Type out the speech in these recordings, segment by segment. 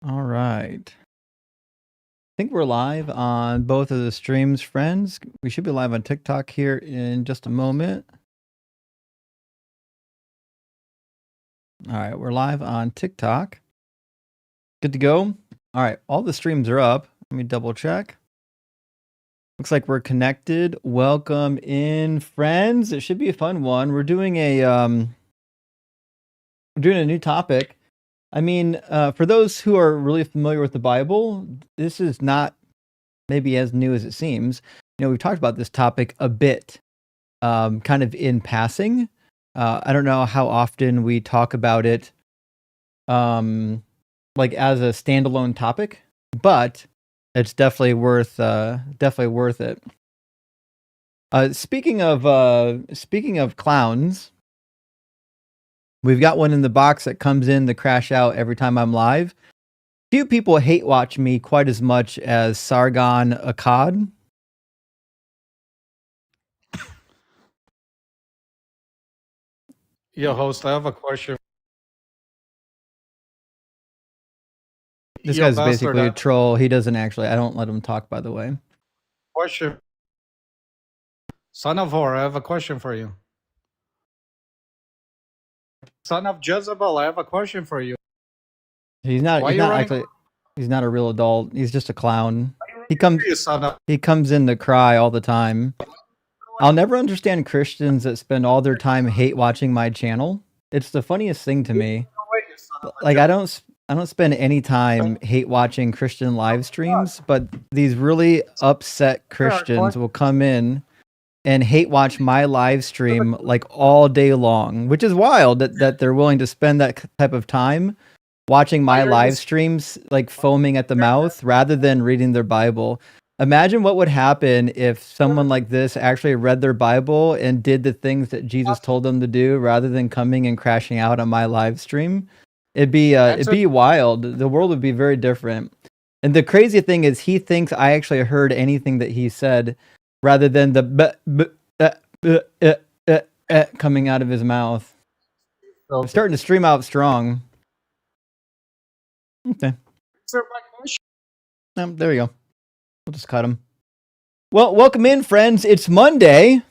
All right. I think we're live on both of the streams, friends. We should be live on TikTok here in just a moment. All right, we're live on TikTok. Good to go. All right, all the streams are up. Let me double check. Looks like we're connected. Welcome in, friends. It should be a fun one. We're doing a new topic. I mean, for those who are really familiar with the Bible, this is not maybe as new as it seems. You know, we've talked about this topic a bit, kind of in passing. I don't know how often we talk about it, like as a standalone topic, but it's definitely worth it. Speaking of clowns, we've got one in the box that comes in to crash out every time I'm live. Few people hate watch me quite as much as Sargon Akkad. Yo, host, I have a question. This Yo, guy's bastard, basically a troll. He doesn't actually. I don't let him talk, by the way. question. Son of whore, I have a question for you. Son of Jezebel, I have a question for you. He's not. Why He's you not running- actually. He's not a real adult. He's just a clown. He son of- comes in to cry all the time. I'll never understand Christians that spend all their time hate watching my channel. It's the funniest thing to me. Like I don't spend any time hate watching Christian live streams, but these really upset Christians will come in and hate watch my live stream like all day long, which is wild that they're willing to spend that type of time watching my live streams like foaming at the mouth rather than reading their Bible. Imagine what would happen if someone like this actually read their Bible and did the things that Jesus told them to do rather than coming and crashing out on my live stream. It'd be wild. The world would be very different. And the crazy thing is he thinks I actually heard anything that he said rather than the coming out of his mouth. I'm starting to stream out strong. Okay. There we go. We'll just cut him. Well, welcome in, friends. It's Monday,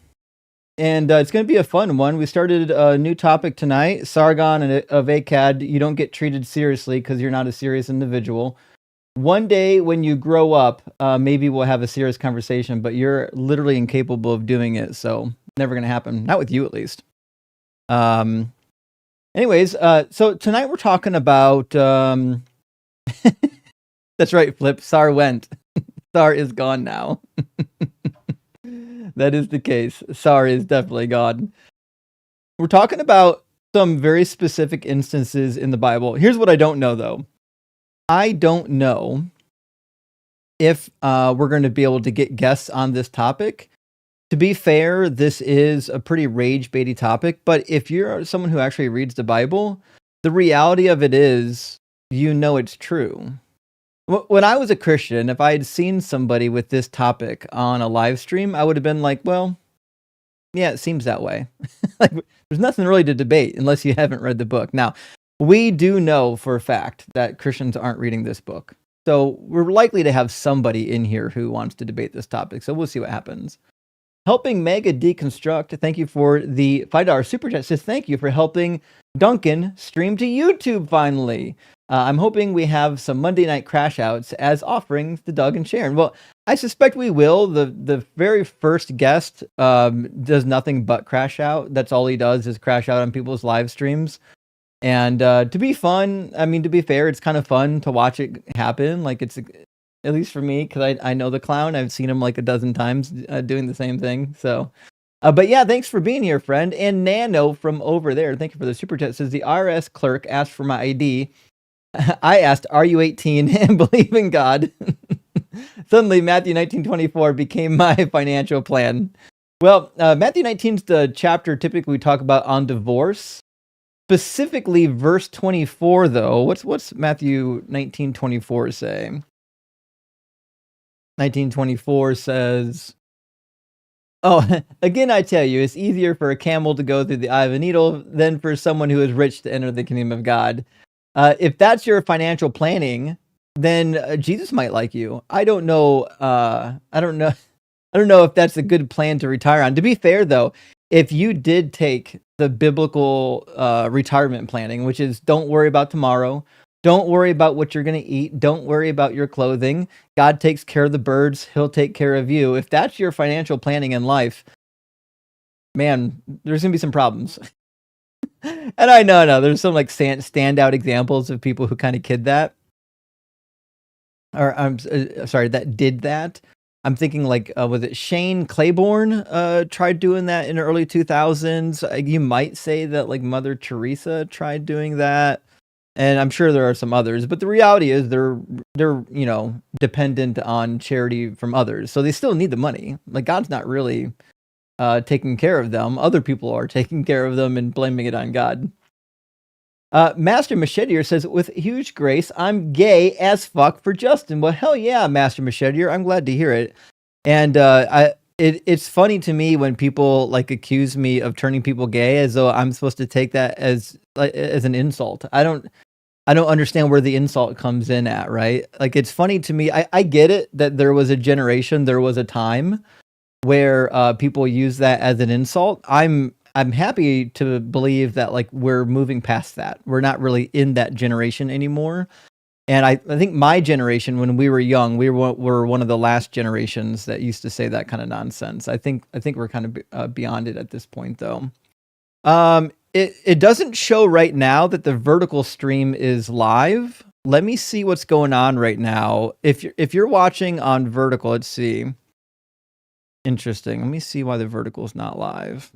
and it's going to be a fun one. We started a new topic tonight. Sargon of Akkad, you don't get treated seriously because you're not a serious individual. One day when you grow up, maybe we'll have a serious conversation, but you're literally incapable of doing it, so never going to happen. Not with you, at least. Anyways, so tonight we're talking about... That's right, Flip. Sar went. Sar is gone now. That is the case. Sar is definitely gone. We're talking about some very specific instances in the Bible. Here's what I don't know, though. I don't know if we're going to be able to get guests on this topic. To be fair, this is a pretty rage-baity topic, but if you're someone who actually reads the Bible, the reality of it is, you know it's true. When I was a Christian, if I had seen somebody with this topic on a live stream, I would have been like, well, yeah, it seems that way. Like, there's nothing really to debate unless you haven't read the book. Now, we do know for a fact that Christians aren't reading this book. So we're likely to have somebody in here who wants to debate this topic. So we'll see what happens. Helping Mega Deconstruct, thank you for the $5 super chat. Says thank you for helping Duncan stream to YouTube finally. I'm hoping we have some Monday night crash outs as offerings to Doug and Sharon. Well, I suspect we will. The very first guest does nothing but crash out. That's all he does is crash out on people's live streams. And to be fun, I mean, to be fair, it's kind of fun to watch it happen. Like it's, at least for me, because I know the clown. I've seen him like a dozen times doing the same thing. So, but yeah, thanks for being here, friend. And Nano from over there, thank you for the super chat. Says the RS clerk asked for my ID. I asked, are you 18 and believe in God? Suddenly, Matthew 19:24 became my financial plan. Well, Matthew 19 is the chapter typically we talk about on divorce. Specifically, verse 24, though. What's Matthew 19:24 say? 19:24 says, oh, again, I tell you, it's easier for a camel to go through the eye of a needle than for someone who is rich to enter the kingdom of God. If that's your financial planning, then Jesus might like you. I don't know. I don't know. I don't know if that's a good plan to retire on. To be fair, though, if you did take the biblical retirement planning, which is don't worry about tomorrow, don't worry about what you're going to eat, don't worry about your clothing. God takes care of the birds. He'll take care of you. If that's your financial planning in life, man, there's going to be some problems. And I know, there's some like standout examples of people who kind of kid that. Or I'm sorry, that did that. I'm thinking like, was it Shane Claiborne tried doing that in the early 2000s? You might say that like Mother Teresa tried doing that. And I'm sure there are some others, but the reality is they're dependent on charity from others. So they still need the money. Like God's not really taking care of them. Other people are taking care of them and blaming it on God. Master Machetier says, with huge grace, I'm gay as fuck for Justin. Well, hell yeah, Master Machetier. I'm glad to hear it. And it's funny to me when people like accuse me of turning people gay as though I'm supposed to take that as an insult. I don't understand where the insult comes in at, right? Like, it's funny to me. I get it that there was a generation, there was a time where people use that as an insult. I'm happy to believe that like we're moving past that. We're not really in that generation anymore. And I think my generation, when we were young, we were one of the last generations that used to say that kind of nonsense. I think we're kind of beyond it at this point, though. It doesn't show right now that the vertical stream is live. Let me see what's going on right now. If you're watching on vertical, let's see. Interesting. Let me see why the vertical is not live.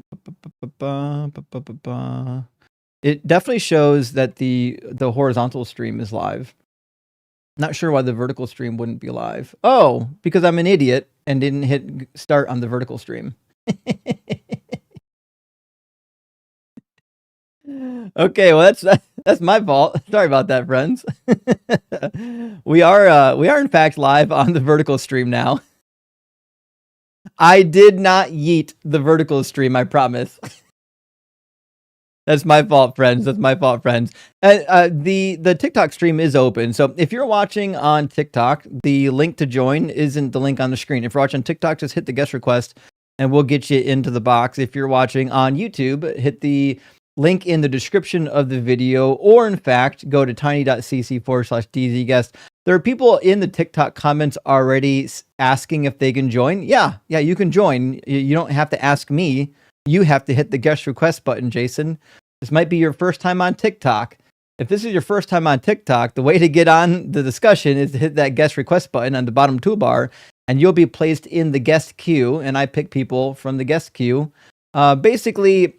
It definitely shows that the horizontal stream is live. Not sure why the vertical stream wouldn't be live. Oh, because I'm an idiot and didn't hit start on the vertical stream. Okay, well that's my fault. Sorry about that, friends. We are in fact live on the vertical stream now. I did not yeet the vertical stream, I promise. That's my fault, friends. That's my fault, friends. The TikTok stream is open. So if you're watching on TikTok, the link to join isn't the link on the screen. If you're watching TikTok, just hit the guest request and we'll get you into the box. If you're watching on YouTube, hit the link in the description of the video, or in fact, go to tiny.cc/dzguest. There are people in the TikTok comments already asking if they can join. Yeah, you can join. You don't have to ask me. You have to hit the guest request button, Jason. This might be your first time on TikTok. If this is your first time on TikTok, the way to get on the discussion is to hit that guest request button on the bottom toolbar, and you'll be placed in the guest queue, and I pick people from the guest queue. Basically,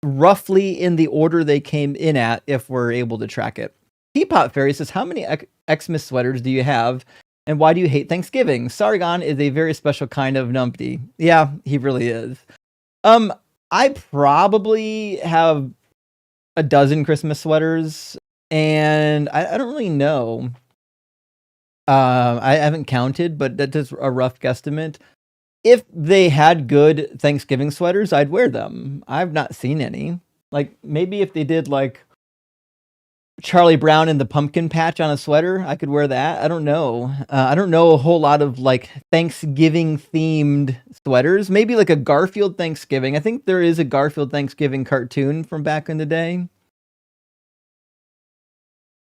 roughly in the order they came in at, if we're able to track it. Teapot Fairy says, how many Xmas sweaters do you have, and why do you hate Thanksgiving? Sargon is a very special kind of numpty. Yeah, he really is. I probably have a dozen Christmas sweaters, and I don't really know. I haven't counted, but that's just a rough guesstimate. If they had good Thanksgiving sweaters, I'd wear them. I've not seen any. Like, maybe if they did like Charlie Brown and the pumpkin patch on a sweater, I could wear that. I don't know. I don't know a whole lot of like Thanksgiving themed sweaters. Maybe like a Garfield Thanksgiving. I think there is a Garfield Thanksgiving cartoon from back in the day.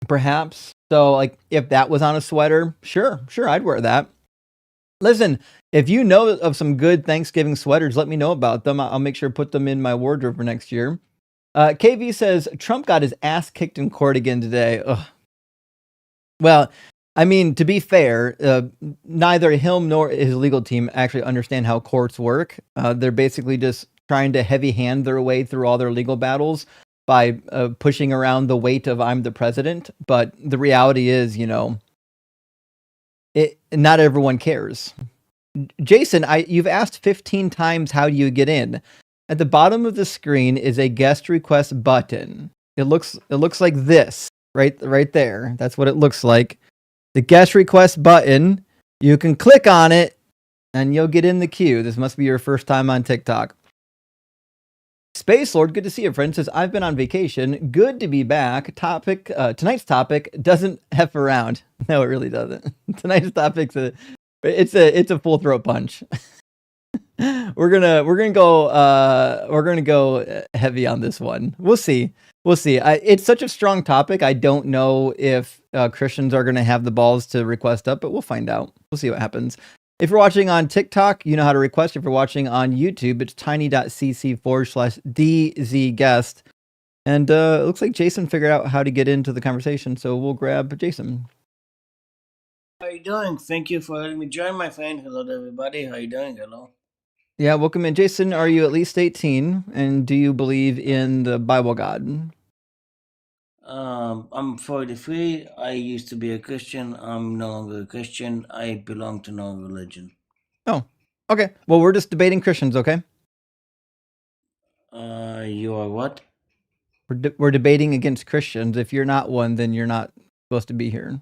Perhaps. So like if that was on a sweater, sure, I'd wear that. Listen, if you know of some good Thanksgiving sweaters, let me know about them. I'll make sure to put them in my wardrobe for next year. KV says, Trump got his ass kicked in court again today. Ugh. Well, I mean, to be fair, neither him nor his legal team actually understand how courts work. They're basically just trying to heavy hand their way through all their legal battles by pushing around the weight of I'm the president. But the reality is, not everyone cares. Jason, you've asked 15 times how do you get in. At the bottom of the screen is a guest request button. It looks like this, right there. That's what it looks like. The guest request button. You can click on it, and you'll get in the queue. This must be your first time on TikTok. Space Lord, good to see you, friend. Says, I've been on vacation. Good to be back. Tonight's topic doesn't F around. No, it really doesn't. Tonight's topic's it's a full throat punch. We're gonna go heavy on this one. We'll see. It's such a strong topic. I don't know if Christians are gonna have the balls to request up, but we'll find out. We'll see what happens. If you're watching on TikTok, you know how to request. If you're watching on YouTube, it's tiny.cc/dzguest. And it looks like Jason figured out how to get into the conversation, so we'll grab Jason. How are you doing? Thank you for letting me join, my friend. Hello to everybody. How are you doing? Hello. Yeah, welcome in. Jason, are you at least 18? And do you believe in the Bible God? I'm 43. I used to be a Christian. I'm no longer a Christian. I belong to no religion. Oh, okay. Well, we're just debating Christians, okay? You are what? We're debating against Christians. If you're not one, then you're not supposed to be here.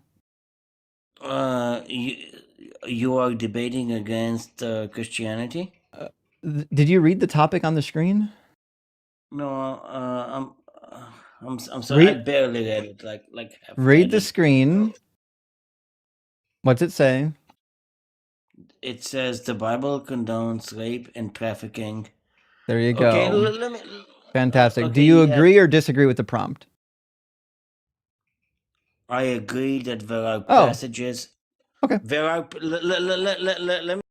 You are debating against Christianity? Did you read the topic on the screen? No, I'm sorry. I barely read it. Like read the screen. What's it say? It says the Bible condones rape and trafficking. There you go. Okay, let me. Fantastic. Okay, do you agree or disagree with the prompt? I agree that there are passages. Okay. There are. Let me.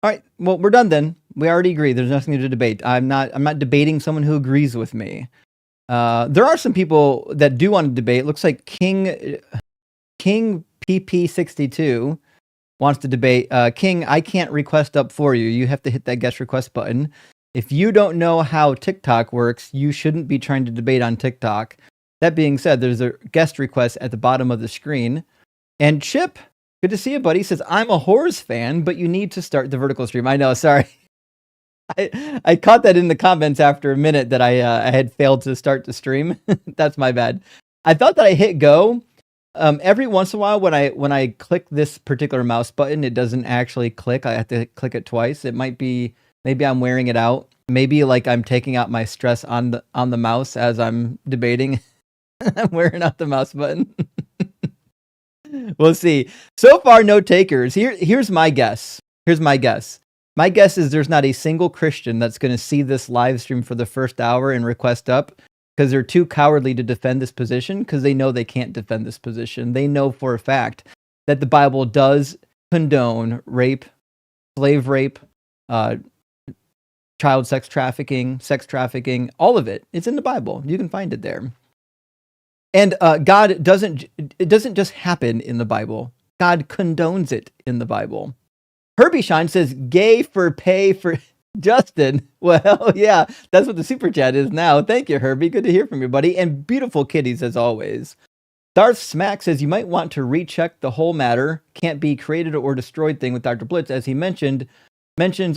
All right. Well, we're done then. We already agree. There's nothing to debate. I'm not debating someone who agrees with me. There are some people that do want to debate. It looks like King PP62 wants to debate. King, I can't request up for you. You have to hit that guest request button. If you don't know how TikTok works, you shouldn't be trying to debate on TikTok. That being said, there's a guest request at the bottom of the screen. And Chip, good to see you, buddy, says, I'm a Horrors fan, but you need to start the vertical stream. I know, sorry. I caught that in the comments after a minute that I had failed to start the stream. That's my bad. I thought that I hit go. Every once in a while when I click this particular mouse button, it doesn't actually click. I have to click it twice. It might be maybe I'm wearing it out. Maybe like I'm taking out my stress on the mouse as I'm debating. I'm wearing out the mouse button. We'll see. So far, no takers. Here's my guess. My guess is there's not a single Christian that's going to see this live stream for the first hour and request up because they're too cowardly to defend this position because they know they can't defend this position. They know for a fact that the Bible does condone rape, slave rape, child sex trafficking, all of it. It's in the Bible. You can find it there. And God doesn't just happen in the Bible. God condones it in the Bible. Herbie Shine says, gay for pay for Justin. Well, yeah, that's what the super chat is now. Thank you, Herbie. Good to hear from you, buddy. And beautiful kitties as always. Darth Smack says, you might want to recheck the whole matter. Can't be created or destroyed thing with Dr. Blitz, as he mentions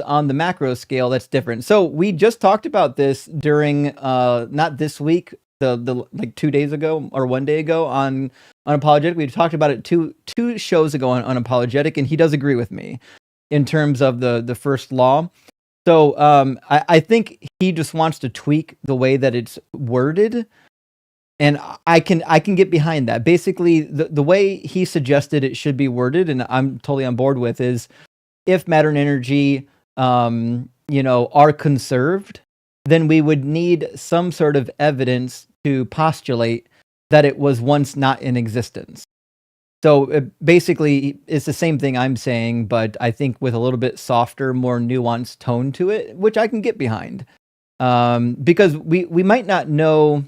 on the macro scale. That's different. So we just talked about this during, not this week, the like 2 days ago or 1 day ago on Unapologetic. We talked about it two shows ago on Unapologetic, and he does agree with me in terms of the first law. So I think he just wants to tweak the way that it's worded, and I can get behind that. Basically, the way he suggested it should be worded, and I'm totally on board with, is if matter and energy are conserved, then we would need some sort of evidence to postulate that it was once not in existence. So basically, it's the same thing I'm saying, but I think with a little bit softer, more nuanced tone to it, which I can get behind. Because we might not know,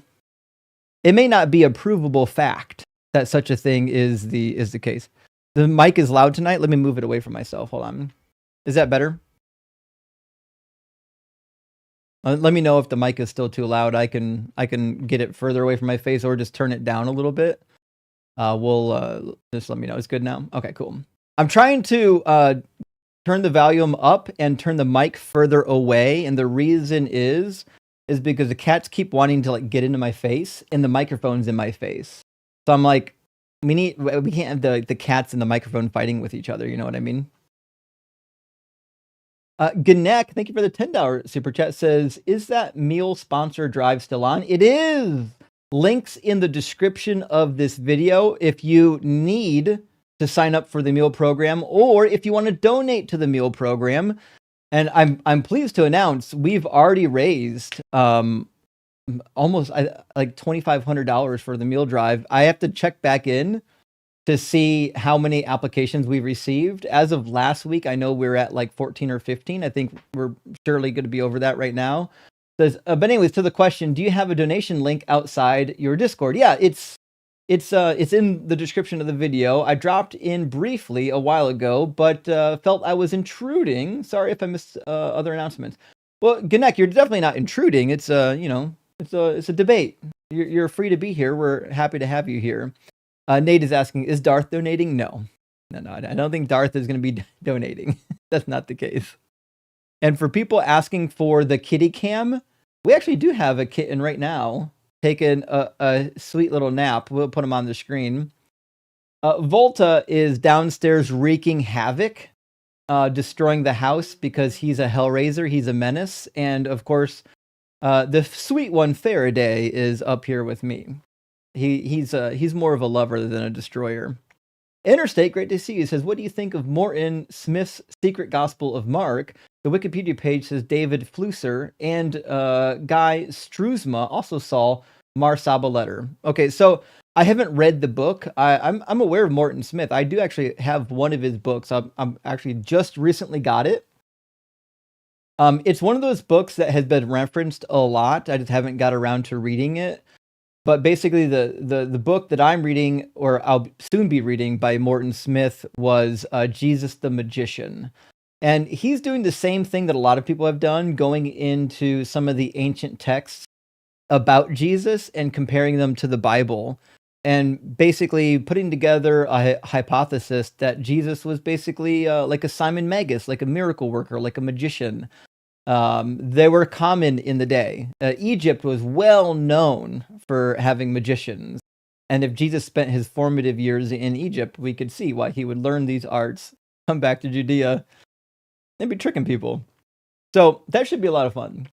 it may not be a provable fact that such a thing is the case. The mic is loud tonight. Let me move it away from myself. Hold on. Is that better? Let me know if the mic is still too loud. I can get it further away from my face or just turn it down a little bit. We'll just let me know. It's good now. Okay, cool. I'm trying to turn the volume up and turn the mic further away, and the reason is because the cats keep wanting to like get into my face, and the microphone's in my face. So I'm like, we can't have the cats and the microphone fighting with each other. You know what I mean? Ganek, thank you for the $10 super chat, says, is that meal sponsor drive still on? It is. Links in the description of this video if you need to sign up for the meal program, or if you want to donate to the meal program. And I'm pleased to announce we've already raised almost like $2,500 for the meal drive. I have to check back in to see how many applications we've received. As of last week, I know we're at like 14 or 15. I think we're surely going to be over that right now. But anyways, to the question, do you have a donation link outside your Discord? Yeah, it's in the description of the video. I dropped in briefly a while ago, but felt I was intruding. Sorry if I missed other announcements. Well, Ganek, you're definitely not intruding. It's it's a debate. You're free to be here. We're happy to have you here. Nate is asking, is Darth donating? No, I don't think Darth is going to be donating. That's not the case. And for people asking for the kitty cam, we actually do have a kitten right now taking a sweet little nap. We'll put him on the screen. Volta is downstairs wreaking havoc, destroying the house because he's a Hellraiser. He's a menace. And of course, the sweet one, Faraday, is up here with me. He's more of a lover than a destroyer. Interstate, great to see you, says, what do you think of Morton Smith's Secret Gospel of Mark? The Wikipedia page says David Flusser and Guy Struzma also saw Mar Saba letter. Okay, so I haven't read the book. I'm aware of Morton Smith. I do actually have one of his books. I'm actually just recently got it. It's one of those books that has been referenced a lot. I just haven't got around to reading it. But basically, the book that I'm reading, or I'll soon be reading, by Morton Smith was Jesus the Magician. And he's doing the same thing that a lot of people have done, going into some of the ancient texts about Jesus and comparing them to the Bible, and basically putting together a hypothesis that Jesus was basically like a Simon Magus, like a miracle worker, like a magician. They were common in the day. Egypt was well known for having magicians. And if Jesus spent his formative years in Egypt, we could see why he would learn these arts, come back to Judea, and be tricking people. So that should be a lot of fun.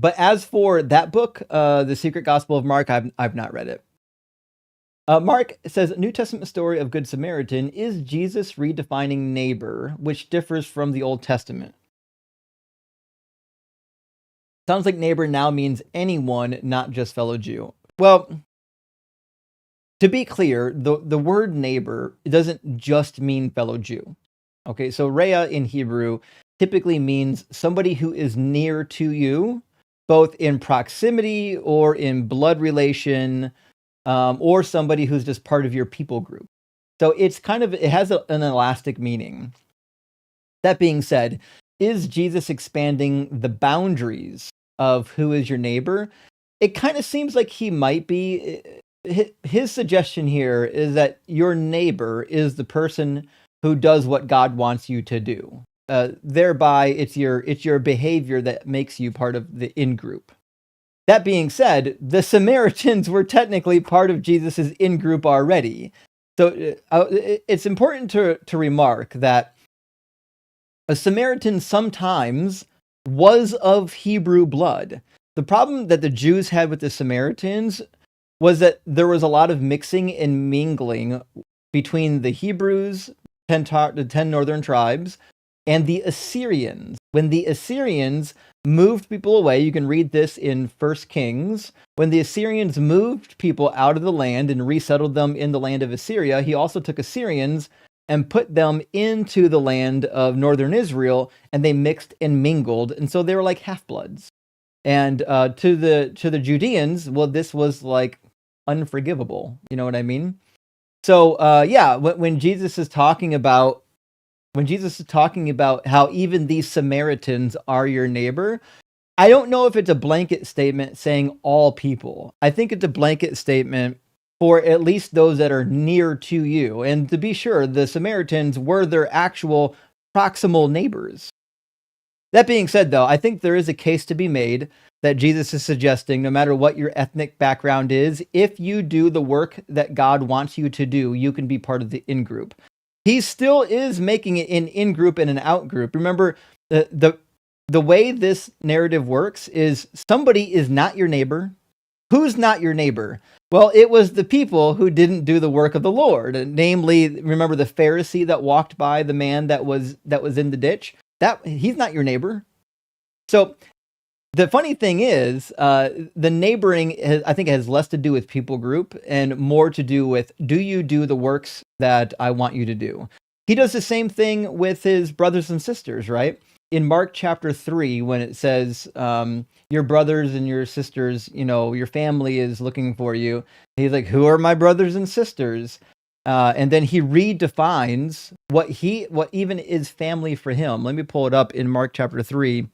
But as for that book, The Secret Gospel of Mark, I've not read it. Mark says, New Testament story of Good Samaritan is Jesus redefining neighbor, which differs from the Old Testament. Sounds like neighbor now means anyone, not just fellow Jew. Well, to be clear, the word neighbor doesn't just mean fellow Jew. Okay, so Rhea in Hebrew typically means somebody who is near to you, both in proximity or in blood relation, or somebody who's just part of your people group. So it's it has an elastic meaning. That being said, is Jesus expanding the boundaries of who is your neighbor? It kind of seems like he might be. His suggestion here is that your neighbor is the person who does what God wants you to do. Thereby, it's your behavior that makes you part of the in-group. That being said, the Samaritans were technically part of Jesus's in-group already. So it's important to remark that a Samaritan sometimes was of Hebrew blood. The problem that the Jews had with the Samaritans was that there was a lot of mixing and mingling between the Hebrews, the 10 northern tribes, and the Assyrians. When the Assyrians moved people away, you can read this in 1 Kings, when the Assyrians moved people out of the land and resettled them in the land of Assyria, he also took Assyrians and put them into the land of northern Israel, and they mixed and mingled, and so they were like half-bloods. And to the Judeans, well, this was like unforgivable. You know what I mean? So when Jesus is talking about how even these Samaritans are your neighbor, I don't know if it's a blanket statement saying all people. I think it's a blanket statement for at least those that are near to you. And to be sure, the Samaritans were their actual proximal neighbors. That being said, though, I think there is a case to be made that Jesus is suggesting, no matter what your ethnic background is, if you do the work that God wants you to do, you can be part of the in-group. He still is making it an in-group and an out-group. Remember, The way this narrative works is somebody is not your neighbor. Who's not your neighbor? Well, it was the people who didn't do the work of the Lord. Namely, remember the Pharisee that walked by the man that was in the ditch? That he's not your neighbor. So the funny thing is, the neighboring, I think, has less to do with people group and more to do with, do you do the works that I want you to do? He does the same thing with his brothers and sisters, right? In Mark chapter 3, when it says, your brothers and your sisters, your family is looking for you. He's like, who are my brothers and sisters? And then he redefines what even is family for him. Let me pull it up in Mark chapter 3.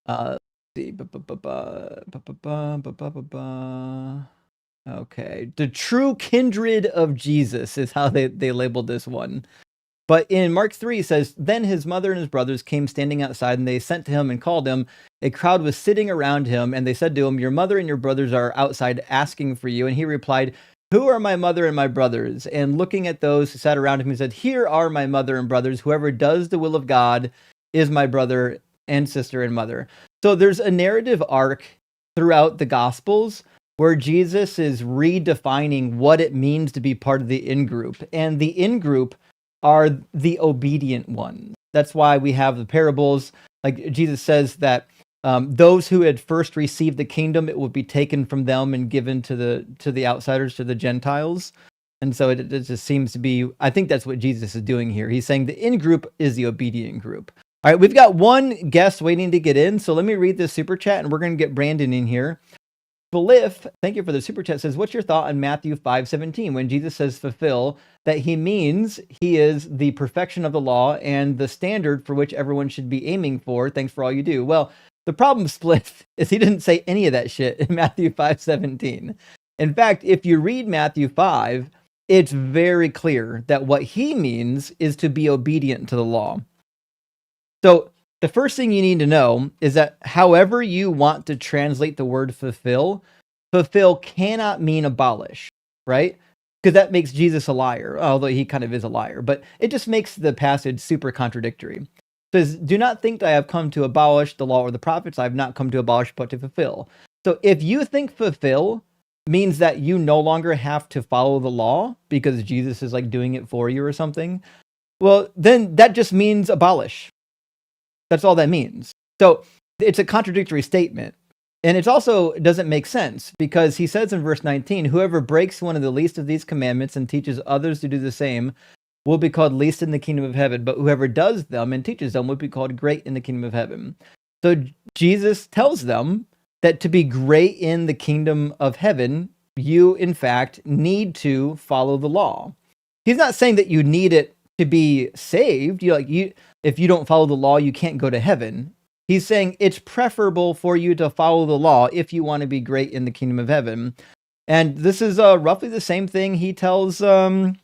Okay, the true kindred of Jesus is how they labeled this one. But in Mark 3, it says, then his mother and his brothers came standing outside, and they sent to him and called him. A crowd was sitting around him, and they said to him, your mother and your brothers are outside asking for you. And he replied, who are my mother and my brothers? And looking at those who sat around him, he said, here are my mother and brothers. Whoever does the will of God is my brother and sister and mother. So there's a narrative arc throughout the Gospels where Jesus is redefining what it means to be part of the in-group. And the in-group are the obedient ones. That's why we have the parables. Like Jesus says that those who had first received the kingdom, it will be taken from them and given to the outsiders, to the Gentiles. And so it just seems to be, I think that's what Jesus is doing here. He's saying the in-group is the obedient group. All right, we've got one guest waiting to get in, so let me read this super chat, and we're going to get Brandon in here. Bliff, thank you for the super chat, says, what's your thought on Matthew 5:17 when Jesus says fulfill, that he means he is the perfection of the law and the standard for which everyone should be aiming for? Thanks for all you do. Well, the problem, Spliff, is he didn't say any of that shit in Matthew 5:17. In fact, if you read Matthew 5, it's very clear that what he means is to be obedient to the law. So the first thing you need to know is that however you want to translate the word fulfill cannot mean abolish, right? Because that makes Jesus a liar, although he kind of is a liar. But it just makes the passage super contradictory. It says, do not think that I have come to abolish the law or the prophets. I have not come to abolish, but to fulfill. So if you think fulfill means that you no longer have to follow the law because Jesus is like doing it for you or something, well, then that just means abolish. That's all that means. So it's a contradictory statement. And it also doesn't make sense because he says in verse 19, whoever breaks one of the least of these commandments and teaches others to do the same will be called least in the kingdom of heaven. But whoever does them and teaches them will be called great in the kingdom of heaven. So Jesus tells them that to be great in the kingdom of heaven, you, in fact, need to follow the law. He's not saying that you need it to be saved. If you don't follow the law, you can't go to heaven. He's saying it's preferable for you to follow the law if you want to be great in the kingdom of heaven. And this is roughly the same thing he tells the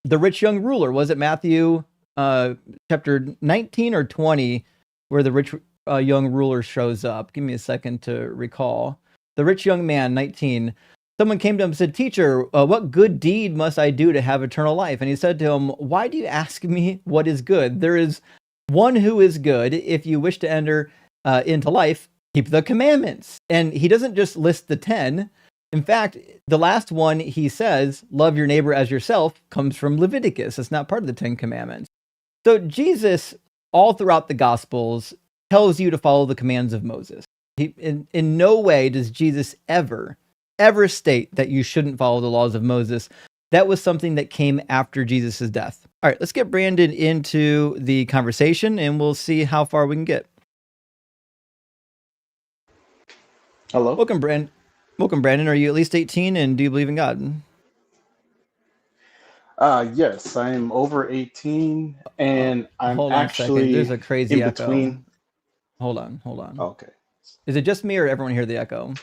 rich young ruler. Was it Matthew chapter 19 or 20 where the rich young ruler shows up? Give me a second to recall. The rich young man, 19. Someone came to him and said, teacher, what good deed must I do to have eternal life? And he said to him, why do you ask me what is good? There is one who is good. If you wish to enter into life, keep the commandments. And he doesn't just list the 10. In fact, the last one he says, love your neighbor as yourself, comes from Leviticus. It's not part of the 10 commandments. So Jesus, all throughout the Gospels, tells you to follow the commands of Moses. In no way does Jesus ever state that you shouldn't follow the laws of Moses. That was something that came after Jesus' death. All right, let's get Brandon into the conversation and we'll see how far we can get. Hello. Welcome, Brandon. Are you at least 18 and do you believe in God? Yes, I am over 18 and I'm Hold on a second. There's actually a crazy in echo. between. Hold on. Okay. Is it just me or everyone hear the echo?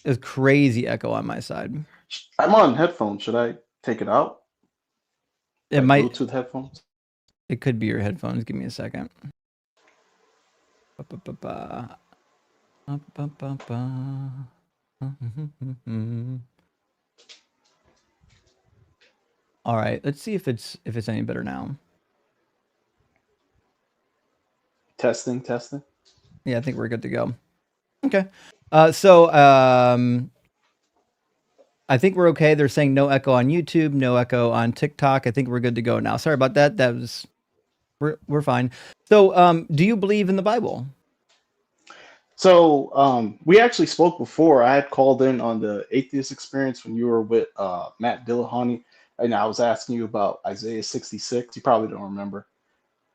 There's crazy echo on my side. I'm on headphones. Should I take it out? It Like might. Bluetooth headphones? It could be your headphones. Give me a second. Ba-ba-ba-ba. Ba-ba-ba-ba. All right, let's see if it's any better now. Testing, testing. Yeah, I think we're good to go. Okay. So I think we're okay. They're saying no echo on YouTube, no echo on TikTok. I think we're good to go now. Sorry about that. We're fine. So do you believe in the Bible? So we actually spoke before. I had called in on the atheist experience when you were with Matt Dillahunty, and I was asking you about Isaiah 66. You probably don't remember.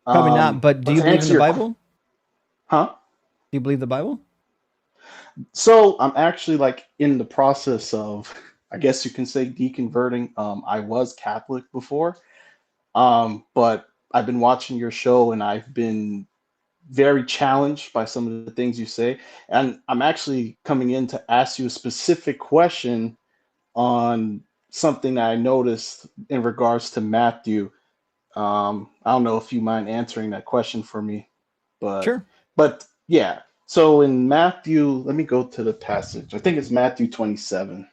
Probably not, but do But you to believe in answer the your Bible? Do huh? you believe the Bible? So I'm actually like in the process of, I guess you can say, deconverting. I was Catholic before, but I've been watching your show and I've been very challenged by some of the things you say. And I'm actually coming in to ask you a specific question on something that I noticed in regards to Matthew. I don't know if you mind answering that question for me, but Sure. but yeah. So in Matthew, let me go to the passage. I think it's Matthew 27.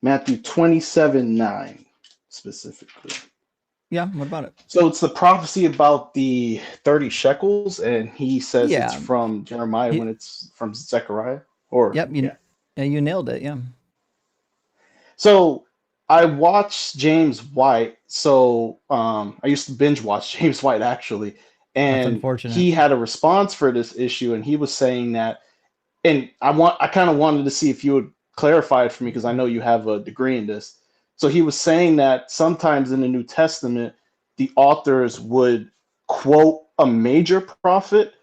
Matthew 27:9 specifically. Yeah. What about it? So it's the prophecy about the 30 shekels, and he says it's Yeah. from Jeremiah He, when it's from Zechariah. Or yep. yeah. Yeah, you nailed it. Yeah. So I watched James White. So I used to binge watch James White actually, That's and unfortunate. he had a response for this issue, and he was saying that, and I kind of wanted to see if you would clarify it for me because I know you have a degree in this. So he was saying that sometimes in the New Testament, the authors would quote a major prophet,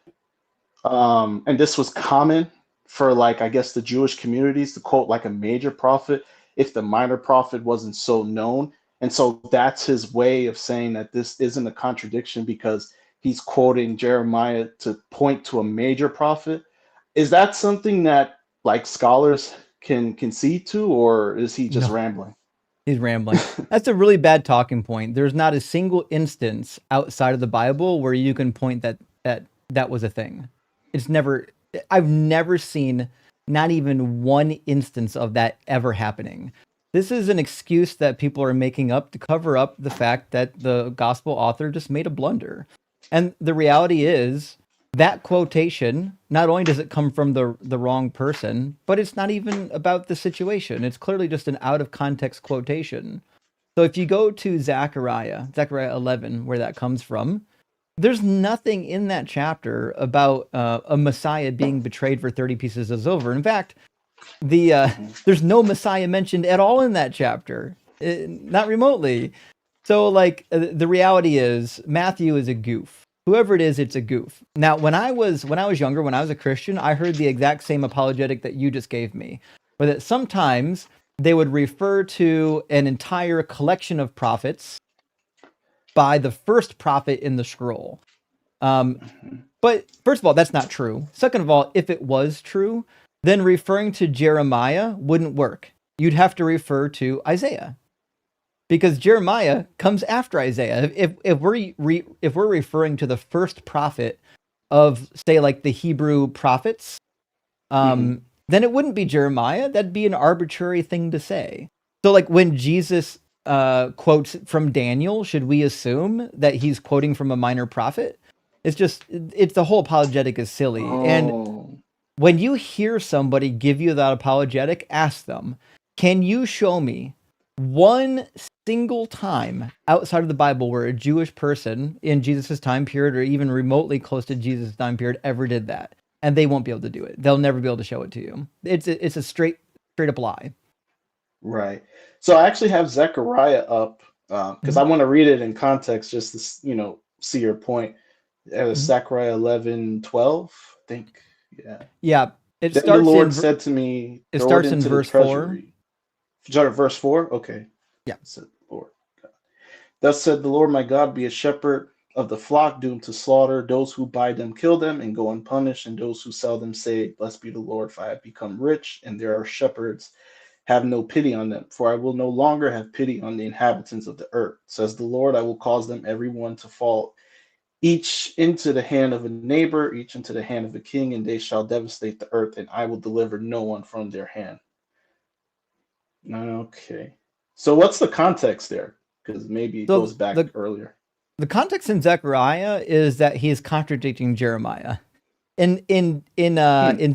and this was common for like I guess the Jewish communities to quote like a major prophet if the minor prophet wasn't so known. And so that's his way of saying that this isn't a contradiction because he's quoting Jeremiah to point to a major prophet. Is that something that like scholars can see to, or is he just No, rambling? he's rambling. That's a really bad talking point. There's not a single instance outside of the Bible where you can point that was a thing. It's never. I've never seen not even one instance of that ever happening. This is an excuse that people are making up to cover up the fact that the gospel author just made a blunder. And the reality is that quotation, not only does it come from the wrong person, but it's not even about the situation. It's clearly just an out of context quotation. So if you go to Zechariah 11, where that comes from, there's nothing in that chapter about a Messiah being betrayed for 30 pieces of silver. In fact, there's no Messiah mentioned at all in that chapter, not remotely. So like the reality is Matthew is a goof. Whoever it is, it's a goof. Now, when I was younger, when I was a Christian, I heard the exact same apologetic that you just gave me, but that sometimes they would refer to an entire collection of prophets by the first prophet in the scroll. But first of all, that's not true. Second of all, if it was true, then referring to Jeremiah wouldn't work. You'd have to refer to Isaiah, because Jeremiah comes after Isaiah. If we're referring to the first prophet of, say, like the Hebrew prophets, Mhm. then it wouldn't be Jeremiah. That'd be an arbitrary thing to say. So like when Jesus quotes from Daniel, should we assume that he's quoting from a minor prophet? It's the whole apologetic is silly. And Oh, when you hear somebody give you that apologetic, ask them, can you show me one single time outside of the Bible where a Jewish person in Jesus' time period or even remotely close to Jesus' time period ever did that? And they won't be able to do it. They'll never be able to show it to you. It's a straight up lie. right. So I actually have Zechariah up because Mhm, I want to read it in context just to see your point. mhm. Zechariah 11:12, I think. Yeah. Yeah, it Then the starts Lord in said to me, it throw it starts in into the verse 4. treasury. Sorry, verse 4? Okay. Yeah. Said the Lord. Thus said the Lord my God, be a shepherd of the flock doomed to slaughter. Those who buy them kill them and go unpunished, and those who sell them say, blessed be the Lord, for I have become rich, and there are shepherds. Have no pity on them, for I will no longer have pity on the inhabitants of the earth. Says the Lord, I will cause them everyone to fall, each into the hand of a neighbor, each into the hand of a king, and they shall devastate the earth, and I will deliver no one from their hand. Okay. So what's the context there? Because maybe it So goes back the earlier. The context in Zechariah is that he is contradicting Jeremiah. In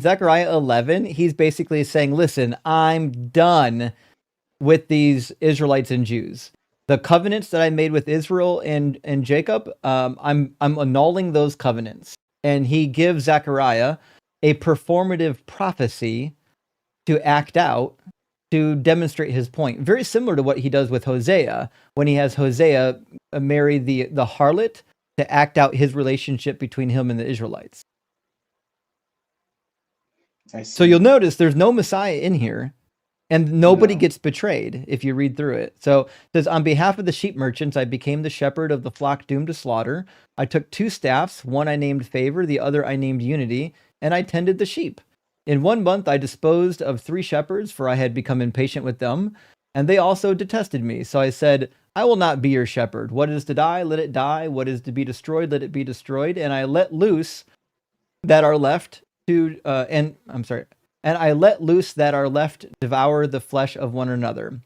Zechariah 11, he's basically saying, "Listen, I'm done with these Israelites and Jews. The covenants that I made with Israel and Jacob, I'm annulling those covenants." And he gives Zechariah a performative prophecy to act out to demonstrate his point. Very similar to what he does with Hosea, when he has Hosea marry the harlot to act out his relationship between him and the Israelites. I So see. you'll notice there's no Messiah in here, and nobody No. gets betrayed if you read through it. So it says, "On behalf of the sheep merchants, I became the shepherd of the flock doomed to slaughter. I took 2 staffs, one I named Favor, the other I named Unity, and I tended the sheep. In 1 month, I disposed of 3 shepherds, for I had become impatient with them, and they also detested me. So I said, I will not be your shepherd. What is to die, let it die. What is to be destroyed, let it be destroyed. And I let loose that are left to, and I let loose that are left devour the flesh of one another."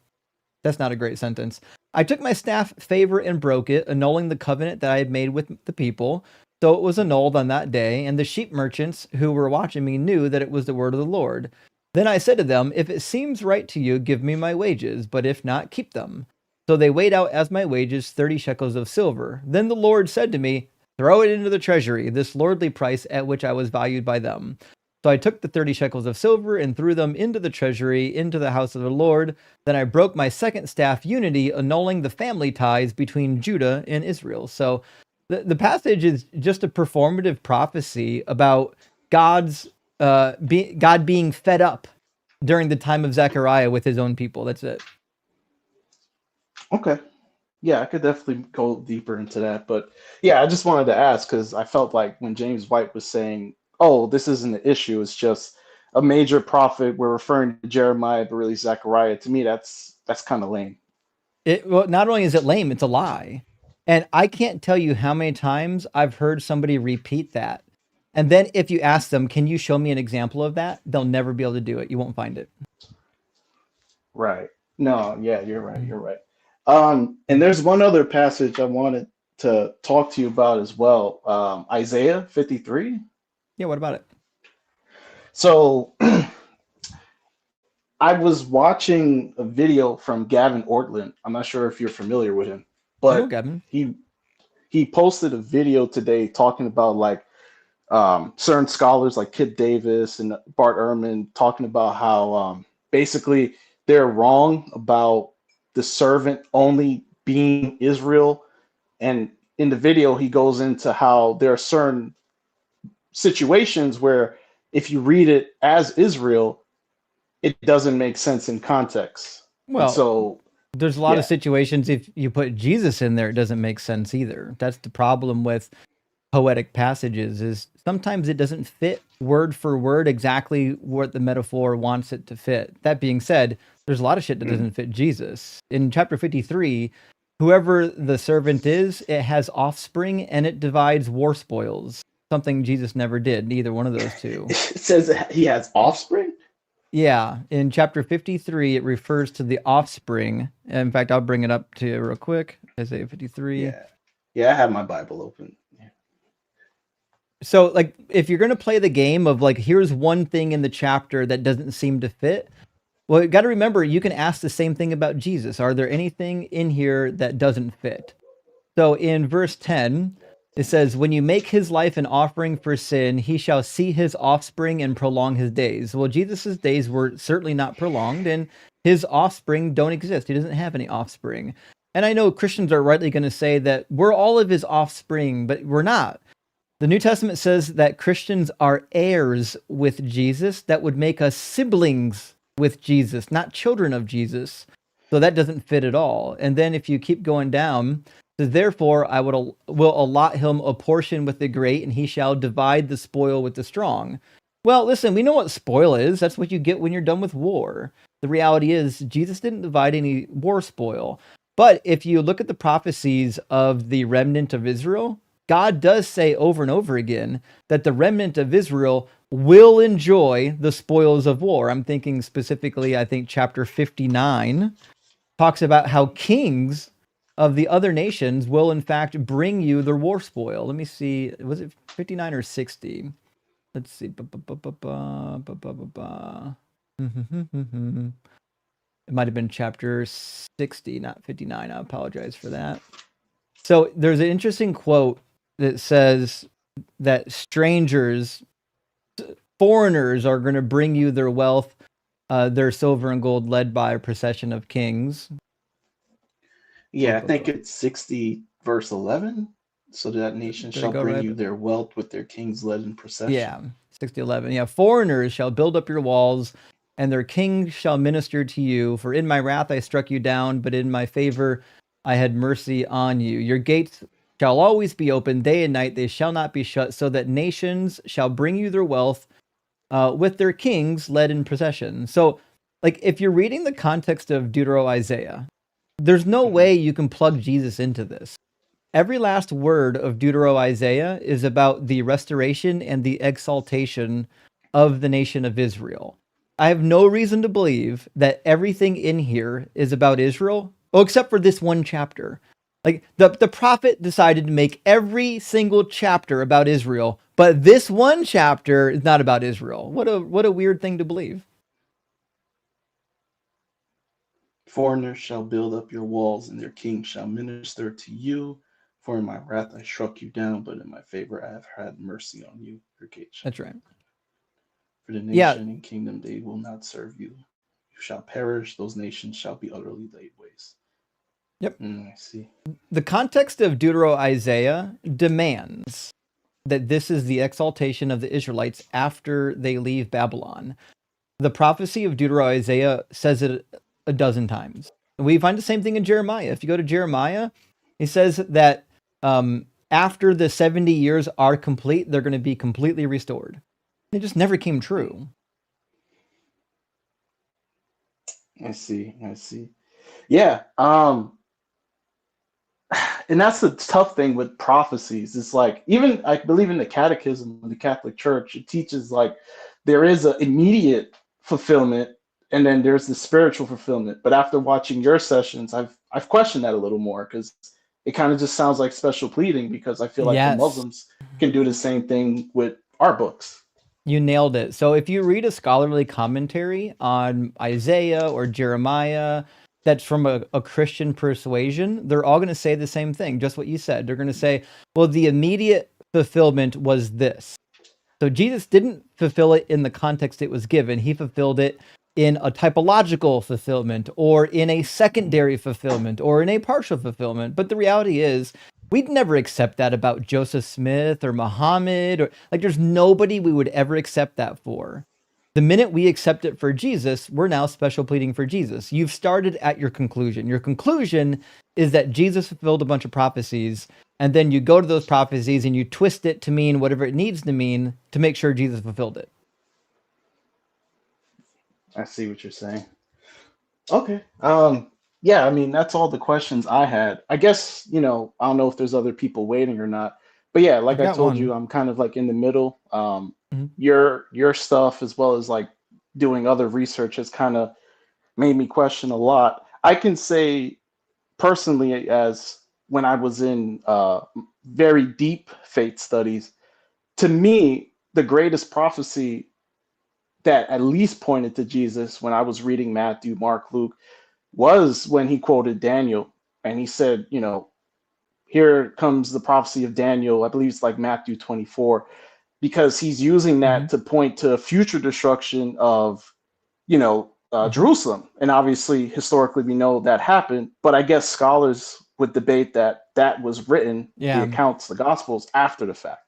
That's not a great sentence. "I took my staff Favor and broke it, annulling the covenant that I had made with the people. So it was annulled on that day, and the sheep merchants who were watching me knew that it was the word of the Lord. Then I said to them, if it seems right to you, give me my wages, but if not, keep them. So they weighed out as my wages 30 shekels of silver. Then the Lord said to me, throw it into the treasury, this lordly price at which I was valued by them. So I took the 30 shekels of silver and threw them into the treasury, into the house of the Lord. Then I broke my second staff, Unity, annulling the family ties between Judah and Israel." So the passage is just a performative prophecy about God being fed up during the time of Zechariah with his own people. That's it. Okay. Yeah, I could definitely go deeper into that. But yeah, I just wanted to ask because I felt like when James White was saying, oh, this isn't an issue, it's just a major prophet. We're referring to Jeremiah, but really Zechariah. To me, that's kind of lame. Well, not only is it lame, it's a lie. And I can't tell you how many times I've heard somebody repeat that. And then if you ask them, can you show me an example of that? They'll never be able to do it. You won't find it. Right. No, yeah, you're right. You're right. And there's one other passage I wanted to talk to you about as well. Isaiah 53. Yeah, what about it? So I was watching a video from Gavin Ortland. I'm not sure if you're familiar with him, I know but Gavin. he posted a video today talking about like certain scholars like Kip Davis and Bart Ehrman talking about how basically they're wrong about the servant only being Israel. And in the video, he goes into how there are certain situations where if you read it as Israel, it doesn't make sense in context. Well, and so there's a lot yeah. of situations if you put Jesus in there, it doesn't make sense either. That's the problem with poetic passages, is sometimes it doesn't fit word for word exactly what the metaphor wants it to fit. That being said, there's a lot of shit that doesn't fit Jesus. In chapter 53, whoever the servant is, it has offspring and it divides war spoils. Something Jesus never did, neither one of those two. It says that he has offspring? Yeah, in chapter 53, it refers to the offspring. In fact, I'll bring it up to you real quick. Isaiah 53. Yeah, I have my Bible open. Yeah. So, like, if you're going to play the game of, like, here's one thing in the chapter that doesn't seem to fit, well, you got to remember, you can ask the same thing about Jesus. Are there anything in here that doesn't fit? So, in verse 10, it says, when you make his life an offering for sin, he shall see his offspring and prolong his days. Well, Jesus' days were certainly not prolonged, and his offspring don't exist. He doesn't have any offspring. And I know Christians are rightly going to say that we're all of his offspring, but we're not. The New Testament says that Christians are heirs with Jesus. That would make us siblings with Jesus, not children of Jesus. So that doesn't fit at all. And then if you keep going down, says, therefore I will allot him a portion with the great, and he shall divide the spoil with the strong. Well, listen, we know what spoil is. That's what you get when you're done with war. The reality is Jesus didn't divide any war spoil. But if you look at the prophecies of the remnant of Israel, God does say over and over again that the remnant of Israel will enjoy the spoils of war. I'm thinking specifically, I think chapter 59 talks about how kings of the other nations will in fact bring you their war spoil. Let me see. Was it 59 or 60? Let's see. It might have been chapter 60, not 59. I apologize for that. So there's an interesting quote that says that foreigners are going to bring you their wealth, their silver and gold, led by a procession of kings. Yeah, I think it's 60 verse 11. So that nation shall bring you their wealth with their kings led in procession. Yeah, 60:11. Yeah, foreigners shall build up your walls, and their king shall minister to you. For in my wrath I struck you down, but in my favor I had mercy on you. Your gates shall always be open, day and night they shall not be shut, so that nations shall bring you their wealth with their kings led in procession. So, like, if you're reading the context of Deutero-Isaiah, there's no way you can plug Jesus into this. Every last word of Deutero-Isaiah is about the restoration and the exaltation of the nation of Israel. I have no reason to believe that everything in here is about Israel, except for this one chapter. Like, the prophet decided to make every single chapter about Israel, but this one chapter is not about Israel. What a weird thing to believe. Foreigners shall build up your walls, and their king shall minister to you. For in my wrath I struck you down, but in my favor I have had mercy on you. Your gate shall That's right. For the nation and kingdom they will not serve you. You shall perish, those nations shall be utterly laid waste. Yep. I see. The context of Deutero-Isaiah demands that this is the exaltation of the Israelites after they leave Babylon. The prophecy of Deutero-Isaiah says it a dozen times. We find the same thing in Jeremiah. If you go to Jeremiah, he says that after the 70 years are complete, they're going to be completely restored. It just never came true. I see. Yeah. And that's the tough thing with prophecies. It's like, even I believe in the Catechism of the Catholic Church, it teaches like there is an immediate fulfillment and then there's the spiritual fulfillment. But after watching your sessions, I've questioned that a little more because it kind of just sounds like special pleading, because I feel like the Muslims can do the same thing with our books. You nailed it. So if you read a scholarly commentary on Isaiah or Jeremiah that's from a Christian persuasion, they're all going to say the same thing, just what you said. They're going to say, well, the immediate fulfillment was this. So Jesus didn't fulfill it in the context it was given. He fulfilled it in a typological fulfillment, or in a secondary fulfillment, or in a partial fulfillment. But the reality is, we'd never accept that about Joseph Smith or Muhammad, or like there's nobody we would ever accept that for. The minute we accept it for Jesus, we're now special pleading for Jesus. You've started at your conclusion. Your conclusion is that Jesus fulfilled a bunch of prophecies, and then you go to those prophecies and you twist it to mean whatever it needs to mean to make sure Jesus fulfilled it. I see what you're saying. Okay. Yeah, I mean, that's all the questions I had. I guess, I don't know if there's other people waiting or not. But yeah, like I told you, I'm kind of like in the middle. Your stuff, as well as like doing other research, has kind of made me question a lot. I can say personally, as when I was in very deep faith studies, to me, the greatest prophecy that at least pointed to Jesus when I was reading Matthew, Mark, Luke, was when he quoted Daniel. And he said, here comes the prophecy of Daniel. I believe it's like Matthew 24, because he's using that to point to future destruction of, Jerusalem. And obviously, historically, we know that happened. But I guess scholars would debate that was written, the accounts, the Gospels, after the fact.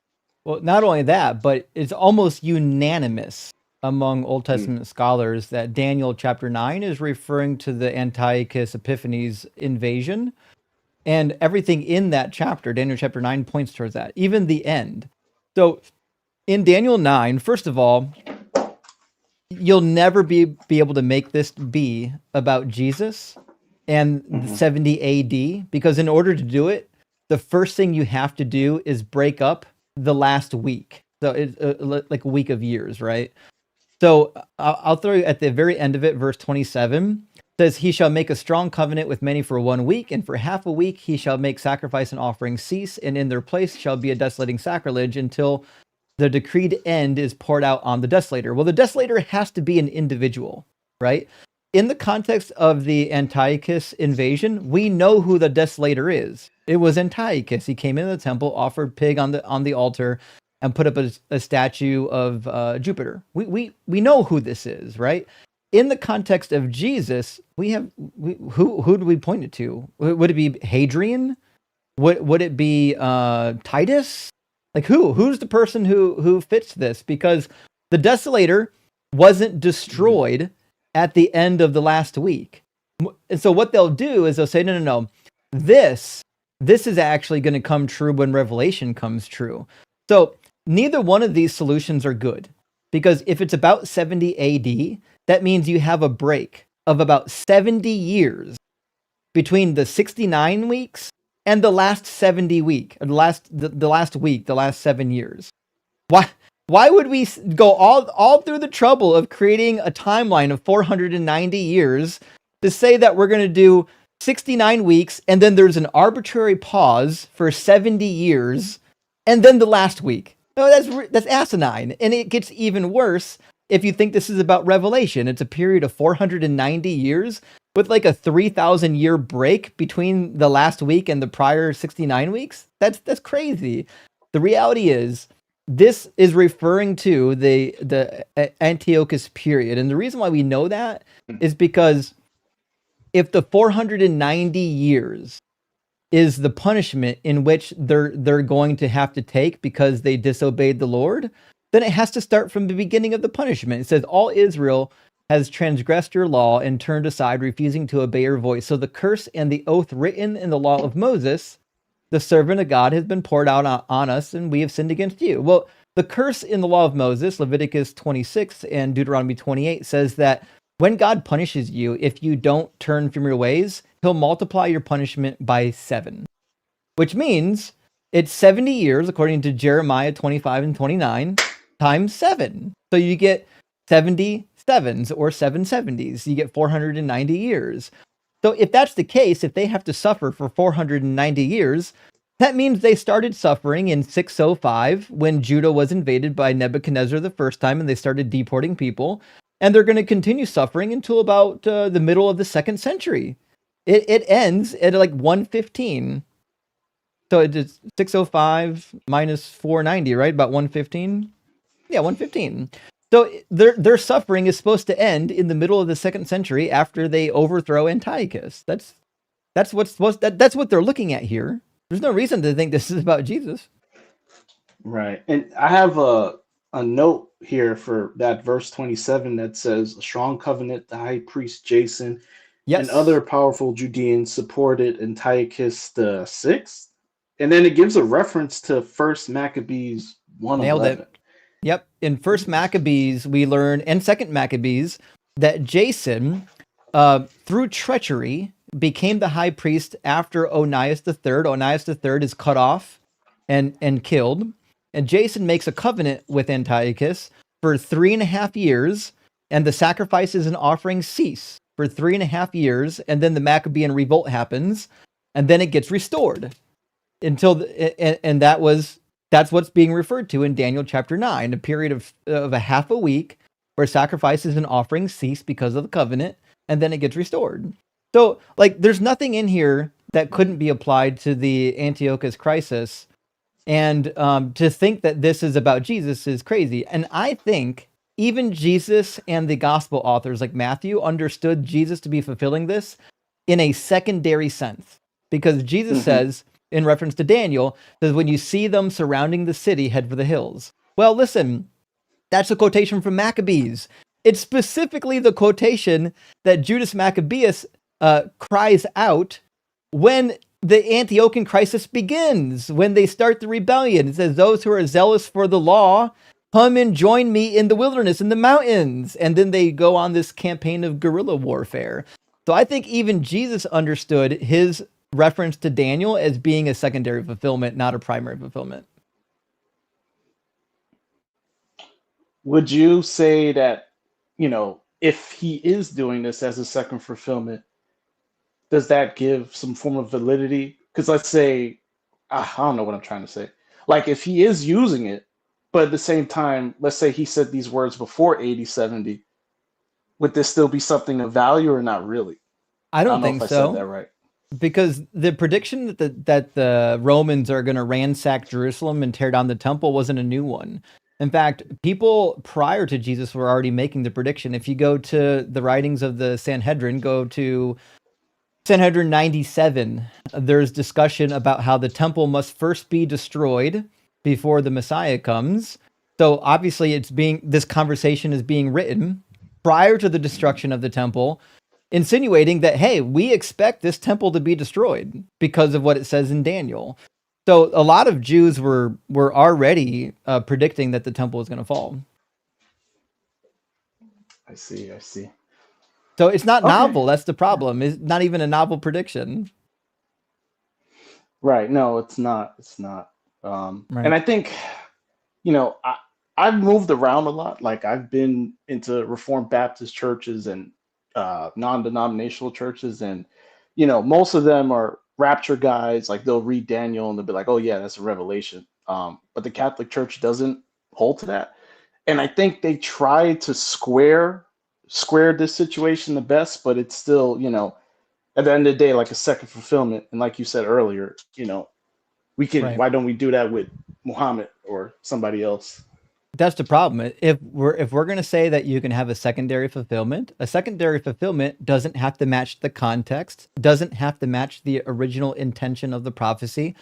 Well, not only that, but it's almost unanimous among Old Testament scholars that Daniel chapter 9 is referring to the Antiochus Epiphanes invasion. And everything in that chapter, Daniel chapter 9, points towards that, even the end. So in Daniel 9, first of all, you'll never be able to make this be about Jesus and 70 AD, because in order to do it, the first thing you have to do is break up the last week. So it's like a week of years, right? So I'll throw you at the very end of it, verse 27. says, he shall make a strong covenant with many for 1 week, and for half a week he shall make sacrifice and offering cease, and in their place shall be a desolating sacrilege until the decreed end is poured out on the desolator. Well, the desolator has to be an individual, right? In the context of the Antiochus invasion, we know who the desolator is. It was Antiochus. He came into the temple, offered pig on the altar, and put up a statue of Jupiter. We know who this is, right? In the context of Jesus, who do we point it to? Would it be Hadrian? Would it be Titus? Like who's the person who fits this? Because the desolator wasn't destroyed at the end of the last week. And so what they'll do is they'll say, no. This is actually going to come true when Revelation comes true. So neither one of these solutions are good. Because if it's about 70 AD, that means you have a break of about 70 years between the 69 weeks and the last 70 week, or the last week, the last 7 years. Why would we go all through the trouble of creating a timeline of 490 years to say that we're going to do 69 weeks and then there's an arbitrary pause for 70 years and then the last week? No, that's asinine. And it gets even worse if you think this is about Revelation. It's a period of 490 years with like a 3,000 year break between the last week and the prior 69 weeks. That's crazy. The reality is this is referring to the Antiochus period. And the reason why we know that is because if the 490 years is the punishment in which they're going to have to take because they disobeyed the Lord, then it has to start from the beginning of the punishment. It says, all Israel has transgressed your law and turned aside, refusing to obey your voice. So the curse and the oath written in the law of Moses, the servant of God, has been poured out on us, and we have sinned against you. Well, the curse in the law of Moses, Leviticus 26 and Deuteronomy 28, says that when God punishes you, if you don't turn from your ways, he'll multiply your punishment by 7, which means it's 70 years, according to Jeremiah 25 and 29, times 7. So you get 70 sevens or 770s. You get 490 years. So if that's the case, if they have to suffer for 490 years, that means they started suffering in 605 when Judah was invaded by Nebuchadnezzar the first time and they started deporting people. And they're going to continue suffering until about the middle of the 2nd century. It ends at like 115. So it's 605 minus 490, right? About 115? Yeah, 115. So their suffering is supposed to end in the middle of the 2nd century after they overthrow Antiochus. That's what they're looking at here. There's no reason to think this is about Jesus. Right. And I have a note here for that verse 27 that says, a strong covenant, the high priest Jason and other powerful Judeans supported Antiochus the Sixth. And then it gives a reference to First Maccabees 1:11. Nailed it. Yep. In First Maccabees, we learn, and Second Maccabees, that Jason, through treachery, became the high priest after Onias III. Onias III is cut off and killed. And Jason makes a covenant with Antiochus for 3.5 years, and the sacrifices and offerings cease for 3.5 years, and then the Maccabean revolt happens, and then it gets restored until that's what's being referred to in Daniel chapter 9, a period of a half a week where sacrifices and offerings cease because of the covenant, and then it gets restored. So, like, there's nothing in here that couldn't be applied to the Antiochus crisis. And to think that this is about Jesus is crazy. And I think even Jesus and the gospel authors like Matthew understood Jesus to be fulfilling this in a secondary sense. Because Jesus says, in reference to Daniel, says, when you see them surrounding the city, head for the hills. Well, listen, that's a quotation from Maccabees. It's specifically the quotation that Judas Maccabeus cries out when the Antiochian crisis begins, when they start the rebellion. It says, those who are zealous for the law, come and join me in the wilderness, in the mountains. And then they go on this campaign of guerrilla warfare. So I think even Jesus understood his reference to Daniel as being a secondary fulfillment, not a primary fulfillment. Would you say that, if he is doing this as a second fulfillment, does that give some form of validity? Because let's say, I don't know what I'm trying to say. Like if he is using it, but at the same time, let's say he said these words before 80/70, would this still be something of value or not really? I I don't don't know think if I said so. that right. Because the prediction that the Romans are going to ransack Jerusalem and tear down the temple wasn't a new one. In fact, people prior to Jesus were already making the prediction. If you go to the writings of the Sanhedrin, go to Sanhedrin 97, there's discussion about how the temple must first be destroyed before the Messiah comes. So obviously this conversation is being written prior to the destruction of the temple, insinuating that, hey, we expect this temple to be destroyed because of what it says in Daniel. So a lot of Jews were already predicting that the temple was going to fall. I see. I see. So it's not Okay. novel. That's the problem. It's not even a novel prediction. Right. No, it's not. It's not. Right. And I think, I've moved around a lot. Like I've been into Reformed Baptist churches and non-denominational churches, and most of them are rapture guys. Like they'll read Daniel and they'll be like, "Oh yeah, that's a revelation." But the Catholic Church doesn't hold to that, and I think they try to square this situation the best, but it's still, at the end of the day, like a second fulfillment. And like you said earlier, we can. Right. Why don't we do that with Muhammad or somebody else? That's the problem. If we're going to say that you can have a secondary fulfillment doesn't have to match the context, doesn't have to match the original intention of the prophecy.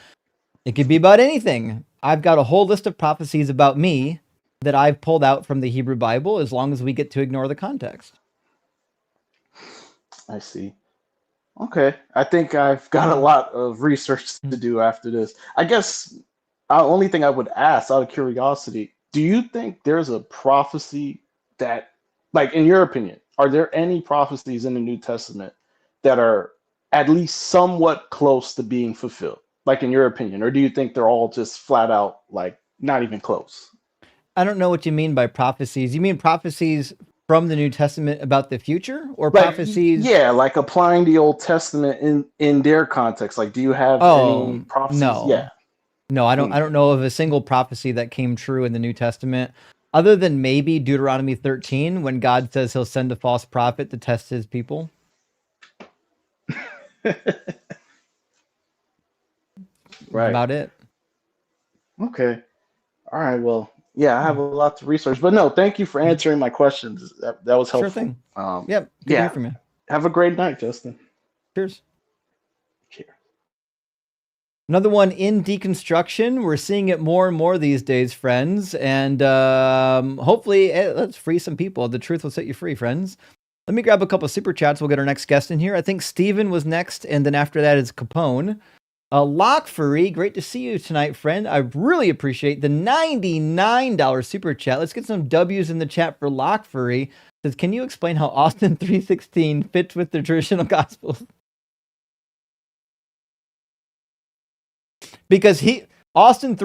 It could be about anything. I've got a whole list of prophecies about me that I've pulled out from the Hebrew Bible, as long as we get to ignore the context. I see. Okay. I think I've got a lot of research to do after this. I guess the only thing I would ask out of curiosity, do you think there's a prophecy that, like, in your opinion, are there any prophecies in the New Testament that are at least somewhat close to being fulfilled? Like, in your opinion, or do you think they're all just flat out, like, not even close? I don't know what you mean by prophecies. You mean prophecies from the New Testament about the future, or Like, prophecies? yeah, like applying the Old Testament in their context. Like, do you have any prophecies? No. Yeah. No, I don't know of a single prophecy that came true in the New Testament, other than maybe Deuteronomy 13, when God says he'll send a false prophet to test his people. Right. About it. Okay. All right. Well, yeah, I have a lot to research, but no, thank you for answering my questions. That was helpful. Sure thing. Yep. Good to Yeah. hear from you. Have a great night, Justin. Cheers. Cheers. Another one in deconstruction. We're seeing it more and more these days, friends. And hopefully, let's free some people. The truth will set you free, friends. Let me grab a couple super chats. We'll get our next guest in here. I think Steven was next, and then after that is Capone. Lockfurry, great to see you tonight, friend. I really appreciate the $99 super chat. Let's get some W's in the chat for Lockfurry. Says, can you explain how Austin 3:16 fits with the traditional gospels? Because Steve Austin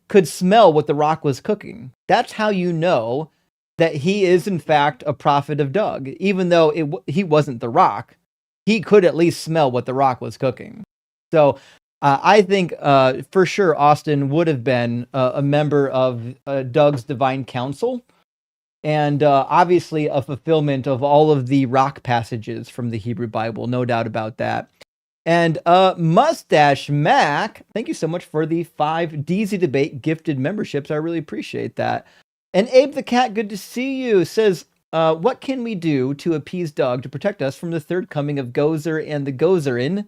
could smell what the Rock was cooking. That's how you know that he is in fact a prophet of Doug, even though he wasn't the Rock. He could at least smell what the Rock was cooking. So I think for sure Austin would have been a member of Doug's divine council, and obviously a fulfillment of all of the Rock passages from the Hebrew Bible, no doubt about that. And Mustache Mac, thank you so much for the 5 DZ Debate gifted memberships. I really appreciate that. And Abe the Cat, good to see you, says, what can we do to appease Doug to protect us from the third coming of Gozer and the Gozerin?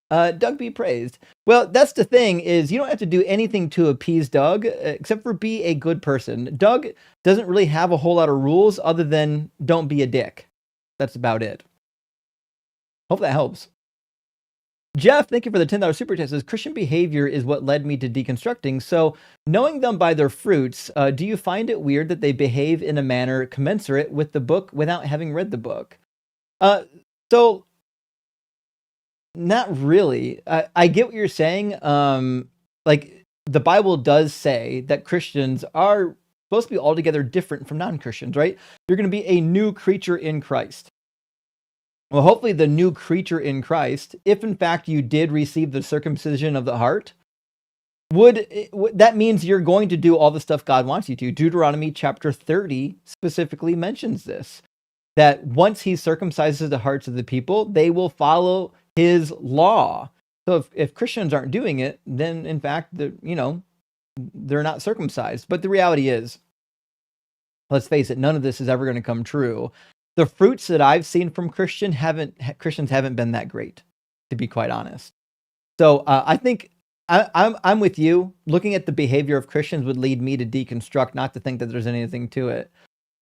Doug be praised. Well, that's the thing, is you don't have to do anything to appease Doug, except for be a good person. Doug doesn't really have a whole lot of rules other than don't be a dick. That's about it. Hope that helps. Jeff, thank you for the $10 super chat. Says, Christian behavior is what led me to deconstructing. So, knowing them by their fruits, do you find it weird that they behave in a manner commensurate with the book without having read the book? So, not really. I get what you're saying. Like, the Bible does say that Christians are supposed to be altogether different from non-Christians, right? You're going to be a new creature in Christ. Well, hopefully the new creature in Christ, if in fact you did receive the circumcision of the heart, that means you're going to do all the stuff God wants you to. Deuteronomy chapter 30 specifically mentions this, that once he circumcises the hearts of the people, they will follow his law. So if Christians aren't doing it, then in fact, they're not circumcised. But the reality is, let's face it, none of this is ever going to come true. The fruits that I've seen from Christians haven't been that great, to be quite honest. So I think I'm with you. Looking at the behavior of Christians would lead me to deconstruct, not to think that there's anything to it.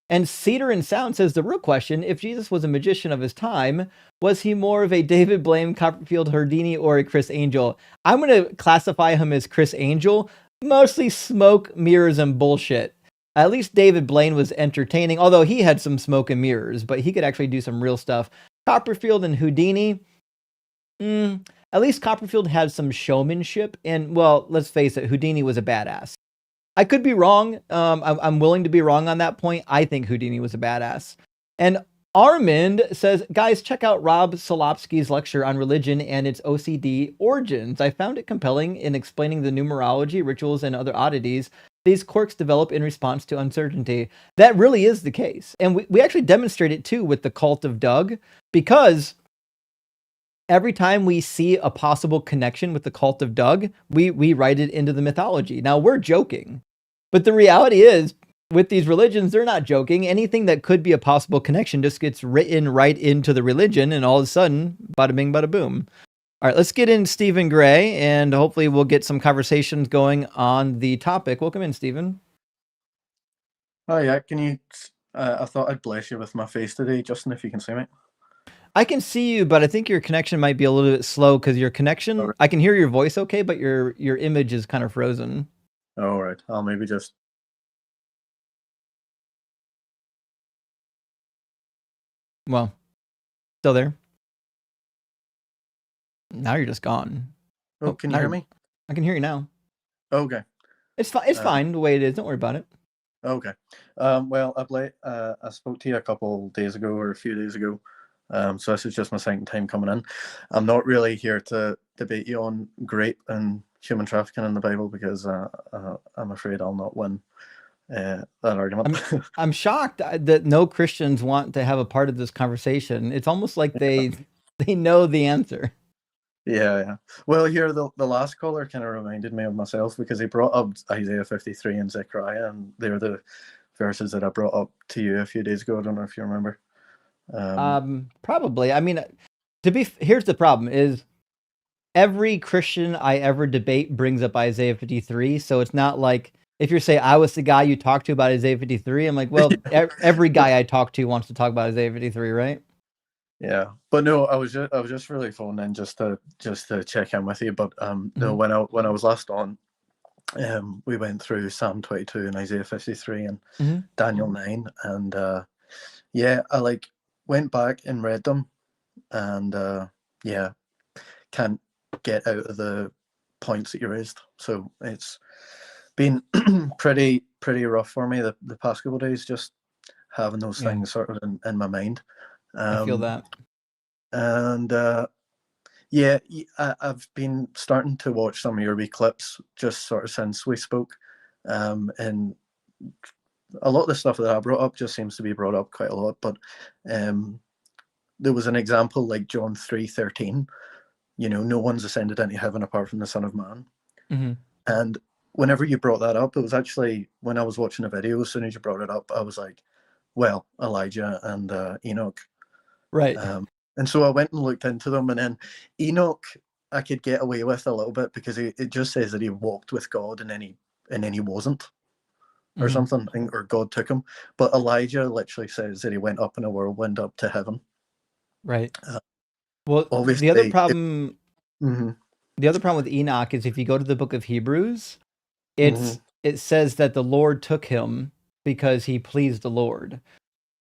And Cedar and Sound says the real question: if Jesus was a magician of his time, was he more of a David Blaine, Copperfield, Houdini, or a Chris Angel? I'm going to classify him as Chris Angel, mostly smoke, mirrors, and bullshit. At least David Blaine was entertaining, although he had some smoke and mirrors, but he could actually do some real stuff. Copperfield and Houdini, at least Copperfield had some showmanship, and well, let's face it, Houdini was a badass. I could be wrong. I'm willing to be wrong on that point. I think Houdini was a badass. And Armand says, guys, check out Rob Solopsky's lecture on religion and its OCD origins. I found it compelling in explaining the numerology, rituals, and other oddities these quirks develop in response to uncertainty. That really is the case. And we actually demonstrate it too with the cult of Doug, because every time we see a possible connection with the cult of Doug, we write it into the mythology. Now, we're joking, but the reality is, with these religions, they're not joking. Anything that could be a possible connection just gets written right into the religion, and all of a sudden, bada bing, bada boom. All right, let's get in Stephen Gray, and hopefully we'll get some conversations going on the topic. Welcome in, Stephen. Oh, yeah, can you... I thought I'd bless you with my face today, Justin, if you can see me. I can see you, but I think your connection might be a little bit slow, because your connection, Right. I can hear your voice okay, but your image is kind of frozen. All right, I'll maybe just... Well, still there? Now you're just gone. Oh, can you hear me? I can hear you now. Okay. It's fine. It's fine the way it is. Don't worry about it. Okay. Well, I spoke to you a couple days ago, or a few days ago. So this is just my second time coming in. I'm not really here to debate you on grape and human trafficking in the Bible, because I'm afraid I'll not win that argument. I'm shocked that no Christians want to have a part of this conversation. It's almost like they know the answer. Yeah. Well, here, the last caller kind of reminded me of myself, because he brought up Isaiah 53 and Zechariah, and they're the verses that I brought up to you a few days ago. I don't know if you remember. Probably. I mean, here's the problem: is every Christian I ever debate brings up Isaiah 53. So it's not like if you're saying I was the guy you talked to about Isaiah 53, I'm like, well, every guy I talk to wants to talk about Isaiah 53, right? Yeah, but no, I was just really phoning in just to check in with you. But no, when I was last on, we went through Psalm 22 and Isaiah 53 and Daniel 9, and yeah, I went back and read them, and yeah, can't get out of the points that you raised. So it's been pretty rough for me the past couple of days, just having those things sort of in my mind. I feel that. And yeah, I've been starting to watch some of your wee clips just sort of since we spoke, and a lot of the stuff that I brought up just seems to be brought up quite a lot. But there was an example like John 3:13, no one's ascended into heaven apart from the Son of Man. And whenever you brought that up, it was actually when I was watching a video, as soon as you brought it up, I was like, well, Elijah and Enoch. Right. And so I went and looked into them, and then Enoch I could get away with a little bit, because it just says that he walked with God and then he wasn't, or something, or God took him. But Elijah literally says that he went up in a whirlwind up to heaven. Right. Well, obviously, the other problem with Enoch is if you go to the book of Hebrews, it says that the Lord took him because he pleased the Lord.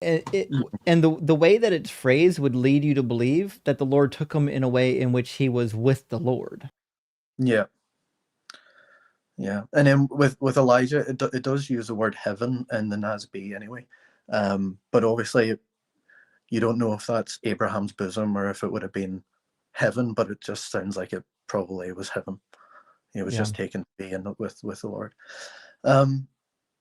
And the way that it's phrased would lead you to believe that the Lord took him in a way in which he was with the Lord. Yeah. Yeah, and then with Elijah, it does use the word heaven in the Nasb anyway, but obviously you don't know if that's Abraham's bosom or if it would have been heaven, but it just sounds like it probably was heaven. It was Yeah. just taken to be in with the Lord.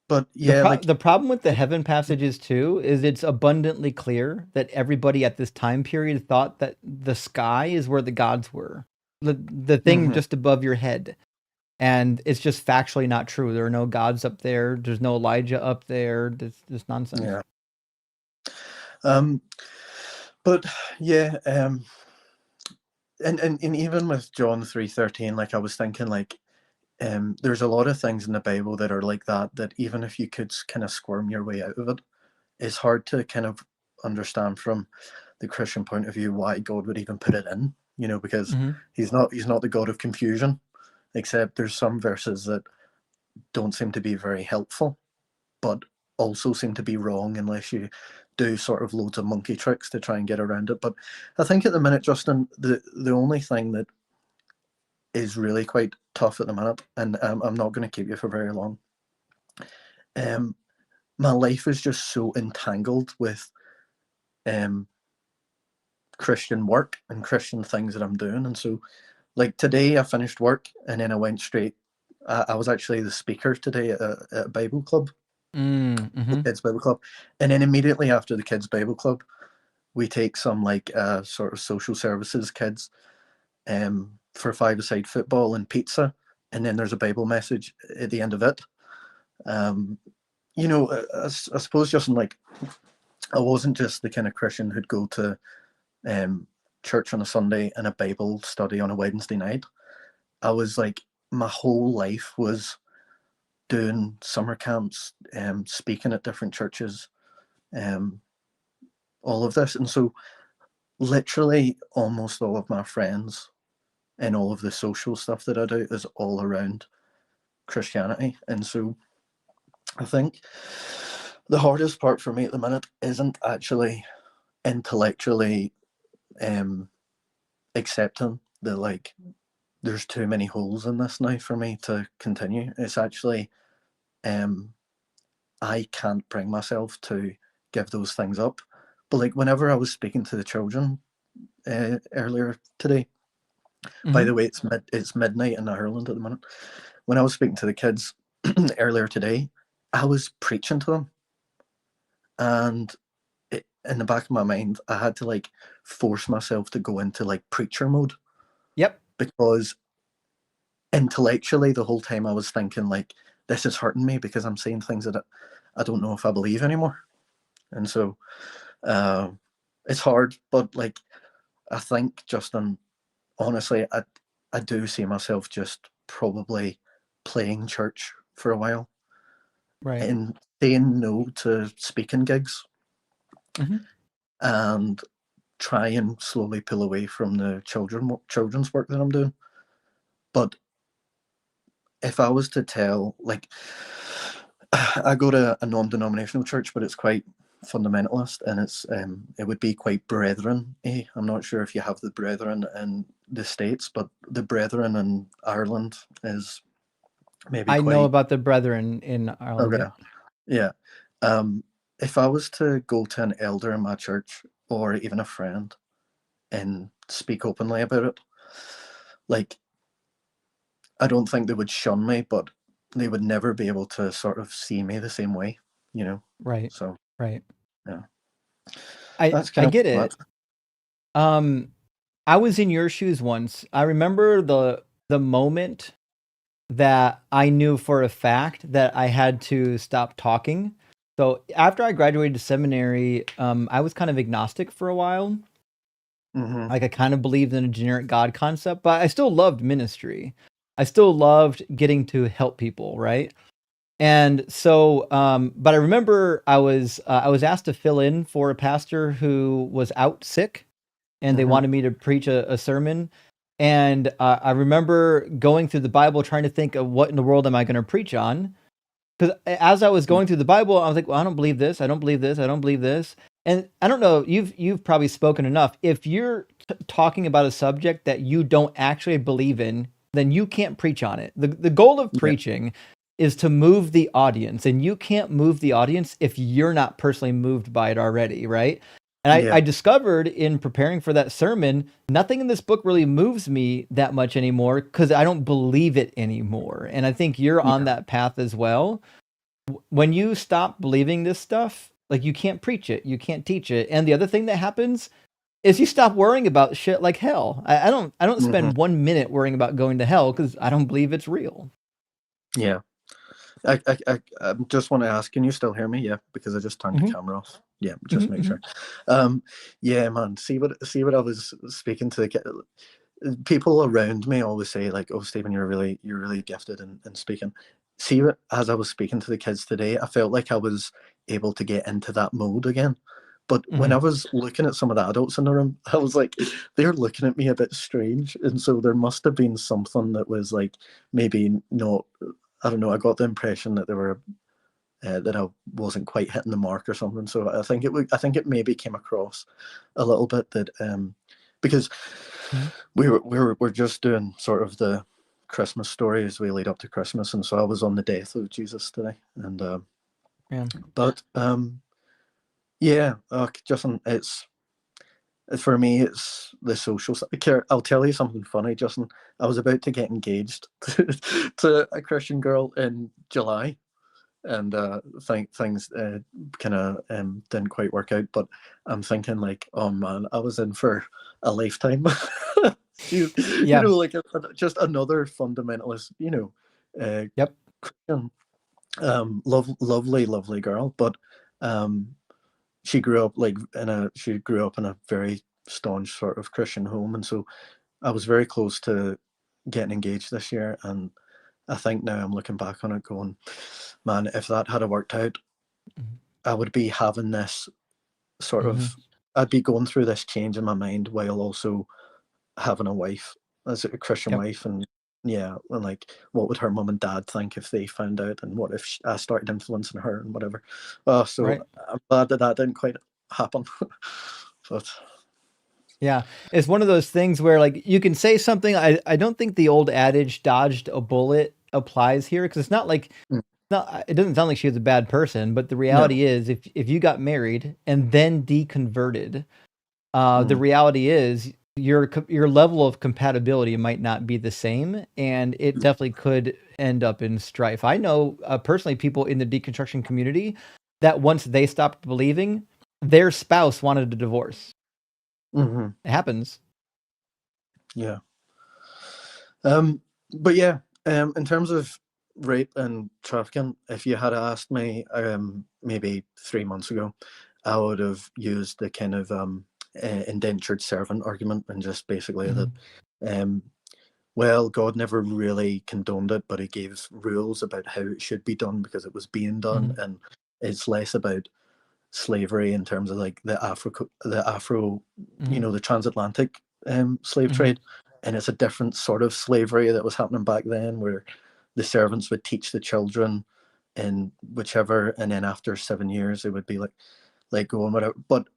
But yeah, the problem with the heaven passages too is it's abundantly clear that everybody at this time period thought that the sky is where the gods were, the thing just above your head, and it's just factually not true. There are no gods up there. There's no Elijah up there. This nonsense. Yeah. But yeah, and even with John 3:13, like I was thinking, like there's a lot of things in the Bible that are like that even if you could kind of squirm your way out of it, it's hard to kind of understand from the Christian point of view why God would even put it in, because he's not the God of confusion, except there's some verses that don't seem to be very helpful, but also seem to be wrong unless you do sort of loads of monkey tricks to try and get around it. But I think at the minute, Justin, the only thing that is really quite tough at the minute, and I'm not going to keep you for very long, my life is just so entangled with Christian work and Christian things that I'm doing. And so like today I finished work and then I went straight, I was actually the speaker today at a Bible club, kids Bible club, and then immediately after the kids Bible club we take some like sort of social services kids for five-a-side football and pizza, and then there's a Bible message at the end of it. I suppose just like I wasn't just the kind of Christian who'd go to church on a Sunday and a Bible study on a Wednesday night. I was like, my whole life was doing summer camps, speaking at different churches, all of this. And so literally almost all of my friends and all of the social stuff that I do is all around Christianity. And so I think the hardest part for me at the minute isn't actually intellectually accepting that like there's too many holes in this now for me to continue. It's actually I can't bring myself to give those things up. But like whenever I was speaking to the children earlier today, by the way, it's midnight in Ireland at the minute. When I was speaking to the kids earlier today, I was preaching to them, and in the back of my mind, I had to like force myself to go into like preacher mode. Yep. Because intellectually, the whole time I was thinking like, this is hurting me because I'm saying things that I don't know if I believe anymore. And so it's hard, but like, I think, Justin, honestly, I do see myself just probably playing church for a while. Right. And saying no to speaking gigs. And try and slowly pull away from the children's work that I'm doing. But if I was to tell, like, I go to a non-denominational church, but it's quite fundamentalist, and it's it would be quite brethren-y. I'm not sure if you have the brethren in the States, but the brethren in Ireland is maybe I quite... know about the brethren in Ireland. Okay. Yeah. If I was to go to an elder in my church or even a friend and speak openly about it, like, I don't think they would shun me, but they would never be able to sort of see me the same way, Right. So right. Yeah. I get it. I was in your shoes once. I remember the moment that I knew for a fact that I had to stop talking. So after I graduated seminary, I was kind of agnostic for a while. Like I kind of believed in a generic God concept, but I still loved ministry. I still loved getting to help people, right? And so, but I remember I was asked to fill in for a pastor who was out sick, and they wanted me to preach a sermon. And I remember going through the Bible, trying to think of what in the world am I going to preach on? Because as I was going through the Bible, I was like, well, I don't believe this. I don't believe this. I don't believe this. And I don't know, you've probably spoken enough. If you're talking about a subject that you don't actually believe in, then you can't preach on it. The goal of preaching is to move the audience, and you can't move the audience if you're not personally moved by it already, right? And I discovered in preparing for that sermon, nothing in this book really moves me that much anymore because I don't believe it anymore. And I think you're on that path as well. When you stop believing this stuff, like, you can't preach it, you can't teach it. And the other thing that happens is you stop worrying about shit like hell. I don't spend 1 minute worrying about going to hell because I don't believe it's real. Yeah. I just want to ask, can you still hear me? Yeah, because I just turned the camera off. Yeah, just make sure. Yeah, man. See what I was speaking to the people around me always say, like, "Oh, Stephen, you're really gifted in speaking." See, as I was speaking to the kids today, I felt like I was able to get into that mode again. But when I was looking at some of the adults in the room, I was like, they're looking at me a bit strange, and so there must have been something that was like maybe not. I don't know. I got the impression that they were that I wasn't quite hitting the mark or something. So I think it maybe came across a little bit that because we're just doing sort of the Christmas story as we lead up to Christmas, and so I was on the death of Jesus today, and but Justin, it's for me, it's the social side. I'll tell you something funny, Justin. I was about to get engaged to a Christian girl in July, and things kind of didn't quite work out. But I'm thinking, like, oh man, I was in for a lifetime. You know, like just another fundamentalist, Christian, lovely girl, but she grew up in a very staunch sort of Christian home, and so I was very close to getting engaged this year. And I think now I'm looking back on it going, man, if that had worked out, I would be having this sort of, I'd be going through this change in my mind while also having a wife, as a Christian wife. And and like, what would her mum and dad think if they found out, and what if I started influencing her and whatever. I'm glad that didn't quite happen. But yeah, it's one of those things where, like, you can say something. I don't think the old adage "dodged a bullet" applies here, because it's not like it doesn't sound like she was a bad person, but the reality is, if you got married and then deconverted, the reality is your level of compatibility might not be the same, and it definitely could end up in strife. I know personally people in the deconstruction community that once they stopped believing, their spouse wanted a divorce. It happens. Yeah. But yeah, in terms of rape and trafficking, if you had asked me maybe 3 months ago, I would have used the kind of indentured servant argument, and just basically that well, God never really condoned it, but he gave rules about how it should be done because it was being done. And it's less about slavery in terms of like the Afro the transatlantic slave trade, and it's a different sort of slavery that was happening back then, where the servants would teach the children in whichever, and then after 7 years it would be like go and whatever. But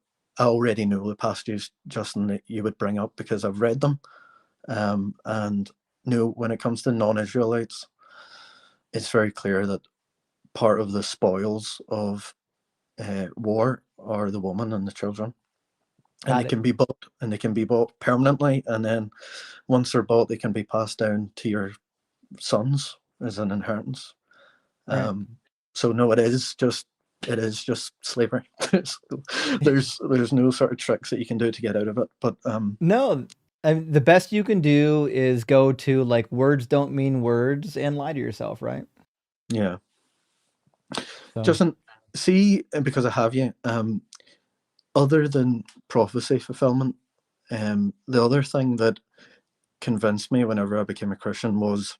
I already know the passages, Justin, that you would bring up because I've read them, and when it comes to non-Israelites, it's very clear that part of the spoils of war are the woman and the children, and they can be bought permanently, and then once they're bought, they can be passed down to your sons as an inheritance. So no, it is just slavery. there's no sort of tricks that you can do to get out of it. But no, the best you can do is go to, like, words don't mean words and lie to yourself, right? Yeah. So. Justin, see, because I have you, other than prophecy fulfillment, the other thing that convinced me whenever I became a Christian was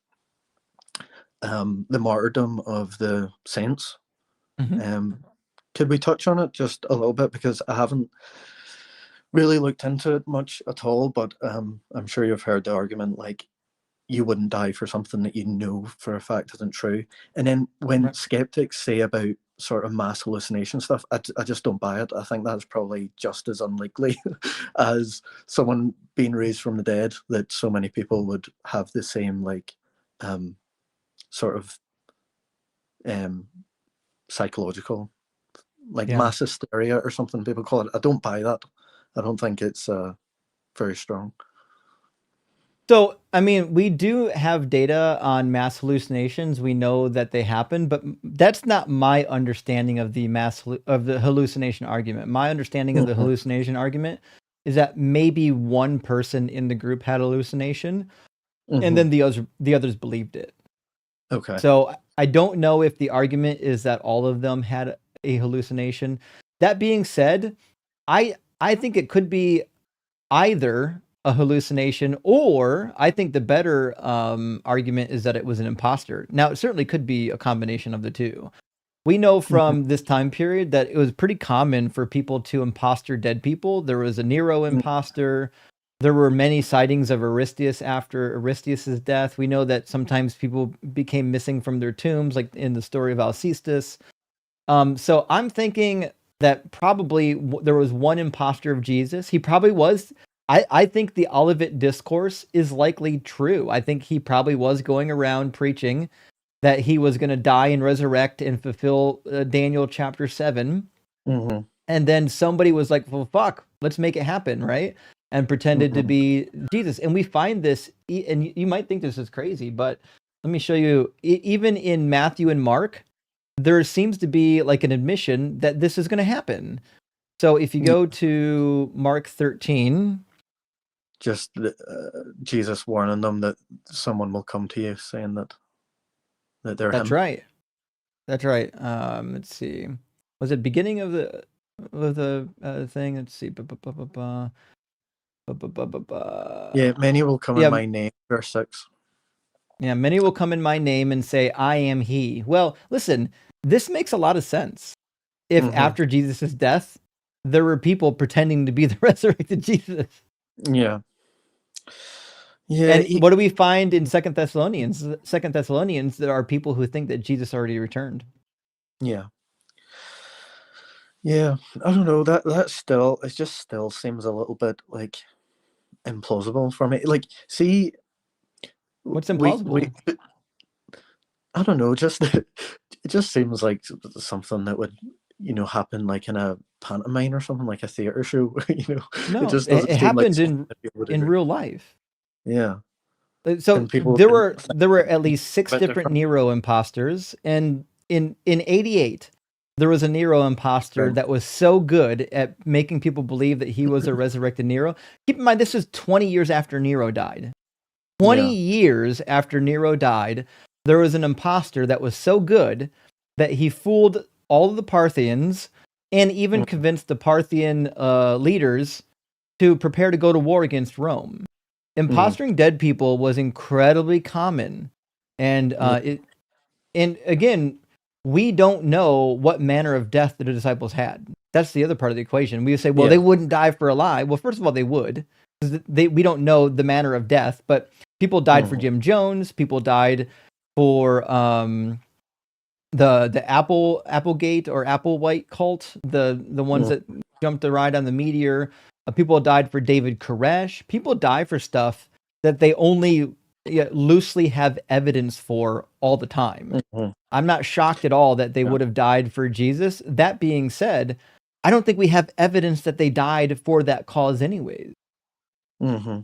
the martyrdom of the saints. Could we touch on it just a little bit, because I haven't really looked into it much at all, but I'm sure you've heard the argument, like, you wouldn't die for something that you know for a fact isn't true. And then when skeptics say about sort of mass hallucination stuff, I just don't buy it. I think that's probably just as unlikely as someone being raised from the dead, that so many people would have the same like sort of psychological, like mass hysteria or something people call it. I don't buy that. I don't think it's very strong. So, I mean, we do have data on mass hallucinations. We know that they happen, but that's not my understanding of the hallucination argument. My understanding of the hallucination argument is that maybe one person in the group had hallucination, and then the others believed it. Okay. So I don't know if the argument is that all of them had a hallucination. That being said, I think it could be either a hallucination, or I think the better argument is that it was an imposter. Now, it certainly could be a combination of the two. We know from this time period that it was pretty common for people to imposter dead people. There was a Nero imposter. There were many sightings of Aristeas after Aristeas' death. We know that sometimes people became missing from their tombs, like in the story of Alcestis. So I'm thinking that probably there was one imposter of Jesus. He probably was. I think the Olivet Discourse is likely true. I think he probably was going around preaching that he was going to die and resurrect and fulfill Daniel chapter 7. And then somebody was like, well, fuck, let's make it happen, right? And pretended to be Jesus. And we find this, and you might think this is crazy, but let me show you, even in Matthew and Mark, there seems to be like an admission that this is going to happen. So if you go to Mark 13... just Jesus warning them that someone will come to you saying that they're That's him. right. That's right. Let's see. Was it beginning of the thing? Let's see. Yeah, many will come in my name, verse 6. Yeah, many will come in my name and say, I am he. Well, listen, this makes a lot of sense. If after Jesus' death, there were people pretending to be the resurrected Jesus. Yeah. Yeah. And what do we find in 2 Thessalonians? 2 Thessalonians, there are people who think that Jesus already returned. Yeah. Yeah. I don't know. That still, it just still seems a little bit like implausible for me. Like, see, what's implausible? I don't know. Just it just seems like something that would, happen like in a pantomime or something, like a theater show. No, it just doesn't it seem happens like in real life. Yeah. So there were at least 6 different Nero imposters, and in 88 there was a Nero imposter that was so good at making people believe that he was a resurrected Nero. Keep in mind, this is 20 years after Nero died. 20 years after Nero died, there was an imposter that was so good that he fooled all of the Parthians and even convinced the Parthian leaders to prepare to go to war against Rome. Impostoring dead people was incredibly common. And and again, we don't know what manner of death the disciples had. That's the other part of the equation. We say, well, they wouldn't die for a lie. Well, first of all, they would. We don't know the manner of death, but people died for Jim Jones. People died for the Applegate or Applewhite cult, the ones that jumped the ride on the meteor. People died for David Koresh. People die for stuff that they only loosely have evidence for all the time. I'm not shocked at all that they would have died for Jesus. That being said, I don't think we have evidence that they died for that cause anyways. Yeah,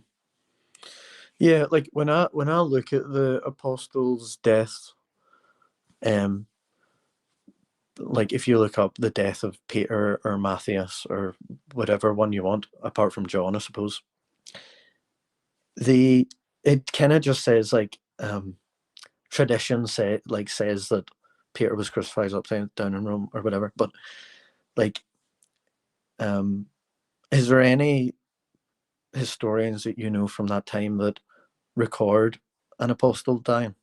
like when I look at the apostles' deaths, like if you look up the death of Peter or Matthias or whatever one you want, apart from John, I suppose, it kind of just says like tradition says that Peter was crucified upside down in Rome or whatever. But like, is there any historians that you know from that time that record an apostle dying?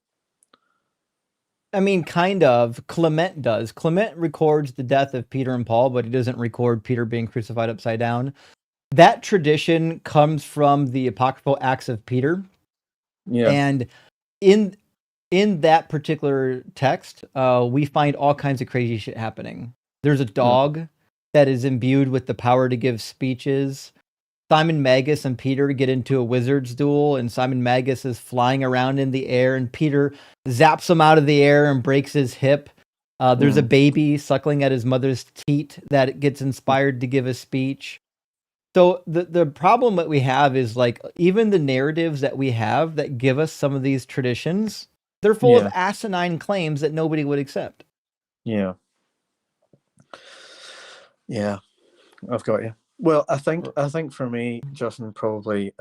I mean, kind of. Clement does. Clement records the death of Peter and Paul, but he doesn't record Peter being crucified upside down. That tradition comes from the apocryphal Acts of Peter. Yeah. And in in that particular text, we find all kinds of crazy shit happening. There's a dog that is imbued with the power to give speeches. Simon Magus and Peter get into a wizard's duel, and Simon Magus is flying around in the air, and Peter zaps him out of the air and breaks his hip. There's a baby suckling at his mother's teat that gets inspired to give a speech. So the problem that we have is, like, even the narratives that we have that give us some of these traditions, they're full of asinine claims that nobody would accept. Yeah. Yeah, I've got you. Well, I think for me, Justin, probably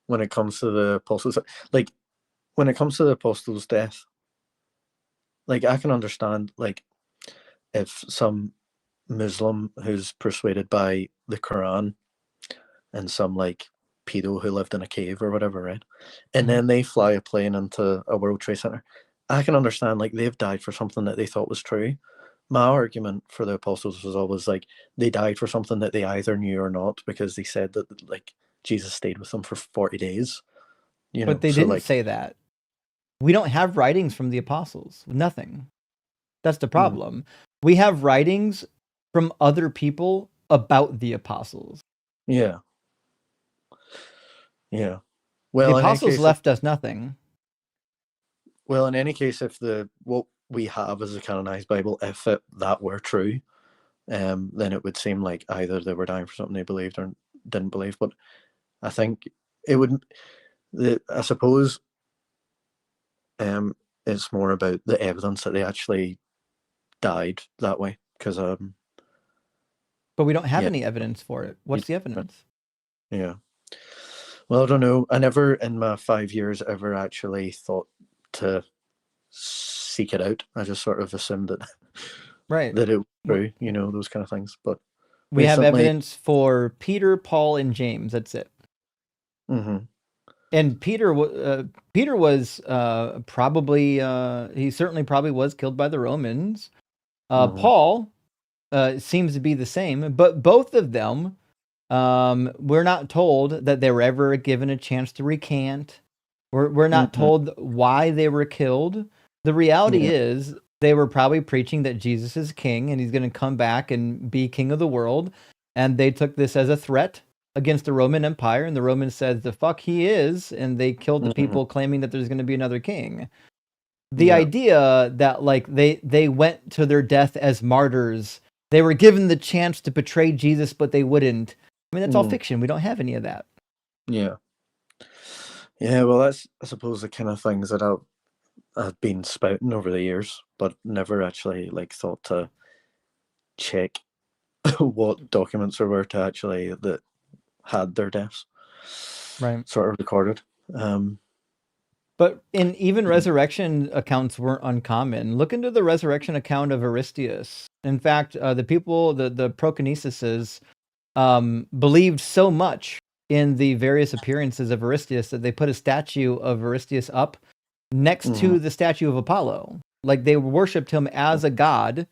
when it comes to the apostles, like when it comes to the apostles' death, like I can understand, like, if some Muslim who's persuaded by the Quran and some like pedo who lived in a cave or whatever, right? And then they fly a plane into a World Trade Center. I can understand, like, they've died for something that they thought was true. My argument for the apostles was always like they died for something that they either knew or not, because they said that, like, Jesus stayed with them for 40 days. You know, But they so, didn't like, say that. We don't have writings from the apostles. Nothing. That's the problem. We have writings from other people about the apostles. Yeah. Yeah. Well, The in any apostles case, left us nothing. well, in any case, if what we have as a canonized Bible, if that were true, then it would seem like either they were dying for something they believed or didn't believe. But I think it would. I suppose it's more about the evidence that they actually died that way, because But we don't have any evidence for it. What's the evidence? Yeah. Well, I don't know. I never in my 5 years ever actually thought to seek it out. I just sort of assumed that that it was true, you know, those kind of things. But we have recently, evidence for Peter, Paul, and James. That's it. And Peter was probably he certainly probably was killed by the Romans. Paul seems to be the same, but both of them, we're not told that they were ever given a chance to recant. We're not told why they were killed. The reality is they were probably preaching that Jesus is king and he's going to come back and be king of the world. And they took this as a threat against the Roman Empire. And the Romans said, the fuck he is. And they killed the people claiming that there's going to be another king. The idea that, like, they went to their death as martyrs, they were given the chance to betray Jesus, but they wouldn't. I mean, that's all fiction. We don't have any of that. Yeah. Yeah, well, that's, I suppose, the kind of things that I've been spouting over the years, but never actually, like, thought to check what documents there were to actually that had their deaths sort of recorded. But even resurrection accounts weren't uncommon. Look into the resurrection account of Aristeas. In fact, the people, the Proconesises, believed so much in the various appearances of Aristeas that they put a statue of Aristeas up next to the statue of Apollo. Like, they worshipped him as a god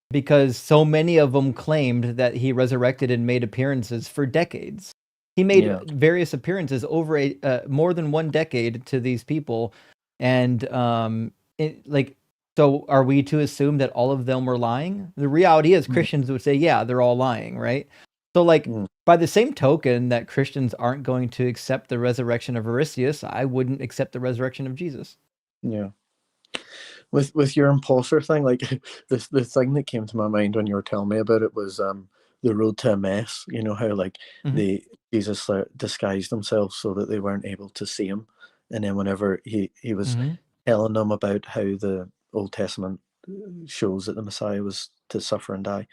because so many of them claimed that he resurrected and made appearances for decades. He made various appearances over more than 1 decade to these people. And so are we to assume that all of them were lying? The reality is Christians would say, yeah, they're all lying, right? So, like, by the same token that Christians aren't going to accept the resurrection of Aristeas, I wouldn't accept the resurrection of Jesus. Yeah. With your imposter thing, like, the thing that came to my mind when you were telling me about it was the road to Emmaus. You know how, like, Jesus disguised himself so that they weren't able to see him, and then whenever he was telling them about how the Old Testament shows that the Messiah was to suffer and die,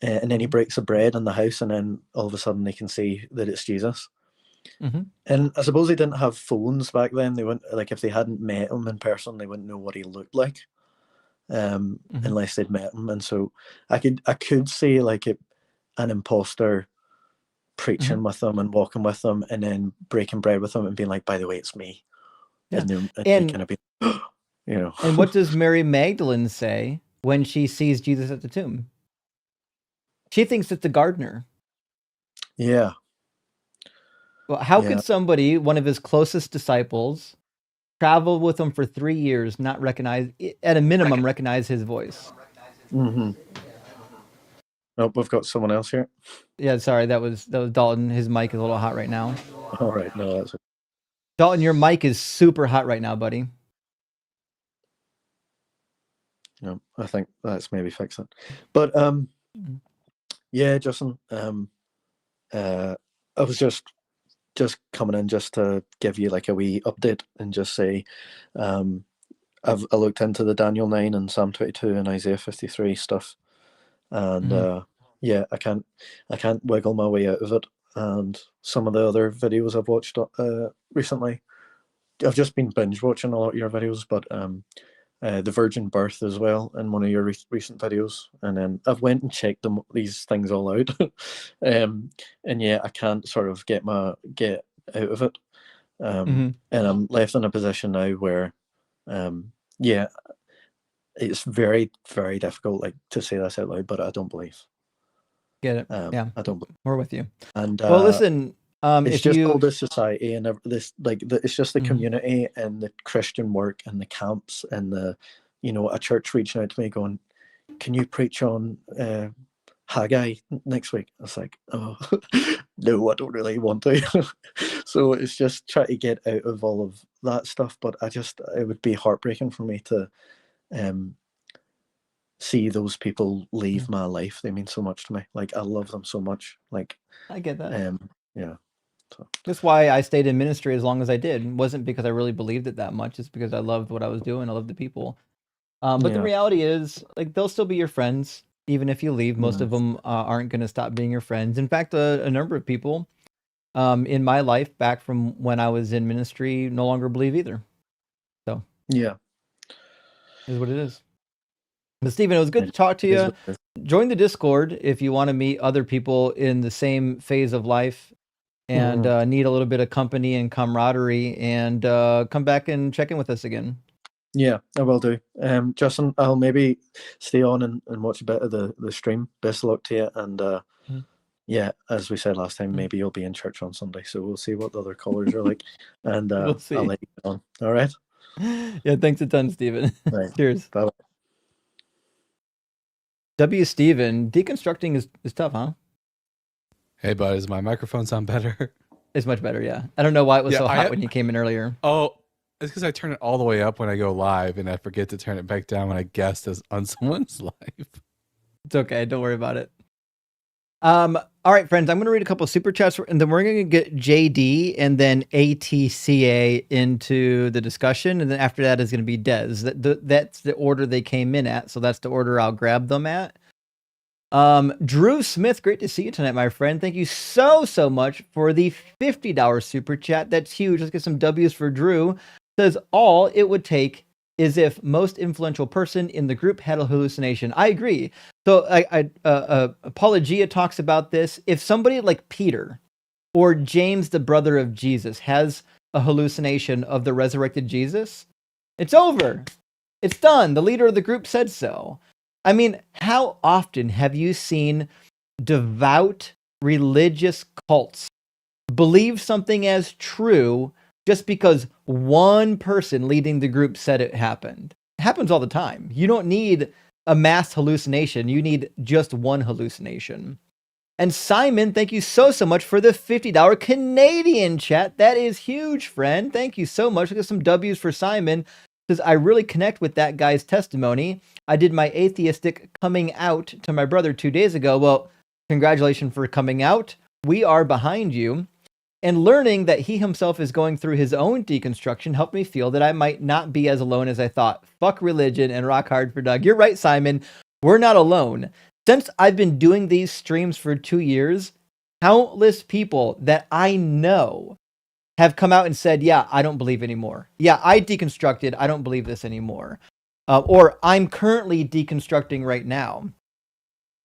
and then he breaks the bread in the house, and then all of a sudden they can see that it's Jesus. And I suppose they didn't have phones back then. They wouldn't, like, if they hadn't met him in person, they wouldn't know what he looked like, unless they'd met him. And so I could see, like, an imposter preaching with them and walking with them, and then breaking bread with them and being like, "By the way, it's me." And they kind of be, you know. And what does Mary Magdalene say when she sees Jesus at the tomb? She thinks it's the gardener. Yeah. Well, how could somebody, one of his closest disciples, traveled with him for 3 years, not recognize, at a minimum, recognize his voice. Mm-hmm. Oh, we've got someone else here. Yeah, sorry, that was Dalton. His mic is a little hot right now. All right, no, that's okay. Dalton, your mic is super hot right now, buddy. No, I think that's maybe fix it. But yeah, Justin, I was just coming in just to give you like a wee update and just say, I looked into the Daniel 9 and Psalm 22 and Isaiah 53 stuff, and yeah, I can't wiggle my way out of it. And some of the other videos I've watched recently, I've just been binge watching a lot of your videos, but the virgin birth as well in one of your recent videos, and then I've went and checked these things all out, and yeah, I can't sort of get out of it, and I'm left in a position now where, yeah, it's very, very difficult, like, to say this out loud, but I don't believe. Get it? Yeah, I don't believe. We're with you. And well, listen. It's just all the society and this, like, it's just the community and the Christian work and the camps and the, a church reaching out to me going, "Can you preach on Haggai next week?" I was like, "Oh, no, I don't really want to." So it's just trying to get out of all of that stuff. But it would be heartbreaking for me to see those people leave my life. They mean so much to me. Like, I love them so much. Like, I get that. Yeah. So. That's why I stayed in ministry as long as I did. It wasn't because I really believed it that much. It's because I loved what I was doing. I loved the people. But the reality is, like, they'll still be your friends, even if you leave. Most of them aren't going to stop being your friends. In fact, a number of people in my life back from when I was in ministry no longer believe either. So yeah, is what it is. But Stephen, it was good to talk to you. Join the Discord if you want to meet other people in the same phase of life and need a little bit of company and camaraderie, and come back and check in with us again. Yeah, I will do. Justin, I'll maybe stay on and watch a bit of the stream. Best of luck to you. And yeah, as we said last time, maybe you'll be in church on Sunday. So we'll see what the other callers are like. And we'll see. I'll let you get on. All right? Yeah, thanks a ton, Stephen. Right. Cheers. Bye-bye. W. Stephen, deconstructing is tough, huh? Hey, bud, does my microphone sound better? It's much better, yeah. I don't know why it was so hot when you came in earlier. Oh, it's because I turn it all the way up when I go live, and I forget to turn it back down when I guest on someone's live. It's okay. Don't worry about it. All right, friends, I'm going to read a couple of super chats, and then we're going to get JD and then ATCA into the discussion, and then after that is going to be Dez. That's the order they came in at, so that's the order I'll grab them at. Drew Smith, great to see you tonight, my friend. Thank you so much for the $50 super chat. That's huge. Let's get some W's for Drew. Says all it would take is if most influential person in the group had a hallucination. I agree. So Apologia talks about this. If somebody like Peter or James, the brother of Jesus, has a hallucination of the resurrected Jesus, it's over. It's done. The leader of the group said so. I mean, how often have you seen devout religious cults believe something as true just because one person leading the group said it happened? It happens all the time. You don't need a mass hallucination. You need just one hallucination. And Simon, thank you so much for the $50 Canadian chat. That is huge, friend. Thank you so much. Look at some W's for Simon. Says, I really connect with that guy's testimony. I did my atheistic coming out to my brother 2 days ago. Well, congratulations for coming out. We are behind you. And learning that he himself is going through his own deconstruction helped me feel that I might not be as alone as I thought. Fuck religion and rock hard for Doug. You're right, Simon. We're not alone. Since I've been doing these streams for 2 years, countless people that I know have come out and said, yeah, I don't believe anymore. Yeah, I deconstructed. I don't believe this anymore. Or I'm currently deconstructing right now.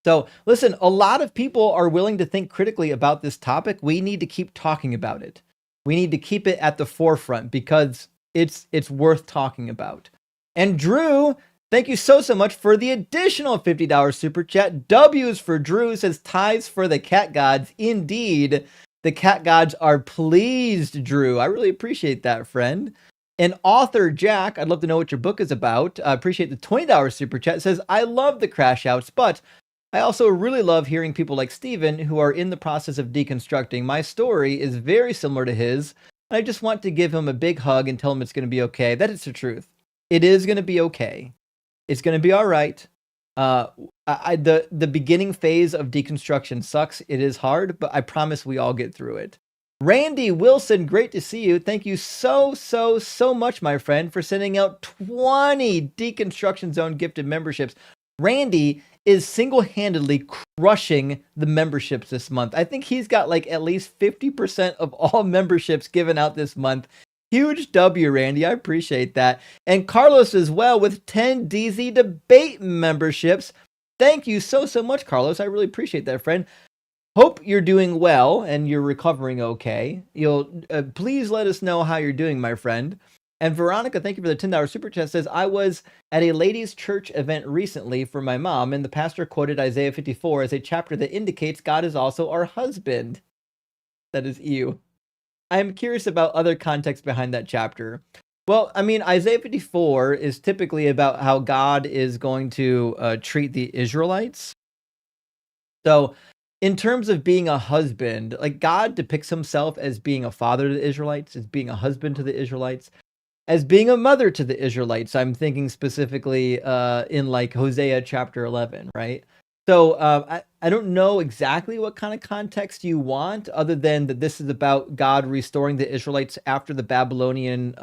So listen, a lot of people are willing to think critically about this topic. We need to keep talking about it. We need to keep it at the forefront because it's worth talking about. And Drew, thank you so much for the additional $50 super chat. W's for Drew, says tithes for the cat gods. Indeed. The cat gods are pleased, Drew. I really appreciate that, friend. And author Jack, I'd love to know what your book is about. I appreciate the $20 super chat. It says, I love the crash outs, but I also really love hearing people like Steven who are in the process of deconstructing. My story is very similar to his. And I just want to give him a big hug and tell him it's going to be okay. That is the truth. It is going to be okay. It's going to be all right. The beginning phase of deconstruction sucks. It is hard, but I promise we all get through it. Randy Wilson, great to see you. Thank you so much, my friend, for sending out 20 Deconstruction Zone gifted memberships. Randy is single-handedly crushing the memberships this month. I think he's got like at least 50% of all memberships given out this month. Huge W, Randy. I appreciate that. And Carlos as well with 10 DZ Debate memberships. Thank you so much, Carlos. I really appreciate that, friend. Hope you're doing well and you're recovering okay. You'll please let us know how you're doing, my friend. And Veronica, thank you for the $10 super chat. Says, I was at a ladies' church event recently for my mom, and the pastor quoted Isaiah 54 as a chapter that indicates God is also our husband. That is you. I'm curious about other context behind that chapter. Well, I mean, Isaiah 54 is typically about how God is going to treat the Israelites. So, in terms of being a husband, like God depicts himself as being a father to the Israelites, as being a husband to the Israelites, as being a mother to the Israelites. I'm thinking specifically in like Hosea chapter 11, right? So I don't know exactly what kind of context you want, other than that this is about God restoring the Israelites after the Babylonian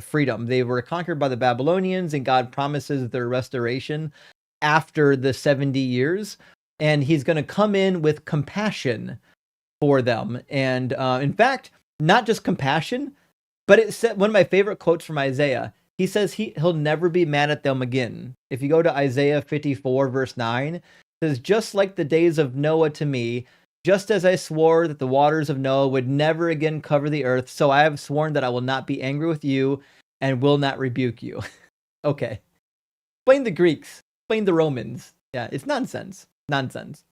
freedom. They were conquered by the Babylonians, and God promises their restoration after the 70 years. And he's going to come in with compassion for them. And in fact, not just compassion, but it said one of my favorite quotes from Isaiah. He says he'll never be mad at them again. If you go to Isaiah 54, verse 9, it says, just like the days of Noah to me, just as I swore that the waters of Noah would never again cover the earth, so I have sworn that I will not be angry with you and will not rebuke you. Okay. Blame the Greeks. Blame the Romans. Yeah, it's nonsense. Nonsense.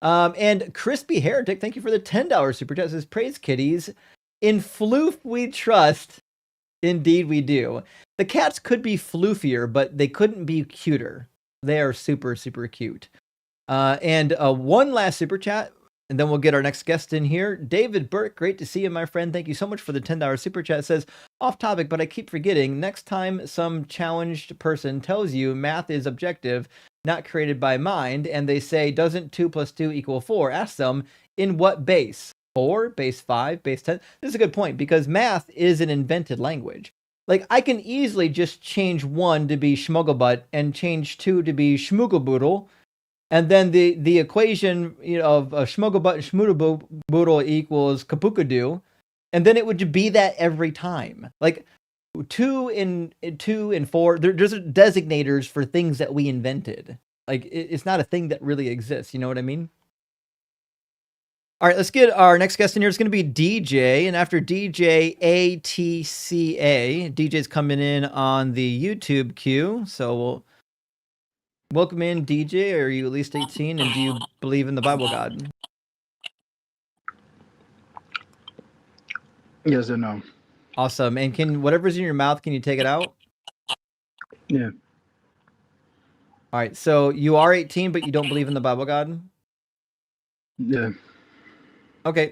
And Crispy Heretic, thank you for the $10 super chat. Says, praise kitties. In floof we trust. Indeed we do. The cats could be floofier, but they couldn't be cuter. They are super cute. And one last super chat, and then we'll get our next guest in here. David Burke, great to see you, my friend. Thank you so much for the $10 super chat. It says, off topic, but I keep forgetting. Next time some challenged person tells you math is objective, not created by mind, and they say, doesn't 2 + 2 = 4? Ask them, in what base? 4, base 5, base 10? This is a good point, because math is an invented language. Like, I can easily just change 1 to be schmuggelbutt and change 2 to be schmoogelboodle, and then the equation, of schmuggelbutt and schmoogelboodle equals kapukadoo, and then it would be that every time. Like, 2 and 4, there's designators for things that we invented. Like, it's not a thing that really exists. You know what I mean? All right, let's get our next guest in here. It's going to be DJ, and after DJ, ATCA. DJ's coming in on the YouTube queue, so we'll welcome in DJ. Are you at least 18, and do you believe in the Bible God? Yes or no? Awesome. And can whatever's in your mouth, can you take it out? Yeah. All right, so you are 18, but you don't believe in the Bible God? Yeah. Okay.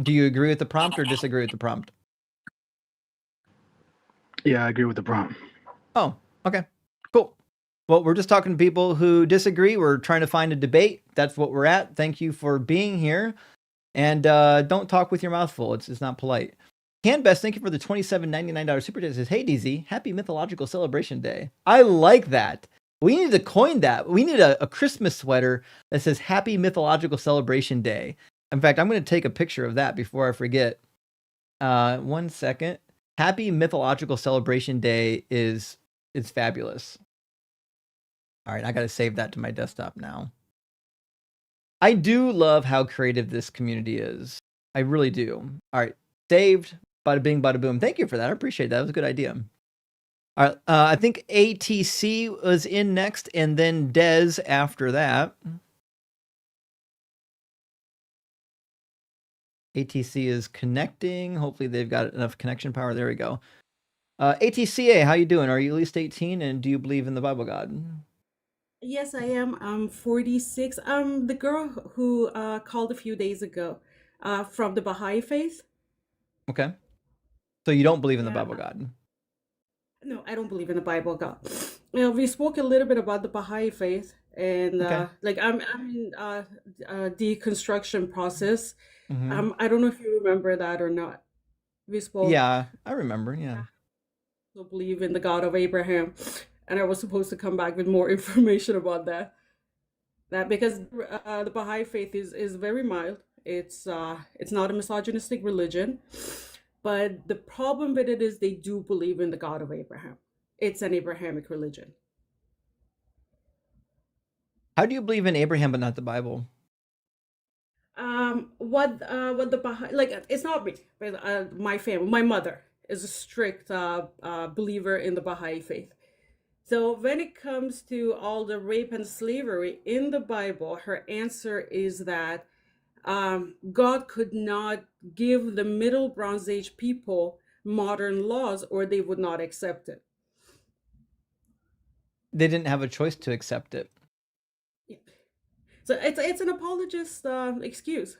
Do you agree with the prompt or disagree with the prompt? Yeah, I agree with the prompt. Oh, okay. Cool. Well, we're just talking to people who disagree. We're trying to find a debate. That's what we're at. Thank you for being here. And don't talk with your mouth full. It's not polite. Canbest, thank you for the $27.99 super chat. Says, hey, DZ, happy Mythological Celebration Day. I like that. We need to coin that. We need a Christmas sweater that says Happy Mythological Celebration Day. In fact, I'm going to take a picture of that before I forget. 1 second. Happy Mythological Celebration Day is fabulous. All right, I got to save that to my desktop now. I do love how creative this community is. I really do. All right, saved. Bada bing, bada boom. Thank you for that. I appreciate that. That was a good idea. All right, I think ATC was in next, and then Dez after that. ATC is connecting. Hopefully they've got enough connection power. There we go. ATCA, how you doing? Are you at least 18, and do you believe in the Bible God? Yes, I am. I'm 46. I'm the girl who called a few days ago from the Baha'i faith. Okay. So you don't believe in the Yeah. Bible God? No, I don't believe in the Bible God. We spoke a little bit about the Baha'i faith, and Okay. like I'm in deconstruction process. Mm-hmm. I don't know if you remember that or not. We spoke. Yeah, I remember. Yeah. So believe in the God of Abraham, and I was supposed to come back with more information about that. That because the Baha'i faith is very mild. It's not a misogynistic religion, but the problem with it is they do believe in the God of Abraham. It's an Abrahamic religion. How do you believe in Abraham but not the Bible? What the Baha'i, like, it's not me, but my family, my mother is a strict believer in the Baha'i faith. So when it comes to all the rape and slavery in the Bible, her answer is that God could not give the Middle Bronze Age people modern laws, or they would not accept it. They didn't have a choice to accept it. Yeah. So it's an apologist excuse,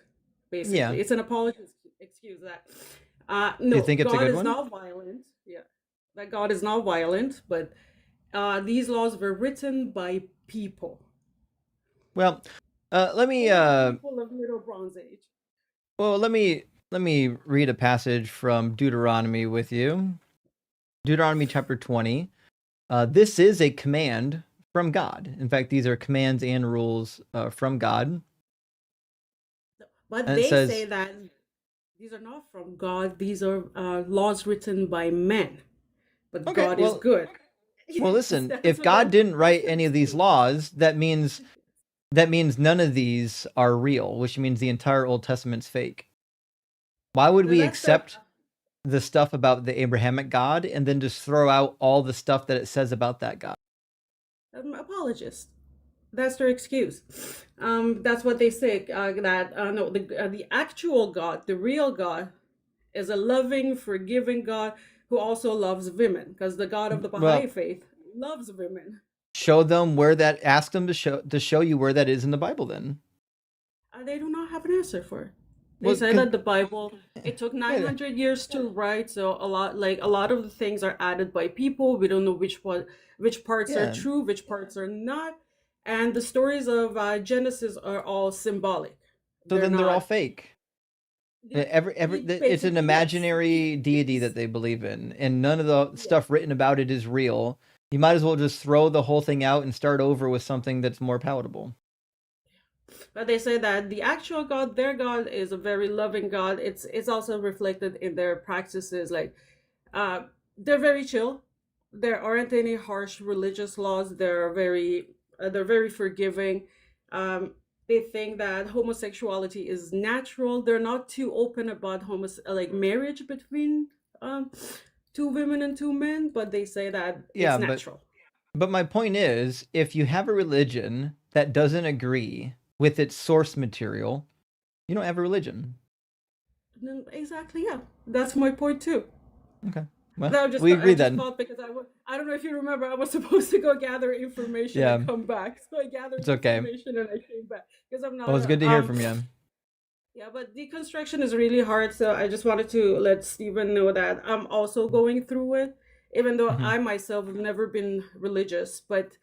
basically. Yeah. It's an apologist excuse that Do you no, think it's a God good is one? not violent. Yeah, that God is not violent, but these laws were written by people. Well, let me People of Middle Bronze Age. well, let me read a passage from Deuteronomy with you. Deuteronomy chapter 20. This is a command from God. In fact, these are commands and rules from God. But And it they says- say that these are not from God. These are laws written by men. But Okay, God well- is good. Well, listen, That's if what God I'm- didn't write any of these laws, that means none of these are real, which means the entire Old Testament's fake. Why would we That's accept the stuff about the Abrahamic God and then just throw out all the stuff that it says about that God? Apologist. That's their excuse. That's what they say. That no, the actual God, the real God, is a loving, forgiving God who also loves women, because the God of the Baha'i faith loves women. Show them where that. Ask them to show you where that is in the Bible. Then They do not have an answer for it. They Well, say can- that the Bible, it took 900 years to write, so a lot of the things are added by people. We don't know which parts Yeah. are true, which parts are not, and the stories of Genesis are all symbolic. so then they're all not- fake. Yeah, It's basically, an yes. imaginary deity that they believe in, and none of the stuff written about it is real. You might as well just throw the whole thing out and start over with something that's more palatable. But they say that the actual God, their God, is a very loving God. It's also reflected in their practices. Like, they're very chill. There aren't any harsh religious laws. They're very forgiving. They think that homosexuality is natural. They're not too open about marriage between two women and two men, but they say that Yeah, it's but- natural. But my point is, if you have a religion that doesn't agree with its source material, you don't have a religion. Exactly, yeah. That's my point too. Okay. Well, No, just we I agree just then. thought because I don't know if you remember, I was supposed to go gather information Yeah. and come back. So I gathered It's okay. information and I came back because I'm not. Well, it's good to hear from you. Yeah, but deconstruction is really hard. So I just wanted to let Stephen know that I'm also going through it, even though Mhm. I myself have never been religious. But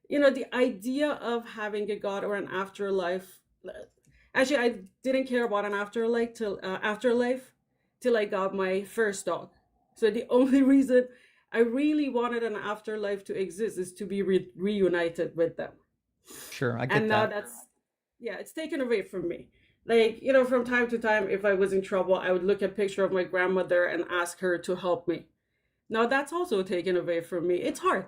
the idea of having a God or an afterlife. Actually, I didn't care about an afterlife till I got my first dog. So the only reason I really wanted an afterlife to exist is to be reunited with them. Sure, I get And now that. it's taken away from me. Like, from time to time, if I was in trouble, I would look at a picture of my grandmother and ask her to help me. Now that's also taken away from me. It's hard.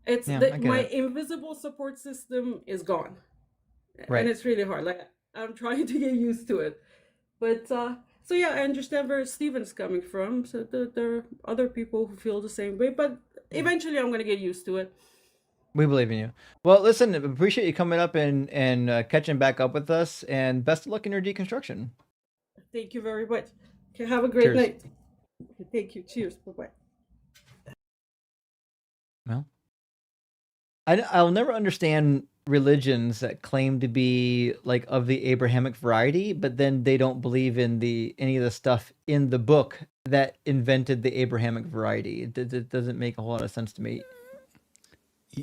It's Yeah, I get my it. invisible support system is gone. Right. And it's really hard. Like, I'm trying to get used to it. But so yeah, I understand where Steven's coming from. So there are other people who feel the same way, but eventually I'm gonna get used to it. We believe in you. Well, listen, appreciate you coming up and catching back up with us, and best of luck in your deconstruction. Thank you very much. Okay, have a great Cheers. night. Okay, thank you. Cheers. Bye bye. Well, I'll never understand religions that claim to be like of the Abrahamic variety, but then they don't believe in any of the stuff in the book that invented the Abrahamic variety. It doesn't make a whole lot of sense to me.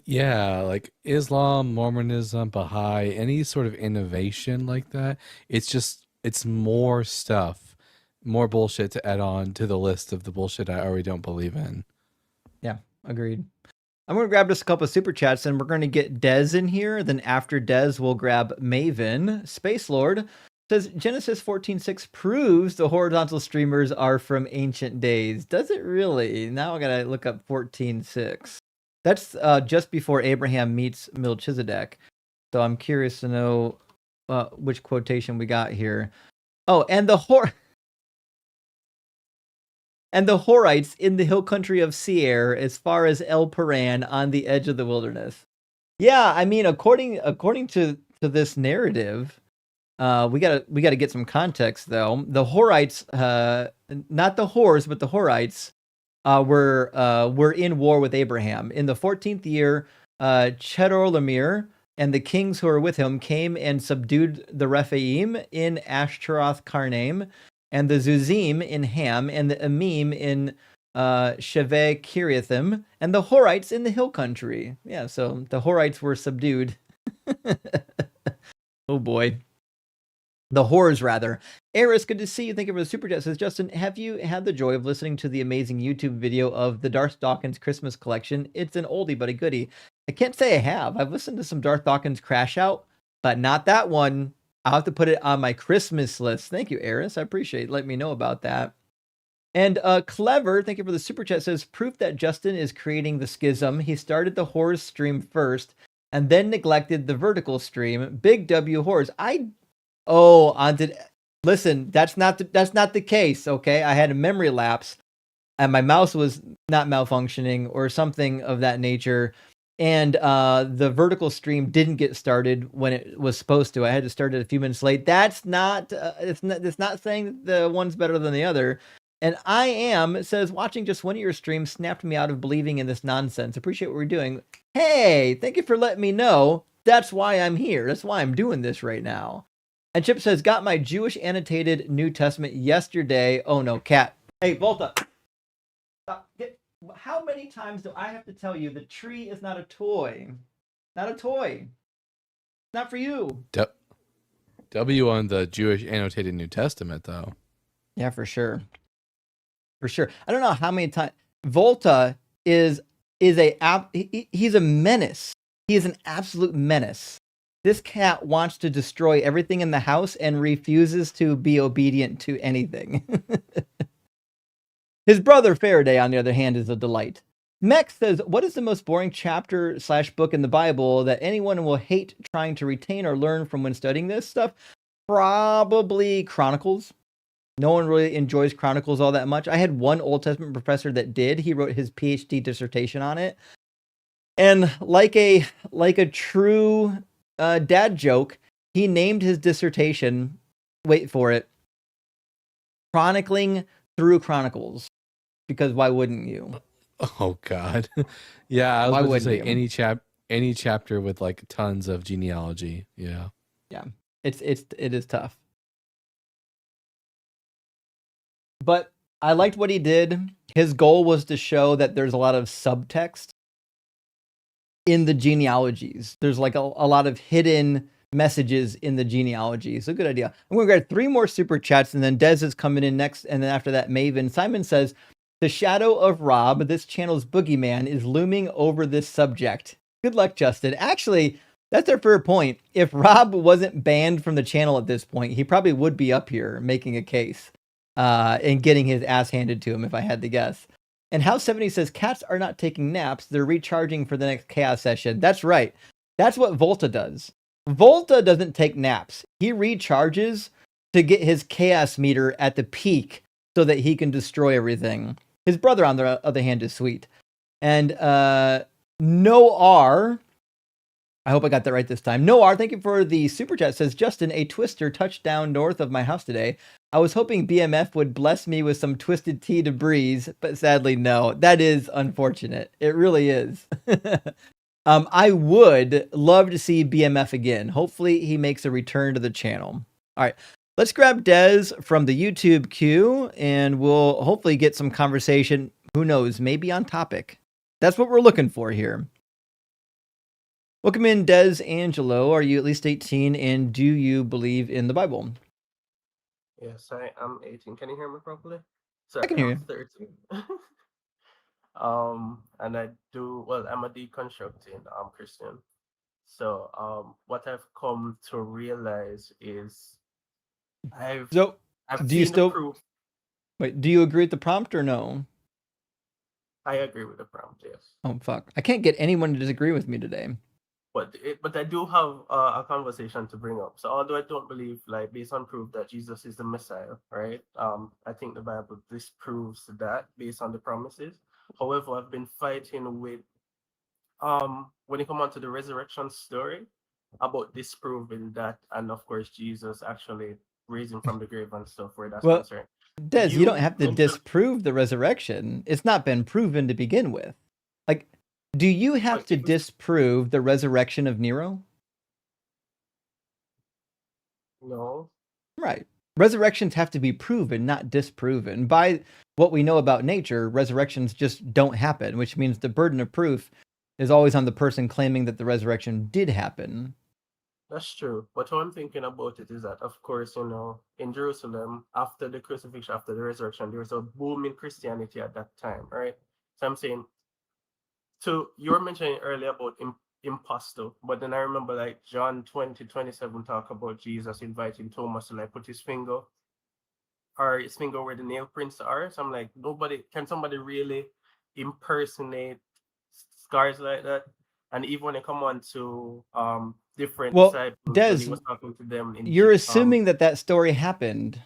Yeah, like Islam, Mormonism, Baha'i, any sort of innovation like that, it's more stuff, more bullshit to add on to the list of the bullshit I already don't believe in. Yeah, agreed. I'm going to grab just a couple of super chats and we're going to get Dez in here. Then after Dez, we'll grab Maven. Space Lord says Genesis 14:6 proves the horizontal streamers are from ancient days. Does it really? Now I got to look up 14:6. That's just before Abraham meets Melchizedek. So I'm curious to know which quotation we got here. Oh, and the Horites in the hill country of Seir, as far as El Paran on the edge of the wilderness. Yeah, I mean, according to this narrative, we gotta get some context though. The Horites, not the whores, but the Horites, were in war with Abraham. In the 14th year, Chedorlaomer and the kings who were with him came and subdued the Rephaim in Ashtaroth Karnaim, and the Zuzim in Ham, and the Emim in Sheveh Kiriathim, and the Horites in the hill country. Yeah, so the Horites were subdued. Oh boy. The whores, rather. Eris, good to see you. Thank you for the super chat. Says Justin, have you had the joy of listening to the amazing YouTube video of the Darth Dawkins Christmas collection? It's an oldie but a goodie. I can't say I have. I've listened to some Darth Dawkins Crash Out, but not that one. I'll have to put it on my Christmas list. Thank you, Eris. I appreciate it. Let me know about that. And Clever, thank you for the super chat, says, proof that Justin is creating the schism. He started the horrors stream first and then neglected the vertical stream. Big W horrors. Listen, that's not the case, okay? I had a memory lapse and my mouse was not malfunctioning or something of that nature. And the vertical stream didn't get started when it was supposed to. I had to start it a few minutes late. That's not, it's not saying that the one's better than the other. And I am, says, watching just one of your streams snapped me out of believing in this nonsense. Appreciate what we're doing. Hey, thank you for letting me know. That's why I'm here. That's why I'm doing this right now. And Chip says, got my Jewish annotated New Testament yesterday. Oh no, cat. Hey, Volta. Stop. How many times do I have to tell you the tree is not a toy? Not a toy. Not for you. W on the Jewish annotated New Testament, though. Yeah, for sure. For sure. I don't know how many times. Volta he's a menace. He is an absolute menace. This cat wants to destroy everything in the house and refuses to be obedient to anything. His brother Faraday, on the other hand, is a delight. Mex says, what is the most boring chapter/book in the Bible that anyone will hate trying to retain or learn from when studying this stuff? Probably Chronicles. No one really enjoys Chronicles all that much. I had one Old Testament professor that did. He wrote his PhD dissertation on it. And like a true dad joke, he named his dissertation, wait for it, Chronicling Through Chronicles. Because why wouldn't you? Oh God. Yeah, I was Why going to say wouldn't any chapter with like tons of genealogy. Yeah. Yeah. It is tough. But I liked what he did. His goal was to show that there's a lot of subtext in the genealogies. There's like a lot of hidden messages in the genealogy. So good idea. I'm going to grab 3 more super chats and then Dez is coming in next. And then after that, Maven. Simon says, the shadow of Rob, this channel's boogeyman, is looming over this subject. Good luck, Justin. Actually, that's a fair point. If Rob wasn't banned from the channel at this point, he probably would be up here making a case and getting his ass handed to him, if I had to guess. And House 70 says, cats are not taking naps. They're recharging for the next chaos session. That's right. That's what Volta does. Volta doesn't take naps. He recharges to get his chaos meter at the peak so that he can destroy everything. His brother, on the other hand, is sweet. And Noar, I hope I got that right this time. Noar, thank you for the super chat. Says, Justin, a twister touched down north of my house today. I was hoping BMF would bless me with some twisted tea to breeze, but sadly, no. That is unfortunate. It really is. I would love to see BMF again. Hopefully, he makes a return to the channel. All right, let's grab Dez from the YouTube queue, and we'll hopefully get some conversation. Who knows? Maybe on topic. That's what we're looking for here. Welcome in, Dez Angelo. Are you at least 18, and do you believe in the Bible? Yes, I am 18. Can you hear me properly? I Sorry, can hear I'm you. 13. And I do, well, I'm a deconstructing Christian. So what I've come to realize is I've So, I've do you seen the still proof. wait? Do you agree with the prompt or no? I agree with the prompt, yes. Oh fuck! I can't get anyone to disagree with me today. But I do have a conversation to bring up. So although I don't believe, like, based on proof that Jesus is the Messiah, right? I think the Bible disproves that based on the promises. However, I've been fighting with when it come on to the resurrection story about disproving that, and of course Jesus actually raising from the grave and stuff where that's Well, concerned. Des, you don't You have to mentioned, disprove the resurrection. It's not been proven to begin with. Like, do you have but to it was disprove the resurrection of Nero? no. Right. Resurrections have to be proven, not disproven. By what we know about nature, resurrections just don't happen, which means the burden of proof is always on the person claiming that the resurrection did happen. That's true. But how I'm thinking about it is that, of course, in Jerusalem, after the crucifixion, after the resurrection, there was a boom in Christianity at that time, right? So I'm saying, so you were mentioning earlier about impostor, but then I remember like John 20:27 talk about Jesus inviting Thomas to like put his finger where the nail prints are. So I'm like, can somebody really impersonate scars like that? And even when it come on to different Well, disciples when he Des, was talking to them you're assuming that story happened.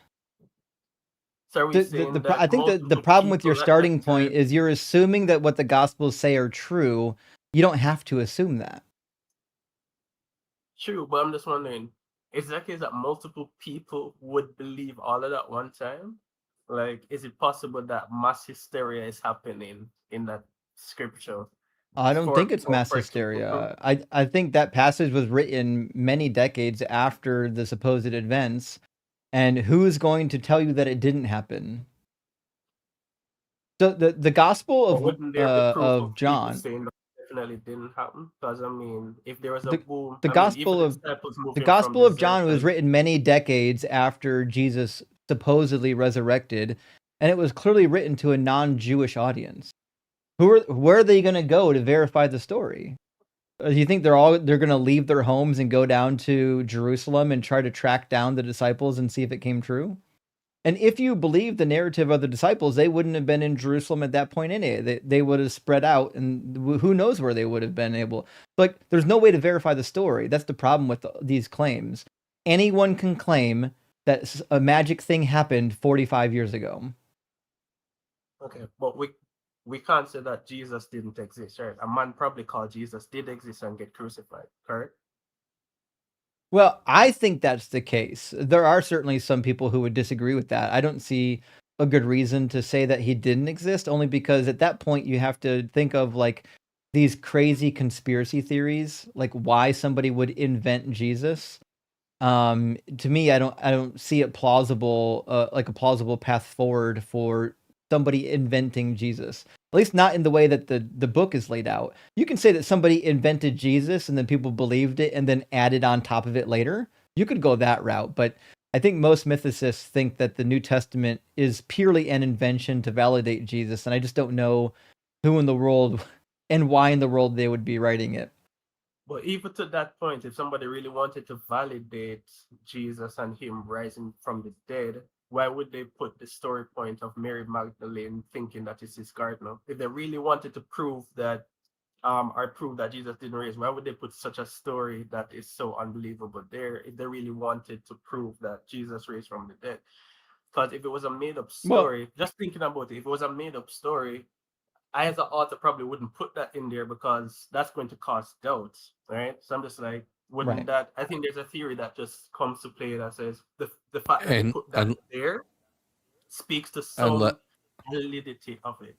so are we saying that I think the multiple problem with your people at that starting point time? is you're assuming that what the Gospels say are true. You don't have to assume that. True, but I'm just wondering, is that case that multiple people would believe all of that one time? Like, is it possible that mass hysteria is happening in that scripture I don't think it's mass for it to be proof? hysteria. I think that passage was written many decades after the supposed events, and who's going to tell you that it didn't happen? So the Gospel But wouldn't there be proof of of people John, saying that definitely didn't happen? Because I mean, if there was a the boom, the I mean, even Gospel the of disciples the moving from Gospel of John was desertion. written many decades after Jesus supposedly resurrected, and it was clearly written to a non-Jewish audience. Where are they going to go to verify the story? Do you think they're going to leave their homes and go down to Jerusalem and try to track down the disciples and see if it came true? And if you believe the narrative of the disciples, they wouldn't have been in Jerusalem at that point anyway. They would have spread out, and who knows where they would have been able. Like, there's no way to verify the story. That's the problem with these claims. Anyone can claim that a magic thing happened 45 years ago. Okay, but we can't say that Jesus didn't exist, right? A man probably called Jesus did exist and get crucified, correct? Well, I think that's the case. There are certainly some people who would disagree with that. I don't see a good reason to say that he didn't exist, only because at that point you have to think of like these crazy conspiracy theories, like why somebody would invent Jesus. To me, I don't see it plausible, like a plausible path forward for somebody inventing Jesus. At least not in the way that the book is laid out. You can say that somebody invented Jesus and then people believed it and then added on top of it later. You could go that route, but I think most mythicists think that the New Testament is purely an invention to validate Jesus, and I just don't know who in the world and why in the world they would be writing it. But even to that point, if somebody really wanted to validate Jesus and him rising from the dead, why would they put the story point of Mary Magdalene thinking that it's his gardener? If they really wanted to prove that, or prove that Jesus didn't raise, why would they put such a story that is so unbelievable there if they really wanted to prove that Jesus raised from the dead? Because if it was a made-up story, just thinking about it, if it was a made-up story, I as an author probably wouldn't put that in there because that's going to cause doubts, right? So I'm just like, Wouldn't Right. that? I think there's a theory that just comes to play that says the fact that they And put that there speaks to unless some validity of it.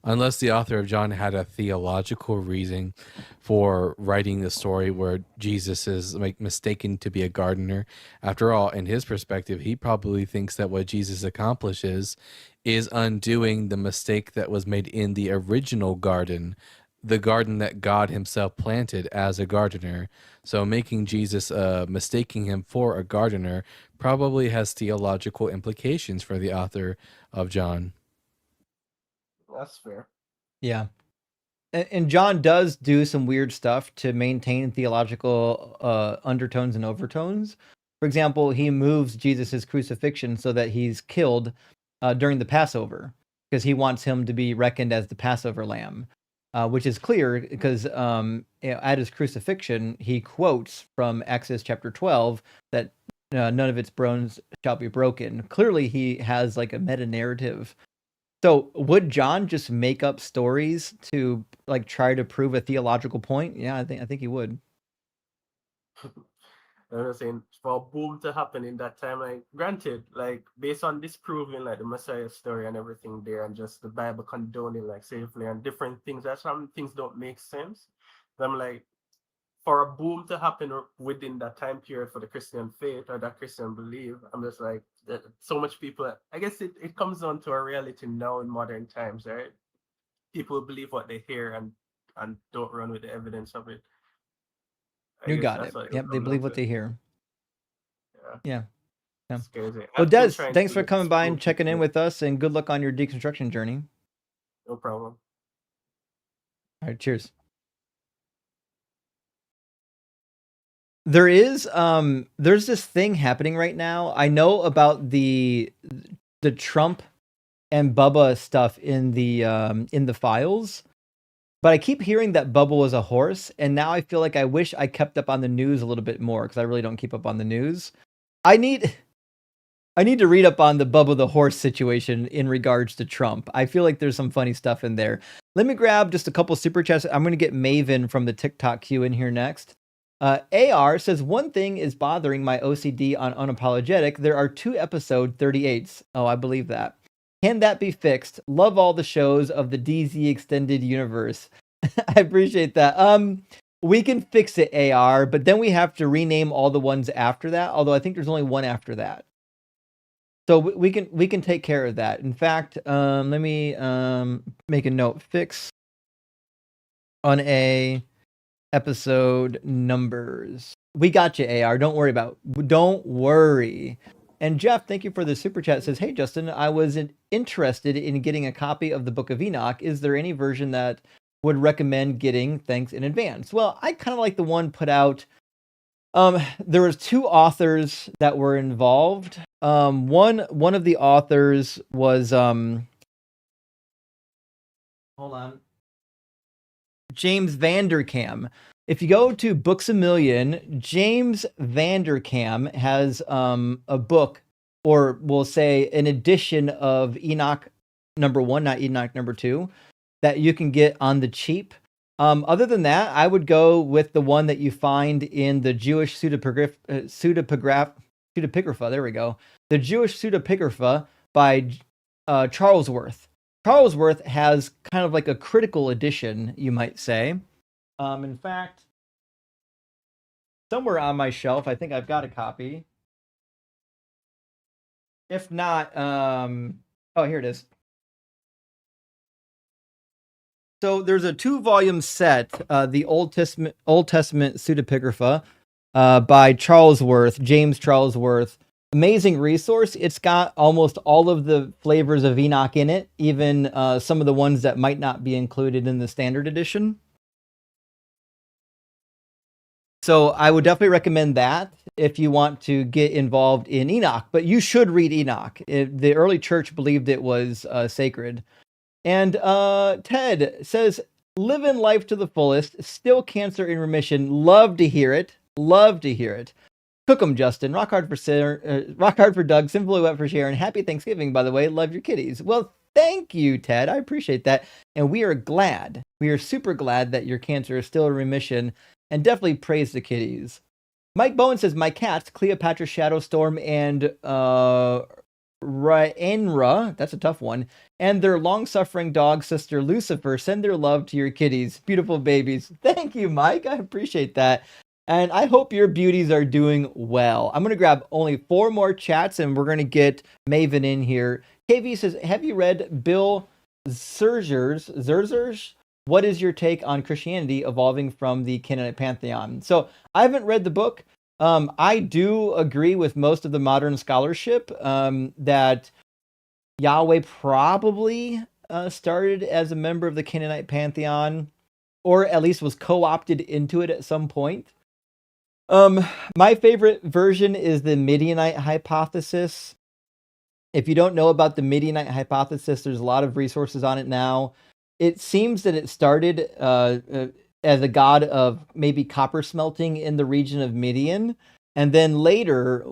unless the author of John had a theological reason for writing the story where Jesus is like mistaken to be a gardener. After all, in his perspective, he probably thinks that what Jesus accomplishes is undoing the mistake that was made in the original garden, the garden that God himself planted as a gardener. So making Jesus, mistaking him for a gardener probably has theological implications for the author of John. That's fair. Yeah. And John does do some weird stuff to maintain theological undertones and overtones. For example, he moves Jesus' crucifixion so that he's killed during the Passover because he wants him to be reckoned as the Passover lamb, which is clear because at his crucifixion, he quotes from Exodus chapter 12 that none of its bones shall be broken. Clearly, he has like a meta-narrative. So would John just make up stories to like try to prove a theological point? Yeah, I think he would. I'm saying for a boom to happen in that time, like granted, like based on disproving like the Messiah story and everything there, and just the Bible condoning like safely and different things, that some things don't make sense. I'm like, for a boom to happen within that time period for the Christian faith or that Christian belief, I'm just like, so much people. I guess it comes down to a reality now in modern times, right? People believe what they hear and don't run with the evidence of it. You got it. Yep, they believe what they hear. Yeah. It's crazy. Well, Des, thanks for coming by and checking in with us, and good luck on your deconstruction journey. No problem. All right, cheers. There's this thing happening right now. I know about the Trump and Bubba stuff in the files, but I keep hearing that Bubba was a horse, and now I feel like I wish I kept up on the news a little bit more because I really don't keep up on the news. I need to read up on the Bubba the horse situation in regards to Trump. I feel like there's some funny stuff in there. Let me grab just a couple super chats. I'm going to get Maven from the TikTok queue in here next. AR says, one thing is bothering my OCD on Unapologetic. There are 2 episode 38s. Oh, I believe that. Can that be fixed? Love all the shows of the DZ extended universe. I appreciate that. We can fix it, AR, but then we have to rename all the ones after that. Although I think there's only one after that. So we can take care of that. In fact, let me make a note. Fix on a episode numbers. We got you, AR. Don't worry. And Jeff, thank you for the super chat. Says, hey, Justin, I was interested in getting a copy of the Book of Enoch. Is there any version that would recommend getting? Thanks in advance. Well, I kind of like the one put out. There was 2 authors that were involved. One of the authors was hold on. James Vanderkam. If you go to Books A Million, James Vanderkam has a book, or we'll say an edition of Enoch number 1, not Enoch number 2, that you can get on the cheap. Other than that, I would go with the one that you find in the Jewish pseudepigrapha. There we go. The Jewish pseudepigrapha by Charles Worth. Charles Worth has kind of like a critical edition, you might say. In fact, somewhere on my shelf, I think I've got a copy. If not, oh, here it is. So there's a 2-volume set, the Old Testament pseudepigrapha by Charles Worth, James Charles Worth. Amazing resource. It's got almost all of the flavors of Enoch in it, even some of the ones that might not be included in the standard edition. So I would definitely recommend that if you want to get involved in Enoch. But you should read Enoch. The early church believed it was sacred. And Ted says, living life to the fullest, still cancer in remission. Love to hear it. Love to hear it. Cook 'em, Justin. Rock hard for Doug. Simply wet for Sharon. Happy Thanksgiving, by the way. Love your kitties. Well, thank you, Ted. I appreciate that. And we are glad. We are super glad that your cancer is still in remission. and definitely praise the kitties. Mike Bowen says, my cats, Cleopatra, Shadowstorm, and Rhaenra, that's a tough one, and their long-suffering dog sister Lucifer send their love to your kitties. Beautiful babies. Thank you, Mike. I appreciate that. And I hope your beauties are doing well. I'm going to grab only 4 more chats, and we're going to get Maven in here. KV says, have you read Bill Zerzer's What is your take on Christianity evolving from the Canaanite pantheon? So I haven't read the book. I do agree with most of the modern scholarship that Yahweh probably started as a member of the Canaanite pantheon, or at least was co-opted into it at some point. My favorite version is the Midianite hypothesis. If you don't know about the Midianite hypothesis, there's a lot of resources on it now. It seems that it started as a god of maybe copper smelting in the region of Midian, and then later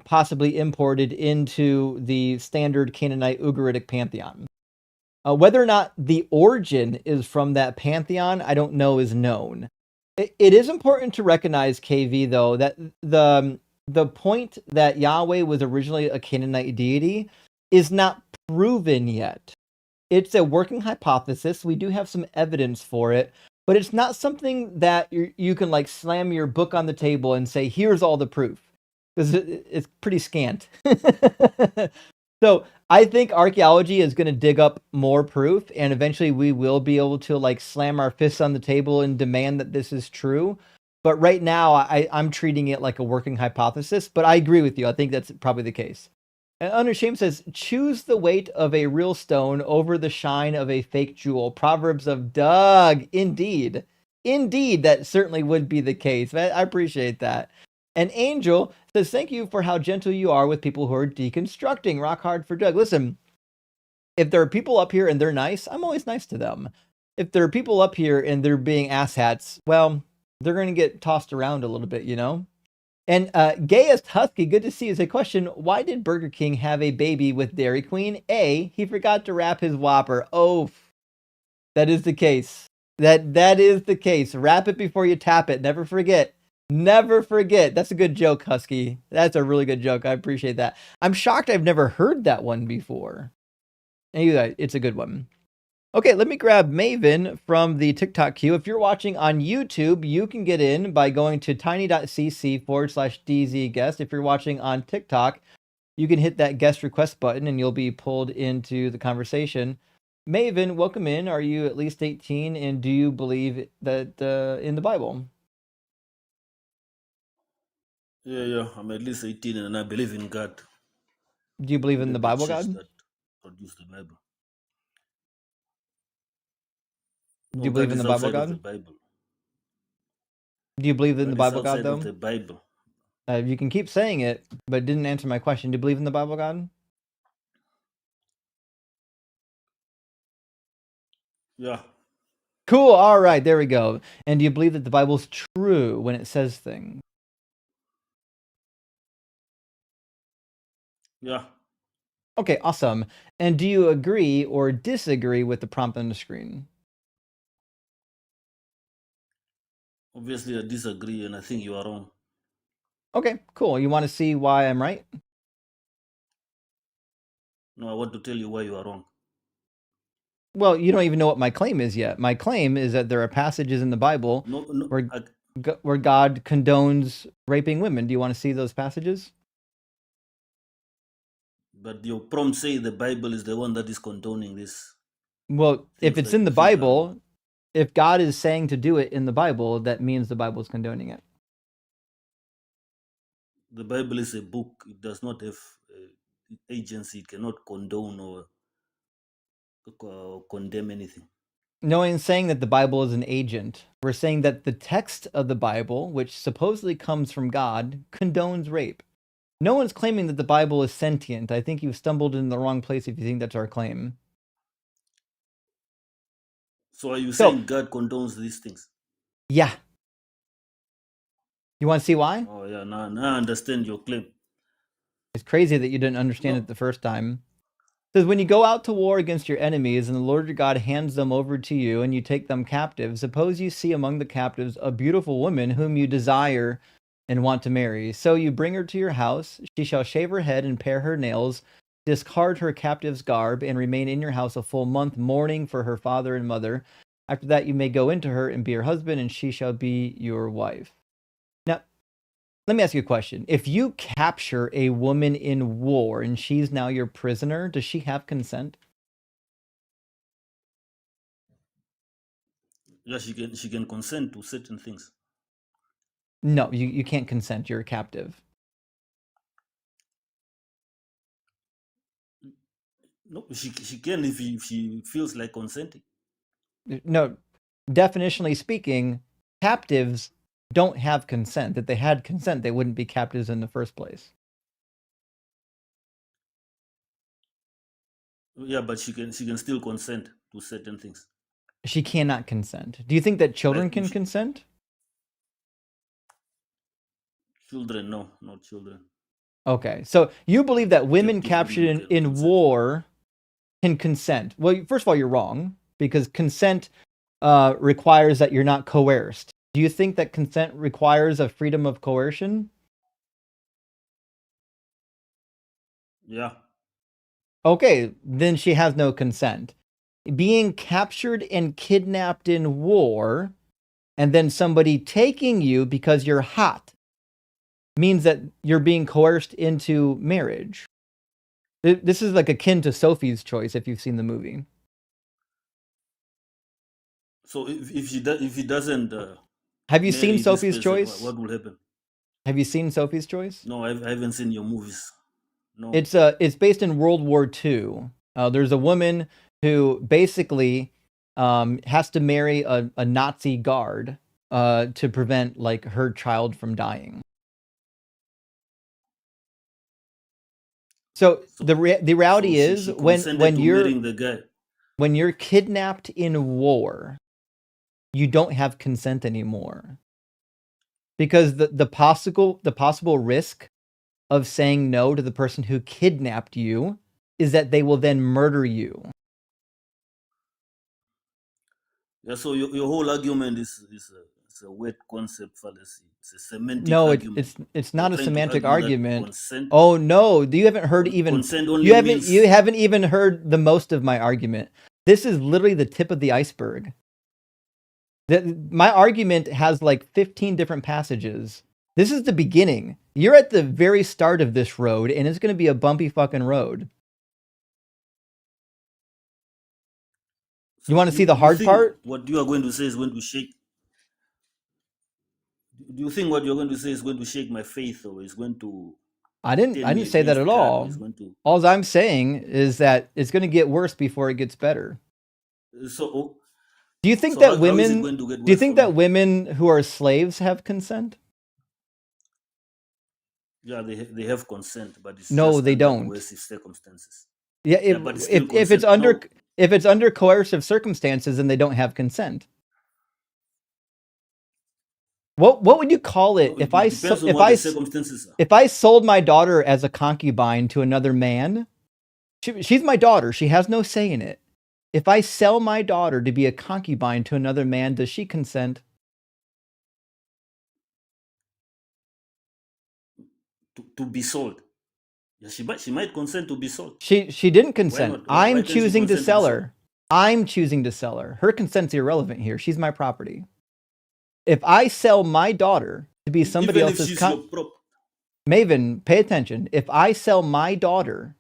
possibly imported into the standard Canaanite Ugaritic pantheon. Whether or not the origin is from that pantheon, I don't know is known. It is important to recognize, KV, though, that the point that Yahweh was originally a Canaanite deity is not proven yet. It's a working hypothesis. We do have some evidence for it, but it's not something that you can like slam your book on the table and say, here's all the proof, because it's pretty scant. So I think archaeology is going to dig up more proof, and eventually we will be able to like slam our fists on the table and demand that this is true. But right now I'm treating it like a working hypothesis, but I agree with you. I think that's probably the case. And Unashamed says, choose the weight of a real stone over the shine of a fake jewel. Proverbs of Doug. Indeed. Indeed, that certainly would be the case. I appreciate that. And Angel says, thank you for how gentle you are with people who are deconstructing. Rock hard for Doug. Listen, if there are people up here and they're nice, I'm always nice to them. If there are people up here and they're being asshats, well, they're going to get tossed around a little bit, you know? And Gayest Husky, good to see you. Is a question, why did Burger King have a baby with Dairy Queen? A, he forgot to wrap his Whopper. Oh, that is the case. That is the case. Wrap it before you tap it. Never forget. Never forget. That's a good joke, Husky. That's a really good joke. I appreciate that. I'm shocked I've never heard that one before. Anyway, it's a good one. Okay, let me grab Maven from the TikTok queue. If you're watching on YouTube, you can get in by going to tiny.cc/DZ guest. If you're watching on TikTok, you can hit that guest request button and you'll be pulled into the conversation. Maven, welcome in. Are you at least 18 and do you believe that in the Bible? Yeah, I'm at least 18 and I believe in God. Do you believe in the Bible, church God? that produced the Bible. Do you believe in the Bible, God? The Bible. Do you believe in the Bible, God, outside though? of the Bible. You can keep saying it, but didn't answer my question. Do you believe in the Bible, God? Yeah. Cool. All right. There we go. And do you believe that the Bible's true when it says things? Yeah. Okay, awesome. And do you agree or disagree with the prompt on the screen? Obviously, I disagree and I think you are wrong. Okay, cool. You want to see why I'm right? No, I want to tell you why you are wrong. Well, you don't even know what my claim is yet. My claim is that there are passages in the Bible where God condones raping women. Do you want to see those passages? But your prompt say the Bible is the one that is condoning this. Well, if it's like in the Bible, if God is saying to do it in the Bible, that means the Bible is condoning it. The Bible is a book. It does not have agency. It cannot condone or condemn anything. No one's saying that the Bible is an agent. We're saying that the text of the Bible, which supposedly comes from God, condones rape. No one's claiming that the Bible is sentient. I think you've stumbled in the wrong place if you think that's our claim. So are you saying God condones these things? Yeah. You want to see why? Oh, yeah. Now I understand your claim. It's crazy that you didn't understand it the first time. says, when you go out to war against your enemies and the Lord your God hands them over to you and you take them captive, suppose you see among the captives a beautiful woman whom you desire and want to marry. So you bring her to your house. She shall shave her head and pare her nails, discard her captive's garb, and remain in your house a full month, mourning for her father and mother. After that, you may go into her and be her husband, and she shall be your wife. Now, let me ask you a question. If you capture a woman in war and she's now your prisoner, does she have consent? Yeah, she can consent to certain things. No, you can't consent. You're a captive. No, she can if she feels like consenting. No, definitionally speaking, captives don't have consent. If they had consent, they wouldn't be captives in the first place. Yeah, but she can still consent to certain things. She cannot consent. Do you think that children can consent? Children, no, not children. Okay, so you believe that women captured in war can consent. Well, first of all, you're wrong, because consent requires that you're not coerced. Do you think that consent requires a freedom of coercion? Yeah. Okay, then she has no consent. Being captured and kidnapped in war, and then somebody taking you because you're hot, means that you're being coerced into marriage. This is like akin to Sophie's Choice, if you've seen the movie. So if he doesn't, have you marry seen this Sophie's person, Choice? what will happen? Have you seen Sophie's Choice? No, I haven't seen your movies. No. It's based in World War II. There's a woman who basically has to marry a Nazi guard to prevent like her child from dying. So the reality is when you're kidnapped in war, you don't have consent anymore, because the possible risk of saying no to the person who kidnapped you is that they will then murder you. Yeah, so your whole argument is a weird concept fallacy. It's a semantic No, argument. it's not a semantic argue that argument. consent- Oh no, you haven't heard even consent only you haven't means- you haven't even heard the most of my argument. This is literally the tip of the iceberg. My argument has like 15 different passages. This is the beginning. You're at the very start of this road, and it's going to be a bumpy fucking road. You want to see the hard part? What you are going to say is going to shake. Do you think what you're going to say is going to shake my faith, or is going to? I didn't say that at all. All I'm saying is that it's going to get worse before it gets better. So, do you think so that how women? is it going to get Do you worse think for that me? women who are slaves have consent? Yeah, they have consent, but it's No, just they under don't. coercive circumstances. Yeah, but it's still if it's consent. under No. if it's under coercive circumstances, then they don't have consent. What would you call it if I sold my daughter as a concubine to another man? She's my daughter. She has no say in it. If I sell my daughter to be a concubine to another man, does she consent? To be sold. Yeah, she might consent to be sold. She didn't consent. Why not? Why I'm can't she choosing to consent sell be sold? her. I'm choosing to sell her. Her consent's irrelevant here. She's my property. If I sell my daughter to be somebody Even if else's she's your prop. Maven, pay attention. If I sell my daughter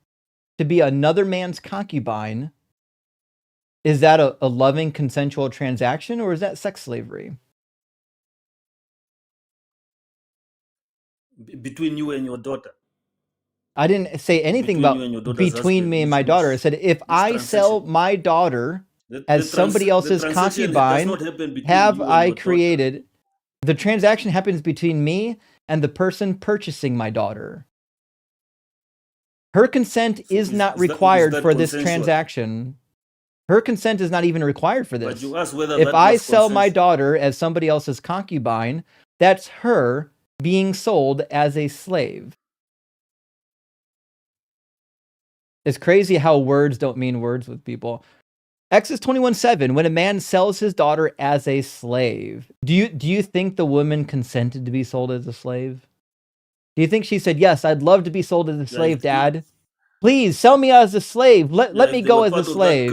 to be another man's concubine, is that a loving consensual transaction, or is that sex slavery? Between you and your daughter. I didn't say anything about between me and my daughter. I said if I sell my daughter as somebody else's concubine, have I created the transaction happens between me and the person purchasing my daughter. Her consent is not required for this transaction. Her consent is not even required for this. If I sell my daughter as somebody else's concubine, that's her being sold as a slave. It's crazy how words don't mean words with people. Exodus 21:7, when a man sells his daughter as a slave, do you think the woman consented to be sold as a slave? Do you think she said, yes, I'd love to be sold as a slave, Dad? Please sell me as a slave. Let me go as a slave.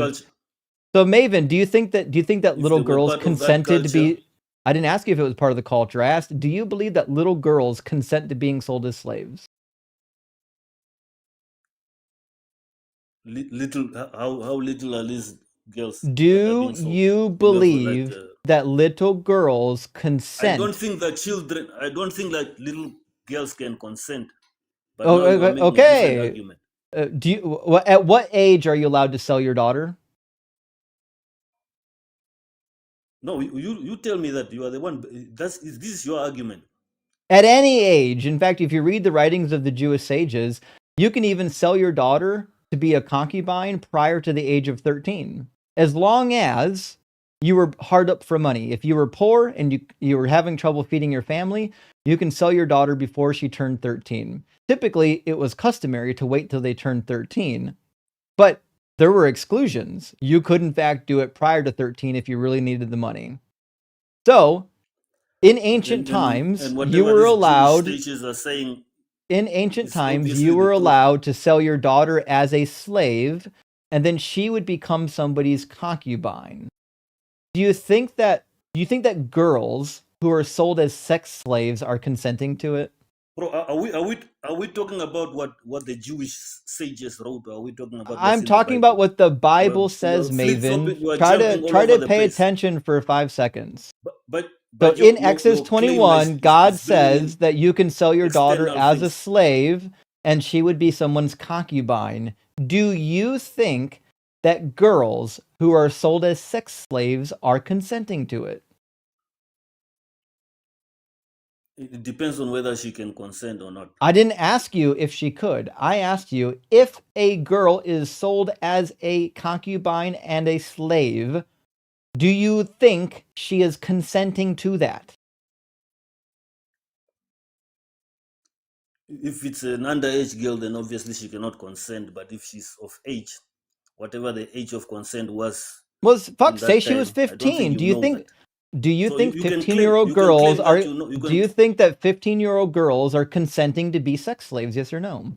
So Maven, do you think that little girls consented to be? I didn't ask you if it was part of the culture. I asked, do you believe that little girls consent to being sold as slaves? Little, how little are these girls? Do you believe that little girls consent? I don't think that little girls can consent. But now you are making a different argument. At what age are you allowed to sell your daughter? No, you tell me that. You are the one. This is your argument. At any age. In fact, if you read the writings of the Jewish sages, you can even sell your daughter to be a concubine prior to the age of 13. As long as you were hard up for money. If you were poor and you were having trouble feeding your family, you can sell your daughter before she turned 13. Typically, it was customary to wait till they turned 13. But there were exclusions. You could, in fact, do it prior to 13 if you really needed the money. So, in ancient times, you were allowed. In ancient times, you were allowed to sell your daughter as a slave, and then she would become somebody's concubine. Do you think that girls who are sold as sex slaves are consenting to it? Bro, are we talking about what the Jewish sages wrote? Or are we talking about? I'm talking about what the Bible says, Maven. Try to pay attention for 5 seconds. But in Exodus 21, God says that you can sell your daughter as a slave, and she would be someone's concubine. Do you think that girls who are sold as sex slaves are consenting to it? It depends on whether she can consent or not. I didn't ask you if she could. I asked you if a girl is sold as a concubine and a slave, do you think she is consenting to that? If it's an underage girl, then obviously she cannot consent. But if she's of age, whatever the age of consent was, say she was 15. Do you think 15-year-old girls are? Do you think that 15-year-old girls are consenting to be sex slaves? Yes or no?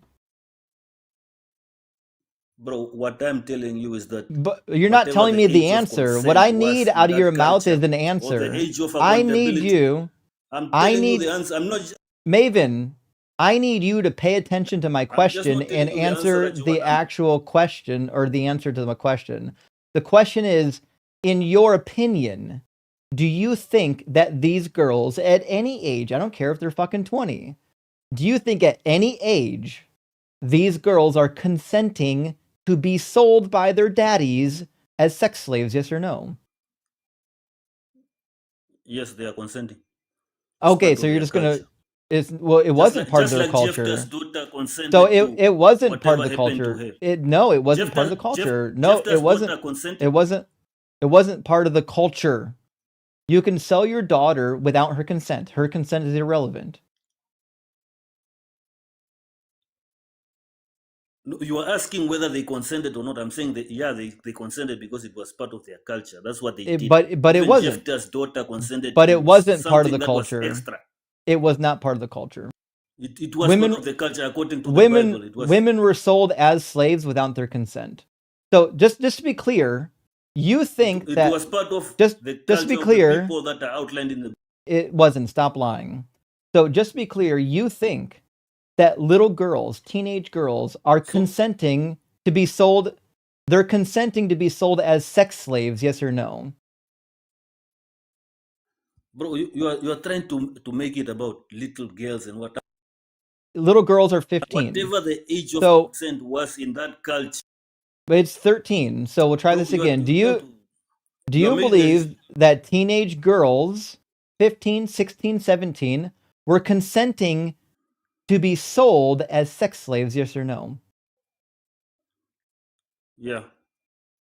Bro, what I'm telling you is that. But you're not telling me the answer. What I need out of your mouth is an answer. I need you. I need the answer. I'm not. Maven, I need you to pay attention to my question and answer the actual question, or the answer to my question. The question is, in your opinion, do you think that these girls at any age, I don't care if they're fucking 20, do you think at any age these girls are consenting to be sold by their daddies as sex slaves, yes or no? Yes, they are consenting. Okay, so you're just going to... it wasn't part of their culture. So it wasn't part of the culture. No, it wasn't part of the culture. No, it wasn't. It wasn't part of the culture. You can sell your daughter without her consent. Her consent is irrelevant. No, you are asking whether they consented or not. I'm saying that they consented because it was part of their culture. That's what they did. But it wasn't. Jephthah's daughter consented. But it wasn't part of the culture. It was not part of the culture. It was part of the culture according to the Bible. It was. Women were sold as slaves without their consent. So just to be clear, you think that it was part of the culture to be clear, of the people that are outlined in the. It wasn't. Stop lying. So just to be clear, you think that little girls, teenage girls, are consenting to be sold. They're consenting to be sold as sex slaves, yes or no? Bro, you are trying to make it about little girls and what. Little girls are 15. Whatever the age of consent was in that culture. But it's 13. So we'll try this again. Do you believe that teenage girls, 15, 16, 17, were consenting to be sold as sex slaves, yes or no? Yeah.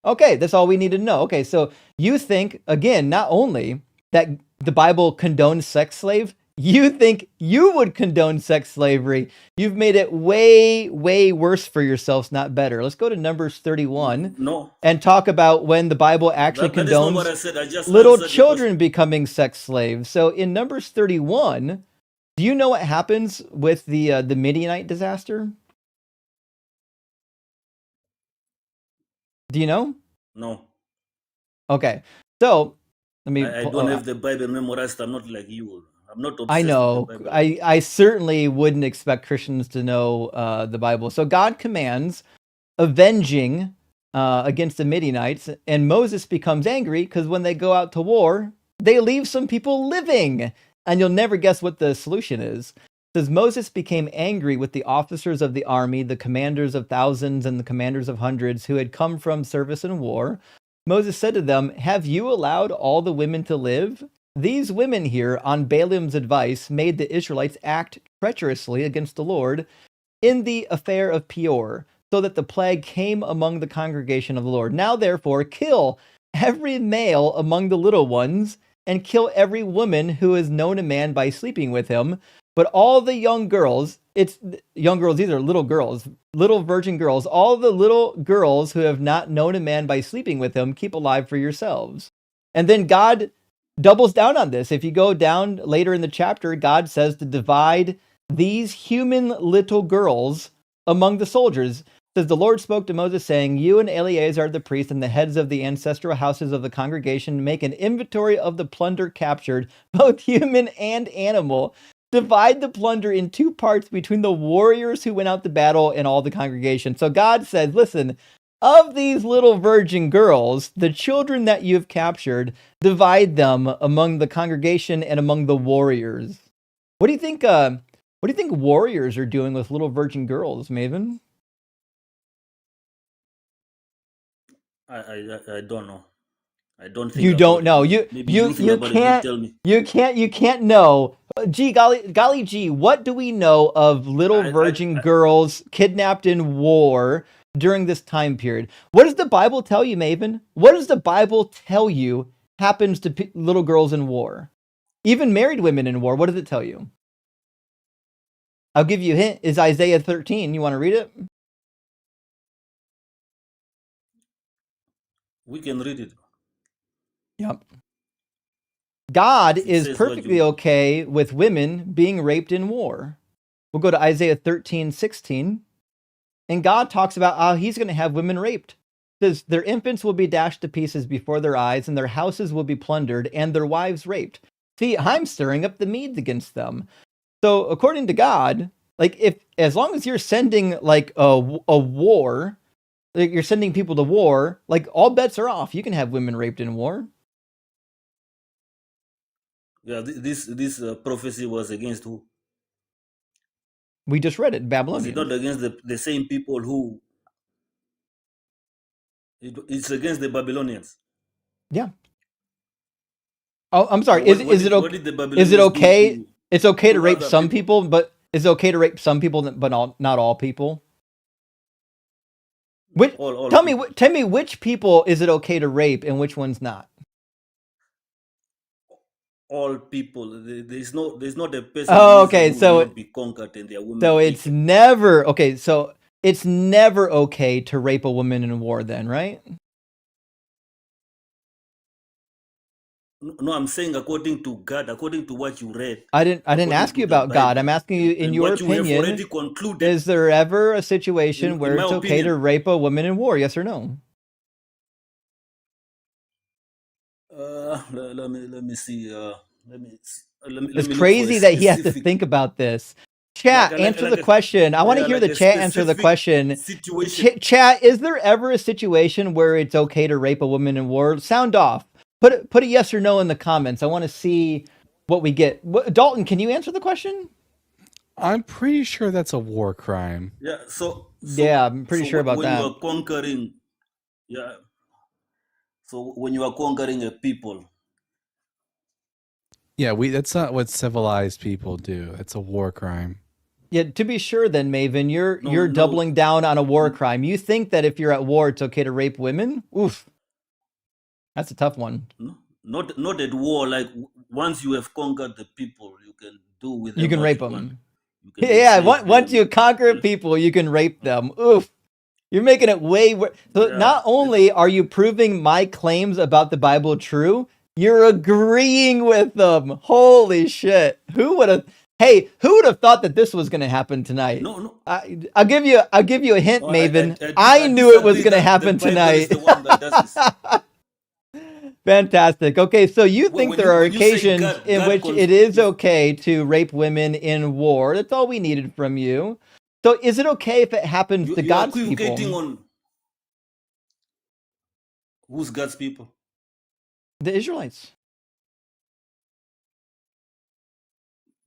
Okay, that's all we need to know. Okay, so you think, again, not only that the Bible condones sex slave, You think you would condone sex slavery. You've made it way, way worse for yourselves, not better. Let's go to Numbers 31 No, and talk about when the Bible actually that is not what condones I said. I just little answered your question. children becoming sex slaves. So in Numbers 31, do you know what happens with the Midianite disaster? Do you know? No, Okay. So let me I don't have the Bible memorized. I'm not like you. I'm not I obsessed know. with the Bible. I certainly wouldn't expect Christians to know the Bible. So God commands avenging against the Midianites, and Moses becomes angry because when they go out to war, they leave some people living. And you'll never guess what the solution is. It says Moses became angry with the officers of the army, the commanders of thousands and the commanders of hundreds who had come from service in war. Moses said to them, "Have you allowed all the women to live? These women here, on Balaam's advice, made the Israelites act treacherously against the Lord in the affair of Peor, so that the plague came among the congregation of the Lord. Now, therefore, kill every male among the little ones, and kill every woman who has known a man by sleeping with him. But all the young girls, it's young girls, these are little girls, little virgin girls, all the little girls who have not known a man by sleeping with him, keep alive for yourselves." And then God doubles down on this. If you go down later in the chapter, God says to divide these human little girls among the soldiers. It says, "The Lord spoke to Moses, saying, You and Eleazar the priest and the heads of the ancestral houses of the congregation make an inventory of the plunder captured, both human and animal. Divide the plunder in 2 parts between the warriors who went out to battle and all the congregation." So God said, listen, of these little virgin girls, the children that you've captured, divide them among the congregation and among the warriors. What do you think? What do you think warriors are doing with little virgin girls, Maven? I don't know. I don't think You about don't it. know. Maybe you think about it. You tell me. You can't know. Gee, golly gee, what do we know of little virgin girls kidnapped in war during this time period? What does the Bible tell you, Maven? What does the Bible tell you happens to little girls in war? Even married women in war, what does it tell you? I'll give you a hint. Is Isaiah 13. You want to read it? We can read it. Yep. God It is says what perfectly you. okay with women being raped in war. We'll go to Isaiah 13:16. And God talks about how he's going to have women raped. It says, "Their infants will be dashed to pieces before their eyes, and their houses will be plundered, and their wives raped." See, I'm stirring up the Medes against them. So according to God, like as long as you're sending like a war, like you're sending people to war, like all bets are off. You can have women raped in war. Yeah, this prophecy was against who? We just read it, Was it Babylonians. not against the same people who? It's against the Babylonians. Yeah. Oh, I'm sorry. What Is it what okay? did the Is Babylonians it do okay? It's okay to rape other some people? people, but is it okay to rape some people, but not all people? Which All tell me people. tell me which people is it okay to rape and which ones not? All people. There's not a person in Oh, Israel okay. who will not be conquered and their women It's taken. never okay. So it's never okay to rape a woman in war, then, right? No, I'm saying according to God, according to what you read, I didn't according ask you to the about God. I'm Bible, asking you, in and your what you have opinion, already concluded, is there ever a situation in where my it's okay to opinion. rape a woman in war? Yes or no? Let me see. Let me It's look for a crazy that he has to specific, think about this. Chat, answer the question. I want to hear like the a chat answer the specific question. situation. Chat, is there ever a situation where it's okay to rape a woman in war? Sound off. Put a yes or no in the comments. I want to see what we get. Dalton, can you answer the question? I'm pretty sure that's a war crime. Yeah. Yeah, I'm pretty sure about when you that. are conquering, yeah. So when you are conquering a people, Yeah, that's not what civilized people do. It's a war crime. Yeah, to be sure then, Maven, you're no, doubling down on a war crime. You think that if you're at war, it's okay to rape women? Oof. That's a tough one. not at war. Like once you have conquered the people, can do with You them can what rape you want. them. You can Yeah, enslave once you them. conquer people, you can rape them. Oof. You're making it way worse. So Yeah, not only are you proving my claims about the Bible true, you're agreeing with them. Holy shit. Who would have who would have thought that this was going to happen tonight? no. I'll give you a hint, No, Maven. I I knew it was disagree going to that the happen Bible is tonight. the one that does this. Fantastic. Okay, so you think there are When you say occasions God, in which it is okay to rape women in war. That's all we needed from you. So is it okay if it happens to you are God's people? equivocating on who's God's people? The Israelites.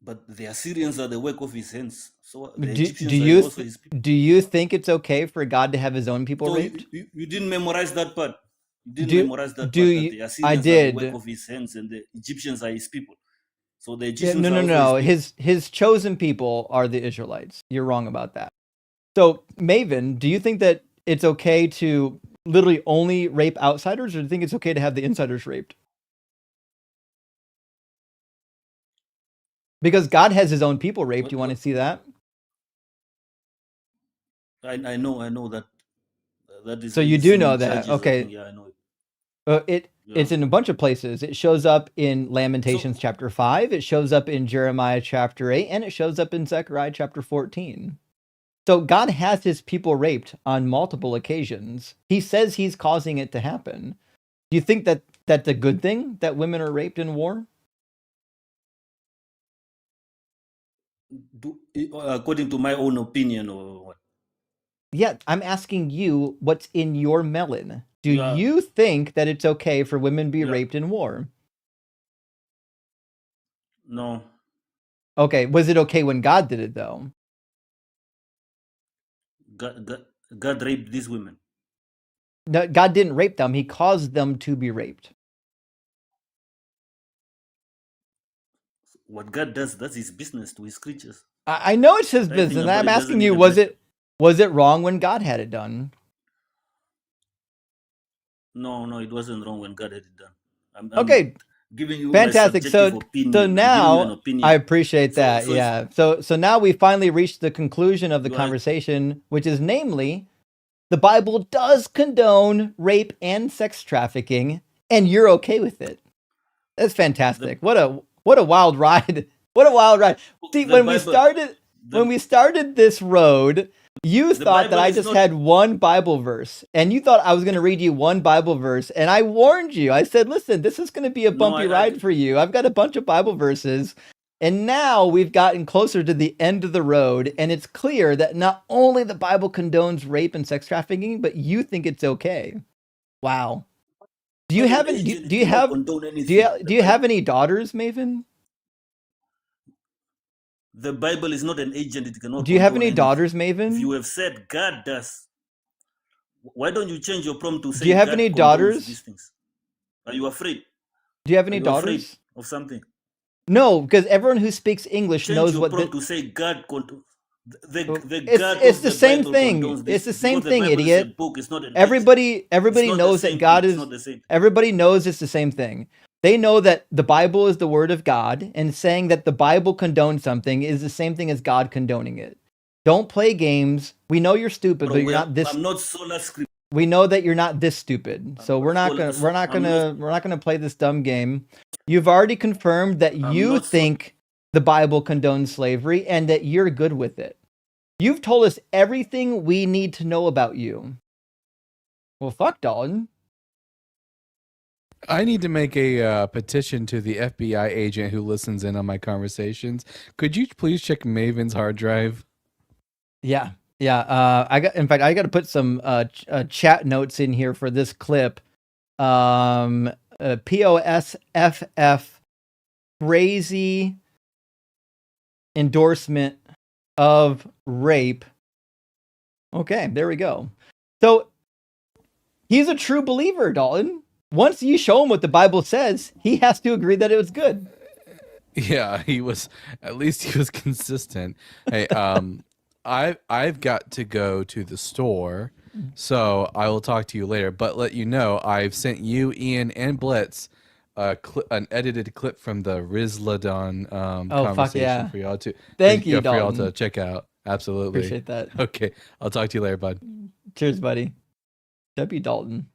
But the Assyrians are the work of his hands. So the Do, Egyptians do are you also his people. do you think it's okay for God to have his own people So raped? you didn't memorize that part. You didn't Do memorize that do part that you? the I Assyrians are the work did. of his hands and the Egyptians are his people. So the Yeah, Egyptians no, are no, also no. his people. His chosen people are the Israelites. You're wrong about that. So, Maven, do you think that it's okay to literally only rape outsiders, or do you think it's okay to have the insiders raped? Because God has his own people raped. You want to see that? I know that is So you do in know that. Judges, I think. Okay. Yeah, I know it. It's in a bunch of places. It shows up in Lamentations chapter 5, it shows up in Jeremiah chapter 8, and it shows up in Zechariah chapter 14. So God has his people raped on multiple occasions. He says he's causing it to happen. Do you think that that's a good thing that women are raped in war? According to my own opinion, or what? Yeah, I'm asking you what's in your melon. Do Yeah. you think that it's okay for women to be Yeah. raped in war? No. Okay, was it okay when God did it though? God raped these women. No, God didn't rape them. He caused them to be raped. What God does, that's his business to his creatures. I know it's his Anything business. about I'm it asking doesn't you, even was it wrong when God had it done? No, it wasn't wrong when God had it done. I'm Okay, giving you fantastic. my subjective opinion. So I'm giving you an now opinion. I appreciate that. So Yeah. So now we finally reached the conclusion of the Go ahead. conversation, which is namely, the Bible does condone rape and sex trafficking, and you're okay with it. That's fantastic. What a wild ride. What a wild ride. See, when we started this road, you thought that Bible I is just not- had one Bible verse, and you thought I was going to read you one Bible verse, and I warned you. I said, listen, this is going to be a bumpy ride for you. I've got a bunch of Bible verses, and now we've gotten closer to the end of the road, and it's clear that not only the Bible condones rape and sex trafficking, but you think it's okay. Wow. Do you have any? Do you have? Do you have any daughters, Maven? The Bible is not an agent. It cannot. Do you have condone any anything. daughters, Maven? If you have said God does, why don't you change your prompt to say Do you have God any condones daughters? these things? Are you afraid? Do you have any Are you afraid daughters? of something? No, because everyone who speaks English Change knows your what prompt to say God condones. The God it's of the the same Bible thing. condones this It's the same because thing, the Bible idiot. is a book. It's not an agent. Everybody It's not knows the that same God thing. is. It's not the same. Everybody knows it's the same thing. They know that the Bible is the word of God, and saying that the Bible condones something is the same thing as God condoning it. Don't play games. We know you're stupid, but you're not this. I'm not sola scriptura. We know that you're not this stupid, so we're not I'm gonna play this dumb game. You've already confirmed that you not think the Bible condones slavery and that you're good with it. You've told us everything we need to know about you. Well, fuck, Dalton. I need to make a petition to the FBI agent who listens in on my conversations. Could you please check Maven's hard drive? Yeah. I got to put some chat notes in here for this clip. POSFF crazy endorsement of rape. Okay, there we go. So he's a true believer, Dalton. Once you show him what the Bible says, he has to agree that it was good. Yeah, at least he was consistent. Hey, I've got to go to the store, so I will talk to you later. But let you know, I've sent you, Ian, and Blitz an edited clip from the Rizladon Oh, fuck conversation yeah. for y'all to Thank you, for y'all to Dalton. check out. Absolutely. Appreciate that. Okay, I'll talk to you later, bud. Cheers, buddy. W. Dalton.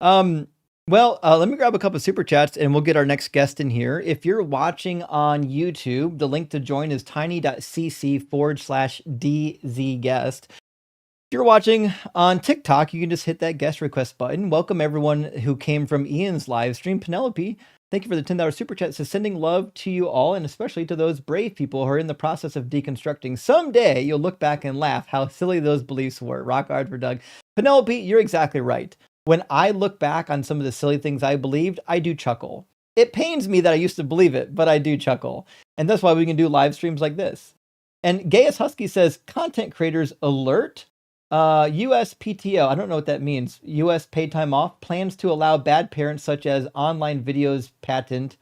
Well, let me grab a couple of super chats and we'll get our next guest in here. If you're watching on YouTube, the link to join is tiny.cc/dzguest. If you're watching on TikTok, you can just hit that guest request button. Welcome everyone who came from Ian's live stream. Penelope, thank you for the $10 super chat. So sending love to you all, and especially to those brave people who are in the process of deconstructing. Someday you'll look back and laugh how silly those beliefs were. Rock hard for Doug. Penelope, you're exactly right. When I look back on some of the silly things I believed, I do chuckle. It pains me that I used to believe it, but I do chuckle. And that's why we can do live streams like this. And Gaius Husky says, content creators alert. USPTO, I don't know what that means. US paid time off plans to allow bad parents such as online videos patent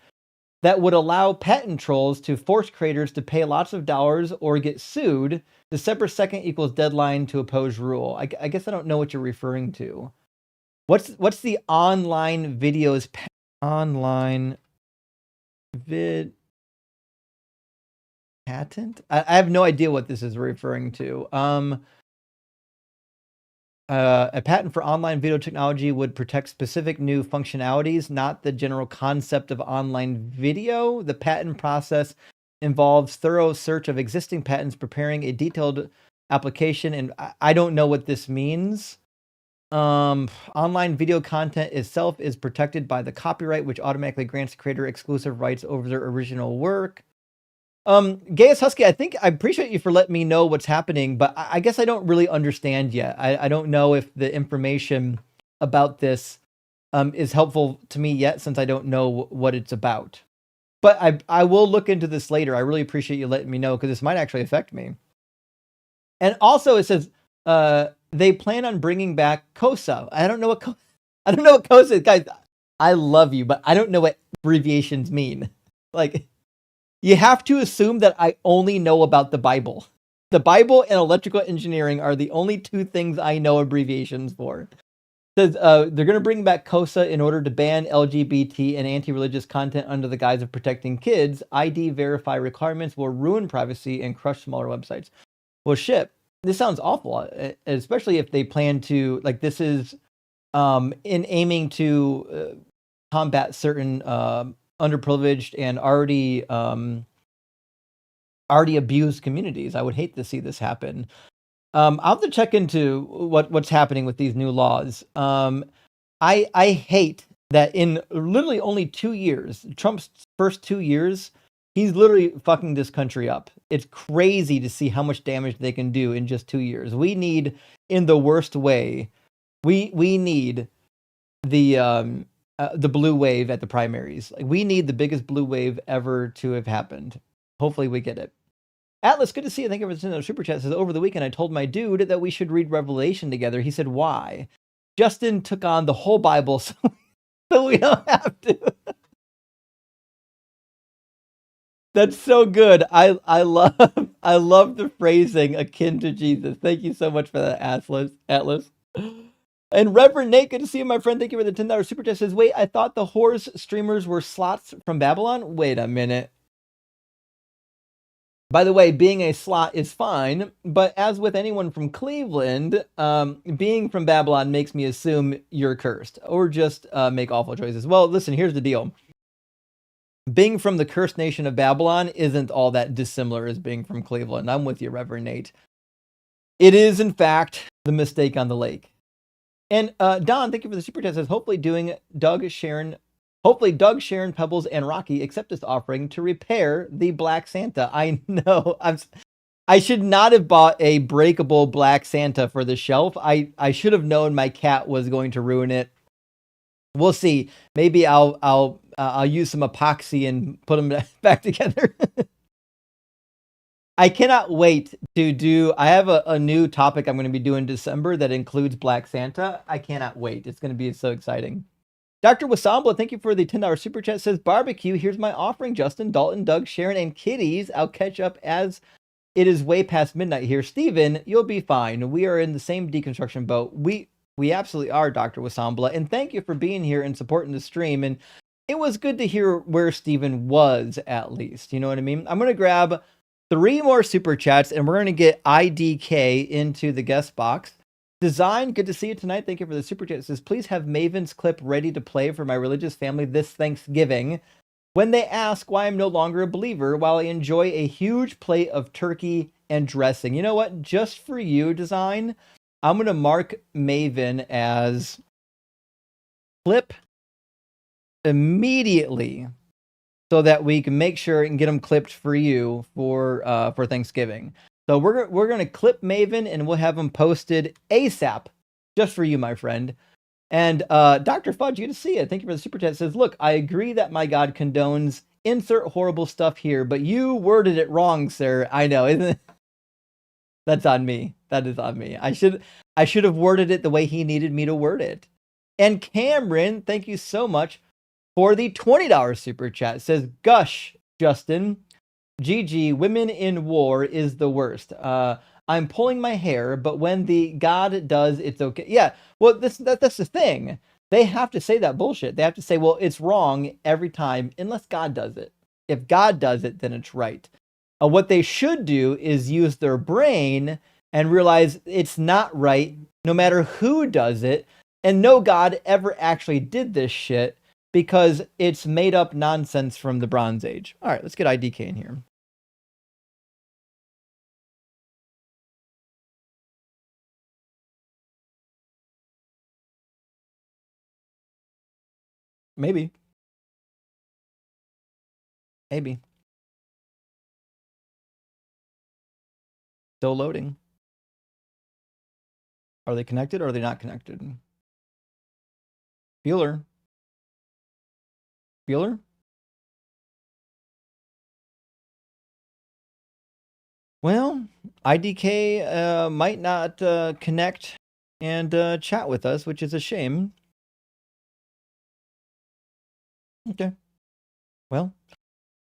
that would allow patent trolls to force creators to pay lots of dollars or get sued. December 2nd equals deadline to oppose rule. I guess I don't know what you're referring to. What's the online videos online vid patent? I have no idea what this is referring to. A patent for online video technology would protect specific new functionalities, not the general concept of online video. The patent process involves thorough search of existing patents, preparing a detailed application, and I don't know what this means. Online video content itself is protected by the copyright, which automatically grants the creator exclusive rights over their original work. Gaius Husky, I appreciate you for letting me know what's happening, but I guess I don't really understand yet. I don't know if the information about this is helpful to me yet, since I don't know what it's about. But I will look into this later. I really appreciate you letting me know, because this might actually affect me. And also it says they plan on bringing back COSA. I don't know what COSA is. Guys, I love you, but I don't know what abbreviations mean. Like, you have to assume that I only know about the Bible. The Bible and electrical engineering are the only two things I know abbreviations for. It says they're going to bring back COSA in order to ban LGBT and anti-religious content under the guise of protecting kids. ID verify requirements will ruin privacy and crush smaller websites. Well, shit, this sounds awful, especially if they plan to, like, this is in aiming to combat certain underprivileged and already abused communities. I would hate to see this happen. I'll have to check into what's happening with these new laws. I hate that in literally only 2 years, Trump's first 2 years, he's literally fucking this country up. It's crazy to see how much damage they can do in just 2 years. We need, in the worst way, we need the blue wave at the primaries. Like, we need the biggest blue wave ever to have happened. Hopefully we get it. Atlas, good to see you. Thank you for sending a super chat. Says, over the weekend I told my dude that we should read Revelation together. He said, why? Justin took on the whole Bible, so we don't have to. That's so good. I love the phrasing akin to Jesus. Thank you so much for that, Atlas. And Reverend Nate, good to see you, my friend. Thank you for the $10 super chat. Says, wait, I thought the horse streamers were slots from Babylon. Wait a minute. By the way, being a slot is fine, but as with anyone from Cleveland, being from Babylon makes me assume you're cursed or just make awful choices. Well, listen, here's the deal. Being from the cursed nation of Babylon isn't all that dissimilar as being from Cleveland. I'm with you, Reverend Nate. It is, in fact, the mistake on the lake. And Don, thank you for the super chat. Says, hopefully Doug, Sharon, Pebbles, and Rocky accept this offering to repair the Black Santa. I know. I should not have bought a breakable Black Santa for the shelf. I should have known my cat was going to ruin it. We'll see. Maybe I'll use some epoxy and put them back together. I cannot wait to do. I have a new topic I'm going to be doing in December that includes Black Santa. I cannot wait. It's going to be so exciting. Dr. Wasambla, thank you for the $10 super chat. Says, barbecue, here's my offering. Justin, Dalton, Doug, Sharon, and Kitties. I'll catch up as it is way past midnight here. Steven, you'll be fine. We are in the same deconstruction boat. We absolutely are, Dr. Wasambla. And thank you for being here and supporting the stream. And it was good to hear where Steven was, at least. You know what I mean? I'm going to grab 3 more super chats, and we're going to get IDK into the guest box. Design, good to see you tonight. Thank you for the super chat. It says, please have Maven's clip ready to play for my religious family this Thanksgiving when they ask why I'm no longer a believer while I enjoy a huge plate of turkey and dressing. You know what? Just for you, Design, I'm going to mark Maven as clip immediately so that we can make sure and get them clipped for you for Thanksgiving. So we're gonna clip Maven and we'll have them posted ASAP, just for you, my friend. And Dr. Fudge, good to see you. Thank you for the super chat. It says, look, I agree that my God condones insert horrible stuff here, but you worded it wrong, sir. I know, isn't it? That's on me. That is on me. I should have worded it the way he needed me to word it. And Cameron, thank you so much for the $20 super chat. It says, gush, Justin. GG, women in war is the worst. I'm pulling my hair, but when the God does, it's okay. Yeah, well, that's the thing. They have to say that bullshit. They have to say, well, it's wrong every time, unless God does it. If God does it, then it's right. What they should do is use their brain and realize it's not right, no matter who does it. And no God ever actually did this shit because it's made up nonsense from the Bronze Age. All right, let's get IDK in here. Maybe. Still loading. Are they connected or are they not connected? Bueller? Well, IDK might not connect and chat with us, which is a shame. Okay. Well,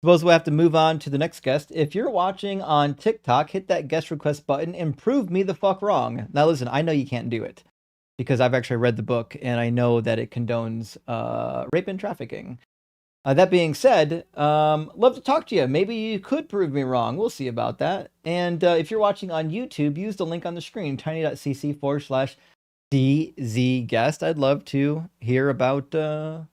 suppose we'll have to move on to the next guest. If you're watching on TikTok, hit that guest request button and prove me the fuck wrong. Now listen, I know you can't do it because I've actually read the book and I know that it condones rape and trafficking. That being said, love to talk to you. Maybe you could prove me wrong. We'll see about that. And if you're watching on YouTube, use the link on the screen, tiny.cc/DZGuest. I'd love to hear about your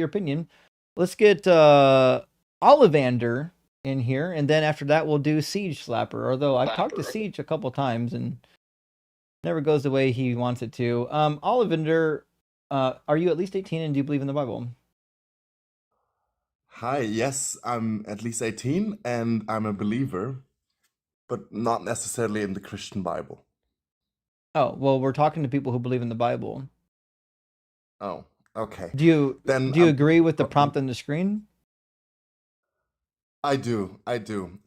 opinion. Let's get Ollivander in here, and then after that, we'll do Siege Slapper. Although I've talked to Siege a couple times and never goes the way he wants it to. Ollivander, are you at least 18 and do you believe in the Bible? Hi, yes, I'm at least 18 and I'm a believer, but not necessarily in the Christian Bible. Oh, well, we're talking to people who believe in the Bible. Oh, okay. Do you agree with the prompt on the screen? I do.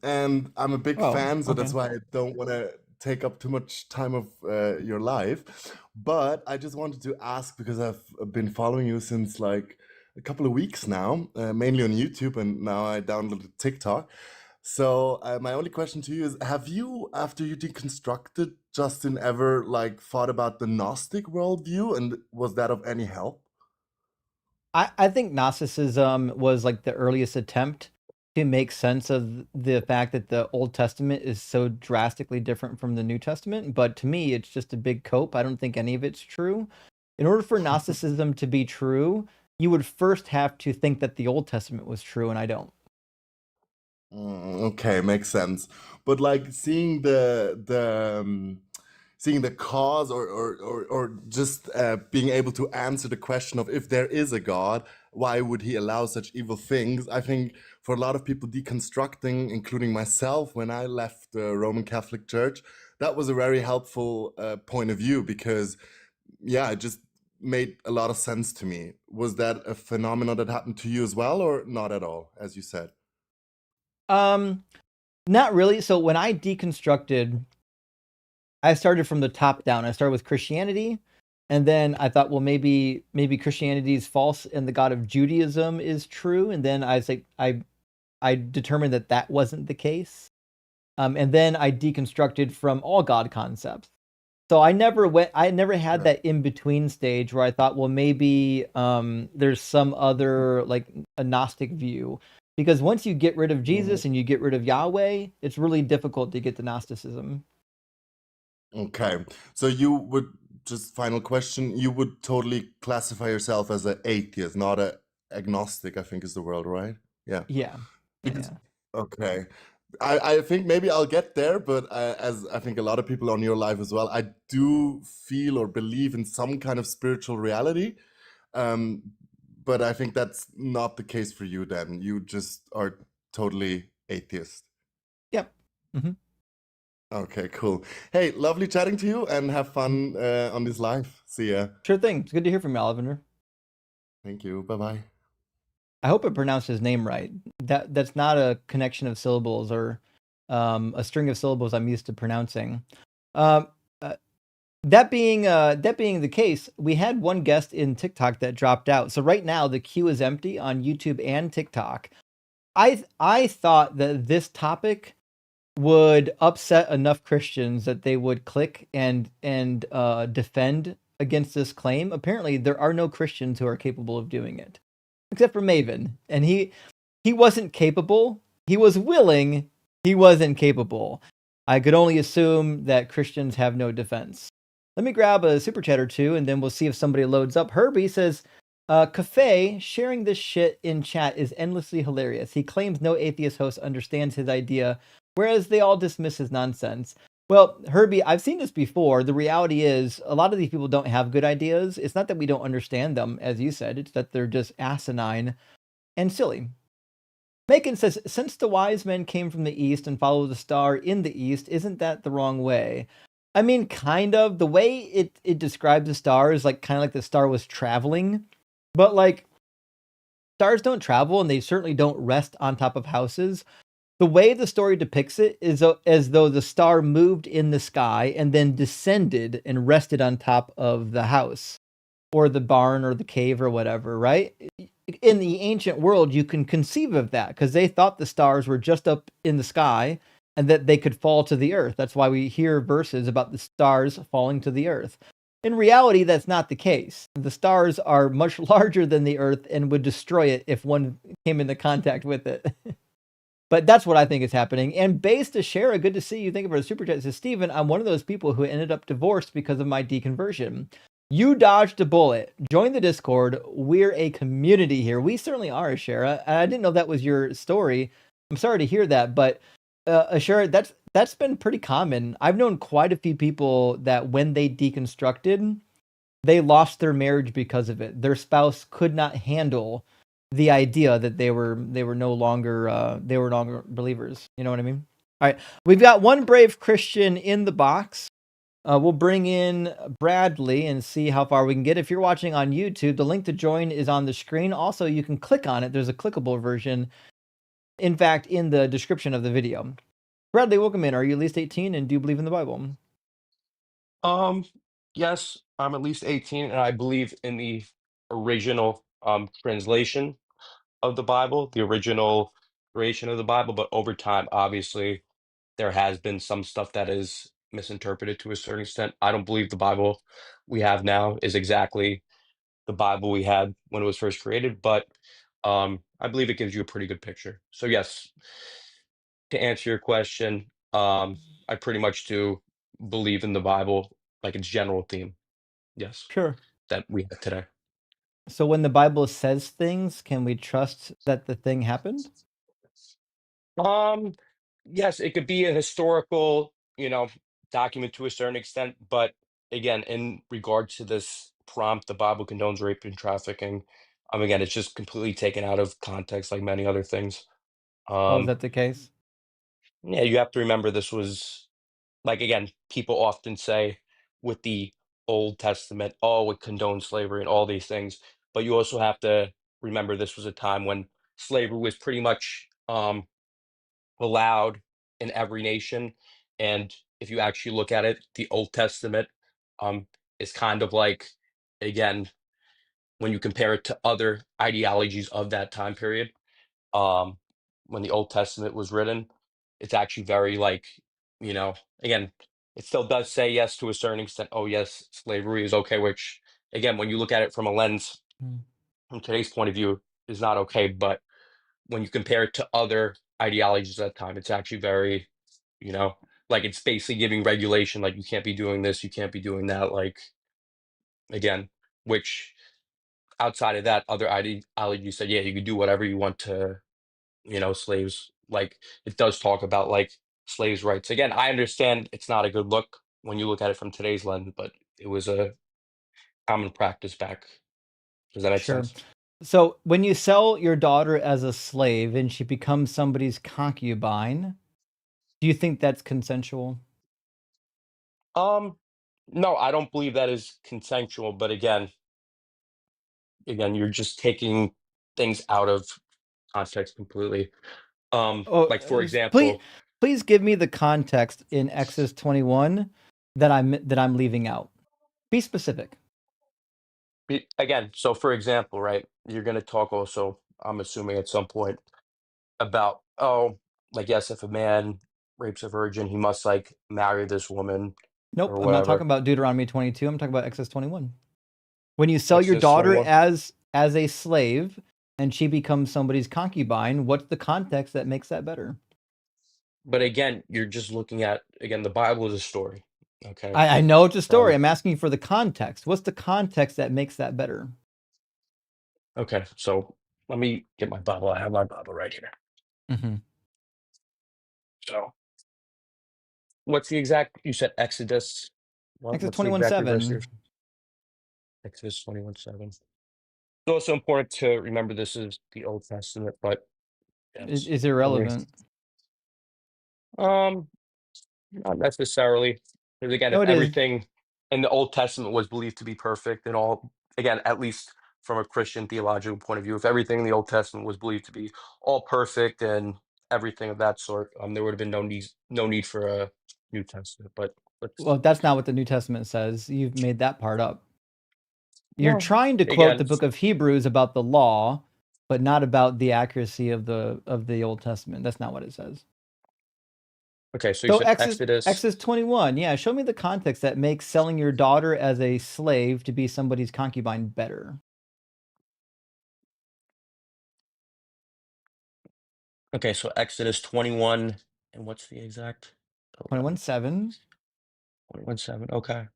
And I'm a big fan, so that's why I don't want to take up too much time of your life. But I just wanted to ask, because I've been following you since like a couple of weeks now, mainly on YouTube, and now I downloaded TikTok. So my only question to you is, have you, after you deconstructed, Justin, ever like thought about the Gnostic worldview, and was that of any help? I think Gnosticism was like the earliest attempt to make sense of the fact that the Old Testament is so drastically different from the New Testament. But to me, it's just a big cope. I don't think any of it's true. In order for Gnosticism to be true, you would first have to think that the Old Testament was true, and I don't. Okay, makes sense. But like seeing the cause, or just being able to answer the question of, if there is a God, why would he allow such evil things? I think for a lot of people deconstructing, including myself, when I left the Roman Catholic Church, that was a very helpful point of view, because yeah, it just made a lot of sense to me. Was that a phenomenon that happened to you as well, or not at all, as you said? Not really. So when I deconstructed, I started from the top down. I started with Christianity, and then I thought, well, maybe Christianity is false and the God of Judaism is true. And then I was like, I determined that wasn't the case. And then I deconstructed from all God concepts. So I never had that in between stage where I thought, well, maybe there's some other like a Gnostic view, because once you get rid of Jesus and you get rid of Yahweh, it's really difficult to get to Gnosticism. Okay, so you would, just final question, you would totally classify yourself as an atheist, not a agnostic, I think is the word, right? Yeah. Yeah. Because Yeah. okay, I think maybe I'll get there, but as I think a lot of people on your live as well, I do feel or believe in some kind of spiritual reality. Um, but I think that's not the case for you then. You just are totally atheist. Yep. Mm-hmm. Okay, cool. Hey, lovely chatting to you and have fun on this live. See ya. Sure thing. It's good to hear from you, Oliver. Thank you. Bye-bye. I hope I pronounced his name right. That's not a connection of syllables or a string of syllables I'm used to pronouncing. Um, uh, that being the case, we had one guest in TikTok that dropped out. So right now the queue is empty on YouTube and TikTok. I thought that this topic would upset enough Christians that they would click and defend against this claim. Apparently, there are no Christians who are capable of doing it, except for Maven, and he wasn't capable. He was willing. He wasn't capable. I could only assume that Christians have no defense. Let me grab a super chat or two, and then we'll see if somebody loads up. Herbie says, Cafe sharing this shit in chat is endlessly hilarious. He claims no atheist host understands his idea, whereas they all dismiss his nonsense. Well, Herbie, I've seen this before. The reality is, a lot of these people don't have good ideas. It's not that we don't understand them, as you said. It's that they're just asinine and silly. Macon says, since the wise men came from the east and follow the star in the east, isn't that the wrong way? I mean, kind of. The way it describes the star is like kind of like the star was traveling, but like stars don't travel and they certainly don't rest on top of houses. The way the story depicts it is as though the star moved in the sky and then descended and rested on top of the house or the barn or the cave or whatever, right? In the ancient world, you can conceive of that because they thought the stars were just up in the sky and that they could fall to the earth. That's why we hear verses about the stars falling to the earth. In reality, that's not the case. The stars are much larger than the earth and would destroy it if one came into contact with it. But that's what I think is happening. And Base to Shara, good to see you. Thank you for the super chat. Says Steven, I'm one of those people who ended up divorced because of my deconversion. You dodged a bullet. Join the Discord. We're a community here. We certainly are, Shara. I didn't know that was your story. I'm sorry to hear that, but Shara, that's been pretty common. I've known quite a few people that when they deconstructed, they lost their marriage because of it. Their spouse could not handle the idea that they were no longer believers. You know what I mean? All right, we've got one brave Christian in the box. We'll bring in Bradley and see how far we can get. If you're watching on YouTube, the link to join is on the screen. Also, you can click on it. There's a clickable version, in fact, in the description of the video. Bradley, welcome in. Are you at least 18 and do you believe in the Bible? Yes, I'm at least 18 and I believe in the original translation of the Bible, the original creation of the Bible, but over time, obviously, there has been some stuff that is misinterpreted to a certain extent. I don't believe the Bible we have now is exactly the Bible we had when it was first created, but I believe it gives you a pretty good picture. So yes, to answer your question, I pretty much do believe in the Bible, like its general theme. Yes, Sure. that we have today. So when the Bible says things, can we trust that the thing happened? Um, yes, it could be a historical, document to a certain extent, but again, in regard to this prompt, the Bible condones rape and trafficking. Again, it's just completely taken out of context, like many other things. Oh, is Um, that the case? yeah, you have to remember this was like again, people often say with the Old Testament, oh, it condones slavery and all these things, but you also have to remember this was a time when slavery was pretty much allowed in every nation. And if you actually look at it, the Old Testament is kind of like, again, when you compare it to other ideologies of that time period, um, when the Old Testament was written, it's actually very like, you know, again, it still does say yes to a certain extent. Oh yes, slavery is okay, which again, when you look at it from a lens from today's point of view, is not okay. But when you compare it to other ideologies at that time, it's actually very, you know, like it's basically giving regulation, like you can't be doing this, you can't be doing that. Like again, which outside of that, other ideologies said, yeah, you can do whatever you want to, slaves. Like it does talk about like slaves' rights. Again, I understand it's not a good look when you look at it from today's lens, but it was a common practice back. Does that make Sure. sense? So when you sell your daughter as a slave and she becomes somebody's concubine, do you think that's consensual? No, I don't believe that is consensual, but again, you're just taking things out of context completely. Oh, Like for please, example, please give me the context in Exodus 21 that I'm leaving out. Be specific. again, so for example, right, you're going to talk also, I'm assuming at some point about, oh, like, yes, if a man rapes a virgin, he must like marry this woman Nope, or I'm not talking whatever. about Deuteronomy 22. I'm talking about Exodus 21. When you sell your Exodus daughter 21. as a slave and she becomes somebody's concubine, what's the context that makes that better? But again, you're just looking at, again, the Bible is a story. Okay. I know it's a story. From, I'm asking for the context. What's the context that makes that better? okay. So let me get my Bible. I have my Bible right here. Mm-hmm. So what's the exact, you said Exodus. Exodus What's the exact verse 21:7. here? Exodus 21:7. It's also important to remember this is the Old Testament, but yes, Is let me, irrelevant. um, not necessarily, because again, No, if it is. everything in the Old Testament was believed to be perfect and all, again, at least from a Christian theological point of view, if everything in the Old Testament was believed to be all perfect and everything of that sort, there would have been no need for a New Testament. But let's Well, that's not what the New Testament says. You've made that part up. You're well trying to quote again. the book of Hebrews about the law, but not about the accuracy of the Old Testament. That's not what it says. Okay, so you So said Exodus. Exodus 21. Yeah, show me the context that makes selling your daughter as a slave to be somebody's concubine better. Okay, so Exodus 21, and what's the exact? 21:7. 21:7. Okay.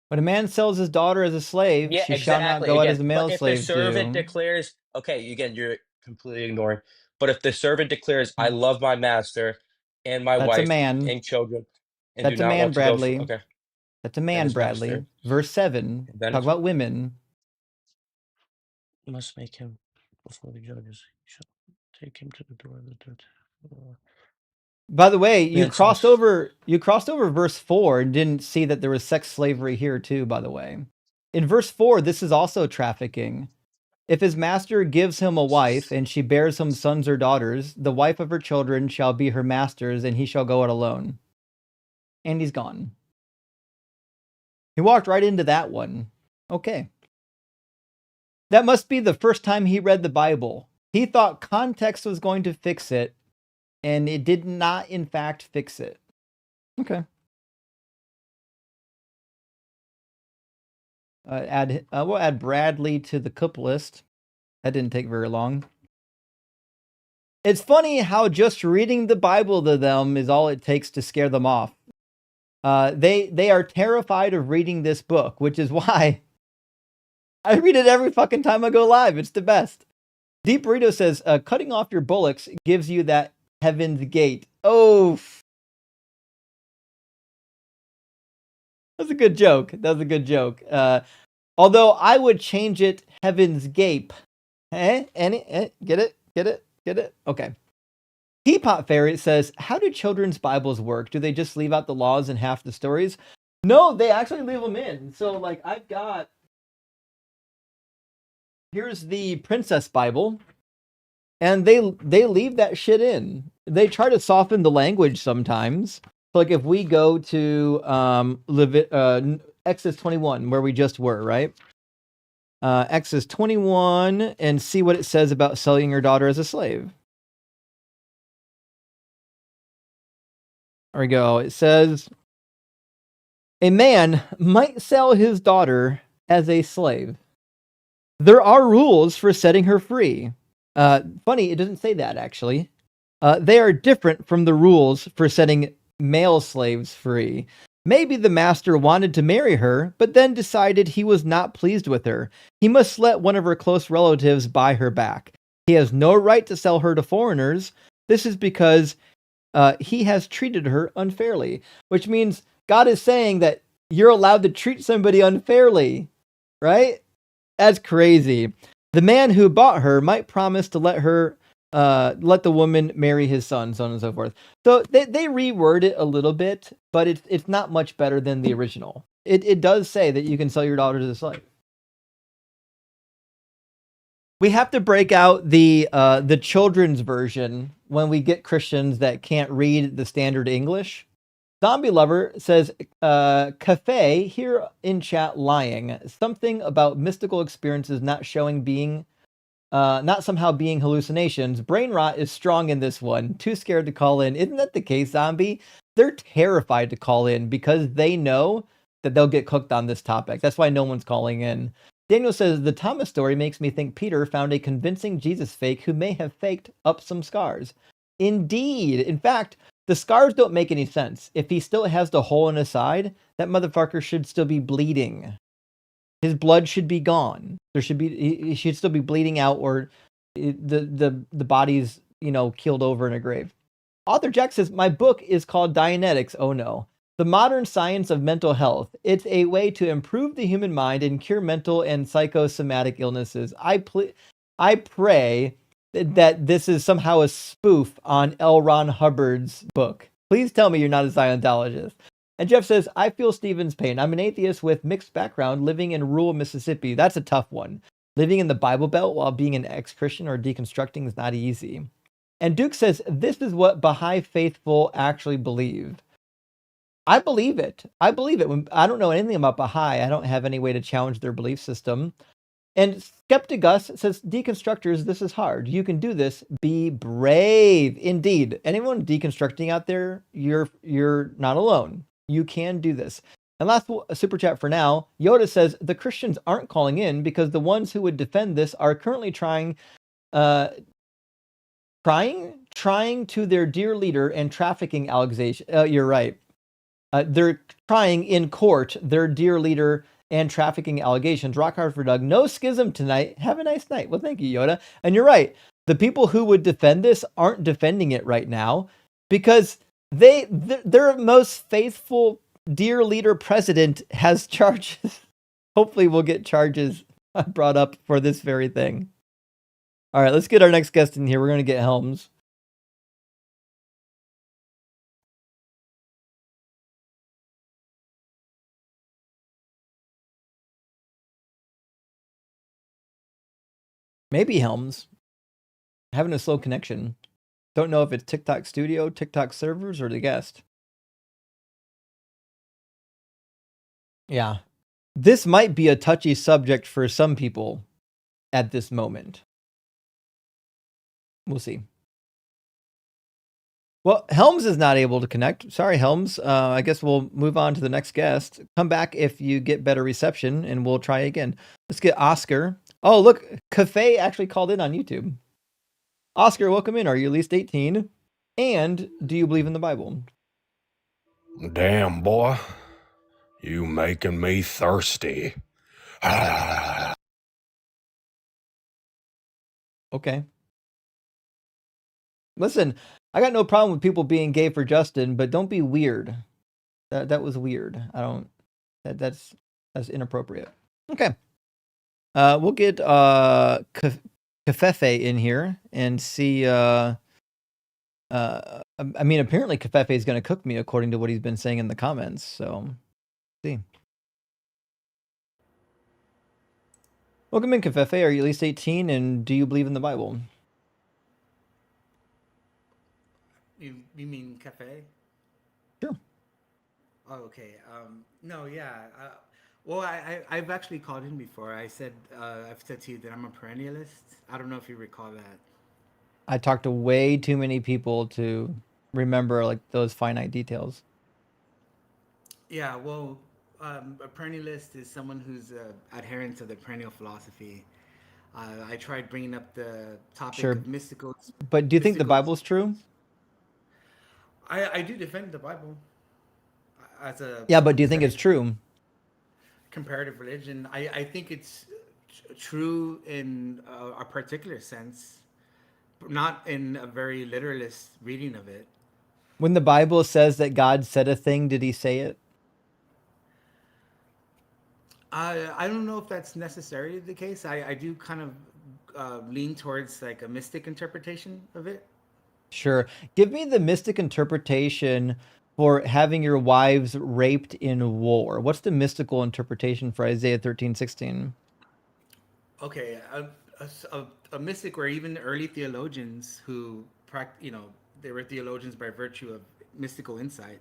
When a man sells his daughter as a slave, Yeah, she shall not exactly. go out Again, as a but male if the slave servant do. declares, okay, again, you're completely ignoring. But if the servant declares, I Mm. love my master and my That's a wife man. and children, and do That's a not man, want to go for, Bradley. okay, That's a then man, his master, Bradley. Verse 7. and then Talk about women. must make him before the judges. He shall take him to the door of the judge. By the way, you Man crossed sells. over verse 4 and didn't see that there was sex slavery here too, by the way. In verse 4, this is also trafficking. If his master gives him a wife and she bears him sons or daughters, the wife of her children shall be her master's and he shall go out alone. And he's gone. He walked right into that one. Okay. That must be the first time he read the Bible. He thought context was going to fix it, and it did not, in fact, fix it. Okay. We'll add Bradley to the cup list. That didn't take very long. It's funny how just reading the Bible to them is all it takes to scare them off. They are terrified of reading this book, which is why I read it every fucking time I go live. It's the best. Deep Burrito says, cutting off your bullocks gives you that heaven's gate. Oh, that's a good joke. That was a good joke. Although I would change it heaven's gape. Get it? Okay. Teapot Fairy says, how do children's Bibles work? Do they just leave out the laws and half the stories? No, they actually leave them in. So, like, here's the Princess Bible, and they leave that shit in. they try to soften the language sometimes. So like if we go to Exodus 21, where we just were, right? Exodus 21, and see what it says about selling your daughter as a slave. There we go. It says, a man might sell his daughter as a slave. There are rules for setting her free. Funny, it doesn't say that, actually. They are different from the rules for setting male slaves free. Maybe the master wanted to marry her, but then decided he was not pleased with her. He must let one of her close relatives buy her back. He has no right to sell her to foreigners. This is because he has treated her unfairly, which means God is saying that you're allowed to treat somebody unfairly, right? That's crazy. The man who bought her might promise to let the woman marry his son, so on and so forth. So they reword it a little bit, but it's not much better than the original. It does say that you can sell your daughter to the slave. We have to break out the children's version when we get Christians that can't read the standard English. Zombie Lover says, cafe here in chat lying. Something about mystical experiences not somehow being hallucinations. Brain rot is strong in this one. Too scared to call in. Isn't that the case, Zombie? They're terrified to call in because they know that they'll get cooked on this topic. That's why no one's calling in. Daniel says, the Thomas story makes me think Peter found a convincing Jesus fake who may have faked up some scars. Indeed. In fact, the scars don't make any sense. If he still has the hole in his side, that motherfucker should still be bleeding. His blood should be gone. He should still be bleeding out, or the body's keeled over in a grave. Author Jack says, my book is called Dianetics. Oh no. The Modern Science of Mental Health. It's a way to improve the human mind and cure mental and psychosomatic illnesses. I pray that this is somehow a spoof on L. Ron Hubbard's book. Please tell me you're not a Scientologist. And Jeff says, I feel Stephen's pain. I'm an atheist with mixed background living in rural Mississippi. That's a tough one. Living in the Bible Belt while being an ex-Christian or deconstructing is not easy. And Duke says, this is what Baha'i faithful actually believe. I believe it. I don't know anything about Baha'i. I don't have any way to challenge their belief system. And Skeptic Gus says, deconstructors, this is hard. You can do this. Be brave. Indeed. Anyone deconstructing out there, you're not alone. You can do this. And last super chat for now, Yoda says, the Christians aren't calling in because the ones who would defend this are currently trying to their dear leader and trafficking allegation. You're right. They're trying in court their dear leader and trafficking allegations. Rock hard for Doug. No schism tonight. Have a nice night. Well, thank you, Yoda. And you're right. The people who would defend this aren't defending it right now because their most faithful dear leader president has charges. Hopefully we'll get charges brought up for this very thing. All right, let's get our next guest in here. We're going to get Helms. Maybe Helms. Having a slow connection. Don't know if it's TikTok Studio, TikTok servers, or the guest. Yeah. This might be a touchy subject for some people at this moment. We'll see. Well, Helms is not able to connect. Sorry, Helms. I guess we'll move on to the next guest. Come back if you get better reception, and we'll try again. Let's get Oscar. Oh, look, Cafe actually called in on YouTube. Oscar, welcome in. Are you at least 18? And do you believe in the Bible? Damn, boy. You making me thirsty. Okay. Listen, I got no problem with people being gay for Justin, but don't be weird. That was weird. That's inappropriate. Okay. We'll get Kafefe in here and see. I mean, apparently Kafefe is going to cook me according to what he's been saying in the comments. So, see. Welcome in, Kafefe. Are you at least 18, and do you believe in the Bible? You mean cafe? Sure. Oh, okay. No, yeah. Well, I've actually called in before. I've said to you that I'm a perennialist. I don't know if you recall that. I talked to way too many people to remember like those finite details. Yeah, well, a perennialist is someone who's adherent to the perennial philosophy. I tried bringing up the topic Sure. of mystical. But do you think the mystical. Bible's true? I do defend the Bible as a Yeah, but do you think it's semi true? comparative religion. I think it's true in a particular sense, not in a very literalist reading of it. When the Bible says that God said a thing, did he say it? I don't know if that's necessarily the case. I do kind of lean towards like a mystic interpretation of it. Sure. Give me the mystic interpretation for having your wives raped in war. What's the mystical interpretation for Isaiah 13:16? Okay, a mystic or even early theologians who they were theologians by virtue of mystical insight.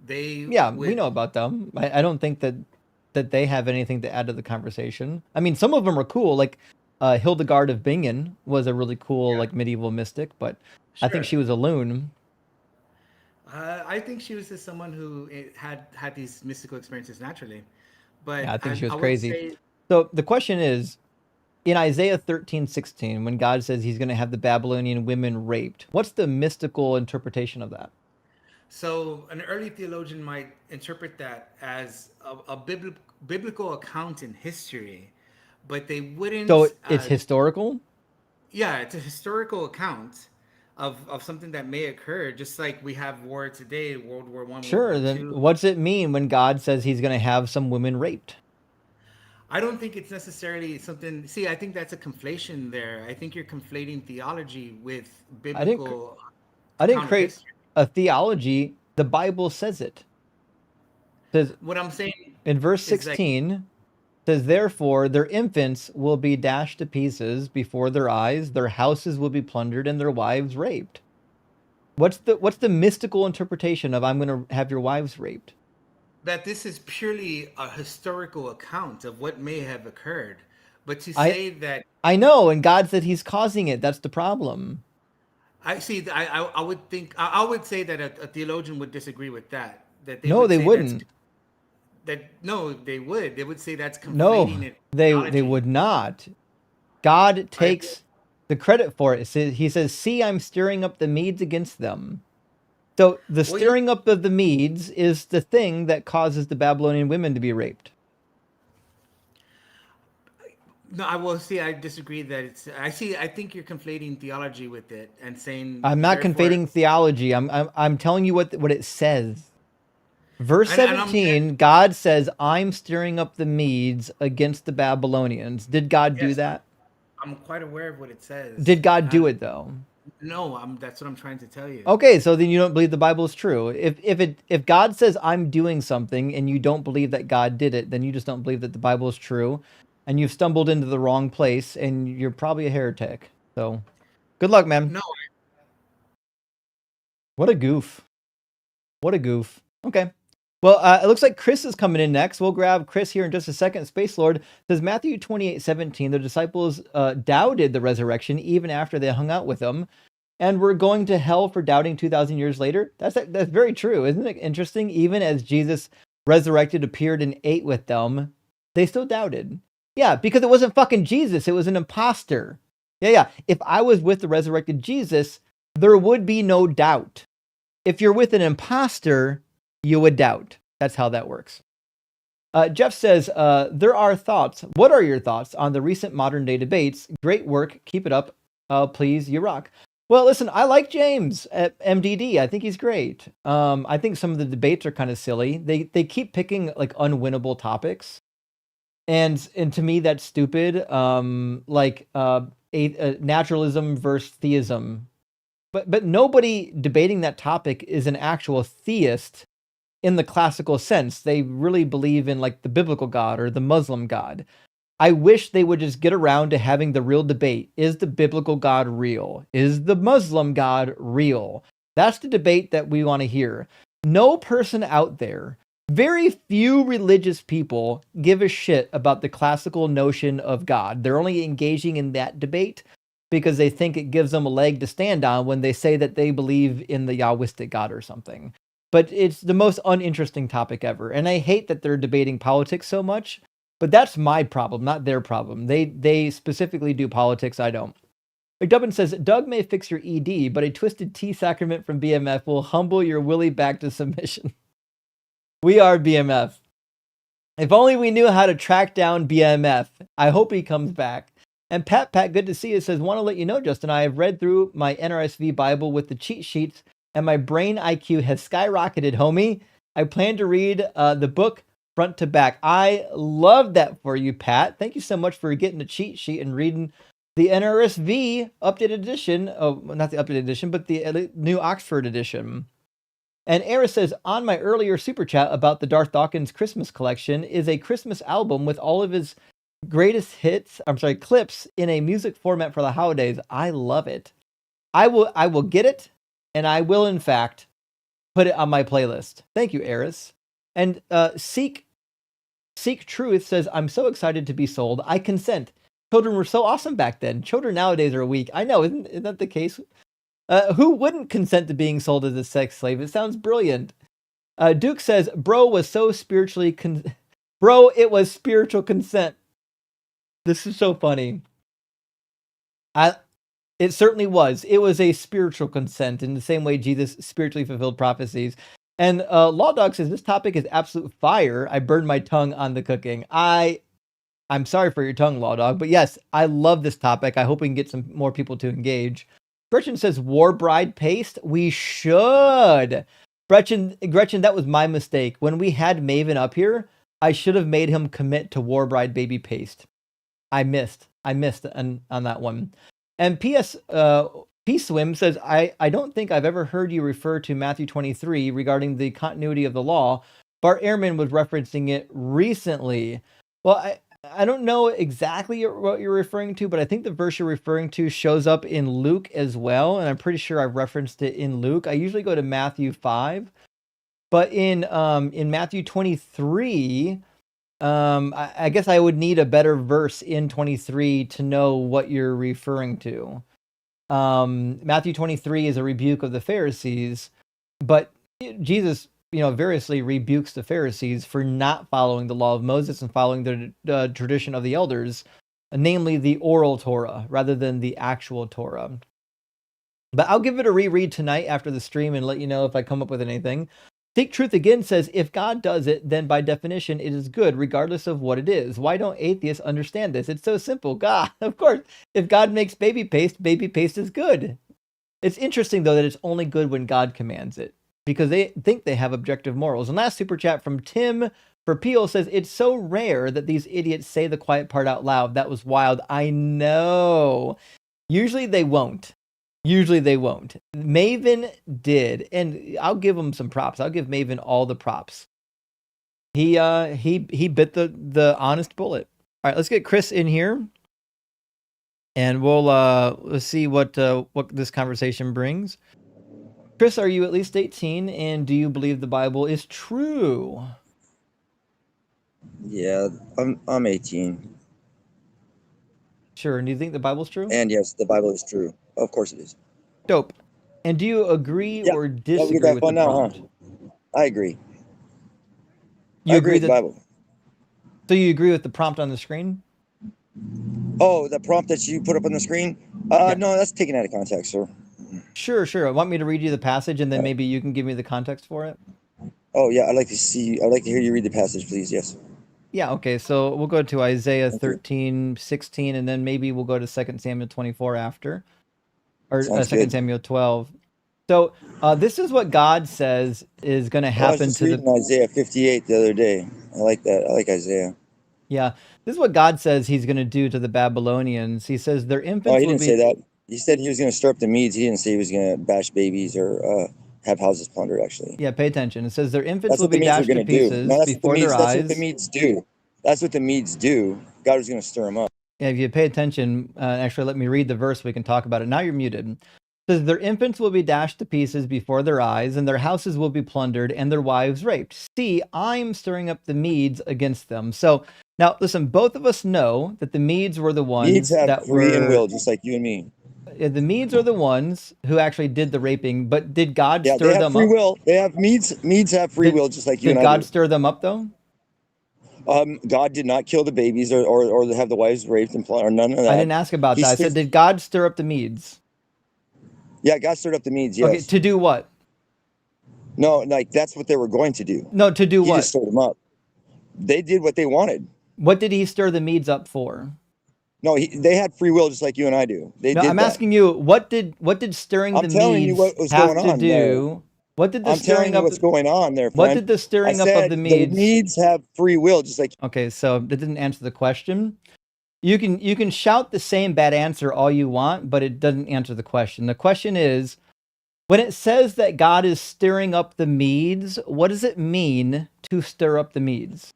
They Yeah, we would. know about them. I don't think that they have anything to add to the conversation. I mean, some of them are cool. Like Hildegard of Bingen was a really cool like medieval mystic, but I think Sure. she was a loon. I think she was just someone who had these mystical experiences naturally, but Yeah, I think she was I would crazy. say So the question is, in Isaiah 13:16, when God says he's going to have the Babylonian women raped, what's the mystical interpretation of that? so. An early theologian might interpret that as a biblical account in history, but they So wouldn't. it's historical? Yeah, it's a historical account of something that may occur, just like we have war today, World War One, World Sure, War then Two. what's it mean when God says he's going to have some women raped? I don't think it's necessarily something. See, I think that's a conflation there. I think you're conflating theology with I didn't biblical I didn't account of create history. a theology. The Bible says it. Says What I'm saying in verse is like 16 says, therefore their infants will be dashed to pieces before their eyes, their houses will be plundered, and their wives raped. What's the mystical interpretation of I'm going to have your wives raped? that this is purely a historical account of what may have occurred, but to I say that I know, and God said he's causing it. That's the problem. I see, I would think I would say that a theologian would disagree with that. That they No, would they say that's wouldn't. that no, they would. They would say that's No, conflating it with they theology. would not. God I agree. takes the credit for it. He says, "See, I'm stirring up the Medes against them." So the Well, yeah, stirring up of the Medes is the thing that causes the Babylonian women to be raped. no, I will see. I disagree that it's. I see. I think you're conflating theology with it and saying I'm not therefore. conflating theology. I'm telling you what it says. Verse And I'm 17, God says, "I'm stirring up the Medes against the Babylonians." Did God do yes, that? I'm quite aware of what it says. Did God do it though? No, that's what I'm trying to tell you. Okay, so then you don't believe the Bible is true. If God says I'm doing something and you don't believe that God did it, then you just don't believe that the Bible is true, and you've stumbled into the wrong place, and you're probably a heretic. So, good luck, man. No, What a goof. What a goof. Okay. Well, it looks like Chris is coming in next. We'll grab Chris here in just a second. Space Lord says Matthew 28:17. The disciples doubted the resurrection even after they hung out with him, and we're going to hell for doubting 2,000 years later. That's very true, isn't it interesting? Even as Jesus resurrected, appeared, and ate with them, they still doubted. Yeah, because it wasn't fucking Jesus. It was an imposter. Yeah. If I was with the resurrected Jesus, there would be no doubt. If you're with an imposter, you would doubt. That's how that works. Jeff says, there are thoughts. What are your thoughts on the recent modern day debates? Great work. Keep it up. Please, you rock. Well, listen, I like James at MDD. I think he's great. I think some of the debates are kind of silly. They keep picking like unwinnable topics. And to me, that's stupid. Like naturalism versus theism. But nobody debating that topic is an actual theist in the classical sense. They really believe in like the biblical God or the Muslim God. I wish they would just get around to having the real debate. Is the biblical God real? Is the Muslim God real? That's the debate that we want to hear. No person out there, very few religious people give a shit about the classical notion of God. They're only engaging in that debate because they think it gives them a leg to stand on when they say that they believe in the Yahwistic God or something. But it's the most uninteresting topic ever. And I hate that they're debating politics so much, but that's my problem, not their problem. They specifically do politics, I don't. McDubbin says, Doug may fix your ED, but a twisted tea sacrament from BMF will humble your Willie back to submission. We are BMF. If only we knew how to track down BMF. I hope he comes back. And Pat, good to see you, says, want to let you know, Justin, I have read through my NRSV Bible with the cheat sheets, and my brain IQ has skyrocketed, homie. I plan to read the book front to back. I love that for you, Pat. Thank you so much for getting the cheat sheet and reading the NRSV updated edition. Oh, not the updated edition, but the new Oxford edition. And Eris says, on my earlier super chat about the Darth Dawkins Christmas collection is a Christmas album with all of his greatest hits, clips in a music format for the holidays. I love it. I will get it, and I will, in fact, put it on my playlist. Thank you, Eris. And Seek Truth says, I'm so excited to be sold. I consent. Children were so awesome back then. Children nowadays are weak. I know, isn't that the case? Who wouldn't consent to being sold as a sex slave? It sounds brilliant. Duke says, bro was so spiritually... Bro, it was spiritual consent. This is so funny. It certainly was. It was a spiritual consent in the same way Jesus spiritually fulfilled prophecies. And Law Dog says, this topic is absolute fire. I burned my tongue on the cooking. I'm sorry for your tongue, Law Dog. But yes, I love this topic. I hope we can get some more people to engage. Gretchen says, War Bride paste? We should. Gretchen, that was my mistake. When we had Maven up here, I should have made him commit to War Bride baby paste. I missed on that one. And P.S. P-Swim says, I don't think I've ever heard you refer to Matthew 23 regarding the continuity of the law. Bart Ehrman was referencing it recently. Well, I don't know exactly what you're referring to, but I think the verse you're referring to shows up in Luke as well, and I'm pretty sure I've referenced it in Luke. I usually go to Matthew 5, but in Matthew 23, I guess I would need a better verse in 23 to know what you're referring to. Matthew 23 is a rebuke of the Pharisees, but Jesus, variously rebukes the Pharisees for not following the law of Moses and following the tradition of the elders, namely the oral Torah rather than the actual Torah. But I'll give it a reread tonight after the stream and let you know if I come up with anything. Seek Truth again says, if God does it, then by definition it is good, regardless of what it is. Why don't atheists understand this? It's so simple. God, of course, if God makes baby paste is good. It's interesting, though, that it's only good when God commands it, because they think they have objective morals. And last super chat from Tim for Peel says, it's so rare that these idiots say the quiet part out loud. That was wild. I know. Usually they won't. Maven did, and I'll give him some props. I'll give Maven all the props. He bit the honest bullet. All right, let's get Chris in here, and we'll let's see what this conversation brings. Chris, are you at least 18, and do you believe the Bible is true? Yeah, I'm 18. Sure, and do you think the Bible's true? And yes, the Bible is true. Of course it is. Dope. And do you agree or disagree with the prompt? I agree. You agree with that, the Bible. So you agree with the prompt on the screen? Oh, the prompt that you put up on the screen? No, that's taken out of context, sir. Sure. Want me to read you the passage and then maybe you can give me the context for it? Oh yeah, I'd like to hear you read the passage, please. Yes. Yeah, okay. So we'll go to Isaiah 13:16, and then maybe we'll go to 2 Samuel 24 after. Or 2 Samuel 12. So this is what God says is going to happen. I was just reading Isaiah 58 the other day. I like that. I like Isaiah. Yeah, this is what God says he's going to do to the Babylonians. He says their infants he didn't say that. He said he was going to stir up the Medes. He didn't say he was going to bash babies or have houses plundered, actually. Yeah, pay attention. It says their infants will be dashed to pieces before their eyes. That's what the Medes do. That's what the Medes do. God was going to stir them up. Yeah, if you pay attention, actually let me read the verse so we can talk about it. Now you're muted. It says their infants will be dashed to pieces before their eyes, and their houses will be plundered, and their wives raped. See, I'm stirring up the Medes against them. So now, listen, both of us know that the Medes were the Medes ones have that free and were. will, just like you and me. The Medes are the ones who actually did the raping, but did God Yeah, stir they have them free up? will. They have Medes have free will, just like you Did and I God do. stir them up though? God did not kill the babies or have the wives raped and or none of that. I didn't ask about that. I said, did God stir up the Medes? Yeah, God stirred up the Medes. Yes. Okay, to do what? No, like that's what they were going to do. No, to do He what? just stirred them up. They did what they wanted. What did he stir the Medes up for? No, they had free will just like you and I do. They did I'm that. asking you, what did stirring the telling you Medes what was have going to on do? there. What did the I'm telling stirring you up? what's going on there, What friend. did the stirring I up said of the the Medes? Medes have free will, just like. Okay, so that didn't answer the question. You can shout the same bad answer all you want, but it doesn't answer the question. The question is, when it says that God is stirring up the Medes, what does it mean to stir up the Medes?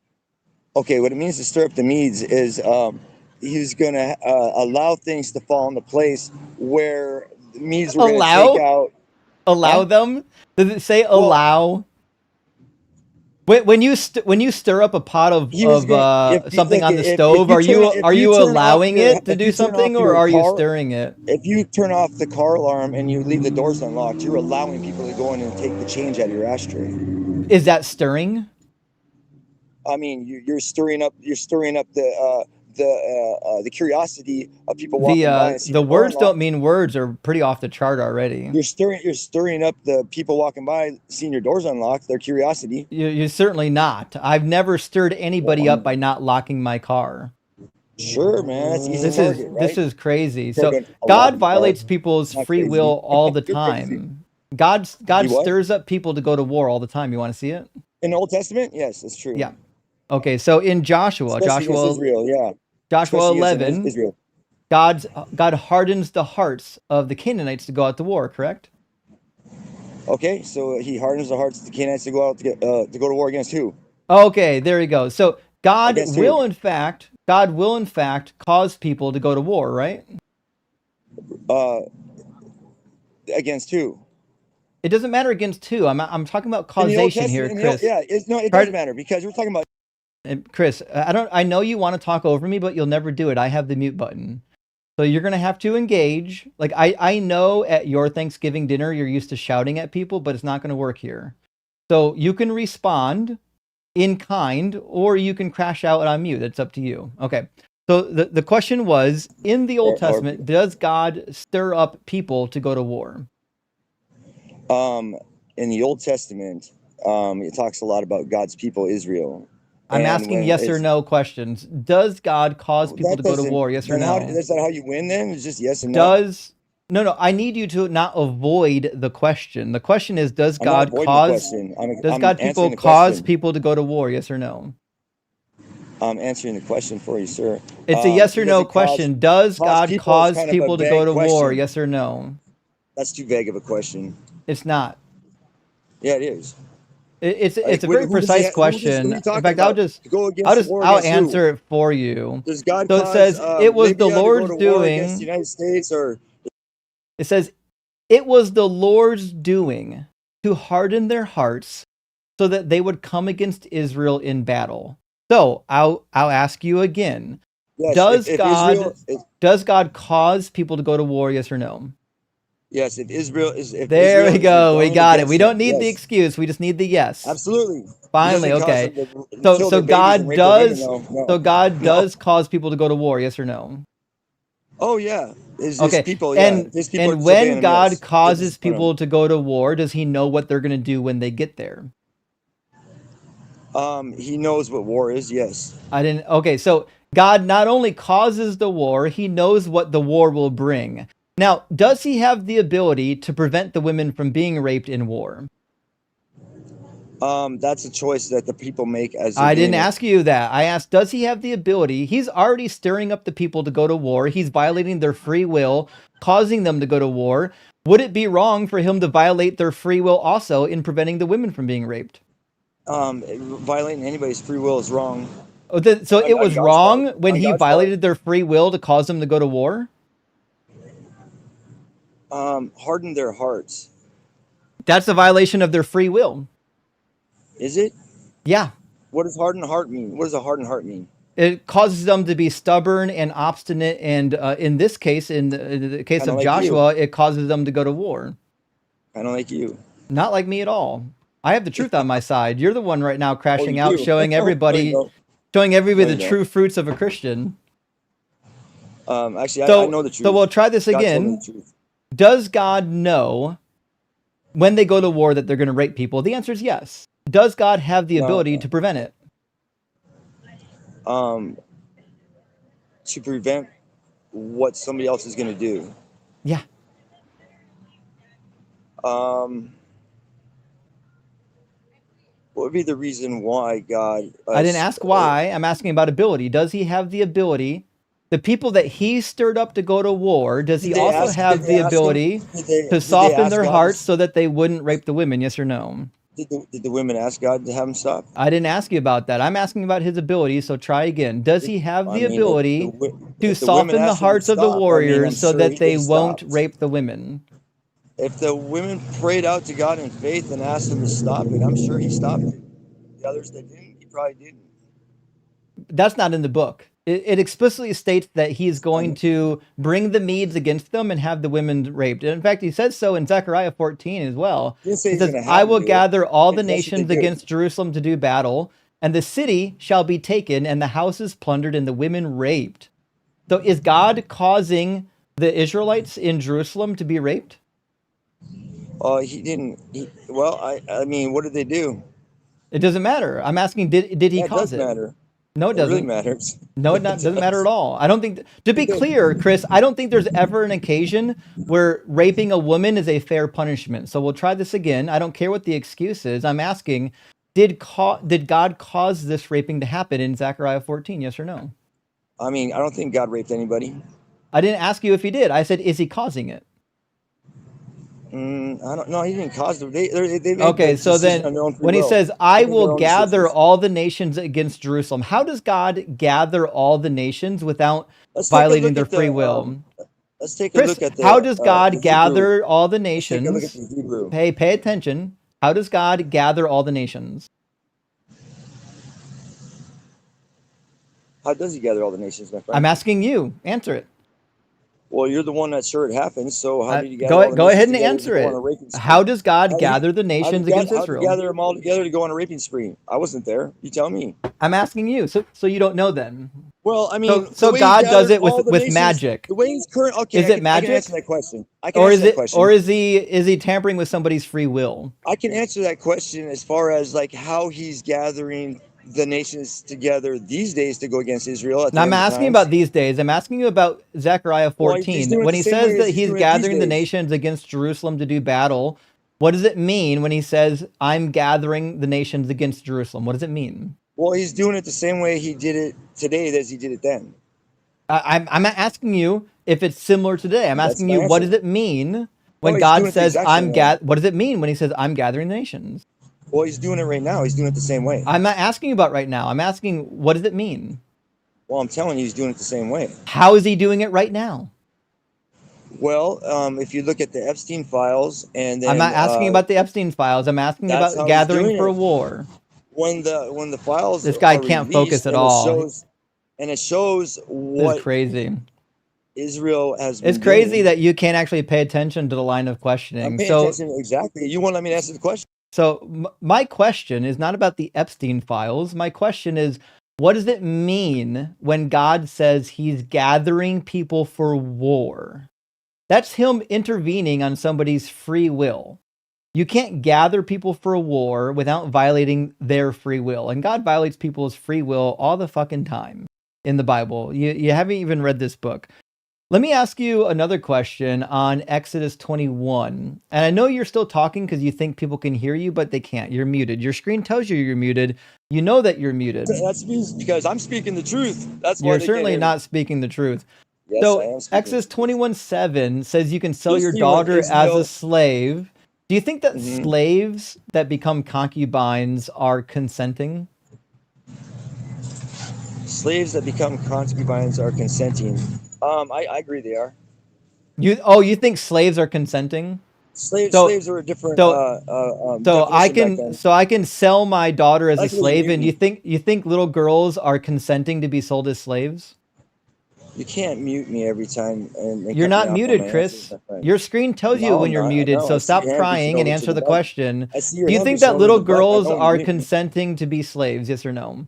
Okay, what it means to stir up the Medes is he's going to allow things to fall into place where the Medes were going to take out. Allow them? Does it say allow? When you stir up a pot of something on the stove, are you allowing it to do something, or are you stirring it? If you turn off the car alarm and you leave the doors unlocked, you're allowing people to go in and take the change out of your ashtray. Is that stirring? I mean, you're stirring up the curiosity of people walking by. And The words don't mean words are pretty off the chart already. You're stirring up the people walking by, seeing your doors unlocked, their curiosity. You're certainly not. I've never stirred anybody up by not locking my car. Sure, man, that's easy target, right? This is crazy. So God violates people's free will all the time. God stirs up people to go to war all the time. You want to see it? In the Old Testament? Yes, that's true. Yeah. Okay, so in Joshua, Israel, yeah. Joshua 11, Israel. God hardens the hearts of the Canaanites to go out to war, correct? Okay, so he hardens the hearts of the Canaanites to go out to go to war against who? Okay, there you go. So God will in fact cause people to go to war, right? Against who? It doesn't matter against who. I'm talking about causation here, Chris. It doesn't matter because we're talking about. And Chris, I know you want to talk over me, but you'll never do it. I have the mute button. So you're going to have to engage. Like I know at your Thanksgiving dinner, you're used to shouting at people, but it's not going to work here. So you can respond in kind, or you can crash out on mute. It's up to you. Okay. So the question was, in the Old Testament, does God stir up people to go to war? In the Old Testament, it talks a lot about God's people, Israel. I'm asking yes or no questions. Does God cause people to go to war? Yes or no? Is that how you win then? It's just yes and no? No. I need you to not avoid the question. The question is, does God cause people to go to war? Yes or no? I'm answering the question for you, sir. It's a yes or no question. Does God cause people to go to war? Yes or no? That's too vague of a question. It's not. Yeah, it is. It's a very precise question. In fact, I'll answer it for you. Does God so it says it was the Lord's doing. The United States, or it says it was the Lord's doing to harden their hearts so that they would come against Israel in battle. So I'll ask you again. Yes, does God cause people to go to war? Yes or no? Yes, if Israel is. There we go. We got it. We don't need the excuse. We just need the yes. Absolutely. Finally, okay. So God does. So God does cause people to go to war. Yes or no? Oh yeah. Okay. And when God causes people to go to war, does He know what they're going to do when they get there? He knows what war is. Yes. Okay. So God not only causes the war, He knows what the war will bring. Now, does He have the ability to prevent the women from being raped in war? That's a choice that the people make as I didn't ask you that. I asked, does He have the ability? He's already stirring up the people to go to war. He's violating their free will, causing them to go to war. Would it be wrong for Him to violate their free will also in preventing the women from being raped? Violating anybody's free will is wrong. So it was wrong when He violated their free will to cause them to go to war? harden their hearts. That's a violation of their free will. Is it? Yeah. What does hardened heart mean? What does a hardened heart mean? It causes them to be stubborn and obstinate, and in this case, in the case Kinda of like Joshua, it causes them to go to war. Kind of like you. Not like me at all. I have the truth on my side. You're the one right now crashing you out, do. showing No, you everybody, don't. showing everybody No, the you true fruits of a Christian. Actually, So, I know the truth. so we'll try this God told me again. the truth. Does God know when they go to war that they're going to rape people? The answer is yes. Does God have the ability to prevent it? To prevent what somebody else is going to do. Yeah. What would be the reason why God? I didn't ask why. I'm asking about ability. Does he have the ability? The people that he stirred up to go to war, does he also have the ability to soften their hearts so that they wouldn't rape the women? Yes or no? Did the women ask God to have him stop? I didn't ask you about that. I'm asking about his ability, so try again. Does he have the ability to soften the hearts of the warriors so that they won't rape the women? If the women prayed out to God in faith and asked him to stop it, I'm sure he stopped it. The others that didn't, he probably didn't. That's not in the book. It explicitly states that he's going to bring the Medes against them and have the women raped. And in fact, he says so in Zechariah 14 as well. He says, I will gather all the nations against Jerusalem to do battle, and the city shall be taken, and the houses plundered, and the women raped. So is God causing the Israelites in Jerusalem to be raped? He didn't. I mean, what did they do? It doesn't matter. I'm asking, did he cause it? It does matter. No, it doesn't. Really matters. No, it doesn't matter at all. I don't think, to be clear, Chris, I don't think there's ever an occasion where raping a woman is a fair punishment. So we'll try this again. I don't care what the excuse is. I'm asking, did God cause this raping to happen in Zechariah 14? Yes or no? I mean, I don't think God raped anybody. I didn't ask you if he did. I said, is he causing it? I don't know. He didn't cause them. They made okay, so then when he says, I will gather all the nations against Jerusalem, how does God gather all the nations without violating their free will? Let's take a Chris, look at the how does God gather Hebrew. all the Let's take a look at nations? the Hebrew. Pay attention. How does God gather all the nations? How does he gather all the nations, my friend? I'm asking you. Answer it. Well, you're the one that's sure it happens. So how did you gather all the go nations ahead and together answer to go on it. a raping spree? How does God gather the nations against How Israel? did you gather them all together to go on a raping spree? I wasn't there. You tell me. I'm asking you. So you don't know then. Well, I mean, so the way God he does it gathered all the with nations, magic. The way he's current. Okay, is it magic? I can answer that question. I can answer that question. Or is he tampering with somebody's free will? I can answer that question as far as like how he's gathering the nations together these days to go against Israel. Now, I'm asking about these days. I'm asking you about Zechariah 14. When he says that he's gathering the nations against Jerusalem to do battle, what does it mean when he says, I'm gathering the nations against Jerusalem? What does it mean? Well, he's doing it the same way he did it today as he did it then. I'm not asking you if it's similar today. I'm asking you, what does it mean when God says, what does it mean when he says, I'm gathering the nations? Well, he's doing it right now. He's doing it the same way. I'm not asking you about right now. I'm asking, what does it mean? Well, I'm telling you, he's doing it the same way. How is he doing it right now? Well, if you look at the Epstein files, and then I'm not asking about the Epstein files. I'm asking about gathering for war. When the files, this guy can't focus at all. It shows what this is crazy. Israel has. It's crazy that you can't actually pay attention to the line of questioning. I'm paying attention exactly. You won't let me answer the question. So my question is not about the Epstein files. My question is, what does it mean when God says he's gathering people for war? That's him intervening on somebody's free will. You can't gather people for a war without violating their free will. And God violates people's free will all the fucking time in the Bible. You haven't even read this book. Let me ask you another question on Exodus 21. And I know you're still talking because you think people can hear you, but they can't. You're muted. Your screen tells you you're muted. You know that you're muted. That's because I'm speaking the truth. That's why you're certainly not speaking the truth. Yes, so I am Exodus 21:7 says you can sell your daughter as a slave. Do you think that slaves that become concubines are consenting? Slaves that become concubines are consenting. I agree they are. You think slaves are consenting? Slaves are a different definition back then. I can sell my daughter as a That's what slave, you and you think little girls are consenting to be sold as slaves? You can't mute me every time and You're cut me not off on muted, my answers, Chris. my friend. Your screen tells you No, when I'm you're not. muted, No, so I see stop your hand reaching crying and over to answer the the button. question. I see your Do you hand think reaching that over to little the button. I girls know when you are mute me. consenting to be slaves? Yes or no?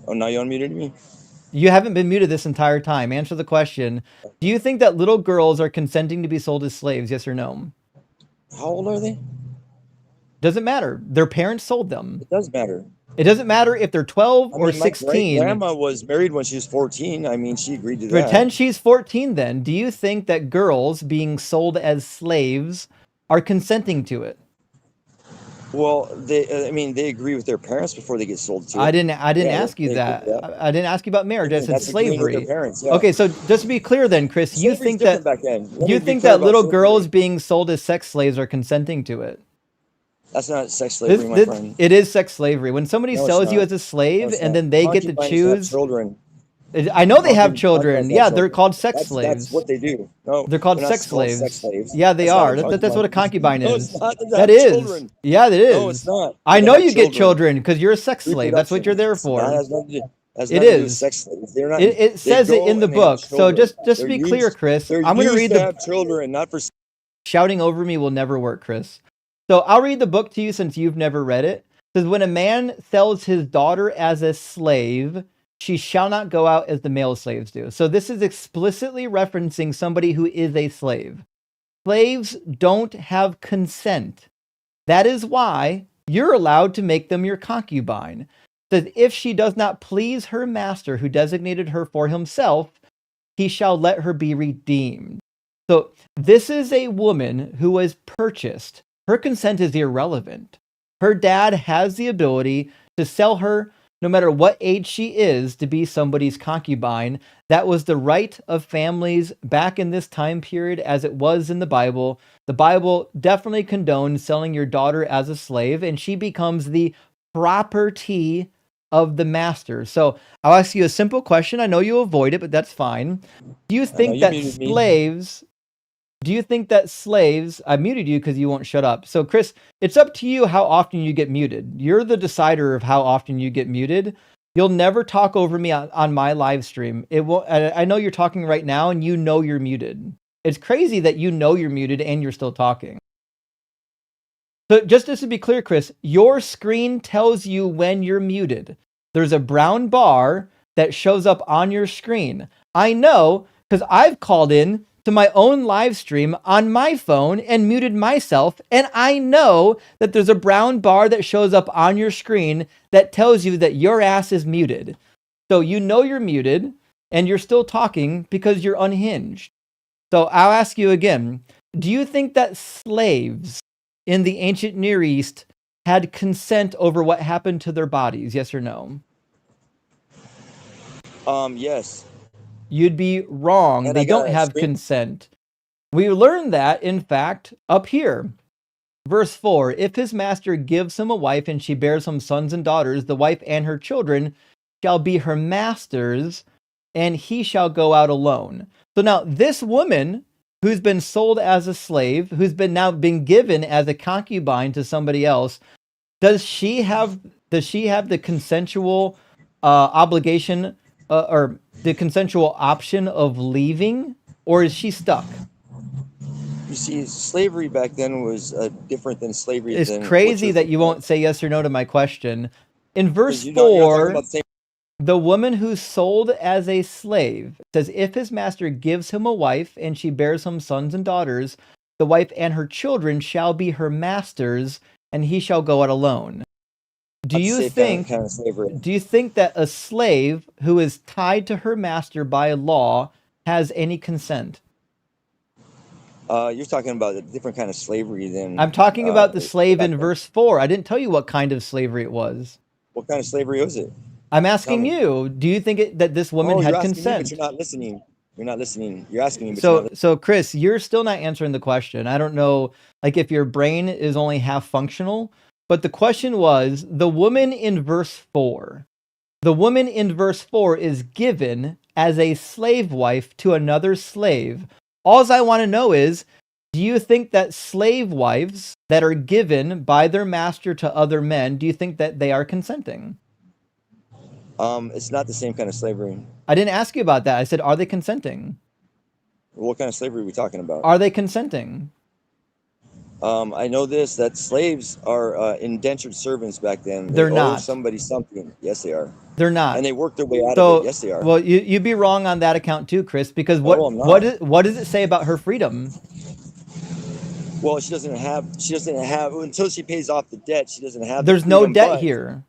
Oh, now you unmuted me? You haven't been muted this entire time. Answer the question. Do you think that little girls are consenting to be sold as slaves? Yes or no? How old are they? Doesn't matter. Their parents sold them. It does matter. It doesn't matter if they're 12 I or mean, my 16. great-grandma was married when she was 14. I mean, she agreed to that. Pretend she's 14 then. Do you think that girls being sold as slaves are consenting to it? Well, I mean, they agree with their parents before they get sold to it. I didn't Yeah, ask you they agree that. to that. I didn't ask you about marriage. I said That's agreeing with their slavery. parents, yeah. Okay, so just to be clear then, Chris, you Slavery's think different that back then. Let you me be think clear that about little slavery. girls being sold as sex slaves are consenting to it? That's not sex slavery, my friend. It is sex slavery. When somebody No, it's sells you not. as a slave No, it's and not. then they get to Concubines have choose. children. I know they have Concubines children. have Yeah, they're children. called sex That's slaves. what they do. No, They're called they're not sex called slaves. sex slaves. Yeah, they That's not are. That's what a concubine No, is. it's not. They That have is. children. Yeah, that is. No, it's not. I They know have you get children because you're a sex slave. That's what you're there for. That has nothing to do. Has It nothing to do with is. sex slaves. They're not. It They says it go in the and they have book. So children. just to be clear, Chris, They're I'm going to used read to the have children, not for. shouting over me will never work, Chris. So I'll read the book to you since you've never read it. It says, when a man sells his daughter as a slave, she shall not go out as the male slaves do. So this is explicitly referencing somebody who is a slave. Slaves don't have consent. That is why you're allowed to make them your concubine. That if she does not please her master who designated her for himself, he shall let her be redeemed. So this is a woman who was purchased. Her consent is irrelevant. Her dad has the ability to sell her, no matter what age she is, to be somebody's concubine. That was the right of families back in this time period as it was in the Bible. The Bible definitely condones selling your daughter as a slave, and she becomes the property of the master. So I'll ask you a simple question. I know you avoid it, but that's fine. Do you think that slaves... Do you think that slaves... I muted you because you won't shut up. So, Chris, it's up to you how often you get muted. You're the decider of how often you get muted. You'll never talk over me on my live stream. It will. I know you're talking right now, and you know you're muted. It's crazy that you know you're muted and you're still talking. So, just to be clear, Chris, your screen tells you when you're muted. There's a brown bar that shows up on your screen. I know because I've called in to my own live stream on my phone and muted myself. And I know that there's a brown bar that shows up on your screen that tells you that your ass is muted. So you know you're muted and you're still talking because you're unhinged. So I'll ask you again, do you think that slaves in the ancient Near East had consent over what happened to their bodies? Yes or no? Yes. You'd be wrong. And they don't have consent. We learn that, in fact, up here. Verse 4, if his master gives him a wife and she bears him sons and daughters, the wife and her children shall be her master's, and he shall go out alone. So now this woman who's been sold as a slave, who's been given as a concubine to somebody else, does she have the consensual obligation or the consensual option of leaving, or is she stuck? You see, slavery back then was different than slavery. It's crazy that you won't say yes or no to my question. In verse 4, the woman who's sold as a slave says, if his master gives him a wife and she bears him sons and daughters, the wife and her children shall be her master's, and he shall go out alone. Do you think that a slave who is tied to her master by law has any consent? You're talking about a different kind of slavery than... I'm talking about the slave in verse 4. I didn't tell you what kind of slavery it was. What kind of slavery was it? I'm asking you. Do you think that this woman had consent? Me, but you're not listening. You're not listening. You're asking me, but you're not listening. So Chris, you're still not answering the question. I don't know, like if your brain is only half functional, but the question was, the woman in verse 4, The woman in verse 4 is given as a slave wife to another slave. All I want to know is, do you think that slave wives that are given by their master to other men, do you think that they are consenting? It's not the same kind of slavery. I didn't ask you about that. I said, are they consenting? What kind of slavery are we talking about? Are they consenting? I know this, that slaves are indentured servants back then. They're owe not. somebody something. Yes, they are. They're not. And they work their way out of it. Yes, they are. Well, you'd be wrong on that account too, Chris, because I'm not. what does it say about her freedom? Well, she doesn't have until she pays off the debt. She doesn't have. There's no debt here.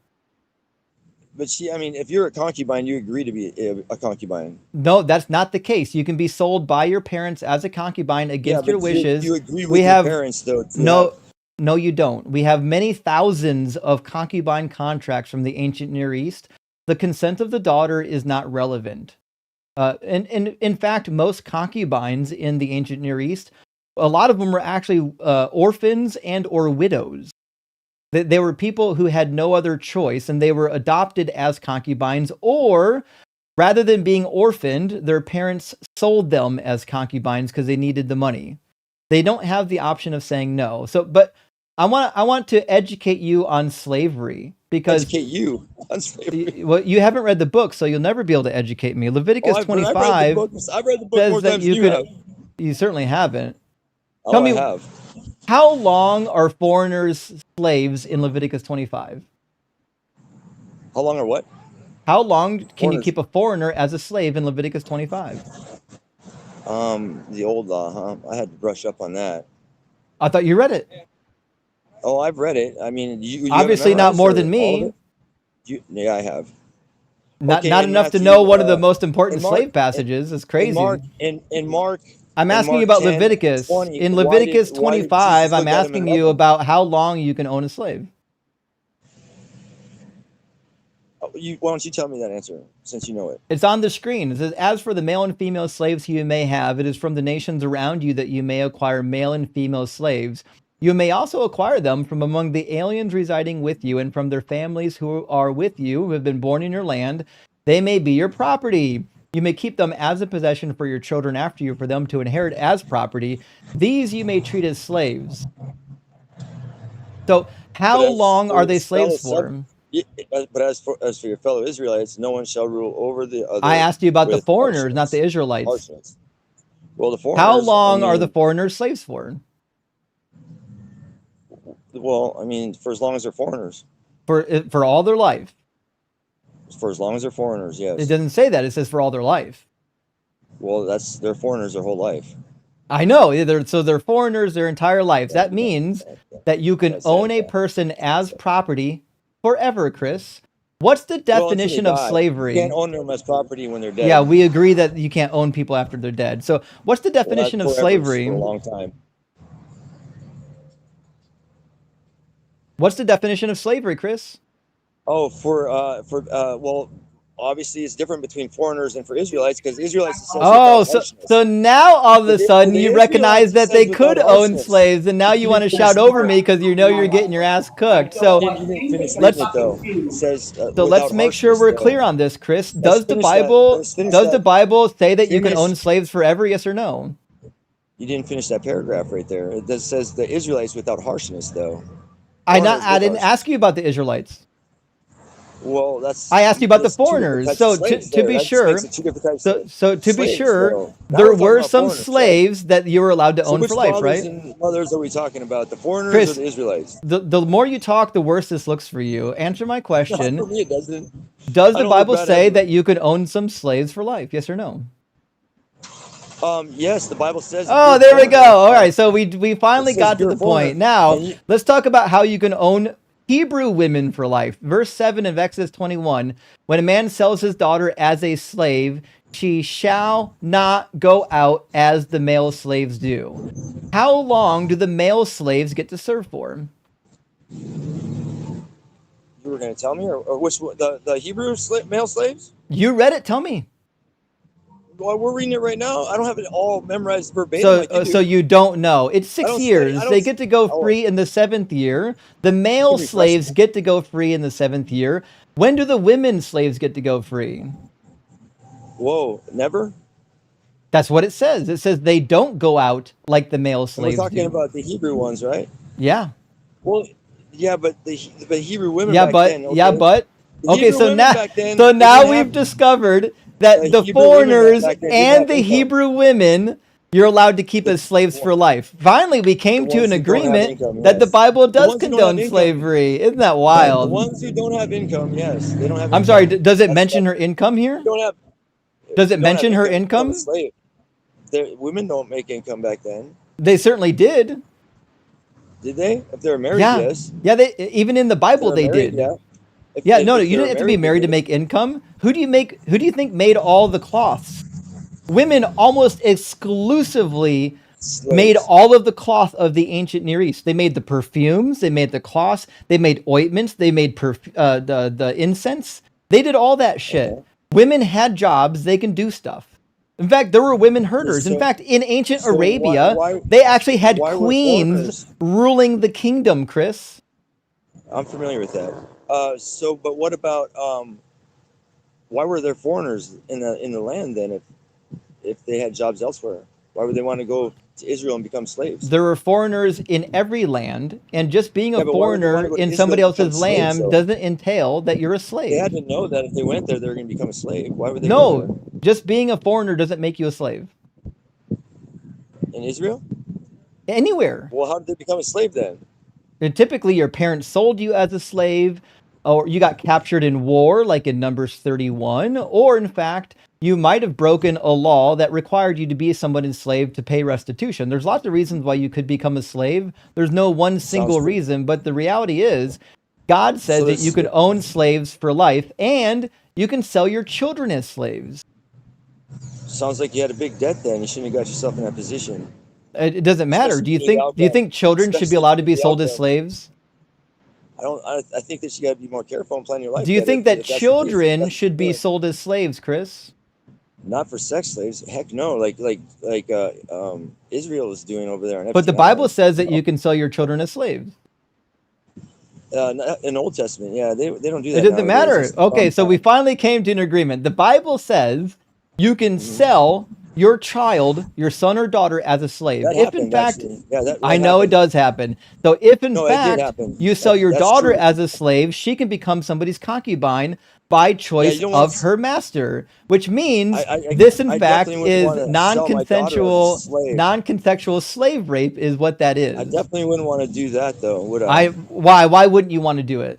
But I mean, if you're a concubine, you agree to be a concubine. No, that's not the case. You can be sold by your parents as a concubine against your wishes. You agree with your parents, though. No, you don't. We have many thousands of concubine contracts from the ancient Near East. The consent of the daughter is not relevant. And in fact, most concubines in the ancient Near East, a lot of them were actually orphans and or widows. They were people who had no other choice, and they were adopted as concubines, or rather than being orphaned, their parents sold them as concubines because they needed the money. They don't have the option of saying no. So, but I want to educate you on slavery, because educate you on slavery. Well, you haven't read the book, so you'll never be able to educate me. Leviticus 25 I've read the book says more that times you than could. You certainly haven't. Oh, Tell me, I have. how long are foreigners slaves in Leviticus 25? How long are what? How long can you keep a foreigner as a slave in Leviticus 25? The old law, huh? I had to brush up on that. I thought you read it. Oh, I've read it. I mean, you obviously not more than me. Yeah, I have. Not enough to know one of the most important slave passages. It's crazy. In Mark. I'm asking you about Leviticus. In Leviticus 25, I'm asking you about how long you can own a slave. Why don't you tell me that answer, since you know it? It's on the screen. It says, as for the male and female slaves you may have, it is from the nations around you that you may acquire male and female slaves. You may also acquire them from among the aliens residing with you and from their families who are with you, who have been born in your land. They may be your property. You may keep them as a possession for your children after you, for them to inherit as property. These you may treat as slaves. So how long are they slaves for? But as for your fellow Israelites, no one shall rule over the other. I asked you about the foreigners, not the Israelites. Harshness. Well, the foreigners. How long are the foreigners slaves for? Well, I mean, for as long as they're foreigners. For all their life. For as long as they're foreigners, yes. It doesn't say that. It says for all their life. Well, they're foreigners their whole life. I know. So they're foreigners their entire lives. That means that you can own a person as property forever, Chris. What's the definition of slavery? You can't own them as property when they're dead. Yeah, we agree that you can't own people after they're dead. So what's the definition of slavery? For a long time. What's the definition of slavery, Chris? Oh, well, obviously it's different between foreigners and for Israelites, because Israelites. So now all of a sudden you recognize that they could own slaves, and now you want to shout over me because you know you're getting your ass cooked. So let's make sure we're clear on this, Chris. Does the Bible say that you can own slaves forever? Yes or no? You didn't finish that paragraph right there. It says the Israelites without harshness, though. I didn't ask you about the Israelites. Well, I asked you about the foreigners. So to be sure, there were some slaves that you were allowed to own for life, right? Which fathers and mothers are we talking about? The foreigners or the Israelites? The more you talk, the worse this looks for you. Answer my question. For me, it doesn't. Does the Bible say that you could own some slaves for life? Yes or no? Yes, the Bible says. Oh, there we go. All right, so we finally got to the point. Now, let's talk about how you can own Hebrew women for life. Verse 7 of Exodus 21, when a man sells his daughter as a slave, she shall not go out as the male slaves do. How long do the male slaves get to serve for? You were going to tell me, or which the Hebrew male slaves? You read it. Tell me. Well, we're reading it right now. I don't have it all memorized verbatim like you do. So you don't know. It's I 6 don't years. study. They get to go Oh, free in the 7th year. The you male can refresh slaves me. get to go free in the 7th year. When do the women slaves get to go free? Whoa, never? That's what it says. It says they don't go out like the male And we're slaves talking do. about the Hebrew ones, right? Yeah. Well, yeah, but the Hebrew women Yeah, back but then, okay. The okay, Hebrew so women now back then, so they now didn't we've have discovered that the Hebrew women foreigners back then didn't and have the income. Hebrew women you're allowed to keep as slaves for life. Finally, we came to ones an who don't have agreement income, that the yes. Bible The does ones who don't have condone income. slavery. Isn't that The wild? ones who don't have income, yes, they don't have I'm income. sorry, does it mention her income here? You don't have. Does If it you don't have mention her income, you become a income? slave. Women don't make income back then, They certainly did. did they? If they're married, Yeah. yes. Yeah, they even in the If Bible they're they married, did. yeah. Yeah, no, If you they're didn't have to be married, they married to did. make income. Who do you think made all the cloths? Women almost exclusively made Slaves. all of the cloth of the ancient Near East. They made the perfumes, they made the cloths, they made ointments, they made the incense. They did all that shit. Women had jobs, they can do stuff. In fact, there were women herders. In fact, in ancient So Arabia, they actually had why were queens foreigners? ruling the kingdom, Chris. I'm familiar with that. But what about why were there foreigners in the land then? If they had jobs elsewhere, why would they want to go to Israel and become slaves? There were foreigners in every land, and just being a Yeah, but why would they want foreigner to go to in Israel somebody and become else's slaves? land Though doesn't entail that you're a they slave. had to know that if they went there, they were going to become a slave. Why would they go No, there? just being a foreigner doesn't make you a slave. In Israel? Anywhere. Well, how did they become a slave then? And typically, your parents sold you as a slave, or you got captured in war, like in Numbers 31, or in fact, you might have broken a law that required you to be someone enslaved to pay restitution. There's lots of reasons why you could become a slave. There's no one single reason, but the reality is, God says So that you can own slaves for life, and you can sell your children as slaves. Sounds like you had a big debt then. You shouldn't have got yourself in that position. It doesn't matter. Especially for the Do you think children should be Especially allowed to for be the sold as outcome. slaves? I think that you got to be more careful and plan your life. Do you better think that if that's the case. children That's should be good. sold as slaves, Chris? Not for sex slaves. Heck no. Israel is doing over there on But the Epstein Bible Island. says that you can sell your children as slaves. In Old Testament, yeah, they don't do It that doesn't nowadays. matter. It's Okay, so we wrong. finally came to an agreement. The Bible says you can sell your child, your son or daughter, as a slave. That If in happened fact, actually. Yeah, that I know it happened. does happen. So if in No, it did fact happen. you sell your That's daughter true. as a slave, she can become somebody's concubine by choice don't wanna of her master, which means I this in I fact definitely wouldn't is want to sell my daughter as a slave. non-consensual slave rape is what that is. I definitely wouldn't want to do that though, would I? Why wouldn't you want to do it?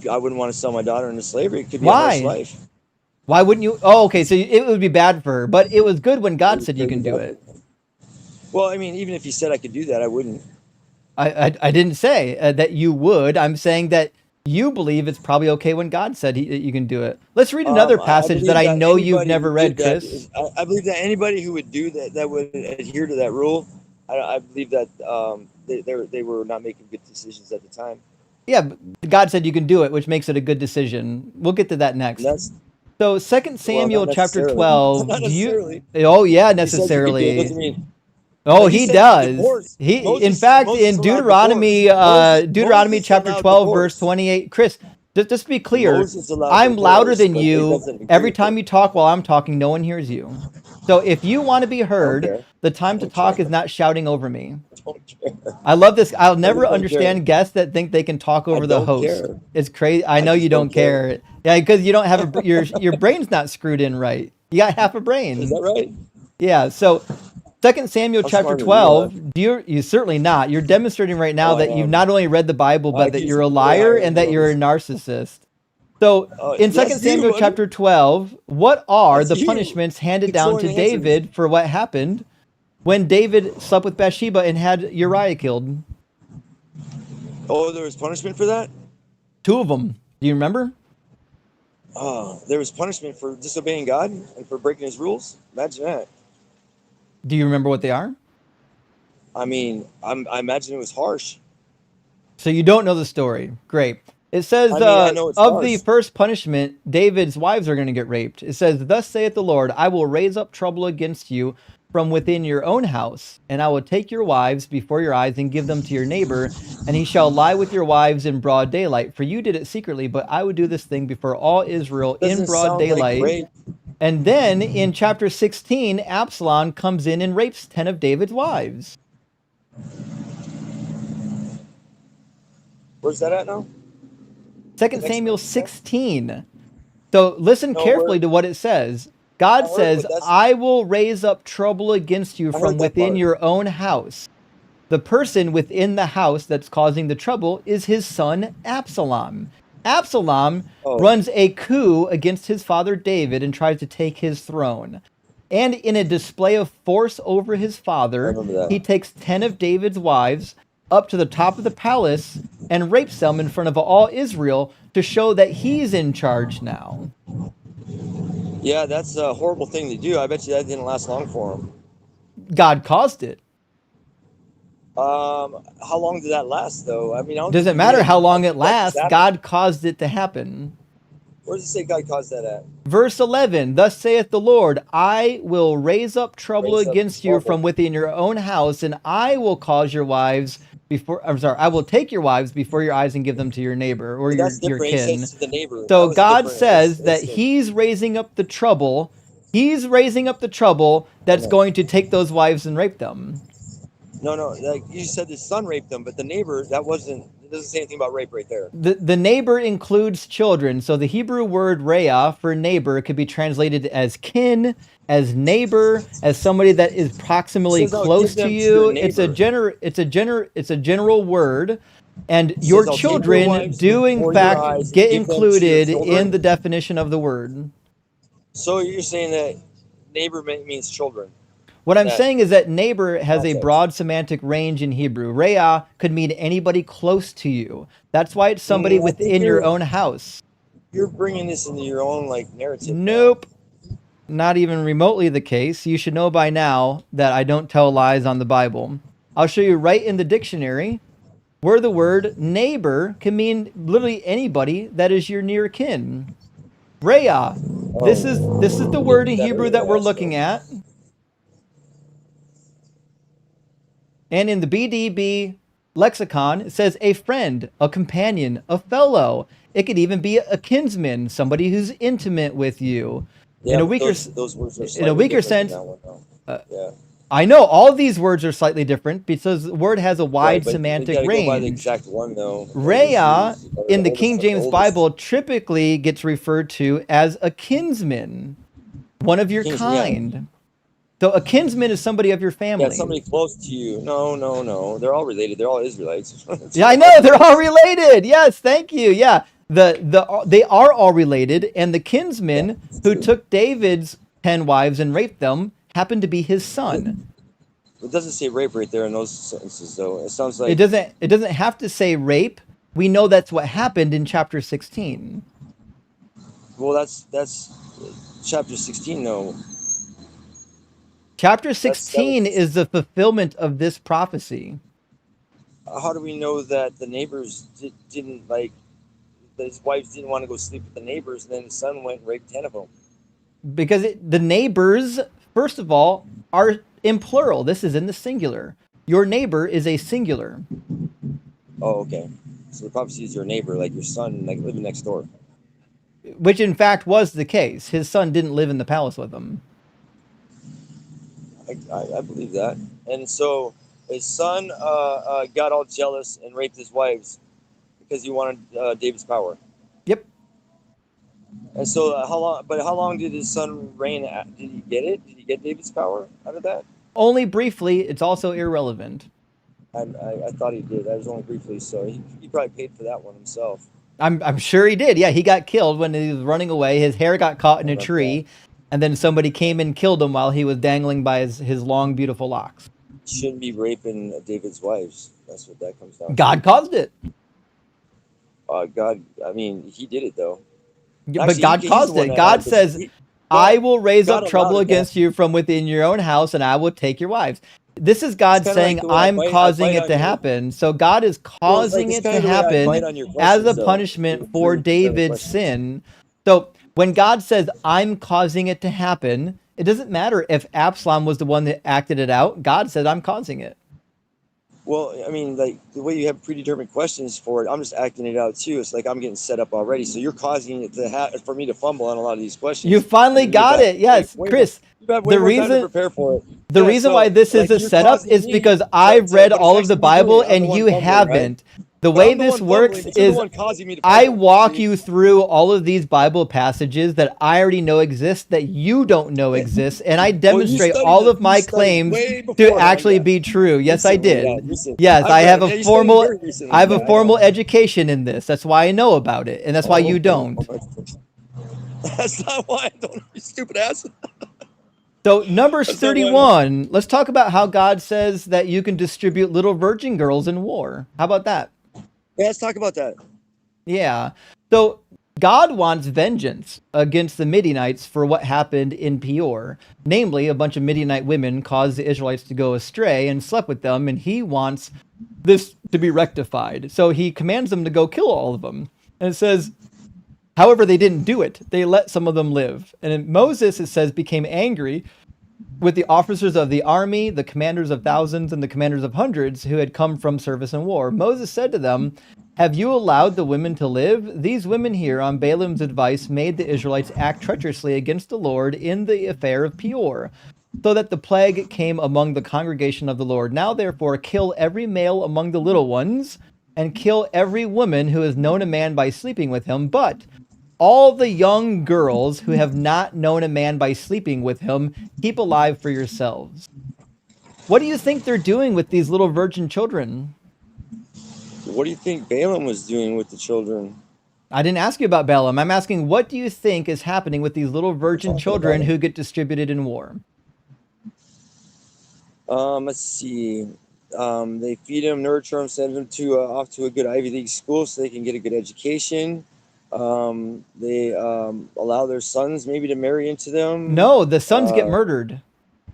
I wouldn't want to sell my daughter into slavery. It could be a harsh Why? life. Why wouldn't you? Oh, okay. So it would be bad for her, but it was good when God said you can do it. Well, I mean, even if you said I could do that, I wouldn't. I didn't say that you would. I'm saying that you believe it's probably okay when God said you can do it. Let's read another passage that I know you've never read, Chris. I believe that anybody who would do that, that would adhere to that rule, I believe that they were not making good decisions at the time. Yeah, but God said you can do it, which makes it a good decision. We'll get to that next. So 2 Samuel chapter 12. Not necessarily. Oh yeah, He says you can do it, necessarily. doesn't mean. Oh, Like he said, does. divorce. In fact, in allowed Deuteronomy, divorce. Deuteronomy Moses chapter allowed 12, divorce. verse 28. Chris, just to be clear, Moses allowed I'm louder divorce, than but it you. doesn't agree Every with time you talk while I'm talking, no one hears you. So if you want to be heard, care. the time to talk is not shouting over me. Don't care. I love this. I'll never don't understand guests that think they can talk over the don't host. care. It's crazy. I know just you don't don't care. care. Yeah, because you don't have your brain's not screwed in right. You got half a brain. Is that right? Yeah. So 2 Samuel How chapter smart are 12, you're certainly not. You're demonstrating right now Oh, I that you've am. not only read the Bible, but that you're a liar and that you're a narcissist. So in 2 that's you, Samuel buddy. chapter 12, what are That's the you. punishments handed down to Controlling the answers. David for what happened when David slept with Bathsheba and had Uriah killed? Oh, there was punishment for that? 2 of them. Do you remember? There was punishment for disobeying God and for breaking his rules? Imagine that. Do you remember what they are? I mean, I imagine it was harsh. So you don't know the story. Great. It says, I mean, I know it's of the harsh. first punishment, David's wives are going to get raped. It says, thus saith the Lord, I will raise up trouble against you from within your own house, and I will take your wives before your eyes and give them to your neighbor, and he shall lie with your wives in broad daylight. For you did it secretly, but I would do this thing before all Israel in Doesn't broad sound like daylight. rape. And then in chapter 16, Absalom comes in and rapes 10 of David's wives. Where's that at now? 2 Samuel 16. So listen carefully to what it says. God says, I will raise up trouble against you from within your own house. The person within the house that's causing the trouble is his son Absalom. Absalom runs a coup against his father David and tries to take his throne. And in a display of force over his father, he takes 10 of David's wives up to the top of the palace and rapes them in front of all Israel to show that he's in charge now. Yeah, that's a horrible thing to do. I bet you that didn't last long for him. God caused it. How long did that last, though? I mean, I don't Doesn't matter how long it lasts. God caused it to happen. Where does it say God caused that at? Verse 11, thus saith the Lord, I will raise up trouble against you from within your own house, and I will cause your wives I will take your wives before your eyes and give them to your neighbor or your kin. So God says that he's raising up the trouble. He's raising up the trouble that's going to take those wives and rape them. No, like you said, the son raped them, but the neighbor, it doesn't say anything about rape right there. The neighbor includes children. So the Hebrew word reah for neighbor could be translated as kin, as neighbor, as somebody that is proximally close to you. It's a general word, and your children do in fact get included in the definition of the word. So you're saying that neighbor means children. What I'm saying is that neighbor has a broad semantic range in Hebrew. Reah could mean anybody close to you. That's why it's somebody within your own house. You're bringing this into your own narrative. Nope. Not even remotely the case. You should know by now that I don't tell lies on the Bible. I'll show you right in the dictionary where the word neighbor can mean literally anybody that is your near kin. Reah. This is the word in Hebrew that we're looking at. And in the BDB lexicon, it says a friend, a companion, a fellow. It could even be a kinsman, somebody who's intimate with you. Yeah, in a weaker, those words are in a weaker different sense, than that one, yeah. I know all of these words are slightly different because the word has a wide semantic range. Go by the exact one, though. Reah in the King James Bible typically gets referred to as a kinsman, one of your kind. Yeah. So a kinsman is somebody of your family. Yeah, somebody close to you. No. They're all related. They're all Israelites. Yeah, I know. They're all related. Yes, thank you. Yeah, they are all related. And the kinsman who took David's 10 wives and raped them happened to be his son. It doesn't say rape right there in those sentences, though. It sounds like... It doesn't have to say rape. We know that's what happened in chapter 16. Well, that's chapter 16, though. Chapter 16 is the fulfillment of this prophecy. How do we know that the neighbors didn't that his wives didn't want to go sleep with the neighbors, and then his son went and raped 10 of them? Because the neighbors, first of all, are in plural. This is in the singular. Your neighbor is a singular. Oh, okay. So the prophecy is your neighbor, like your son, living next door. Which, in fact, was the case. His son didn't live in the palace with him. I believe that. And so his son got all jealous and raped his wives because he wanted David's power. Yep. And so how long did his son reign? Did he get it? Did he get David's power out of that? Only briefly. It's also irrelevant. I thought he did. That was only briefly. So he probably paid for that one himself. I'm sure he did. Yeah, he got killed when he was running away. His hair got caught in a tree. And then somebody came and killed him while he was dangling by his long, beautiful locks. Shouldn't be raping David's wives. That's what that comes down to. God caused it. God, I mean, he did it, though. But God caused it. God says, I will raise up trouble against you from within your own house, and I will take your wives. This is God kinda saying, like the way I I'm bite causing it on to your. happen. So God is Well, it's like causing it's it kind to of the way I bite happen on your as questions, a though. punishment for Through the David's questions. sin. So when God says, I'm causing it to happen, it doesn't matter if Absalom was the one that acted it out. God said, I'm causing it. Well, I mean, like the way you have predetermined questions for it, I'm just acting it out too. It's like I'm getting set up already. So you're causing it to for me to fumble on a lot of these questions. You finally You've got had it. Yes, Chris. you've had way The more time to reason prepare for it. the Yeah, reason why so this is like a you're setup causing is me because to, I've read but it's all of the actually me doing Bible it. I'm the and one you fumbling, right? haven't. The But way I'm the this one works fumbling, but you're the is one causing me to I fumble. walk See? you through all of these Bible passages that I already know exist that you don't know exist, and I Well, you demonstrate studied all them. of You my studied claims way to beforehand. actually Yeah, be true. Yes, I recently. Yeah, did. recent. Yes, I've I have read. a Yeah, you studied formal very recently. I have a Yeah, I know. formal education in this. That's why I know about it, and that's why you don't. That's not why I don't. You stupid ass. So Numbers That's not why I don't. 31, let's talk about how God says that you can distribute little virgin girls in war. How about that? Yeah, let's talk about that. Yeah. So God wants vengeance against the Midianites for what happened in Peor. Namely, a bunch of Midianite women caused the Israelites to go astray and slept with them, and he wants this to be rectified. So he commands them to go kill all of them. And it says, however, they didn't do it. They let some of them live. And then Moses, it says, became angry with the officers of the army, the commanders of thousands, and the commanders of hundreds who had come from service in war. Moses said to them, have you allowed the women to live? These women here, on Balaam's advice, made the Israelites act treacherously against the Lord in the affair of Peor, so that the plague came among the congregation of the Lord. Now, therefore, kill every male among the little ones, and kill every woman who has known a man by sleeping with him, but all the young girls who have not known a man by sleeping with him, keep alive for yourselves. What do you think they're doing with these little virgin children? What do you think Balaam was doing with the children? I didn't ask you about Balaam. I'm asking, what do you think is happening with these little virgin children who get distributed in war? Let's see. They feed them, nurture them, send them to off to a good Ivy League school so they can get a good education. They allow their sons maybe to marry into them. No, the sons get murdered.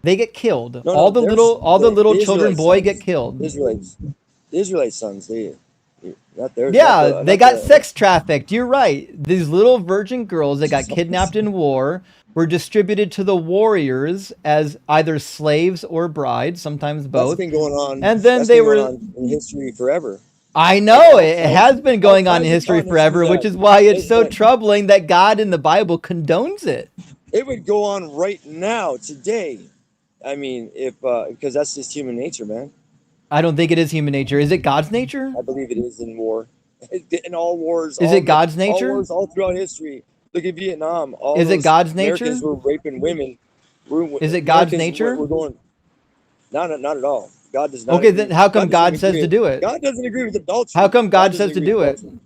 They get killed. No, all the the little children, Israelite boy, sons. get killed. The Israelite sons, not their. Yeah, they got sex trafficked. You're right. These little virgin girls that got kidnapped in war were distributed to the warriors as either slaves or brides, sometimes both. That's been going on. And then That's they been were going on in history forever. I know it has been going on in history forever, which is why it's so troubling that God in the Bible condones it. It would go on right now, today. I mean, if because that's just human nature, man. I don't think it is human nature. Is it God's nature? I believe it is in war. In all wars. Is it God's nature? All wars all throughout history. Look at Vietnam. Is it God's nature? Americans were raping women. Is it God's nature? We're going. Not at all. God does not. Okay, agree. then how come God says agree. to do it? God doesn't agree with adultery. How come God says to doesn't do agree it? with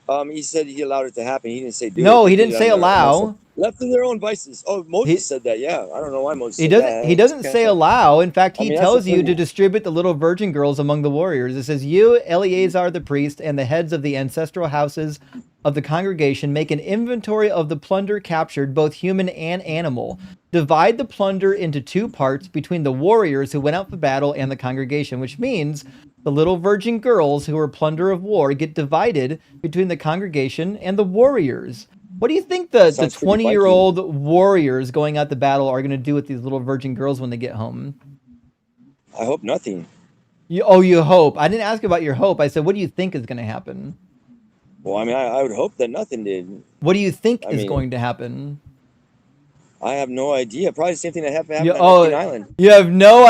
adultery. He said he allowed it to happen. He didn't say do it. No, he didn't say allow. Left to their own vices. Oh, Moses said that. Yeah, I don't know why Moses. He said doesn't. that. He doesn't say allow. In fact, he that's tells the you thing. to distribute the little virgin girls among the warriors. It says, "You, Eleazar the priest, and the heads of the ancestral houses of the congregation, make an inventory of the plunder captured, both human and animal. Divide the plunder into two parts between the warriors who went out for battle and the congregation." Which means the little virgin girls who were plunder of war get divided between the congregation and the warriors. What do you think the 20-year-old warriors going out to battle are going to do with these little virgin girls when they get home? I hope nothing. You hope. I didn't ask about your hope. I said, what do you think is going to happen? Well, I mean, I would hope that nothing did. What do you think is going to happen? I have no idea. Probably the same thing that happened on Epstein Island. You have no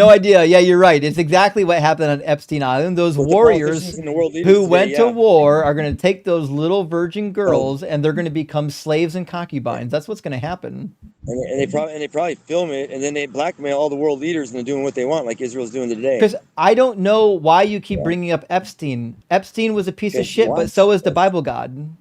idea. Yeah, you're right. It's exactly what happened on Epstein Island. Those warriors who went to war are going to take those little virgin girls and they're going to become slaves and concubines. That's what's going to happen. And they probably film it and then they blackmail all the world leaders and they're doing what they want, like Israel's doing today. Because I don't know why you keep bringing up Epstein. Epstein was a piece of shit, but so is the Bible God.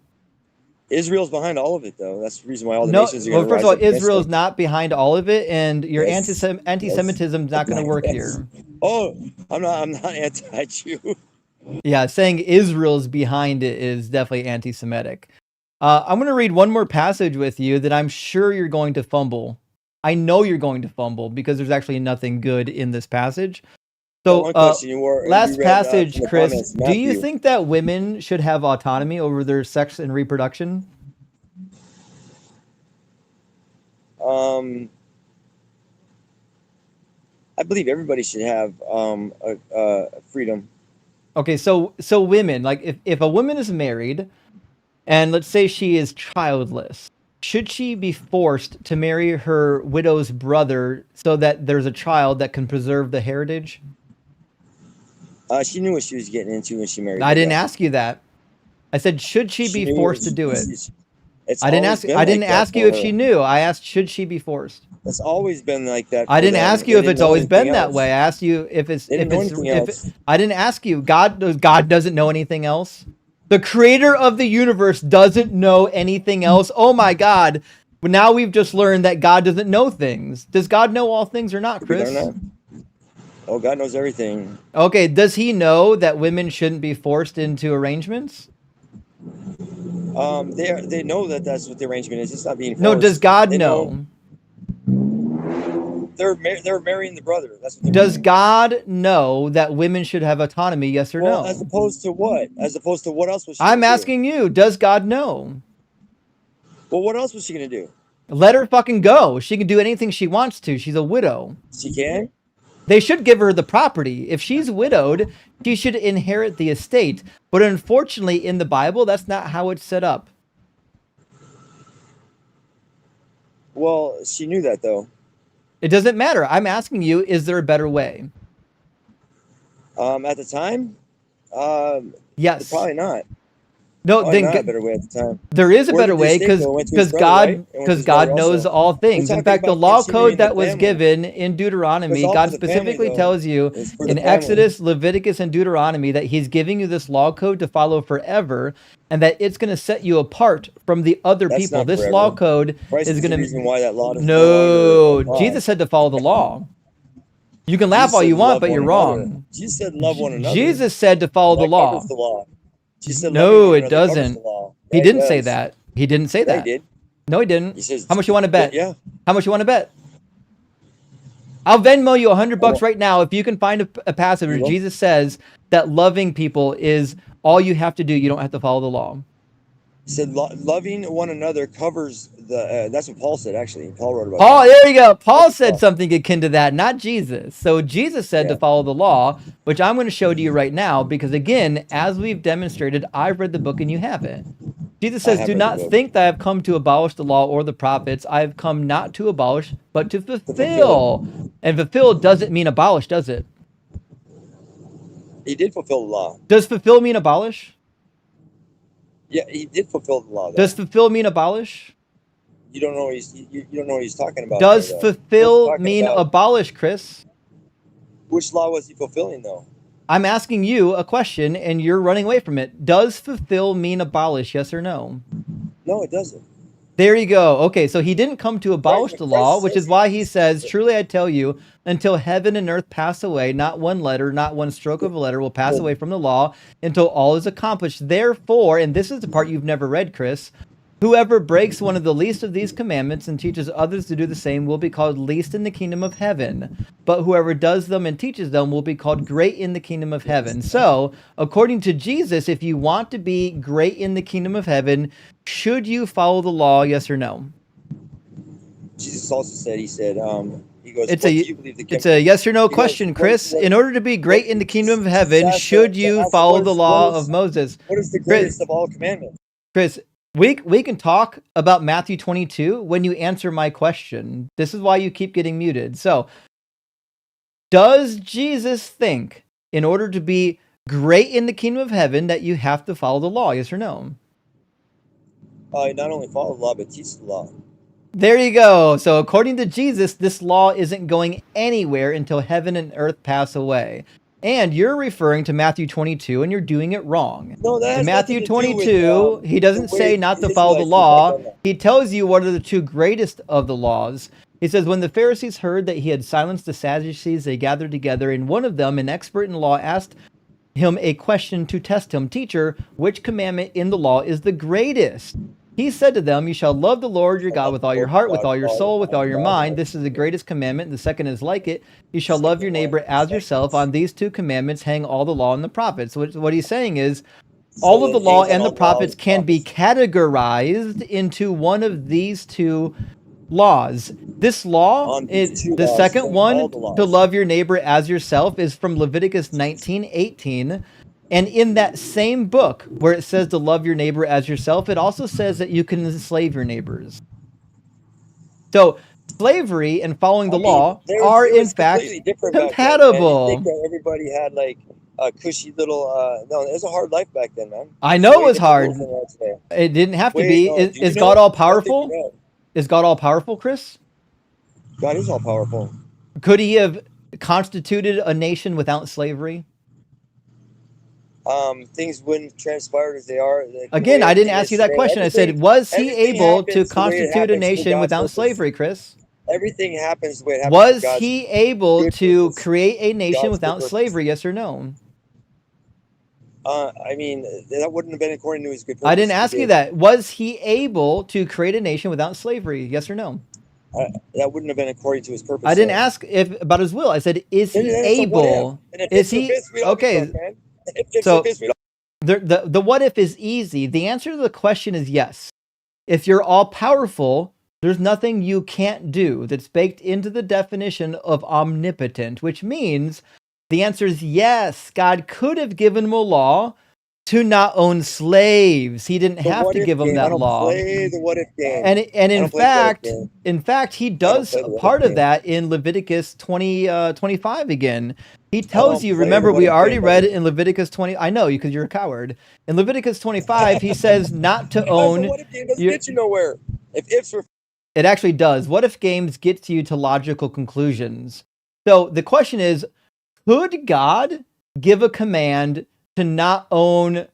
Israel's behind all of it, though. That's the reason why all the nations are going to first of rise all, up Israel's not behind all of it, and your anti-Semitism is not going to work here. Oh, I'm not anti-Jew. Yeah, saying Israel's behind it is definitely anti-Semitic. I'm going to read one more passage with you that I'm sure you're going to fumble. I know you're going to fumble because there's actually nothing good in this passage. Well, So, one question you last read passage, from the Chris. comments, Do you Matthew. think that women should have autonomy over their sex and reproduction? I believe everybody should have freedom. Okay, so women, like if a woman is married, and let's say she is childless, should she be forced to marry her widow's brother so that there's a child that can preserve the heritage? She knew what she was getting into when she married. I didn't ask you that. I said, should she be forced to do it? It's I didn't always ask. been I didn't like that ask you for if her. she knew. I asked, should she be forced? It's always been like that. I for didn't them. ask They you if didn't it's know always been anything that else. way. I asked you if it's They didn't if know it's anything if else. I didn't ask you. God doesn't know anything else. The creator of the universe doesn't know anything else. Oh my God. But now we've just learned that God doesn't know things. Does God know all things or not, We learn Chris? that. Oh, God knows everything. Okay, does he know that women shouldn't be forced into arrangements? They know that that's what the arrangement is. It's not being forced. No, does God They know? They're marrying the brother. That's what they're Does doing. God know that women should have autonomy, yes or Well, no? as opposed to what? As opposed to what else was she I'm gonna do? asking you, does God know? Well, what else was she gonna do? Let her fucking go. She can do anything she wants to. She's a widow. She can? They should give her the property. If she's widowed, she should inherit the estate. But unfortunately, in the Bible, that's not how it's set up. Well, she knew that though. It doesn't matter. I'm asking you, is there a better way? At the time, Yes. probably not. No, Probably then not a better way at the time. there is a Where better did the way estate because go? It went to his brother, God right? It went to because his brother God knows also. all We're things. In talking fact, the about law continuing code the that was family. given in Deuteronomy, It's all God for the family, specifically though. tells you It's for the in family. Exodus, Leviticus, and Deuteronomy that He's giving you this law code to follow forever, and that it's going to set you apart from the other That's people. not This forever. law code Christ is is the going reason to. why that law does no No, longer apply. Jesus said to follow the law. You can laugh Jesus all said you want, love but one you're another. wrong. Jesus said love one another. Jesus said to follow the That law. covers the law. Jesus said loving No, one it another covers doesn't. the law. He Yeah, it didn't say does. that. He didn't say Yeah, that. he did. No, he didn't. He says, How much you want to bet? Yeah. How much you want to bet? I'll Venmo you $100 Well, right now if you can find a passage where you will? Jesus says that loving people is all you have to do. You don't have to follow the law. He said loving one another covers the. That's what Paul said. Actually, Paul wrote about Paul, that. there you go. Paul That's said Paul. something akin to that, not Jesus. So Jesus said to Yeah. follow the law, which I'm going to show to you right now, because again, as we've demonstrated, I've read the book and you haven't. Jesus I says, have do read the not book. think that I have come to abolish the law or the prophets. I have come not to abolish, but to fulfill fulfill. And fulfill doesn't mean abolish, does it? He did fulfill the law. Does fulfill mean abolish? Yeah, he did fulfill the law. Though. Does fulfill mean abolish? You don't know what you don't know what he's talking about. Does there, though. What's he fulfill talking mean about? abolish, Chris? Which law was he fulfilling though? I'm asking you a question and you're running away from it. Does fulfill mean abolish, yes or no? No, it doesn't. There you go. Okay, so he didn't come to abolish Right, the but law, Christ which says is why he says, truly I tell you, until heaven and earth pass away, not one letter, not one stroke of a letter will pass away from the law until all is accomplished. Therefore, and this is the part you've never read, Chris, whoever breaks one of the least of these commandments and teaches others to do the same will be called least in the kingdom of heaven. But whoever does them and teaches them will be called great in the kingdom of heaven. So, according to Jesus, if you want to be great in the kingdom of heaven, should you follow the law, yes or no? Jesus also said, he goes, It's what a do you believe the it's a yes or no he goes, question, Chris. In order to be great in the kingdom of heaven, ask should the- you ask the follow what the is- law what is- of Moses? What is the Chris, greatest of all commandments? Chris, we can talk about Matthew 22 when you answer my question. This is why you keep getting muted. So, does Jesus think in order to be great in the kingdom of heaven that you have to follow the law, yes or no? Not only follow the law, but teach the law. There you go. So according to Jesus, this law isn't going anywhere until heaven and earth pass away. And you're referring to Matthew 22 and you're doing it wrong. No, that In has Matthew nothing to do with, 22, he doesn't the way say not to the follow the Israelites law. reflect on that. He tells you what are the two greatest of the laws. He says, when the Pharisees heard that he had silenced the Sadducees, they gathered together, and one of them, an expert in law, asked him a question to test him. Teacher, which commandment in the law is the greatest? He said to them, you shall love the Lord your God with all your heart, with all your soul, with all your mind. This is the greatest commandment. The second is like it. You shall love your neighbor as yourself. On these two commandments hang all the law and the prophets. So what he's saying is, all of the law and the prophets can be categorized into one of these two laws. This law, the second one, to love your neighbor as yourself, is from Leviticus 19:18. And in that same book where it says to love your neighbor as yourself, it also says that you can enslave your neighbors. So slavery and following the law are in fact compatible. Back then, everybody had like a cushy little. No, it was a hard life back then, man. I know it was hard. It didn't have to be. Is God all powerful? Is God all powerful, Chris? God is all powerful. Could he have constituted a nation without slavery? Things wouldn't transpire as they are. Again, I didn't ask you that question. I said, was he able to constitute a nation without slavery, Chris? Everything happens the way it happens. Was he able to create a nation without slavery? Yes or no? I mean, that wouldn't have been according to his good purpose. I didn't ask you that. Was he able to create a nation without slavery? Yes or no? That wouldn't have been according to his purpose. I didn't ask about his will. I said, is he able? Is he okay? So the what if is easy. The answer to the question is yes. If you're all powerful, there's nothing you can't do. That's baked into the definition of omnipotent, which means the answer is yes. God could have given him a law to not own slaves. He didn't have to give them that law. Play the what if game. And in fact, he does part of that in Leviticus 25 again. He tells you, remember, we already read it in Leviticus 20. I know, because you're a coward. In Leviticus 25, he says not to own. The what if game doesn't get you nowhere. If ifs were. It actually does. What if games gets you to logical conclusions? So the question is, could God give a command to not own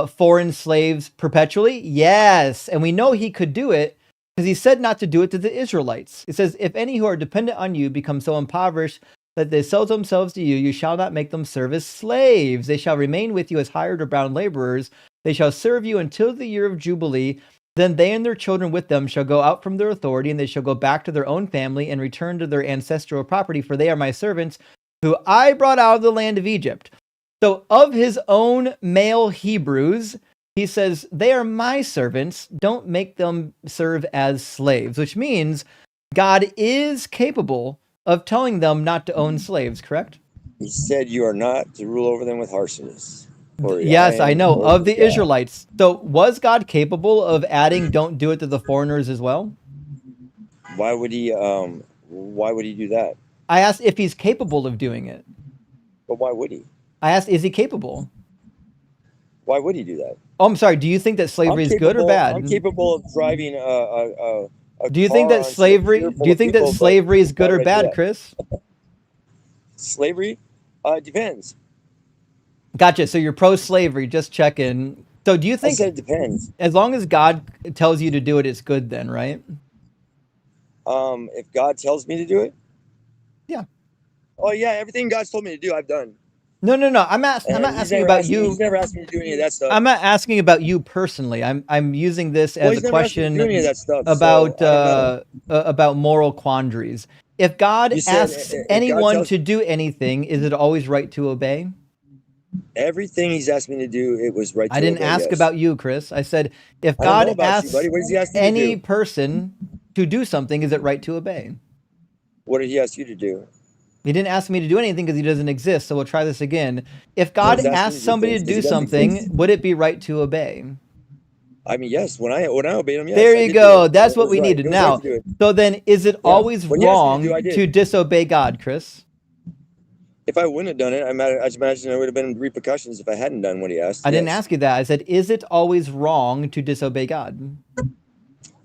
foreign slaves perpetually? Yes. And we know he could do it because he said not to do it to the Israelites. It says, if any who are dependent on you become so impoverished that they sell themselves to you, you shall not make them serve as slaves. They shall remain with you as hired or bound laborers. They shall serve you until the year of Jubilee. Then they and their children with them shall go out from their authority, and they shall go back to their own family and return to their ancestral property, for they are my servants, who I brought out of the land of Egypt. So of his own male Hebrews, he says, they are my servants. Don't make them serve as slaves, which means God is capable of telling them not to own slaves, correct? He said you are not to rule over them with harshness. Yes, I know, of the Israelites. So was God capable of adding don't do it to the foreigners as well? Why would he do that? I asked if he's capable of doing it. But why would he? I asked, is he capable? Why would he do that? Oh, I'm sorry. Do you think that slavery is good or bad? I'm capable of driving do you think that slavery is good or bad, Chris? Slavery? Depends. Gotcha. So you're pro-slavery, just checking. So do you think I said it depends. As long as God tells you to do it, it's good then, right? If God tells me to do it? Yeah. Oh yeah, everything God's told me to do, I've done. No. I'm not asking about you. He's never asked me to do any of that stuff. I'm not asking about you personally. I'm using this as a question about moral quandaries. If God asks anyone to do anything, is it always right to obey? Everything he's asked me to do, it was right to obey. I didn't ask about you, Chris. I said, if God asks any person to do something, is it right to obey? What did he ask you to do? He didn't ask me to do anything because he doesn't exist, so we'll try this again. If God asks somebody to do something, would it be right to obey? I mean, yes. When I obeyed him, yes. There you go. That's what we needed. Now, so then, is it always wrong to disobey God, Chris? If I wouldn't have done it, I imagine there would have been repercussions if I hadn't done what he asked. I didn't ask you that. I said, is it always wrong to disobey God?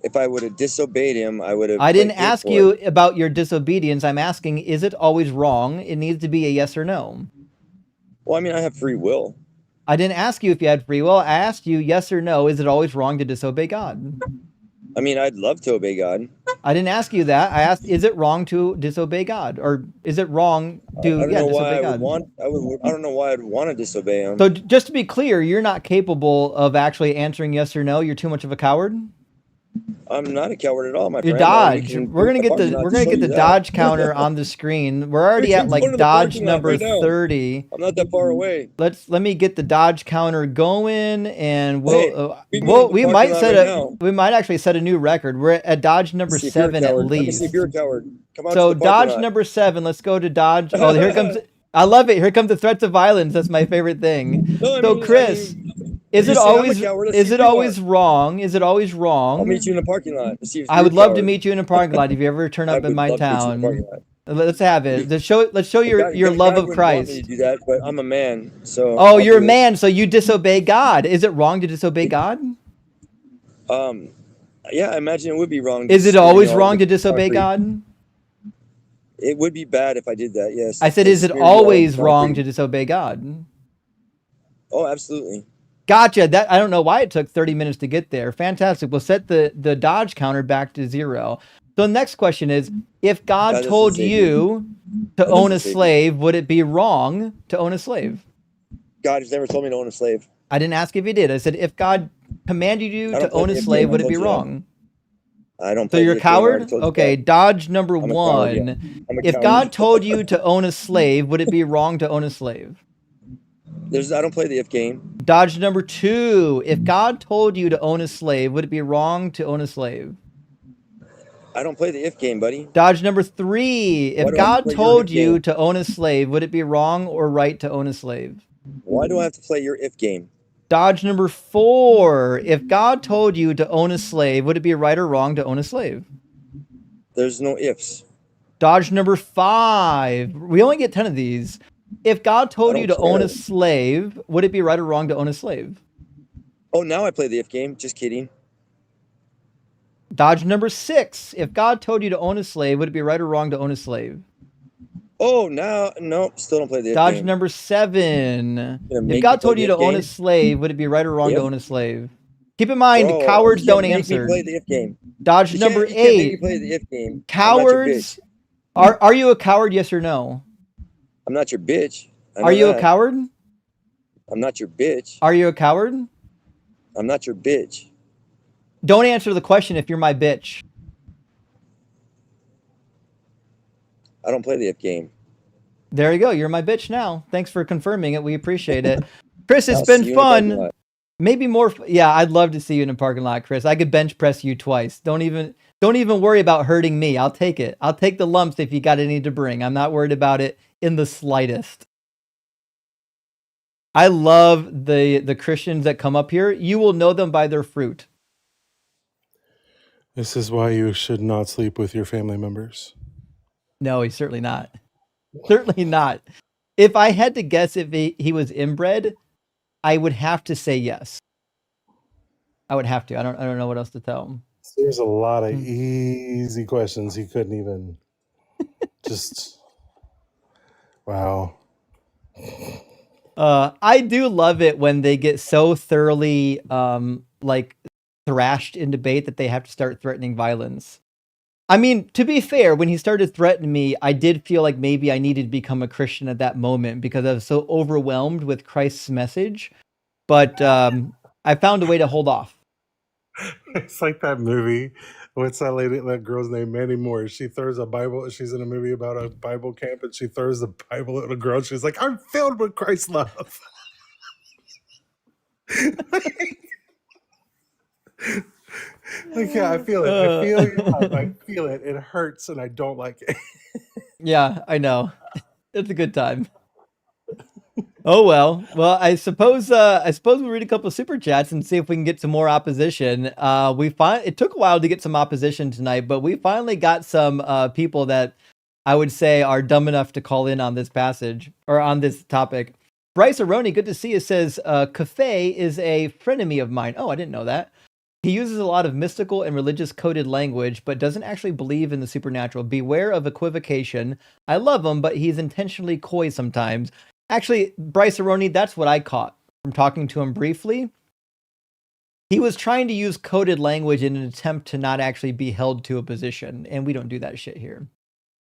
If I would have disobeyed him, I would have. I didn't ask you about your disobedience. I'm asking, is it always wrong? It needs to be a yes or no. Well, I mean, I have free will. I didn't ask you if you had free will. I asked you yes or no. Is it always wrong to disobey God? I mean, I'd love to obey God. I didn't ask you that. I asked, is it wrong to disobey God, or is it wrong to I don't know why disobey I God? I don't know why I'd want to disobey him. So just to be clear, you're not capable of actually answering yes or no. You're too much of a coward. I'm not a coward at all, my You friend. dodge. We can We're gonna do get the the parking lot we're to gonna show get you the that. dodge counter on the screen. We're already at like going to the dodge parking lot number right now. 30. I'm not that far away. Let me get the dodge counter going, and Hey, we might we might actually set a new record. We're at dodge number 7 at Let me least. see if you're a coward. Come out So to the parking dodge lot. number 7. Let's go to dodge. Oh, here comes. I love it. Here comes the threats of violence. That's my favorite thing. No, So Chris, is you it say I'm a always coward, let's is see it if you always wrong? Is it always wrong? I'll meet you in the parking lot to see if I you're would a love to coward. meet you in a parking lot if you ever turn I up in would my love to meet you in the parking town. lot. Let's have it. Let's show your love God of wouldn't want me Christ. to do that, but I'm a man, so. Oh, I'll you're a do it. man, so you disobey God. Is it wrong to disobey God? Yeah, I imagine it would be wrong. Is it always wrong to disobey concrete. God? It would be bad if I did that. Yes. I said, Like is it smear you all in always wrong concrete. to disobey God? Oh, absolutely. Gotcha. That I don't know why it took 30 minutes to get there. Fantastic. We'll set the dodge counter back to 0. So the next question is, if God That doesn't told save you to That own doesn't a save you. slave, would it be wrong to own a slave? God has never told me to own a slave. I didn't ask if you did. I said, if God commanded you I to don't play own a the slave, game. I would it told be you that. wrong? I don't So play you're a the game. I already coward? told you Okay, that. dodge number I'm a coward, yeah. 1. I'm a If coward. God told you to own a slave, would it be wrong to own a slave? I don't play the if game. Dodge number 2. If God told you to own a slave, would it be wrong to own a slave? I don't play the if game, buddy. Dodge number 3. Why If do I have to God play your told if you game? to own a slave, would it be wrong or right to own a slave? Why do I have to play your if game? Dodge number 4. If God told you to own a slave, would it be right or wrong to own a slave? There's no ifs. Dodge number 5. We only get 10 of these. If God told you to own a slave, would it be right or wrong to own a slave? Oh, now I play the if game. Just kidding. Dodge number 6. If God told you to own a slave, would it be right or wrong to own a slave? Oh, now, no, still don't play the if Dodge game. number 7. You're gonna If make God me play told the you if to own a game? slave, would it be right or wrong to Yep. own a slave? Keep in mind, Bro, cowards you can't don't make answer. me play the if game. Dodge You number can't make me 8. play the if game. I'm not your Cowards. bitch. Are you a coward? Yes or no? I'm not your bitch. I know Are you a that. coward? I'm not your bitch. Are you a coward? I'm not your bitch. Don't answer the question if you're my bitch. I don't play the if game. There you go. You're my bitch now. Thanks for confirming it. We appreciate it. Chris, it's I'll been see you in the parking fun. lot. Maybe more. Yeah, I'd love to see you in a parking lot, Chris. I could bench press you twice. Don't even worry about hurting me. I'll take it. I'll take the lumps if you got any to bring. I'm not worried about it in the slightest. I love the Christians that come up here. You will know them by their fruit. This is why you should not sleep with your family members. No, he's certainly not. Certainly not. If I had to guess if he was inbred, I would have to say yes. I would have to. I don't know what else to tell him. There's a lot of easy questions he couldn't even just wow. I do love it when they get so thoroughly like thrashed in debate that they have to start threatening violence. I mean, to be fair, when he started threatening me, I did feel like maybe I needed to become a Christian at that moment because I was so overwhelmed with Christ's message. But I found a way to hold off. It's like that movie. What's that lady? That girl's name, Mandy Moore. She throws a Bible. She's in a movie about a Bible camp, and she throws the Bible at a girl. She's like, "I'm filled with Christ's love." Like, yeah, I feel it. I feel your love. I feel it. It hurts, and I don't like it. Yeah, I know. It's a good time. Oh well. Well, I suppose we'll read a couple of super chats and see if we can get some more opposition. It took a while to get some opposition tonight, but we finally got some people that I would say are dumb enough to call in on this passage or on this topic. Bryce Aroni, good to see you, says Cafe is a frenemy of mine. Oh, I didn't know that. He uses a lot of mystical and religious coded language, but doesn't actually believe in the supernatural. Beware of equivocation. I love him, but he's intentionally coy sometimes. Actually, Bryce Aroni, that's what I caught from talking to him briefly. He was trying to use coded language in an attempt to not actually be held to a position, and we don't do that shit here.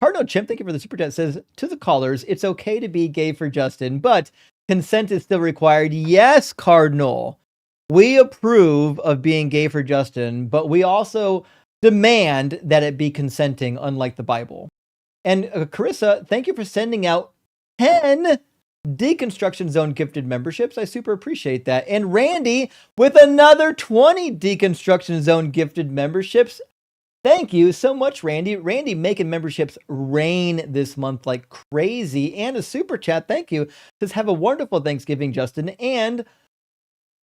Cardinal Chimp, thank you for the super chat, says, to the callers, it's okay to be gay for Justin, but consent is still required. Yes, Cardinal. We approve of being gay for Justin, but we also demand that it be consenting, unlike the Bible. And Carissa, thank you for sending out 10 Deconstruction Zone gifted memberships. I super appreciate that. And Randy with another 20 Deconstruction Zone gifted memberships. Thank you so much, Randy. Randy making memberships rain this month like crazy. And a super chat, thank you. Says, have a wonderful Thanksgiving, Justin. And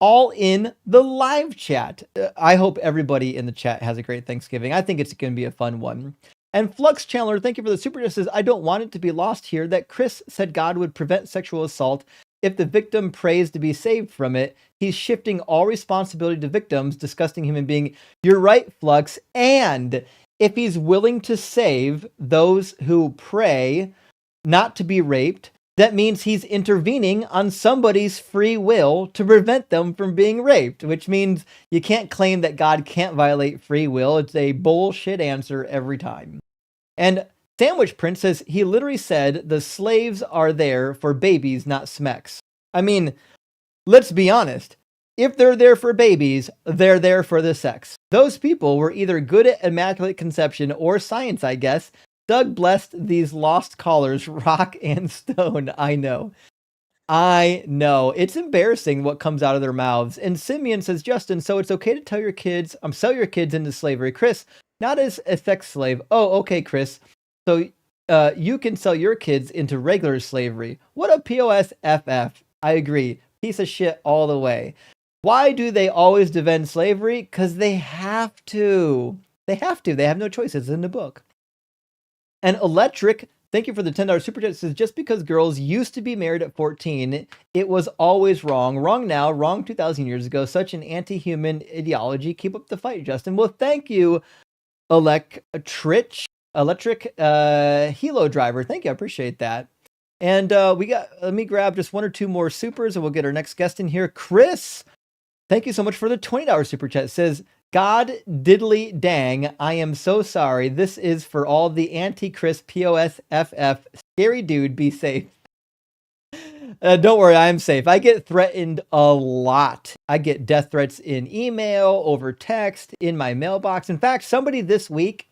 all in the live chat. I hope everybody in the chat has a great Thanksgiving. I think it's going to be a fun one. And Flux Chandler, thank you for the super chat, says, I don't want it to be lost here that Chris said God would prevent sexual assault if the victim prays to be saved from it. He's shifting all responsibility to victims, disgusting human being. You're right, Flux. And if he's willing to save those who pray not to be raped, that means he's intervening on somebody's free will to prevent them from being raped, which means you can't claim that God can't violate free will. It's a bullshit answer every time. And Sandwich Prince says, he literally said the slaves are there for babies, not smecks. I mean, let's be honest. If they're there for babies, they're there for the sex. Those people were either good at immaculate conception or science, I guess. Doug blessed these lost callers, Rock and Stone. I know. It's embarrassing what comes out of their mouths. And Simeon says, Justin, so it's okay to tell your kids, sell your kids into slavery. Chris, not as a sex slave. Oh, okay, Chris. So you can sell your kids into regular slavery. What a POSFF. I agree. Piece of shit all the way. Why do they always defend slavery? Because they have to. They have to. They have no choice. It's in the book. And Electric, thank you for the $10 super chat, says, just because girls used to be married at 14, it was always wrong. Wrong now, wrong 2,000 years ago. Such an anti-human ideology. Keep up the fight, Justin. Well, thank you, Electric Helo Driver. Thank you. I appreciate that. And let me grab just one or two more supers and we'll get our next guest in here. Chris, thank you so much for the $20 super chat. It says, God diddly dang, I am so sorry. This is for all the anti-Chris POSFF. Scary dude, be safe. Don't worry, I'm safe. I get threatened a lot. I get death threats in email, over text, in my mailbox. In fact, somebody this week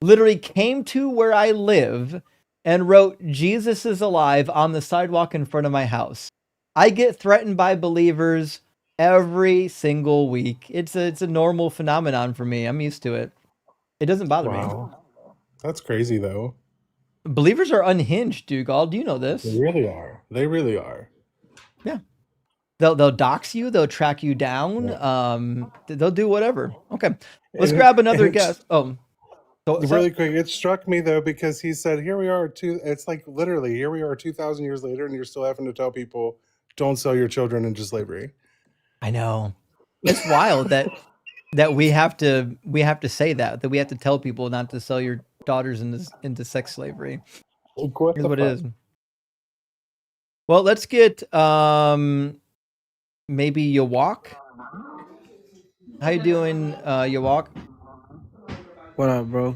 literally came to where I live and wrote, Jesus is alive on the sidewalk in front of my house. I get threatened by believers every single week. It's a normal phenomenon for me. I'm used to it. It doesn't bother me. That's crazy, though. Believers are unhinged, Dougal. Do you know this? They really are. They really are. Yeah. They'll dox you. They'll track you down. Yeah. They'll do whatever. Okay. Let's grab another guest. Oh. Really quick, it struck me though because he said, "Here we are." It's like literally, here we are, 2,000 years later, and you're still having to tell people, "Don't sell your children into slavery." I know. It's wild that we have to say that we have to tell people not to sell your daughters into sex slavery. Here's what it is. Well, let's get maybe YHWH. How you doing, YHWH? What up, bro?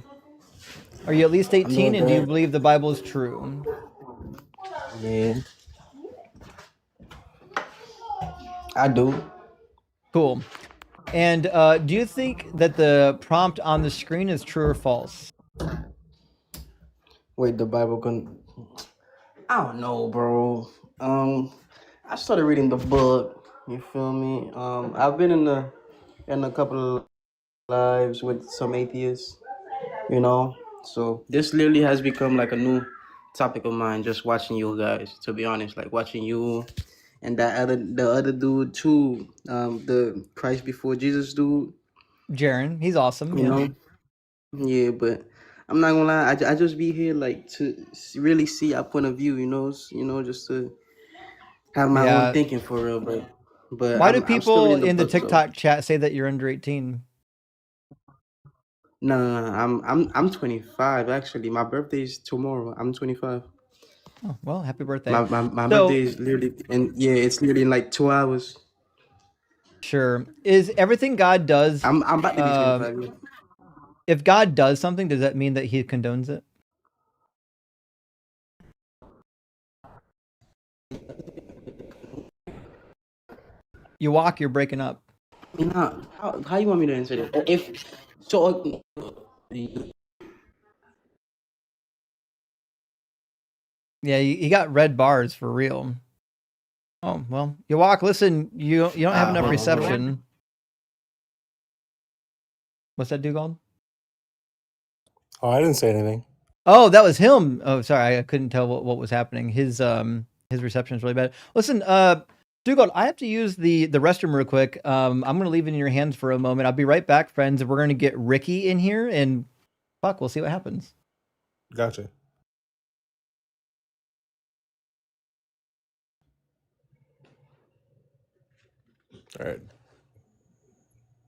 Are you at least 18 and do you believe the Bible is true? Yeah. I do. Cool. And do you think that the prompt on the screen is true or false? Wait, the Bible can... I don't know, bro. I started reading the book. You feel me? I've been in a couple of lives with some atheists, you know. So this literally has become like a new topic of mine. Just watching you guys, to be honest, like watching you and the other dude too. The Christ before Jesus dude. Jaren, he's awesome. You know. Yeah, but I'm not gonna lie. I just be here like to really see our point of view. You know, just to have my own thinking for real. But why do people in the TikTok chat say that you're under 18? No, I'm 25 actually. My birthday is tomorrow. I'm 25. Oh well, happy birthday. My birthday is literally, and yeah, it's literally in like 2 hours. Sure. Is everything God does? I'm about to be 25 years. If God does something, does that mean that He condones it? You walk, you're breaking up. No, how you want me to answer that? If so, Yeah, you got red bars for real. Oh well, you walk. Listen, you don't have enough hold on, hold on. reception. What's that dude called? Oh, I didn't say anything. Oh, that was him. Oh, sorry, I couldn't tell what was happening. His reception is really bad. Listen, Dugald, I have to use the restroom real quick. I'm gonna leave it in your hands for a moment. I'll be right back, friends. We're gonna get Ricky in here, and fuck, we'll see what happens. Gotcha. All right.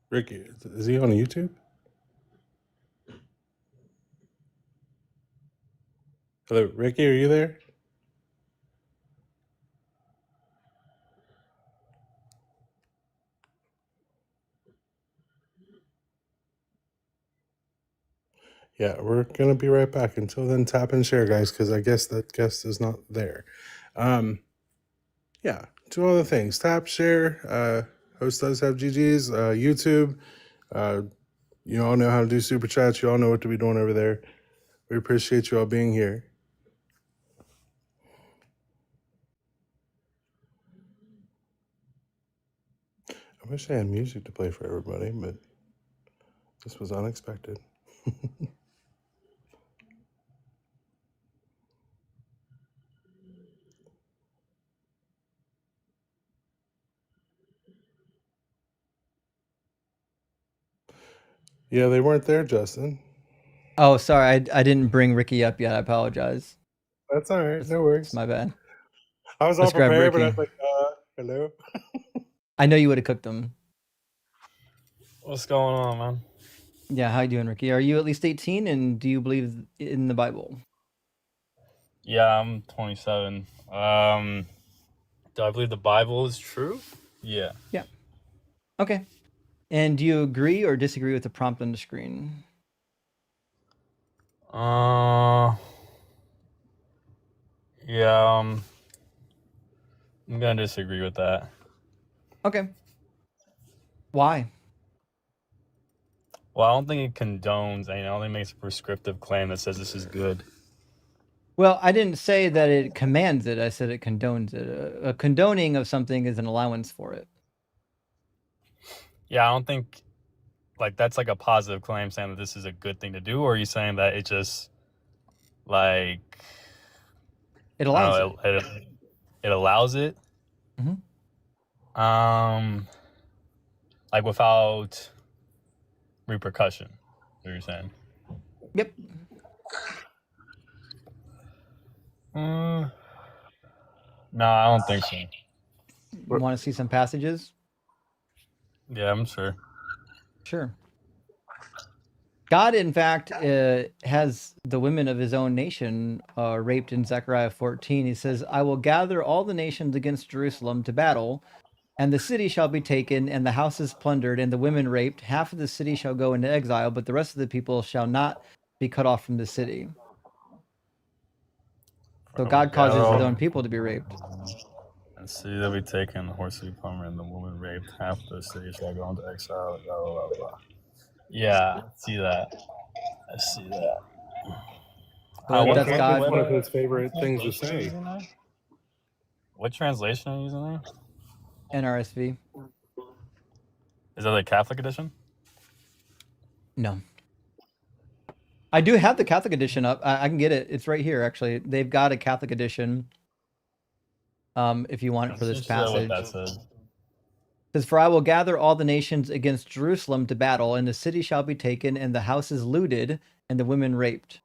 Ricky, is he on YouTube? Hello, Ricky, are you there? Yeah, we're gonna be right back. Until then, tap and share, guys, because I guess that guest is not there. Yeah, two other things. Tap, share. Host does have GGs. YouTube. You all know how to do super chats. You all know what to be doing over there. We appreciate you all being here. I wish I had music to play for everybody, but this was unexpected. Yeah, they weren't there, Justin. Oh, sorry, I didn't bring Ricky up yet. I apologize. That's all right. No worries. It's my bad. I was all Let's grab prepared, but I Ricky. was like, hello. I know you would have cooked them. What's going on, man? Yeah, how you doing, Ricky? Are you at least 18, and do you believe in the Bible? Yeah, I'm 27. Do I believe the Bible is true? Yeah. Yeah. Okay. And do you agree or disagree with the prompt on the screen? Yeah, I'm gonna disagree with that. Okay. Why? Well, I don't think it condones, I don't think it makes a prescriptive claim that says this is good. Well, I didn't say that it commands it. I said it condones it. A condoning of something is an allowance for it. Yeah, I don't think like that's like a positive claim saying that this is a good thing to do, or are you saying that it just like It allows it allows it? Mhm. Like without repercussion, what you're saying? Yep. No, I don't think so. You want to see some passages? Yeah, I'm sure. Sure. God, in fact, has the women of his own nation raped in Zechariah 14. He says, I will gather all the nations against Jerusalem to battle, and the city shall be taken, and the houses plundered, and the women raped. Half of the city shall go into exile, but the rest of the people shall not be cut off from the city. So God causes his own people to be raped. And city that be taken, the horse be plundered, and the woman raped. Half the city shall go into exile. Blah, blah, blah, blah. Yeah, I see that. I see that. But that's God. One of his favorite things to say. What translation are you using there? NRSV. Is that the Catholic edition? No. I do have the Catholic edition up. I can get it. It's right here, actually. They've got a Catholic edition. If you want it for this passage. What that says. It says, for I will gather all the nations against Jerusalem to battle, and the city shall be taken, and the houses looted, and the women raped.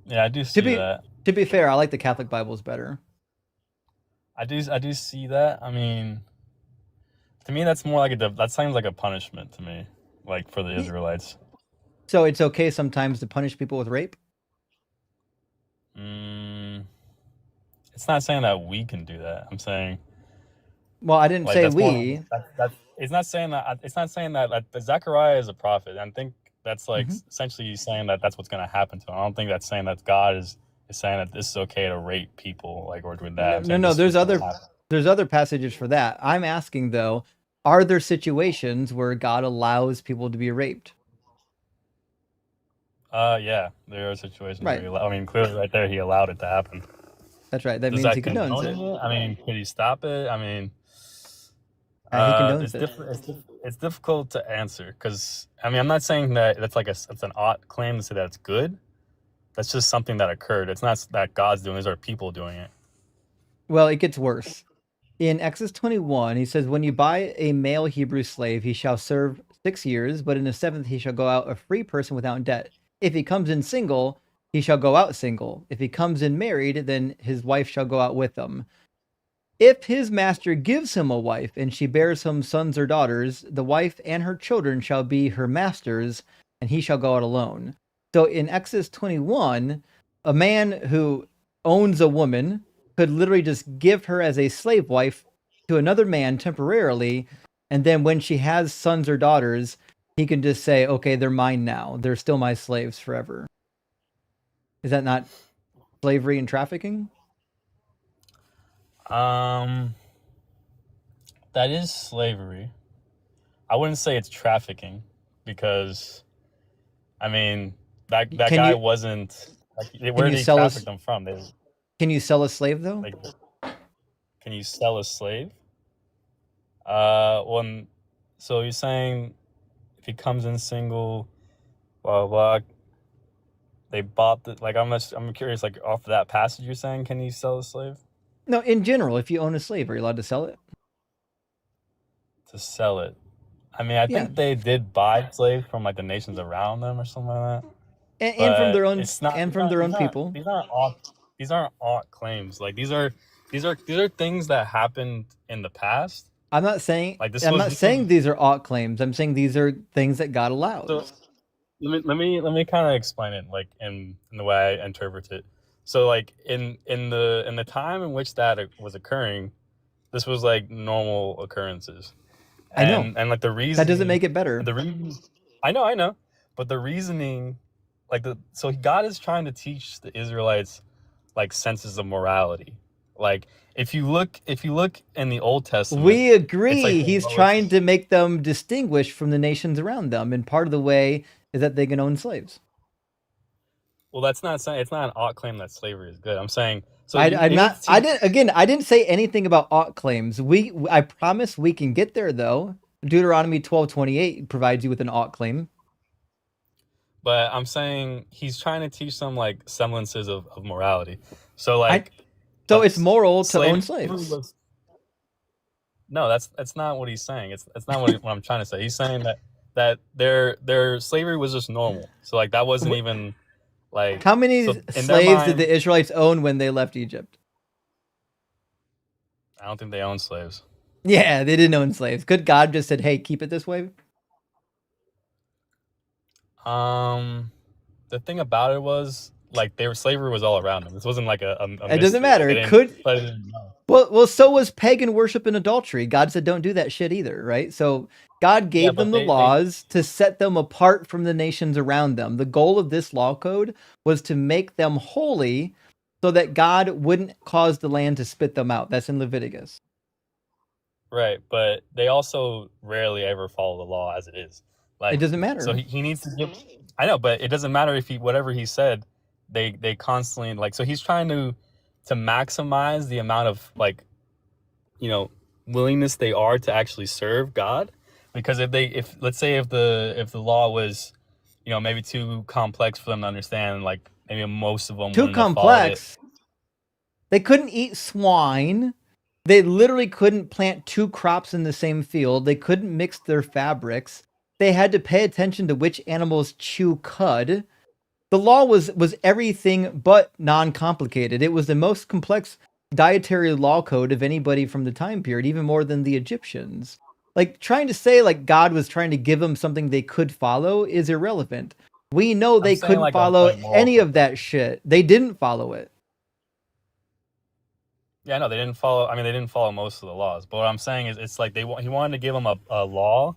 Yeah, I do see that. To be fair, I like the Catholic Bibles better. I do see that. I mean, to me, that's more like that sounds like a punishment to me, like for the Israelites. So it's okay sometimes to punish people with rape? It's not saying that we can do that. I'm saying Well, I didn't Like say that's more. we. That's it's not saying that. It's not saying that Zechariah is a prophet. I think that's like essentially saying that that's what's going to happen to him. I don't think that's saying that God is saying that this is okay to rape people, like, or doing that. I'm saying No. this is what's gonna happen. There's other passages for that. I'm asking though, are there situations where God allows people to be raped? Yeah, there are situations Right. where I mean, clearly, right there, he allowed it to happen. That's right. That Does means that he condones condone it. it? I mean, could he stop it? I mean, He condones it. it's difficult to answer because I mean, I'm not saying that it's an odd claim to say that it's good. That's just something that occurred. It's not that God's doing this or people doing it. Well, it gets worse. In Exodus 21, he says, when you buy a male Hebrew slave, he shall serve 6 years, but in the 7th he shall go out a free person without debt. If he comes in single, he shall go out single. If he comes in married, then his wife shall go out with him. If his master gives him a wife, and she bears him sons or daughters, the wife and her children shall be her master's, and he shall go out alone. So in Exodus 21, a man who owns a woman could literally just give her as a slave wife to another man temporarily, and then when she has sons or daughters, he can just say, okay, they're mine now. They're still my slaves forever. Is that not slavery and trafficking? That is slavery. I wouldn't say it's trafficking because, I mean, that guy wasn't like where did he traffic them from? Can you sell a slave though? Like, can you sell a slave? So you're saying if he comes in single, blah blah. They bought the like. I'm curious. Like off of that passage, you're saying can you sell a slave? No, in general, if you own a slave, are you allowed to sell it? To sell it. I mean, I think they did buy slaves from like the nations around them or something like that. And from their own people. These aren't ought claims. Like these are things that happened in the past. I'm not saying these are ought claims. I'm saying these are things that God allows. So let me kind of explain it like in the way I interpret it. So like in the time in which that was occurring, this was like normal occurrences. I know. And like the reason that doesn't make it better. The reason I know, but the reasoning, so God is trying to teach the Israelites like senses of morality. Like if you look in the Old Testament, we agree. He's trying to make them distinguished from the nations around them, and part of the way is that they can own slaves. Well, that's not saying it's not an ought claim that slavery is good. I'm saying so. I didn't say anything about ought claims. I promise we can get there though. Deuteronomy 12:28 provides you with an ought claim. But I'm saying he's trying to teach them like semblances of morality. So like, so it's moral to own slaves. No, that's not what he's saying. It's not what I'm trying to say. He's saying that their slavery was just normal. So like that wasn't even like. How many slaves did the Israelites own when they left Egypt? I don't think they owned slaves. Yeah, they didn't own slaves. Good God just said, "Hey, keep it this way." The thing about it was like slavery was all around them. This wasn't like a it doesn't matter. It could. Well, so was pagan worship and adultery. God said, "Don't do that shit either," right? So God gave them the laws to set them apart from the nations around them. The goal of this law code was to make them holy, so that God wouldn't cause the land to spit them out. That's in Leviticus. Right, but they also rarely ever follow the law as it is. Like, it doesn't matter. So he needs to give. I know, but it doesn't matter if whatever he said, they constantly like. So he's trying to maximize the amount of like, willingness they are to actually serve God, because if let's say if the law was, maybe too complex for them to understand, like maybe most of them too complex. They couldn't eat swine. They literally couldn't plant 2 crops in the same field. They couldn't mix their fabrics. They had to pay attention to which animals chew cud. The law was everything but non-complicated. It was the most complex dietary law code of anybody from the time period, even more than the Egyptians. Like, trying to say like God was trying to give them something they could follow is irrelevant. We know they couldn't follow any of that shit. They didn't follow it. Yeah, no, they didn't follow. I mean, they didn't follow most of the laws. But what I'm saying is, it's like he wanted to give them a law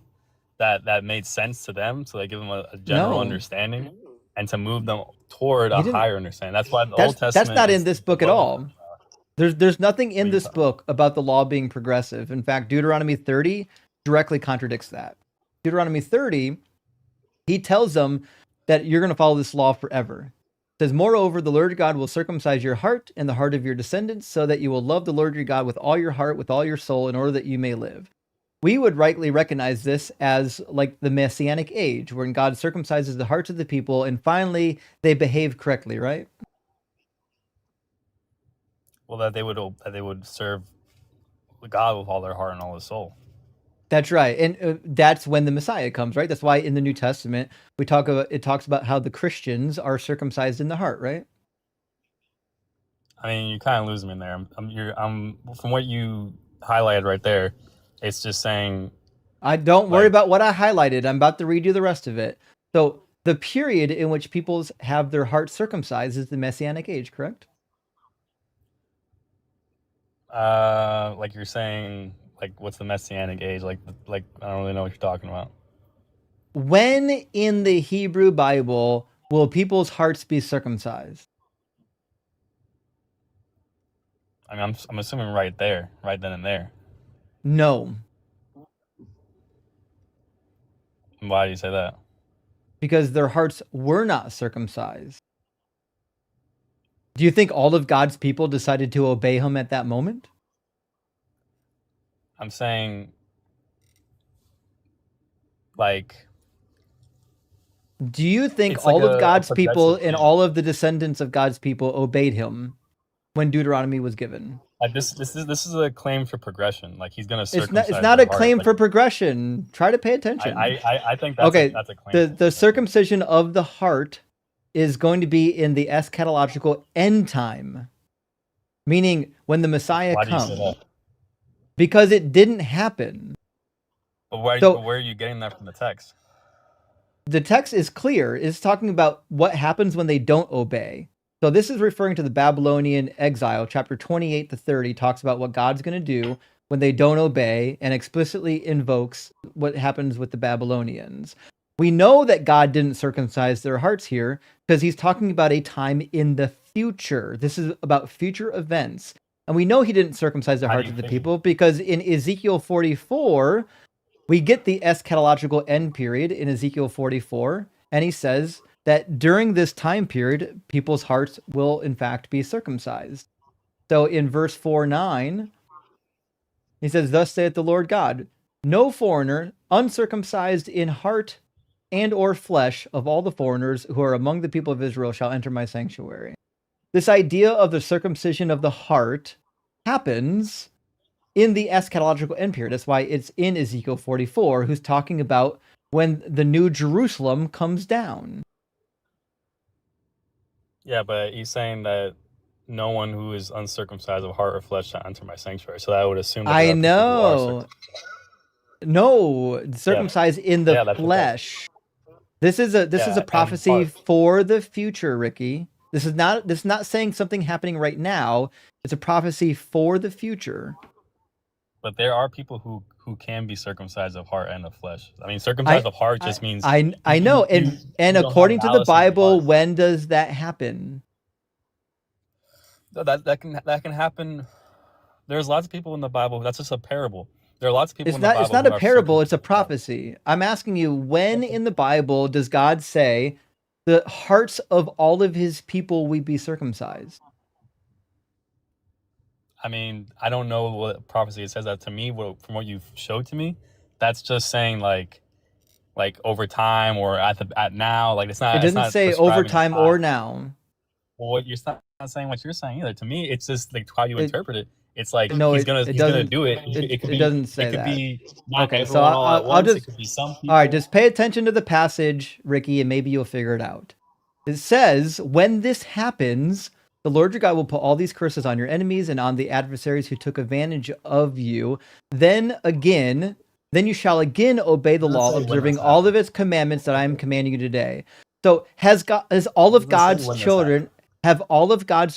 that made sense to them, so they give them a general No, understanding, and to move them toward he a didn't. higher understanding. That's why the Old That's Testament not in is this the book at book. all. There's nothing in What are you this talking? book about the law being progressive. In fact, Deuteronomy 30 directly contradicts that. Deuteronomy 30, he tells them that you're going to follow this law forever. It says, moreover, the Lord your God will circumcise your heart and the heart of your descendants, so that you will love the Lord your God with all your heart, with all your soul, in order that you may live. We would rightly recognize this as like the Messianic age, when God circumcises the hearts of the people, and finally they behave correctly, right? Well, that they would serve God with all their heart and all their soul. That's right, and that's when the Messiah comes, right? That's why in the New Testament it talks about how the Christians are circumcised in the heart, right? I mean, you kind of lose me in there. I'm from what you highlighted right there. It's just saying. I don't worry about what I highlighted. I'm about to read you the rest of it. So the period in which peoples have their hearts circumcised is the Messianic age, correct? Like you're saying, like what's the Messianic age? Like I don't really know what you're talking about. When in the Hebrew Bible will people's hearts be circumcised? I mean, I'm assuming right there, right then and there. No. Why do you say that? Because their hearts were not circumcised. Do you think all of God's people decided to obey him at that moment? I'm saying, like, do you think it's like all of a God's people progressive and thing. all of the descendants of God's people obeyed him when Deuteronomy was given? Like this is a claim for progression. Like he's gonna It's circumcise. not a their heart. claim Like, for progression. Try to pay attention. I think that's okay. that's a claim. The circumcision of the heart is going to be in the eschatological end time, meaning when the Messiah Why do you comes. say that? Because it didn't happen. But where So- are you getting that from the text? The text is clear. It's talking about what happens when they don't obey. So this is referring to the Babylonian exile. Chapter 28 to 30 talks about what God's going to do when they don't obey, and explicitly invokes what happens with the Babylonians. We know that God didn't circumcise their hearts here because he's talking about a time in the future. This is about future events. And we know he didn't circumcise the hearts of the people because in Ezekiel 44, we get the eschatological end period in Ezekiel 44, and he says that during this time period, people's hearts will in fact be circumcised. So in verse 4:9, he says, "Thus saith the Lord God, no foreigner uncircumcised in heart and or flesh of all the foreigners who are among the people of Israel shall enter my sanctuary." This idea of the circumcision of the heart happens in the eschatological end period. That's why it's in Ezekiel 44, who's talking about when the new Jerusalem comes down. Yeah, but he's saying that no one who is uncircumcised of heart or flesh shall enter my sanctuary. So that would assume that there I are people who are know. No, circumcised in the Yeah, that's what that- flesh. This is a Yeah, and prophecy part- for the future, Ricky. This is not saying something happening right now. It's a prophecy for the future. But there are people who can be circumcised of heart and of flesh. I mean, circumcised of heart just means I know, and you don't have according to the malice in your Bible, heart. when does that happen? No, that can happen. There's lots of people in the Bible. That's just a parable. There are lots of people It's in the Bible. not who a are parable, it's a prophecy. I'm asking you, when in the Bible does God say the hearts of all of his people will be circumcised? I mean, I don't know what prophecy it says that to me. From what you've showed to me, that's just saying like over time or at now. Like it's not. It doesn't say over time or now. Well, what you're not saying what you're saying either. To me, it's just like how you interpret it. It's like No, he's it gonna doesn't do it. It doesn't say It could that. be not Okay, so everyone all at I'll once. just It could be some people. all right. Just pay attention to the passage, Ricky, and maybe you'll figure it out. It says, "When this happens, the Lord your God will put all these curses on your enemies and on the adversaries who took advantage of you. Then you shall again obey the law, observing all of its commandments that I am commanding you today." So have all of God's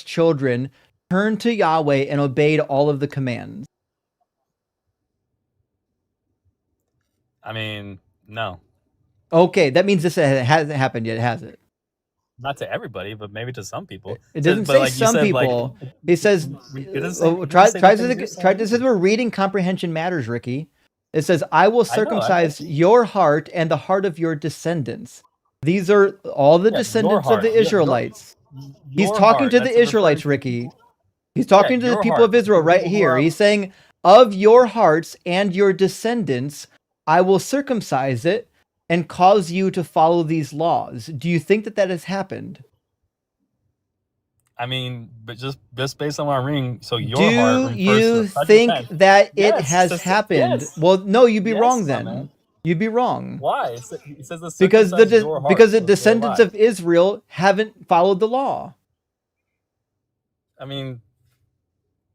children turned to Yahweh and obeyed all of the commands? I mean, no, Okay, that means this hasn't happened yet, has it? not to everybody, but maybe to some people. It So, doesn't but say like you some said, like people. It says, it doesn't say, it doesn't say the things you're this saying. is where reading comprehension matters, Ricky. It says, I will I know, circumcise your heart and the heart of your descendants. These are all the Yeah, your descendants of heart, the Israelites. He's your talking heart. to the That's referring Israelites, to Ricky. He's yeah, talking to the your people heart. of Israel The right people who here. are He's saying, of your hearts and your descendants, I will circumcise it and cause you to follow these laws. Do you think that that has happened? I mean, but just based on what I'm reading, so your heart Do refers to the you present think tense. that it Yes, has happened? yes, Well, no, you'd be yes, wrong my then. man. You'd be wrong. Why? It says to Because circumcise your heart. because the So their descendants lives. of Israel haven't followed the law. I mean,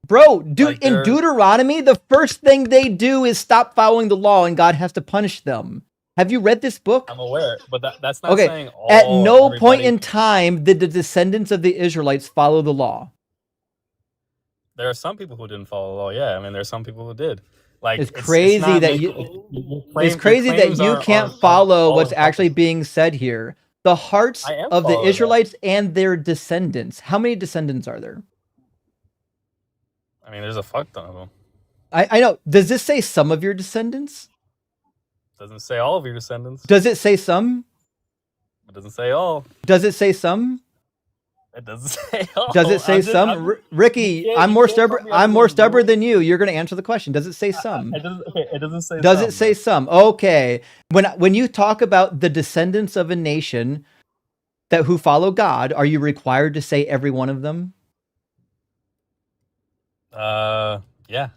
Bro, like in they're. Deuteronomy, the first thing they do is stop following the law and God has to punish them. Have you read this book? I'm aware, but that's not Okay. saying At all no point everybody. in time did the descendants of the Israelites follow the law. There are some people who didn't follow the law. Yeah, I mean, there are some people who did. Like It's it's crazy not that making. it's crazy that you can't follow what's actually being said here. The hearts I am of the following that. Israelites and their descendants. How many descendants are there? I mean, there's a fuck ton of them. I know. Does this say some of your descendants? Doesn't say all of your descendants. Does it say some? It doesn't say all. Does it say some? It doesn't say all. Does it say some? Ricky, I'm more stubborn. I'm more stubborn than you. You're going to answer the question. Does it say some? It doesn't. Okay, it doesn't say. Does some, it say some? Okay. When you talk about the descendants of a nation that who follow God, are you required to say every one of them? Yeah.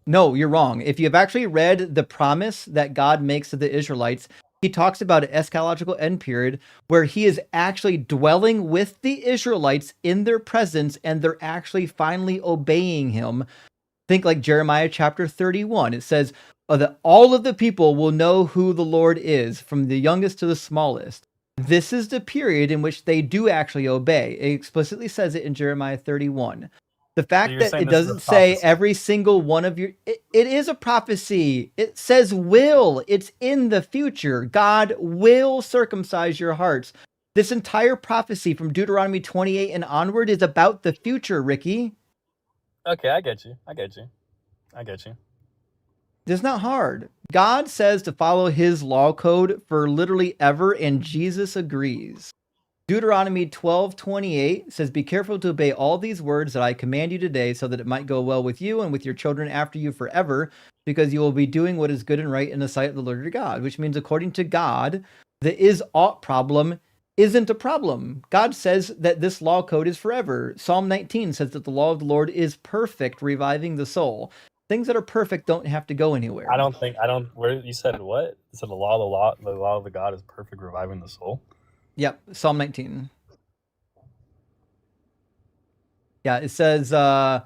No, you're wrong. If you've actually read the promise that God makes to the Israelites, he talks about an eschatological end period where he is actually dwelling with the Israelites in their presence and they're actually finally obeying him. Think like Jeremiah chapter 31. It says that all of the people will know who the Lord is, from the youngest to the smallest. This is the period in which they do actually obey. It explicitly says it in Jeremiah 31. The fact you're that saying it this is a doesn't say prophecy. every single one of your... It is a prophecy. It says will. It's in the future. God will circumcise your hearts. This entire prophecy from Deuteronomy 28 and onward is about the future, Ricky. Okay, I get you. It's not hard. God says to follow his law code for literally ever, and Jesus agrees. Deuteronomy 12:28 says, be careful to obey all these words that I command you today, so that it might go well with you and with your children after you forever, because you will be doing what is good and right in the sight of the Lord your God. Which means, according to God, the is-ought problem isn't a problem. God says that this law code is forever. Psalm 19 says that the law of the Lord is perfect, reviving the soul. Things that are perfect don't have to go anywhere. I don't. Where you said what? You said the law of the God is perfect, reviving the soul. Yep, Psalm 19. Yeah, it says, the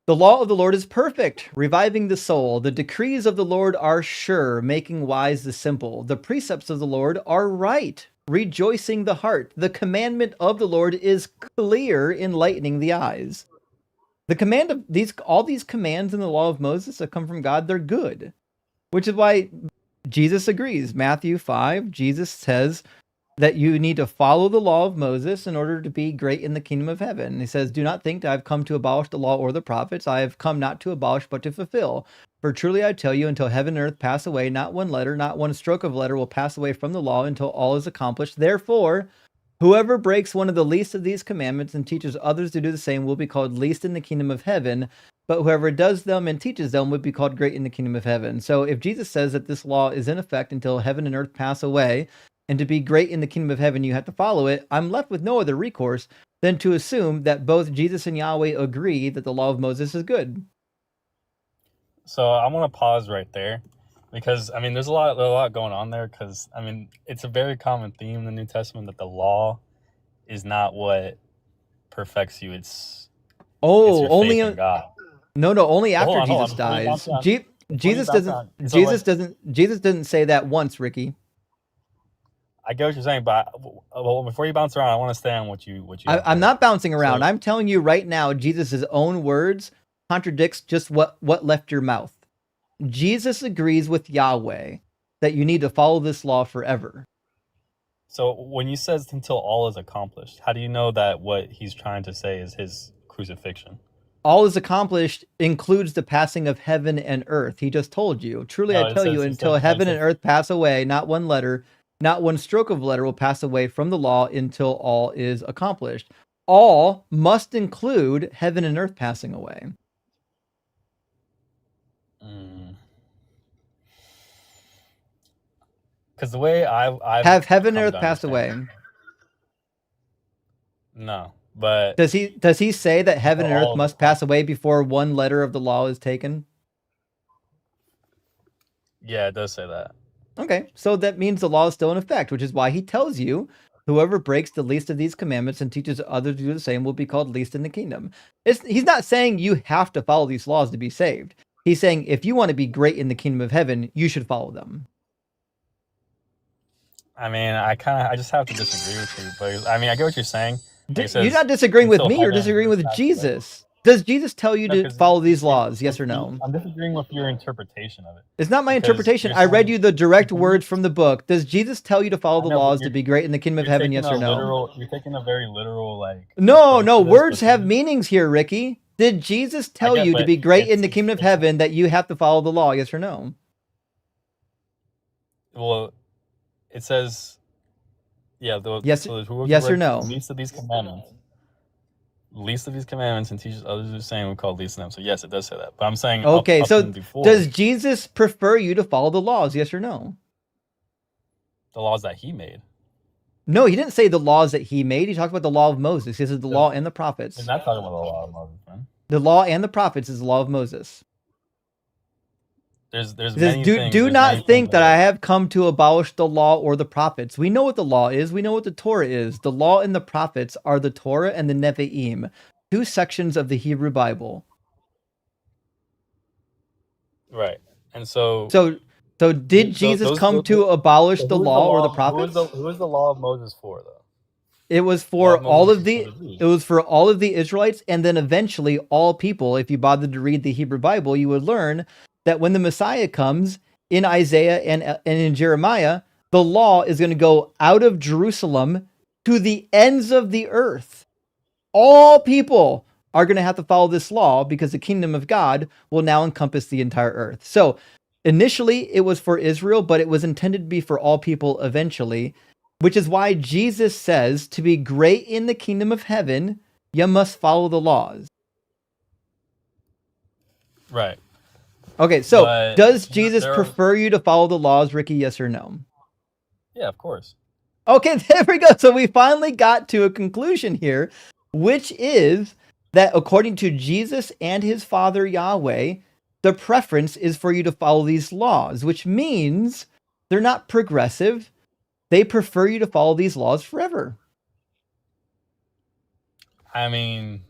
law of the Lord is perfect, reviving the soul. The decrees of the Lord are sure, making wise the simple. The precepts of the Lord are right, rejoicing the heart. The commandment of the Lord is clear, enlightening the eyes. The command of all these commands in the law of Moses that come from God, they're good. Which is why Jesus agrees. Matthew 5, Jesus says that you need to follow the law of Moses in order to be great in the kingdom of heaven. He says, do not think that I've come to abolish the law or the prophets. I have come not to abolish, but to fulfill. For truly I tell you, until heaven and earth pass away, not one letter, not one stroke of letter will pass away from the law until all is accomplished. Therefore, whoever breaks one of the least of these commandments and teaches others to do the same will be called least in the kingdom of heaven. But whoever does them and teaches them would be called great in the kingdom of heaven. So if Jesus says that this law is in effect until heaven and earth pass away, and to be great in the kingdom of heaven, you have to follow it, I'm left with no other recourse than to assume that both Jesus and Yahweh agree that the law of Moses is good. So I want to pause right there, because I mean, there's a lot going on there. Because I mean, it's a very common theme in the New Testament that the law is not what perfects you. It's your only faith in God. No, only after Hold on. Jesus dies. Jesus doesn't Jesus doesn't say that once, Ricky. I get what you're saying, but well, before you bounce around, I want to stay on what you. I'm not bouncing around. So, I'm telling you right now, Jesus' own words contradicts just what left your mouth. Jesus agrees with Yahweh that you need to follow this law forever. so when you says until all is accomplished, how do you know that what he's trying to say is his crucifixion? All is accomplished includes the passing of heaven and earth. He just told you. Truly, No, I tell you, until heaven and earth pass away, not one letter, not one stroke of letter will pass away from the law until all is accomplished. All must include heaven and earth passing away. Because the way I've have heaven and earth passed away. No, but does he say that heaven and earth must pass away before one letter of the law is taken? Yeah, it does say that. Okay, so that means the law is still in effect, which is why he tells you whoever breaks the least of these commandments and teaches others to do the same will be called least in the kingdom. He's not saying you have to follow these laws to be saved. He's saying if you want to be great in the kingdom of heaven, you should follow them. I mean, I just have to disagree with you, but I mean, I get what you're saying. You're not disagreeing with me, you're disagreeing with Jesus. Does Jesus tell you to follow these laws? Yes or no? I'm disagreeing with your interpretation of it. It's not my interpretation. I read you the direct words from the book. Does Jesus tell you to follow the laws to be great in the kingdom of heaven? Yes or no? You're taking a very literal, like... No, words have meanings here, Ricky. Did Jesus tell you to be great in the kingdom of heaven that you have to follow the law? Yes or no? Well, it says... Yeah, yes or no? Least of these commandments and teaches others the same we call least of them. So yes, it does say that. But I'm saying okay. So before, does Jesus prefer you to follow the laws? Yes or no? The laws that he made. No, he didn't say the laws that he made. He talked about the law of Moses. He says the law and the prophets. He's not talking about the law of Moses, man. The law and the prophets is the law of Moses. There's many things. Do not think that I have come to abolish the law or the prophets. We know what the law is. We know what the Torah is. The law and the prophets are the Torah and the Nevi'im, 2 sections of the Hebrew Bible. Right. And so did Jesus come to abolish the law or the prophets? Who is the law of Moses for, though? It was for all of the Israelites, and then eventually all people. If you bothered to read the Hebrew Bible, you would learn that when the Messiah comes in Isaiah and in Jeremiah, the law is going to go out of Jerusalem to the ends of the earth. All people are going to have to follow this law because the kingdom of God will now encompass the entire earth. So initially it was for Israel, but it was intended to be for all people eventually, which is why Jesus says to be great in the kingdom of heaven, you must follow the laws. Right. Okay, so does Jesus prefer you to follow the laws, Ricky? Yes or no? Yeah, of course. Okay, there we go. So we finally got to a conclusion here, which is that according to Jesus and his Father Yahweh, the preference is for you to follow these laws, which means they're not progressive. They prefer you to follow these laws forever. I mean...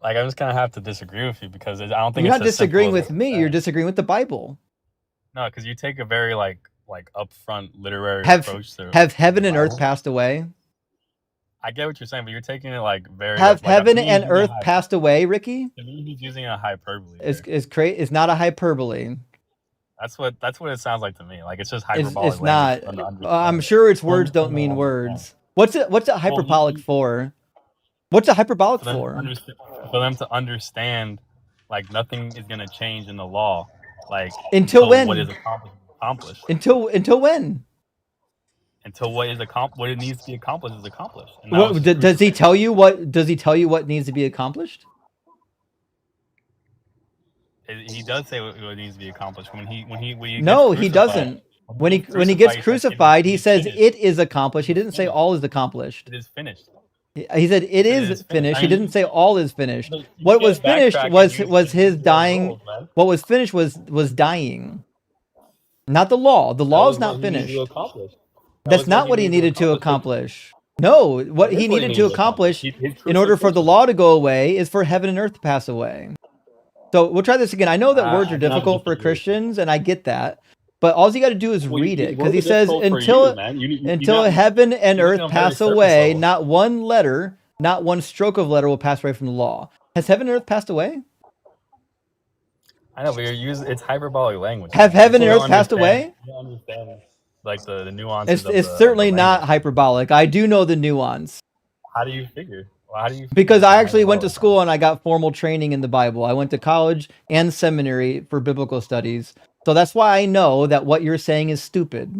Like, I'm just gonna have to disagree with you because I don't think you're it's not disagreeing with me. You're disagreeing with the Bible. No, because you take a very like upfront literary approach to. Have heaven and earth passed away? I get what you're saying, but you're taking it like very. Have heaven and earth passed away, Ricky? To me, he's using a hyperbole. It's not a hyperbole. That's what it sounds like to me. Like it's just hyperbolic. It's not. I'm sure its words don't mean words. What's it hyperbolic for? What's it hyperbolic for? For them to understand, like nothing is gonna change in the law, like until when what is accomplished. Until when? Until what it needs to be accomplished is accomplished. Does he tell you what? Does he tell you what needs to be accomplished? He does say what needs to be accomplished when he. No, he doesn't. When he gets crucified, he says it is accomplished. He didn't say all is accomplished. It is finished. He said it is finished. He didn't say all is finished. What was finished was his dying. What was finished was dying. Not the law. The law is not finished. That's not what he needed to accomplish. No, what he needed to accomplish in order for the law to go away is for heaven and earth to pass away. So we'll try this again. I know that words are difficult for Christians, and I get that. but all you got to do is Well, read it, because words he are says difficult for you, man. You until got heaven and you're looking earth on very pass surface away, level. not one letter, not one stroke of letter will pass away from the law. Has heaven and earth passed away? I know, but you're using it's hyperbolic language. Have Man. heaven You and don't earth passed understand. away? You don't understand like the nuances It's of the certainly not language. hyperbolic. I do know the nuance. How do you figure? Well, how do you figure Because it's I not actually went to hyperbolic? school and I got formal training in the Bible. I went to college and seminary for biblical studies. So that's why I know that what you're saying is stupid.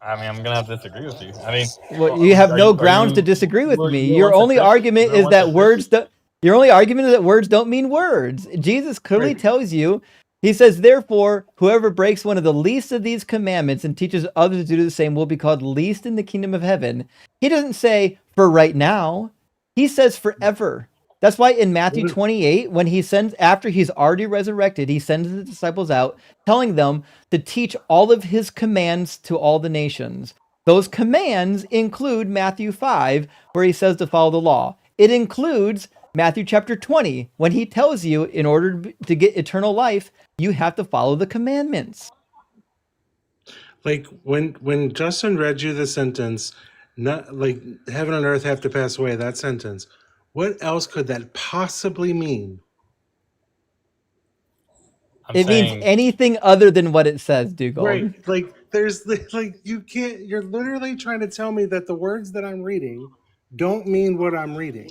I mean, I'm gonna have to disagree with you. I mean, Well, you have no grounds to disagree with me. Your only argument is that words don't mean words. Jesus clearly tells you, he says, therefore, whoever breaks one of the least of these commandments and teaches others to do the same will be called least in the kingdom of heaven. He doesn't say for right now. He says forever. That's why in Matthew 28, when he sends, after he's already resurrected, he sends the disciples out, telling them to teach all of his commands to all the nations. Those commands include Matthew 5, where he says to follow the law. It includes Matthew chapter 20, when he tells you in order to get eternal life, you have to follow the commandments. Like when Justin read you the sentence, not like heaven and earth have to pass away, that sentence, what else could that possibly mean? It means anything other than what it says, Dugald. Right. Like there's like you can't, you're literally trying to tell me that the words that I'm reading don't mean what I'm reading.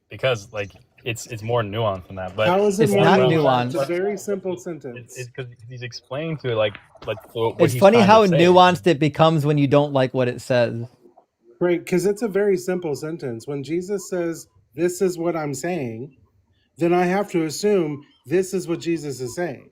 Because like it's more nuanced than that. But How is it It's more not nuanced? nuanced. It's a very simple sentence. It's because he's explaining to it like what It's he's funny trying how to say. nuanced it becomes when you don't like what it says. Right, because it's a very simple sentence. When Jesus says, "This is what I'm saying," then I have to assume this is what Jesus is saying.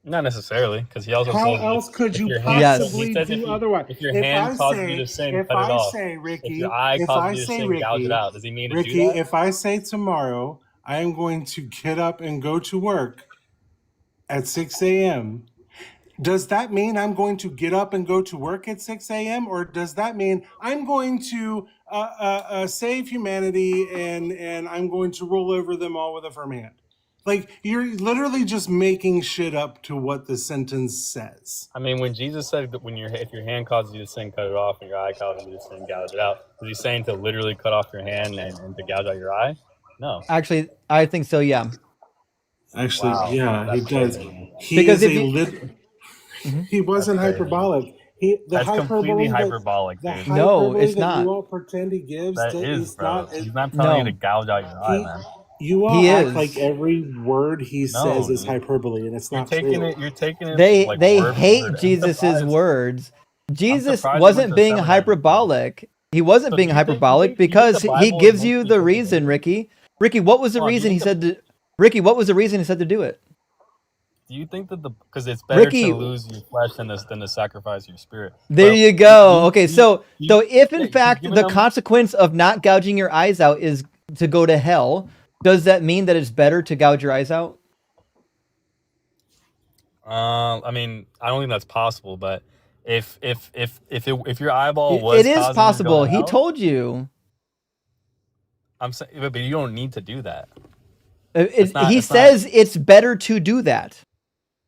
Not necessarily, because he also How says else could you Yes. possibly do otherwise? if your hand causes you to sin, cut it off. If your eye causes you to sin, gouge it out. Does he mean to do that? If I say tomorrow I am going to get up and go to work at 6 a.m., does that mean I'm going to get up and go to work at 6 a.m., or does that mean I'm going to save humanity and I'm going to rule over them all with a firm hand? Like, you're literally just making shit up to what the sentence says. I mean, when Jesus said that if your hand causes you to sin, cut it off, and your eye causes you to sin, gouge it out, was he saying to literally cut off your hand and to gouge out your eye? No. Actually, I think so, yeah. Actually, Wow. yeah, he That's does. crazy. Because He wasn't That's crazy. hyperbolic. That's completely hyperbolic, the dude. No, hyperbole it's that not. you all pretend he gives That is, is bro. not. He's not telling you No. to gouge out your eye, man. You all He act is. like every word he says is dude. hyperbole, and it's You're not taking true. it. You're taking it. They like, they word for hate word. I'm Jesus's surprised- words. Jesus surprised you went wasn't to being seminary. hyperbolic. He wasn't So being do you think- hyperbolic you think because the he Bible is gives meant you to be the taken reason, literally? Ricky, what was the Hold on, do reason you he think said to Ricky, what was the reason he said to do it? Do you think that because it's better Ricky- to lose your flesh than to sacrifice your spirit? There But you go. you- Okay, you- so you- if in yeah, fact giving the them- consequence of not gouging your eyes out is to go to hell, does that mean that it's better to gouge your eyes out? I mean, I don't think that's possible. But if your eyeball was It is causing you to go possible. to He hell, told you. I'm saying, but you don't need to do that. He it's not- says it's better to do that.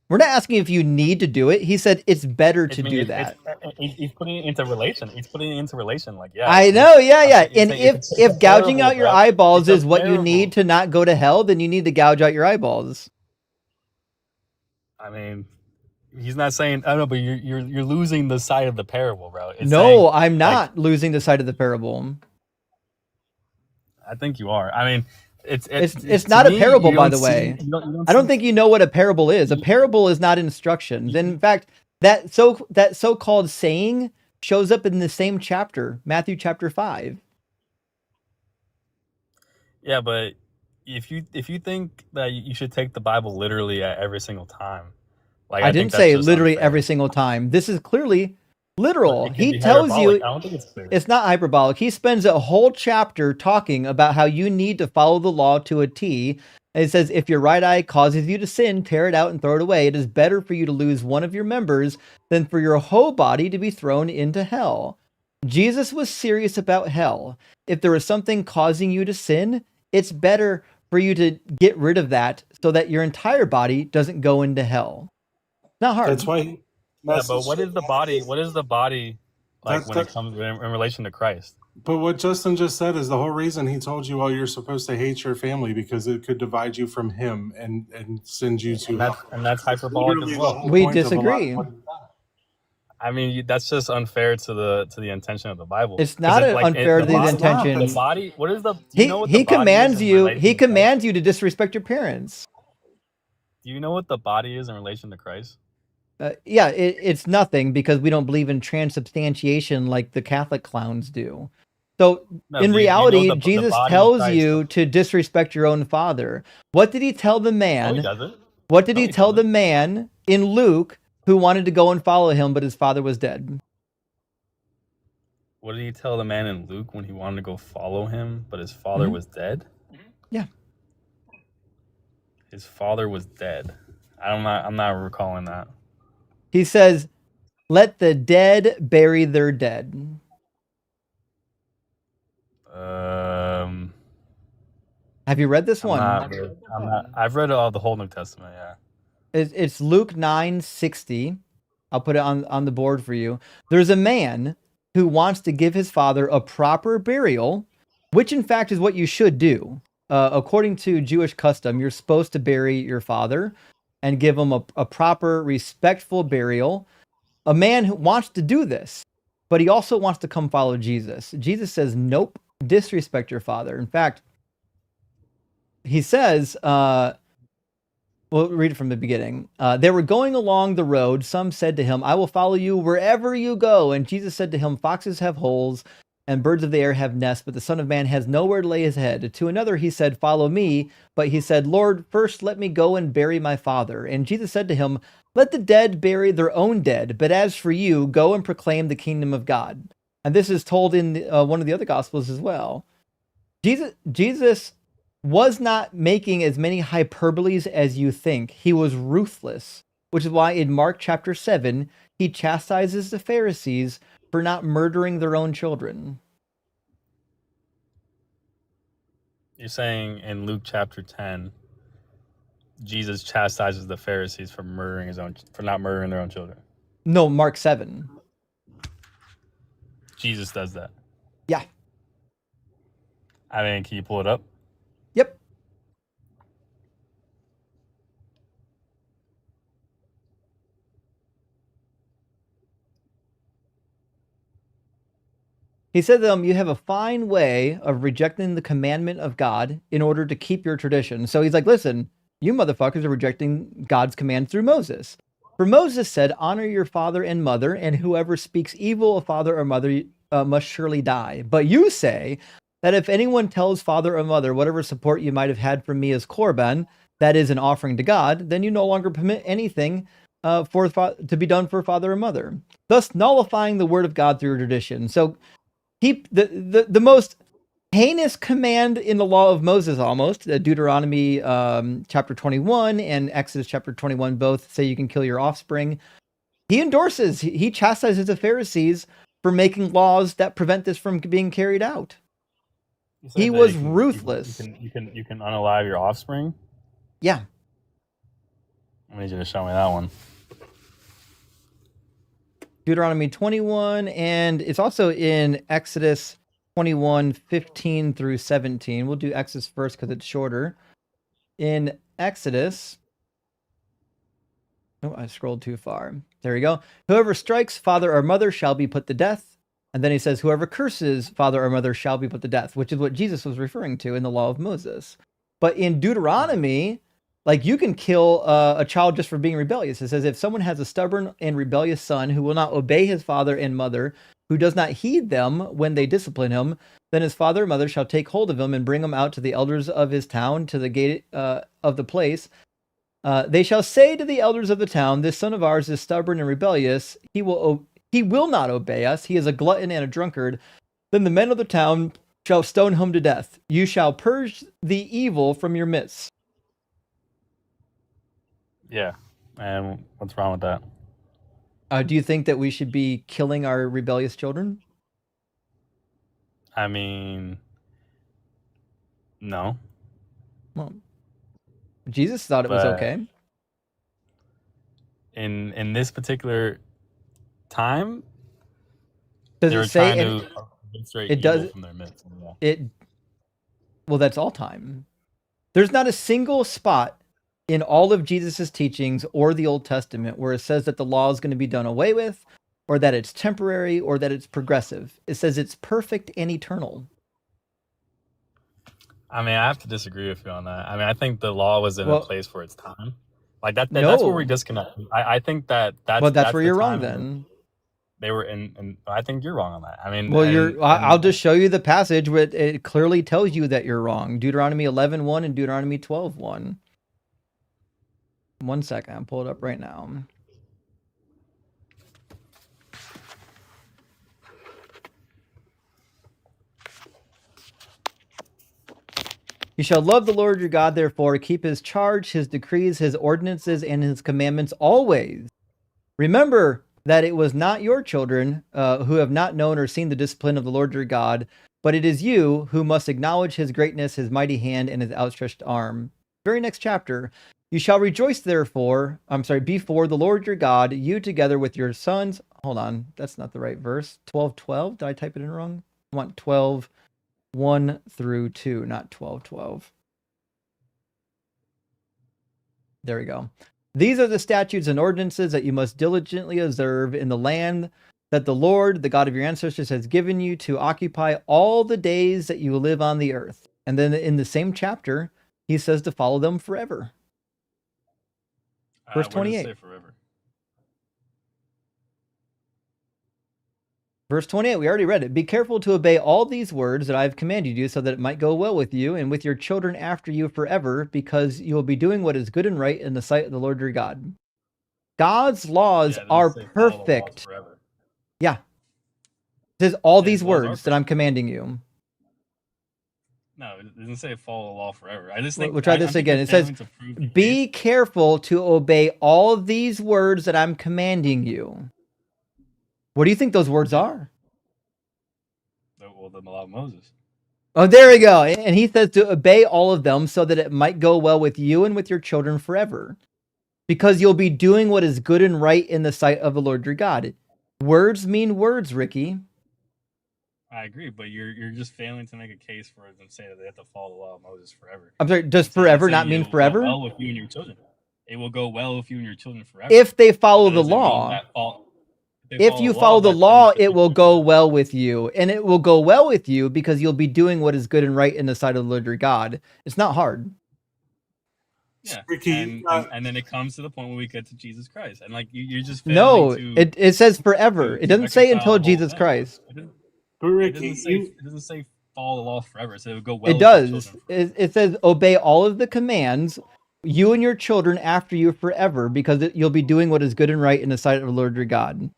We're not asking if you need to do it. He said it's better to do that. He's putting it into relation. He's putting it into relation. Like, yeah. I know, yeah. saying- And it's if gouging comparable, out your bro. eyeballs It's is what you need to not go to hell, then you need to gouge out your eyeballs. I mean, he's not saying. I don't know, but you're losing the side of the parable, bro. It's No, saying, I'm not losing the side of the parable. I think you are. I mean, it's It's to not a me, parable, you by don't the way. see- you don't I don't see- think you know what a parable is. A parable is not instructions. And in fact, that so-called saying shows up in the same chapter, Matthew chapter 5. Yeah, but if you think that you should take the Bible literally at every single time, like I think didn't that's say just literally unfair. every single time. This is clearly literal. It can He be tells you hyperbolic. I don't think it's clear. it's not hyperbolic. He spends a whole chapter talking about how you need to follow the law to a T. And it says, if your right eye causes you to sin, tear it out and throw it away. It is better for you to lose one of your members than for your whole body to be thrown into hell. Jesus was serious about hell. If there is something causing you to sin, it's better for you to get rid of that so that your entire body doesn't go into hell. Not hard. That's why. Yeah, but what is the body? What is the body like That's when it comes in relation to Christ? But what Justin just said is the whole reason he told you, "Oh, you're supposed to hate your family because it could divide you from Him and send you to hell." And that's hyperbolic as Literally the well. whole We point of a lot disagree. of what- I mean, that's just unfair to the intention of the Bible. It's not unfair to the intention. The body. What is the? Do you know what the He body commands is in you. relation He to Christ? commands you to disrespect your parents. Do you know what the body is in relation to Christ? Yeah, it's nothing because we don't believe in transubstantiation like the Catholic clowns do. So No, in do you know reality, the Jesus body of tells Christ? you to disrespect your own father. What did he tell the No, man? he doesn't. What did No, he he tell the man in Luke who wanted to go and follow him, but his father was dead? What did he tell the man in Luke when he wanted to go follow him, but his father Mhm. was dead? Yeah. His father was dead. I'm not recalling that. He says, "Let the dead bury their dead." Have you read this one? I'm not. I've read the whole New Testament. Yeah. It's Luke 9:60. I'll put it on the board for you. There's a man who wants to give his father a proper burial, which in fact is what you should do. According to Jewish custom, you're supposed to bury your father and give him a proper, respectful burial. A man who wants to do this, but he also wants to come follow Jesus. Jesus says, nope, disrespect your father. In fact, he says, we'll read it from the beginning. They were going along the road. Some said to him, "I will follow you wherever you go." And Jesus said to him, "Foxes have holes and birds of the air have nests, but the Son of Man has nowhere to lay his head." To another he said, "Follow me." But he said, "Lord, first let me go and bury my father." And Jesus said to him, "Let the dead bury their own dead, but as for you, go and proclaim the kingdom of God." And this is told in one of the other Gospels as well. Jesus was not making as many hyperboles as you think. He was ruthless, which is why in Mark chapter 7, he chastises the Pharisees for not murdering their own children. You're saying in Luke chapter 10, Jesus chastises the Pharisees for not murdering their own children. No, Mark 7. Jesus does that. Yeah. I mean, can you pull it up? Yep. He said to them, "You have a fine way of rejecting the commandment of God in order to keep your tradition." So he's like, listen, you motherfuckers are rejecting God's command through Moses. For Moses said, "Honor your father and mother, and whoever speaks evil of father or mother must surely die." But you say that if anyone tells father or mother, "Whatever support you might have had from me as korban," that is an offering to God, then you no longer permit anything to be done for father or mother, thus nullifying the word of God through your tradition. So the most heinous command in the law of Moses, almost Deuteronomy chapter 21 and Exodus chapter 21 both say you can kill your offspring. He chastises the Pharisees for making laws that prevent this from being carried out. He was ruthless. You can unalive your offspring. Yeah. I need you to show me that one. Deuteronomy 21, and it's also in Exodus 21:15 through 17. We'll do Exodus first because it's shorter. In Exodus, oh, I scrolled too far. There we go. "Whoever strikes father or mother shall be put to death." And then he says, "Whoever curses father or mother shall be put to death," which is what Jesus was referring to in the law of Moses. But in Deuteronomy, like, you can kill a child just for being rebellious. It says, "If someone has a stubborn and rebellious son who will not obey his father and mother, who does not heed them when they discipline him, then his father or mother shall take hold of him and bring him out to the elders of his town, to the gate of the place. They shall say to the elders of the town, 'This son of ours is stubborn and rebellious. He will not obey us. He is a glutton and a drunkard.' Then the men of the town shall stone him to death. You shall purge the evil from your midst." Yeah. And what's wrong with that? Do you think that we should be killing our rebellious children? I mean, no. Well, Jesus thought it was But okay. in this particular time, Does they it were say trying to eviscerate it evil does from their midst. Yeah. it? Well, that's all time. There's not a single spot in all of Jesus's teachings or the Old Testament where it says that the law is going to be done away with, or that it's temporary, or that it's progressive. It says it's perfect and eternal. I mean, I have to disagree with you on that. I mean, I think the law was in a place for its time. Like that's where we No. disconnect. I think that's Well, that's where the you're wrong time then. they were in, and I think you're wrong on that. I mean, Well, I'll just show you the passage where it clearly tells you that you're wrong. Deuteronomy 11:1 and Deuteronomy 12:1. 1 second, I'll pull it up right now. You shall love the Lord your God, therefore, keep his charge, his decrees, his ordinances, and his commandments always. Remember that it was not your children who have not known or seen the discipline of the Lord your God, but it is you who must acknowledge his greatness, his mighty hand, and his outstretched arm. Very next chapter. You shall rejoice, before the Lord your God, you together with your sons. Hold on, that's not the right verse. 12:12. Did I type it in wrong? I want 12:1 through 2, not 12:12. There we go. These are the statutes and ordinances that you must diligently observe in the land that the Lord, the God of your ancestors, has given you to occupy all the days that you live on the earth. And then in the same chapter, he says to follow them forever. Verse where does it 28. say forever? Verse 28, we already read it. Be careful to obey all these words that I have commanded you, so that it might go well with you and with your children after you forever, because you will be doing what is good and right in the sight of the Lord your God. God's laws are perfect. Yeah. It says all these words that I'm commanding you. No, it doesn't say follow the law forever. I just think We'll try this again. It says, be careful to obey all these words that I'm commanding you. What do you think those words are? Well, the law of Moses. Oh, there we go. And he says to obey all of them so that it might go well with you and with your children forever. Because you'll be doing what is good and right in the sight of the Lord your God. Words mean words, Ricky. I agree, but you're just failing to make a case for them to say that they have to follow the law of Moses forever. I'm sorry, does forever not mean forever? It will go well with you and your children. It will go well with you and your children forever. If they follow the law. If you follow the law, it will go well with you. And it will go well with you because you'll be doing what is good and right in the sight of the Lord your God. It's not hard. Yeah, and then it comes to the point where we get to Jesus Christ, and like you're just failing no. It says forever. It doesn't say until Jesus Christ. But Ricky, it doesn't say follow the law forever. So it would go well. It does. It says obey all of the commands, you and your children after you forever, because you'll be doing what is good and right in the sight of the Lord your God.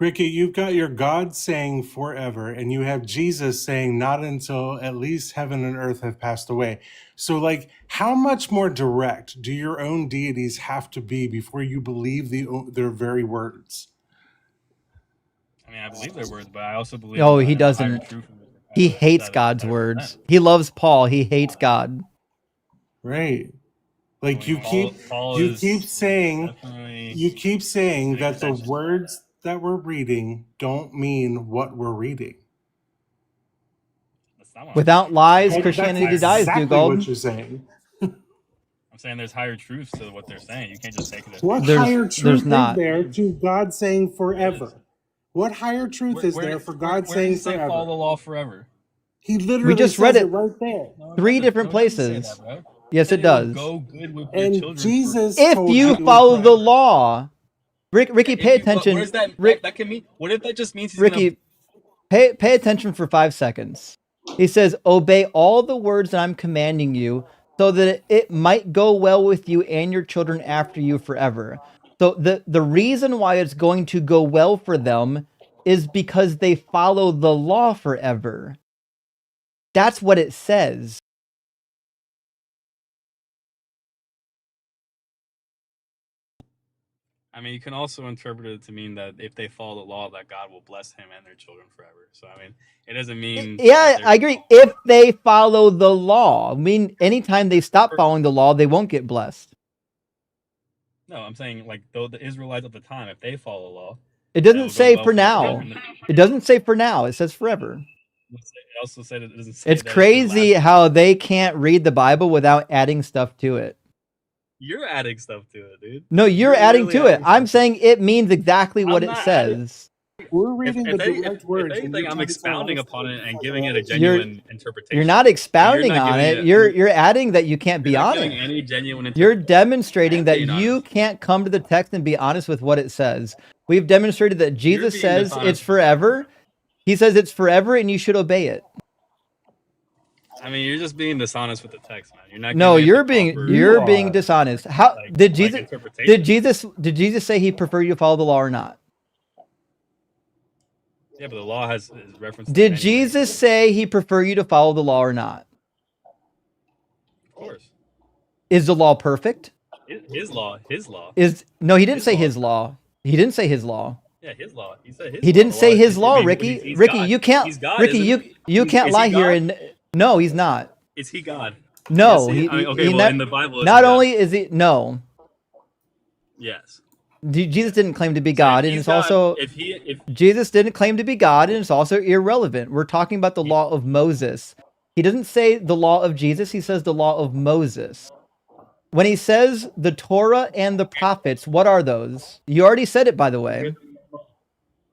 Ricky, you've got your God saying forever, and you have Jesus saying not until at least heaven and earth have passed away. So, like, how much more direct do your own deities have to be before you believe their very words? I mean, I believe their words, but I also believe. No, he doesn't. He hates God's words. He loves Paul. He hates God. Right. Like you keep saying that the words that we're reading don't mean what we're reading. Without lies, Christianity dies, Dugald. What you're saying. I'm saying there's higher truths to what they're saying. You can't just take it as what higher truth is there to God saying forever? What higher truth is there for God saying forever? Follow the law forever. He literally we just read it right there. 3 different places. Yes, it does. Go good with and your children. Jesus if you follow the law, Ricky, pay attention. What does that can mean? What if that just means he's Ricky, pay attention for 5 seconds. He says, obey all the words that I'm commanding you so that it might go well with you and your children after you forever. So the reason why it's going to go well for them is because they follow the law forever. That's what it says. I mean, you can also interpret it to mean that if they follow the law, that God will bless him and their children forever. So, I mean, it doesn't mean. Yeah, I agree. If they follow the law, I mean, anytime they stop following the law, they won't get blessed. No, I'm saying like though the Israelites at the time, if they follow the law, it doesn't say for now. It doesn't say for now. It says forever. It also said it doesn't say It's that crazy how they can't read the Bible without adding stuff to it. You're adding stuff to it, dude. No, you're adding to it. I'm saying it means exactly what I'm it not says. We're reading the If direct words. and anything, you're I'm trying to tell expounding us upon that it and it's giving it not a genuine interpretation. You're not expounding not on giving it. it- You're adding that you can't be You're not honest. giving any genuine You're interpretation. demonstrating that being you can't come to the text and be honest with what it says. We've demonstrated that Jesus being says dishonest it's forever. He says it's forever and you should obey it. I mean, you're just being dishonest with the text, man. You're not. No, giving it you're the being proper, you're being dishonest. How did Jesus interpretation. did Jesus say he preferred you to follow the law or not? Yeah, but the law is reference. to Did many, Jesus say he preferred you to follow the law or not? Of course. Is the law perfect? His law. No, he didn't say his law. He didn't say his law. Yeah, his law. He said his. He law. didn't The say his I law, mean, Ricky. he's Ricky, God. you can't. He's God, Ricky, isn't you can't is lie he here. God? And no, he's not. Is he God? No, Yes, he. I mean, okay, he well, in the Bible, is not he God? only is he no. Yes. Jesus didn't claim to be So if God, and he's it's God, also if Jesus didn't claim to be God, and it's also irrelevant. We're talking about the law of Moses. He doesn't say the law of Jesus. He says the law of Moses. When he says the Torah and the prophets, what are those? You already said it, by the way.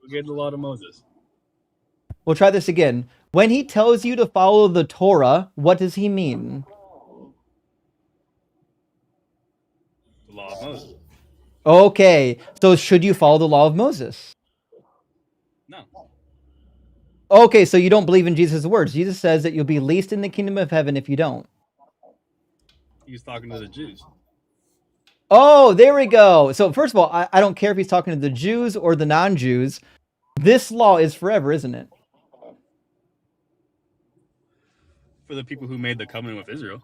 we gave the law to Moses. We'll try this again. When he tells you to follow the Torah, what does he mean? The law of Moses. Okay, so should you follow the law of Moses? No. Okay, so you don't believe in Jesus' words. Jesus says that you'll be least in the kingdom of heaven if you don't. He was talking to the Jews. Oh, there we go. So first of all, I don't care if he's talking to the Jews or the non-Jews. This law is forever, isn't it? For the people who made the covenant with Israel.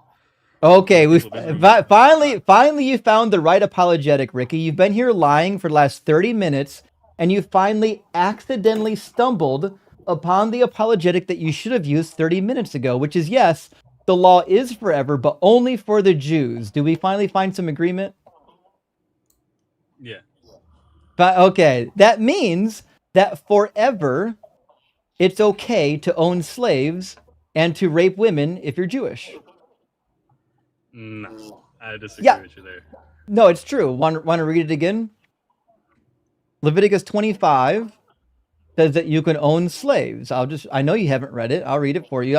Okay, we finally you found the right apologetic, Ricky. You've been here lying for the last 30 minutes, and you finally accidentally stumbled upon the apologetic that you should have used 30 minutes ago, which is yes, the law is forever, but only for the Jews. Do we finally find some agreement? Yeah. But okay, that means that forever, it's okay to own slaves and to rape women if you're Jewish. No, I disagree Yeah. with you there. No, it's true. Want to read it again? Leviticus 25 says that you can own slaves. I know you haven't read it. I'll read it for you.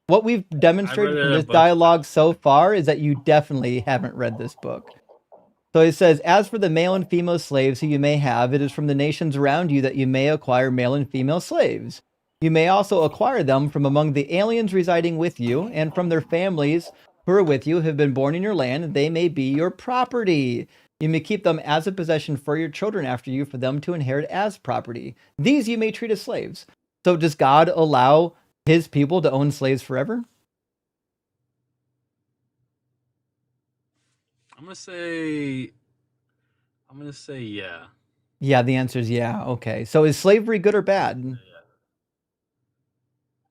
What we've demonstrated it from a this bunch of dialogue so far is that you definitely haven't read this book. So it says, as for the male and female slaves who you may have, it is from the nations around you that you may acquire male and female slaves. You may also acquire them from among the aliens residing with you, and from their families who are with you, have been born in your land. They may be your property. You may keep them as a possession for your children after you, for them to inherit as property. These you may treat as slaves. So does God allow his people to own slaves forever? I'm gonna say yeah. Yeah, the answer is yeah. Okay. So is slavery good or bad?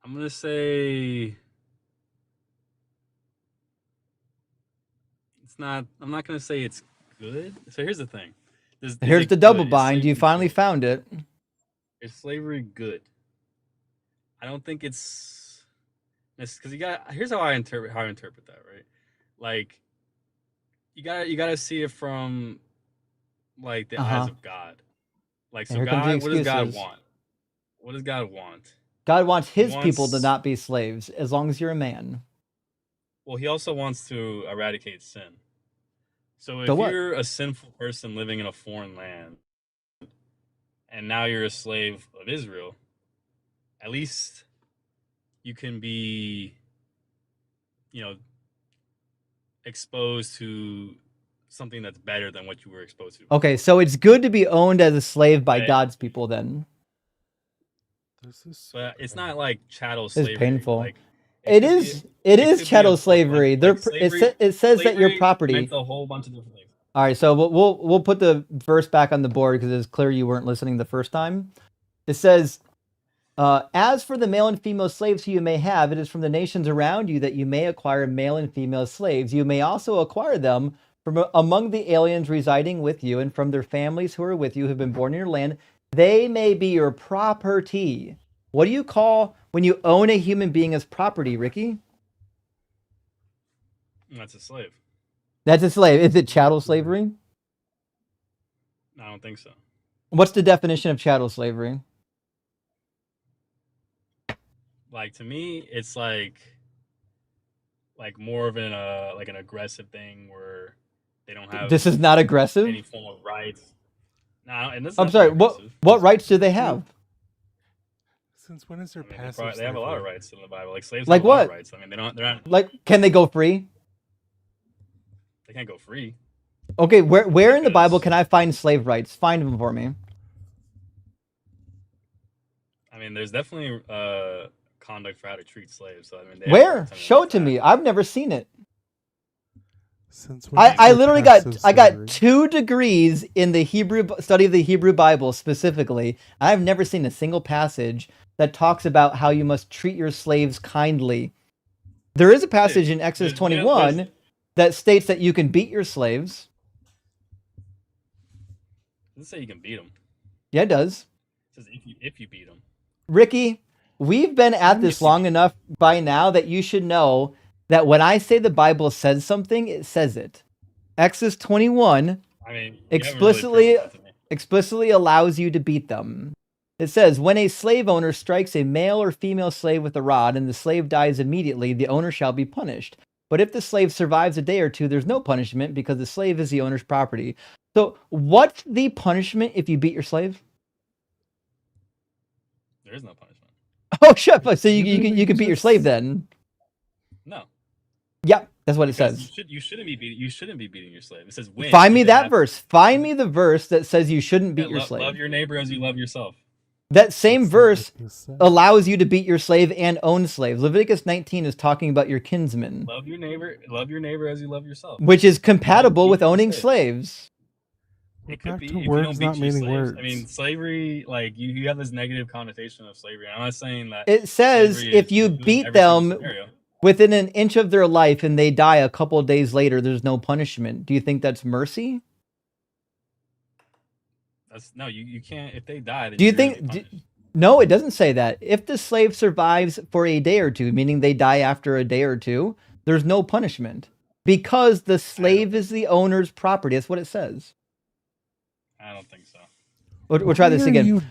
I'm gonna say it's not. I'm not gonna say it's good. So here's the thing. Here's the double bind. You finally found it. Is slavery good? I don't think it's because here's how I interpret that, right? Like you gotta see it from like the eyes of God. Like, so God, what does God want? What does God want? God wants his people to not be slaves as long as you're a man. Well, he also wants to eradicate sin. So if you're a sinful person living in a foreign land and now you're a slave of Israel, at least you can be, exposed to something that's better than what you were exposed to. Okay, so it's good to be owned as a slave by God's people then. But it's not like chattel slavery. It's painful. Like, it is chattel slavery. Like slavery. It says that your property. Meant a whole bunch of different things. All right, so we'll put the verse back on the board because it's clear you weren't listening the first time. It says, as for the male and female slaves who you may have, it is from the nations around you that you may acquire male and female slaves. You may also acquire them from among the aliens residing with you and from their families who are with you, who have been born in your land. They may be your property. What do you call when you own a human being as property, Ricky? That's a slave. That's a slave. Is it chattel slavery? I don't think so. What's the definition of chattel slavery? Like, to me, it's like more of an like an aggressive thing where they don't have This is not aggressive? any form of rights. No, and this is I'm sorry. definitely What rights do they have? Since when is there I mean, passive they have a lot of slavery? rights in the Bible. Like slaves Like have a lot of what? rights. I mean, they're not. Like, can they go free? They can't go free. Okay, where in the Bible can I find slave rights? Find them for me. I mean, there's definitely conduct for how to treat slaves. So I mean, they have Where? rights. I mean, Show it to me. I've never seen it. Since when is I there literally passive I got slavery? 2 degrees in the Hebrew study of the Hebrew Bible specifically. I've never seen a single passage that talks about how you must treat your slaves kindly. There is a passage in Exodus 21 that states that you can beat your slaves. It doesn't say you can beat them. Yeah, it does. It says if you beat them. Ricky, we've been at this long enough by now that you should know that when I say the Bible says something, it says it. Exodus 21 I mean, you haven't really proven that to me. explicitly allows you to beat them. It says, when a slave owner strikes a male or female slave with a rod and the slave dies immediately, the owner shall be punished. But if the slave survives a day or two, there's no punishment because the slave is the owner's property. So what's the punishment if you beat your slave? There is no punishment. Oh, shut up. So you can beat your slave then. No. Yeah, that's what it Because says. you shouldn't be beating your slave. It says when. Find me if it that happens. verse. Find me the verse that says you shouldn't beat Yeah, your slave. Love your neighbor as you love yourself. That same verse allows you to beat your slave and own slaves. Leviticus 19 is talking about your kinsmen, Love your neighbor as you love yourself. which is compatible Beat with your owning slave. slaves. It could Back be to if you words don't beat not your meaning slaves. words. I mean, slavery, like you have this negative connotation of slavery. I'm not saying that It says slavery if is you good in beat every single them scenario. within an inch of their life and they die a couple of days later, there's no punishment. Do you think that's mercy? That's no, you can't. If they die, then Do you you're gonna be think? punished. No, it doesn't say that. If the slave survives for a day or two, meaning they die after a day or two, there's no punishment because the slave is the owner's property. That's what it says. I don't think so. We'll try this Why are again. you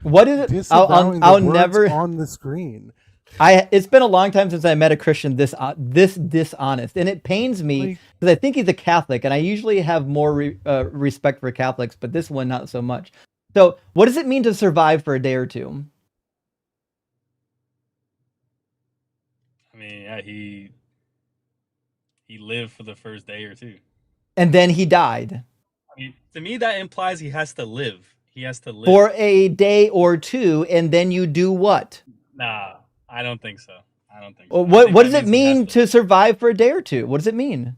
What is it? disavowing I'll the words never on the screen. It's been a long time since I met a Christian this dishonest, and it pains me because I think he's a Catholic, and I usually have more respect for Catholics, but this one not so much. So, what does it mean to survive for a day or two? I mean, yeah, he lived for the first day or two. And then he died I mean, to me, that implies he has to live. He has to live. for a day or two, and then you do what? Nah, I don't think so. I don't think. Well, So. I think what that does it means he has mean to survive for a day or two? What does it mean?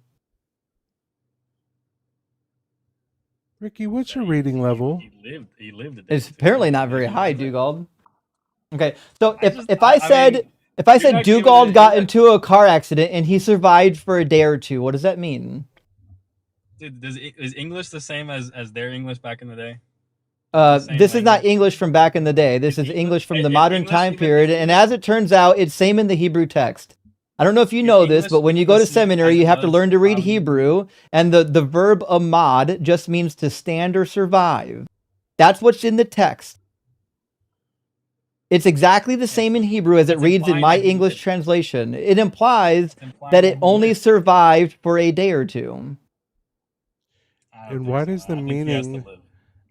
Ricky, what's your reading level? He lived a day. It's apparently not very high, Dugald. Okay, so if mean, I said not giving Dugald it- got into a car accident and he survived for a day or two, what does that mean? Dude, is English the same as their English back in the day? This is not English from back in the day. This is English from the modern time period, and as it turns out, it's same in the Hebrew text. I don't know if you know this, but when you go to seminary, you have to learn to read Hebrew, and the verb amad just means to stand or survive. That's what's in the text. It's exactly the same in Hebrew as it reads in my English translation. It implies that it only survived for a day or two. And why does the meaning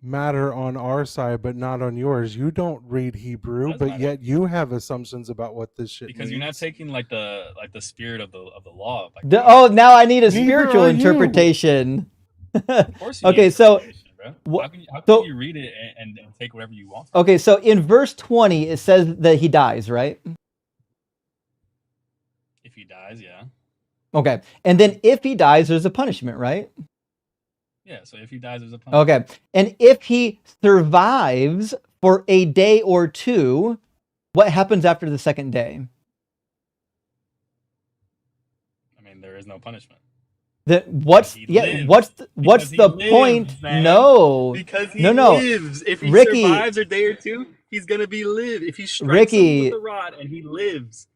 matter on our side but not on yours? You don't read Hebrew, but yet you have assumptions about what this shit Because means. you're not taking like the spirit of the law. Like, Now I need a Neither spiritual are you. interpretation. of course you Okay, need so interpretation, bro. wha- How can so- you read it and take whatever you want? okay, so in verse 20, it says that he dies, right? If he dies, yeah. Okay, and then if he dies, there's a punishment, right? Yeah, so if he dies, there's a punishment. Okay. And if he survives for a day or two, what happens after the second day? I mean, there is no punishment. What's the point? Man. No. Because he No. lives. If he Ricky, survives a day or two, he's gonna be live. If he strikes Ricky, him with a rod and he lives,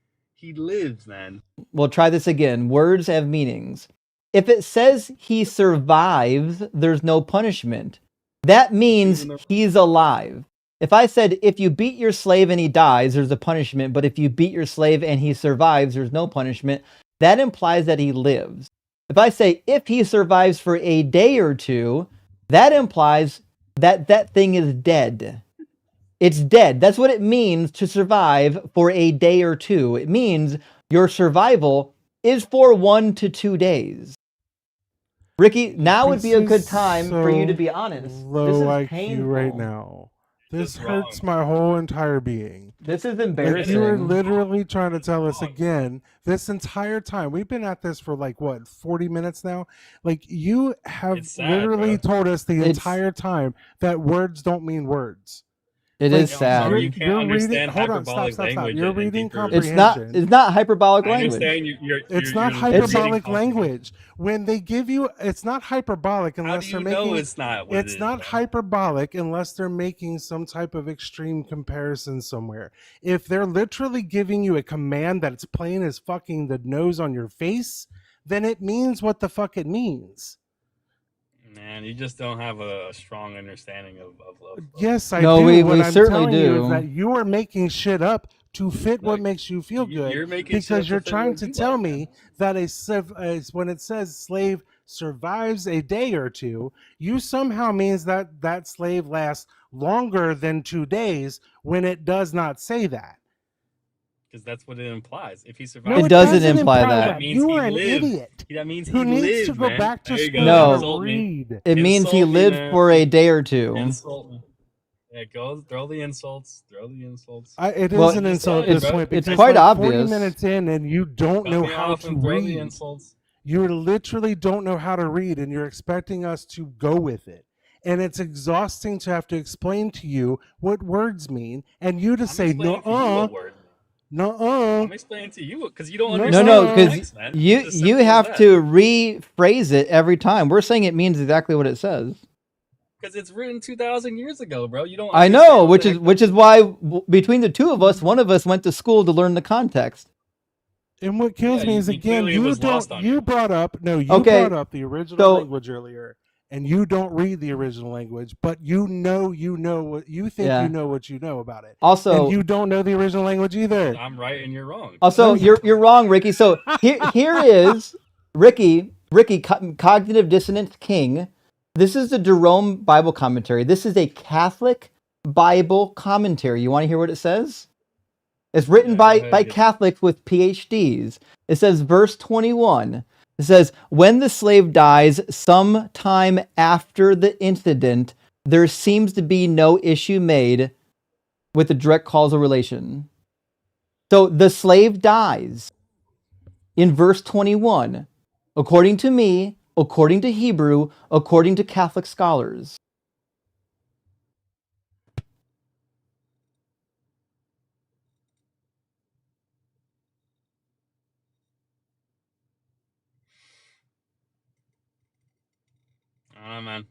man. We'll try this again. Words have meanings. If it says he survives, there's no punishment. That means he's alive. If I said, if you beat your slave and he dies, there's a punishment. But if you beat your slave and he survives, there's no punishment. That implies that he lives. If I say, if he survives for a day or two, that implies that that thing is dead. It's dead. That's what it means to survive for a day or two. It means your survival is for 1 to 2 days. Ricky, now would be a good time for you to be honest. Low This is IQ painful right now. This hurts my whole entire being. This is Like, embarrassing. you were literally trying to tell us again this entire time. We've been at this for like what, 40 minutes now? Like, you have literally told us the entire time that words don't mean words. It Like, is sad. You can't understand hold on, hyperbolic stop. language. You're and reading deeper- comprehension. It's not hyperbolic I language. understand It's not you're hyperbolic reading language. When they give you, it's not hyperbolic unless do you they're know making. it's not what it It's is, not hyperbolic unless they're making some type of extreme comparison somewhere. If they're literally giving you a command that's plain as fucking the nose on your face, then it means what the fuck it means. Man, you just don't have a strong understanding of love. Yes, I No, do. we What I'm certainly telling you is do. that you are making shit up to fit what makes you feel good, you're making shit up because to you're fit trying what to you tell like, me that when it says slave survives a day or two, you somehow means that that slave lasts longer than 2 days when it does not say that. Because that's what it implies. If he No, survives, It doesn't imply that. means You he are an lives. idiot That means who he needs lives, to go man. back to There you school go. No. to Insult me. read. It means he Insult me, lived man. for a day or two. Insult me. Yeah, go throw the insults. Throw the insults. It Well, is an insult at this point it's because quite like 40 obvious. minutes in and you don't Cut know me how off to and throw the read. insults. You literally don't know how to read and you're expecting us to go with it. And it's exhausting to have to explain to you what words mean and you to say, What word? nuh-uh. I'm explaining to you because you don't No, understand. No, the because text, man. you It's as simple as have that. to rephrase it every time. We're saying it means exactly what it says. Because it's written 2,000 years ago, bro. You don't. I understand know, what the which is why between the two of us, one of us went to school to learn the context. And what kills me is again, you brought up the original language earlier, and you don't read the original language, but you know what you think Yeah. you know what you know about it. Also- and you don't know the original language either. I'm right and you're wrong. Also, you're wrong, Ricky. So here is Ricky, Cognitive Dissonance King. This is the Jerome Bible commentary. This is a Catholic Bible commentary. You want to hear what it says? It's written by Catholics with PhDs. It says, verse 21. It says, when the slave dies sometime after the incident, there seems to be no issue made with the direct causal relation. So the slave dies in verse 21, according to me, according to Hebrew, according to Catholic scholars. I don't know, man.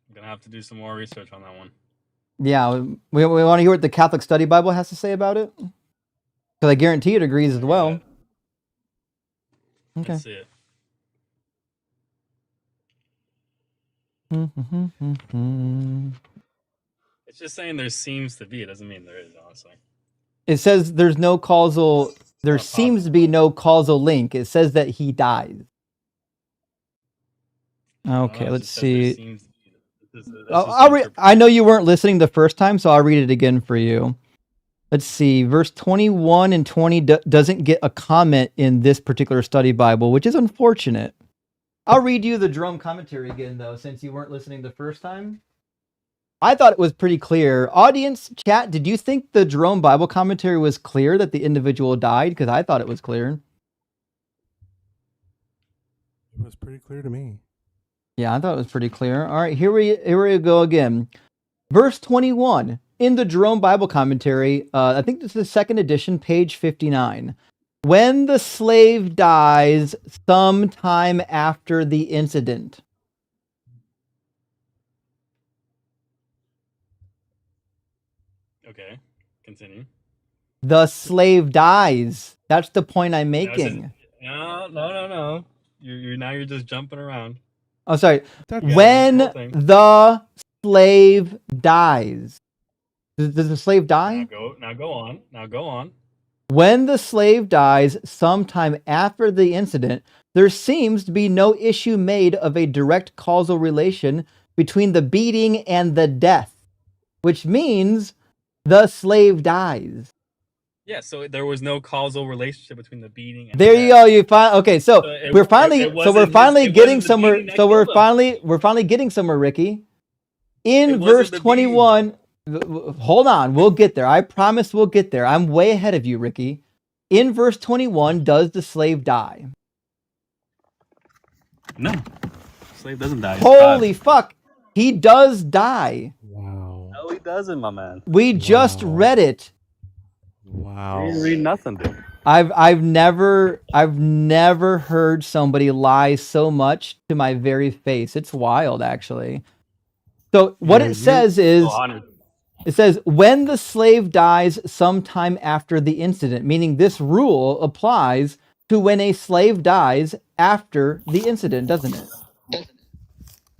I'm gonna have to do some more research on that one. Yeah, we want to hear what the Catholic Study Bible has to say about it? Because I guarantee it agrees as well. Okay. Let's see it. It's just saying there seems to be. It doesn't mean there is, honestly. It says there's no causal. There seems to be no causal link. It says that he dies. Okay, let's see. I know you weren't listening the first time, so I'll read it again for you. Let's see. Verse 21 and 20 doesn't get a comment in this particular study Bible, which is unfortunate. I'll read you the Jerome commentary again, though, since you weren't listening the first time. I thought it was pretty clear. Audience, chat, did you think the Jerome Bible commentary was clear that the individual died? Because I thought it was clear. It was pretty clear to me. Yeah, I thought it was pretty clear. All right, here we go again. Verse 21 in the Jerome Bible Commentary. I think this is the second edition, page 59. When the slave dies sometime after the incident. Okay, continue. The slave dies. That's the point I'm No, it says, making. no. You're just jumping around. Oh, sorry. Okay. When Whole thing. the slave dies. Does the slave die? Now go on. When the slave dies sometime after the incident, there seems to be no issue made of a direct causal relation between the beating and the death, which means the slave dies. Yeah, so there was no causal relationship between the beating and There the you death. go. You find okay. So we're finally getting somewhere. beating that So we're killed him. finally getting somewhere, Ricky. In It verse wasn't the 21, hold on, we'll get there. I promise we'll get there. I'm way ahead of you, Ricky. In verse 21, does the slave die? No, slave doesn't die. Holy fuck, he does die. No, he doesn't, my man. We just read it. Wow. You didn't read nothing, dude. I've never heard somebody lie so much to my very face. It's wild, actually. So what it says is, it says when the slave dies sometime after the incident, meaning this rule applies to when a slave dies after the incident, doesn't it?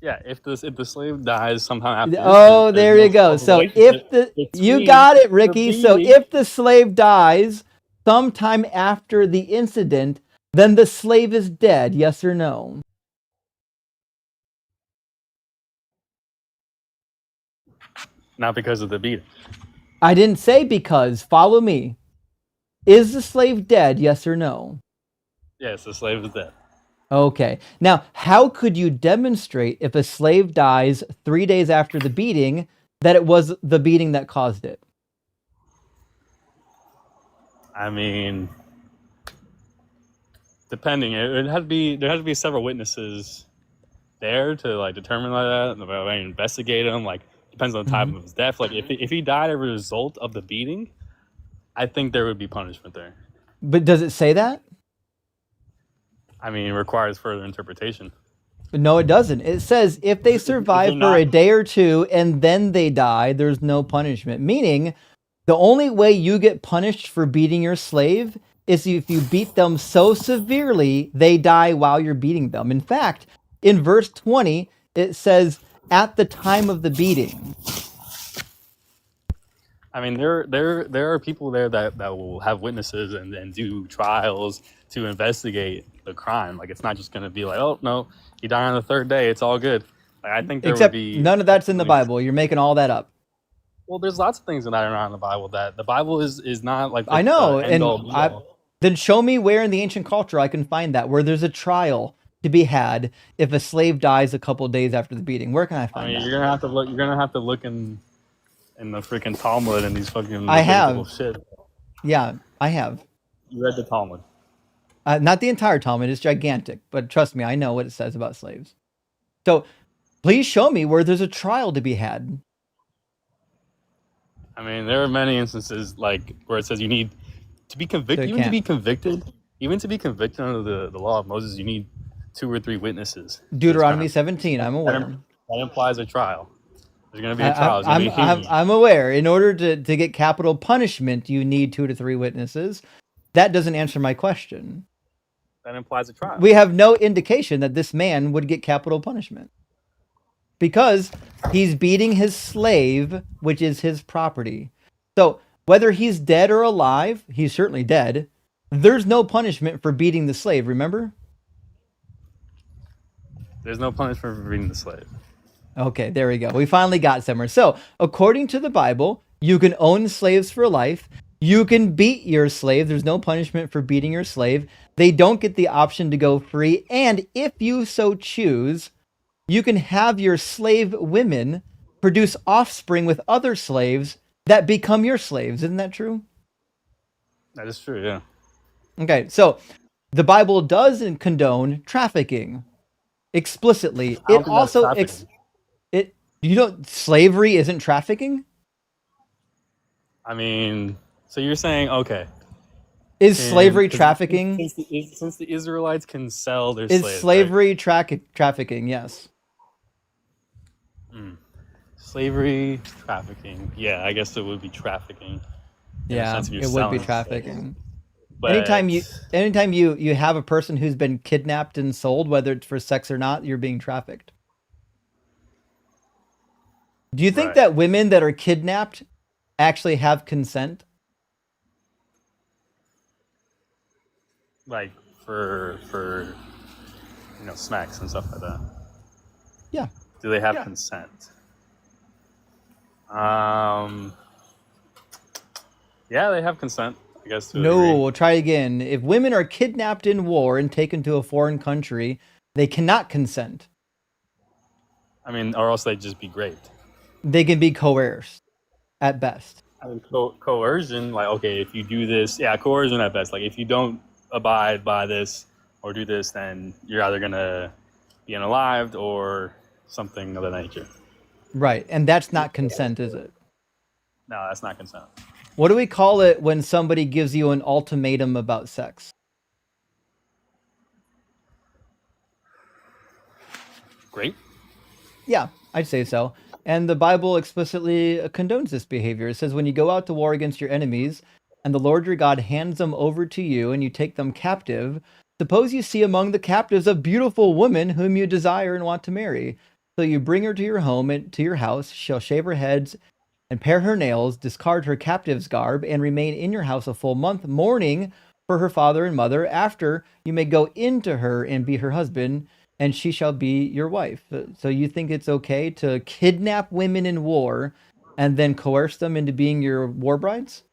Yeah, if the slave dies sometime after. Oh, there you go. So if you got it, Ricky. So if the slave dies sometime after the incident, then the slave is dead. Yes or no? Not because of the beating. I didn't say because. Follow me. Is the slave dead? Yes or no? Yes, the slave is dead. Okay. Now, how could you demonstrate if a slave dies 3 days after the beating that it was the beating that caused it? I mean, depending, there had to be several witnesses there to like determine like that, investigate him. Like depends on the type of his death. Like if he died as a result of the beating, I think there would be punishment there. But does it say that? I mean, it requires further interpretation. No, it doesn't. It says if they survive for a day or two and then they die, there's no punishment. Meaning, the only way you get punished for beating your slave is if you beat them so severely they die while you're beating them. In fact, in verse 20, it says, at the time of the beating. I mean, there are people there that will have witnesses and do trials to investigate the crime. Like, it's not just going to be like, oh, no, he died on the third day. It's all good. Like, I think there Except would be... none of that's in the Bible. You're making all that up. Well, there's lots of things that are not in the Bible. That the Bible is not like... I know. Then show me where in the ancient culture I can find that, where there's a trial to be had if a slave dies a couple days after the beating. Where can I find that? You're gonna have to look. You're gonna have to look in the freaking Talmud and these fucking... I have. Shit. Yeah, I have. You read the Talmud. Not the entire Talmud. It's gigantic, but trust me, I know what it says about slaves. So please show me where there's a trial to be had. I mean, there are many instances like where it says you need to be convicted. Even to be convicted under the law of Moses, you need 2 or 3 witnesses. Deuteronomy 17. I'm aware. That implies a trial. There's going to be a trial. I'm aware. In order to get capital punishment, you need 2 to 3 witnesses. That doesn't answer my question. That implies a trial. We have no indication that this man would get capital punishment because he's beating his slave, which is his property. So whether he's dead or alive, he's certainly dead. There's no punishment for beating the slave, remember? There's no punishment for beating the slave. Okay, there we go. We finally got somewhere. So, according to the Bible, you can own slaves for life. You can beat your slave. There's no punishment for beating your slave. They don't get the option to go free. And if you so choose, you can have your slave women produce offspring with other slaves that become your slaves. Isn't that true? That is true, yeah. Okay, so the Bible does condone trafficking. explicitly. I It don't think that's also trafficking. slavery isn't trafficking? I mean, so you're saying, okay, Is slavery trafficking? Since the Israelites can sell their Is slaves, slavery trafficking? Yes. right? Slavery, trafficking. Yeah, I guess it would be trafficking. In the Yeah, sense of you're it would be selling slaves. trafficking. But Anytime you have a person who's been kidnapped and sold, whether it's for sex or not, you're being trafficked. Do you think Right. that women that are kidnapped actually have consent? like for snacks and stuff like that. Yeah. Do they have consent? Yeah, they have consent, I guess. To a degree. No, we'll try again. If women are kidnapped in war and taken to a foreign country, they cannot consent. I mean, or else they'd just be raped. They can be coerced at best. I mean, coercion, like, okay, if you do this, yeah, coercion at best. Like, if you don't abide by this or do this, then you're either going to be unalived or something of that nature. Right, and that's not consent, is it? No, that's not consent. What do we call it when somebody gives you an ultimatum about sex? Great. Yeah, I'd say so. And the Bible explicitly condones this behavior. It says, when you go out to war against your enemies, and the Lord your God hands them over to you, and you take them captive, suppose you see among the captives a beautiful woman whom you desire and want to marry. So you bring her to your home and to your house, shall shave her heads and pare her nails, discard her captive's garb, and remain in your house a full month, mourning for her father and mother. After you may go into her and be her husband, and she shall be your wife. So you think it's okay to kidnap women in war and then coerce them into being your war brides?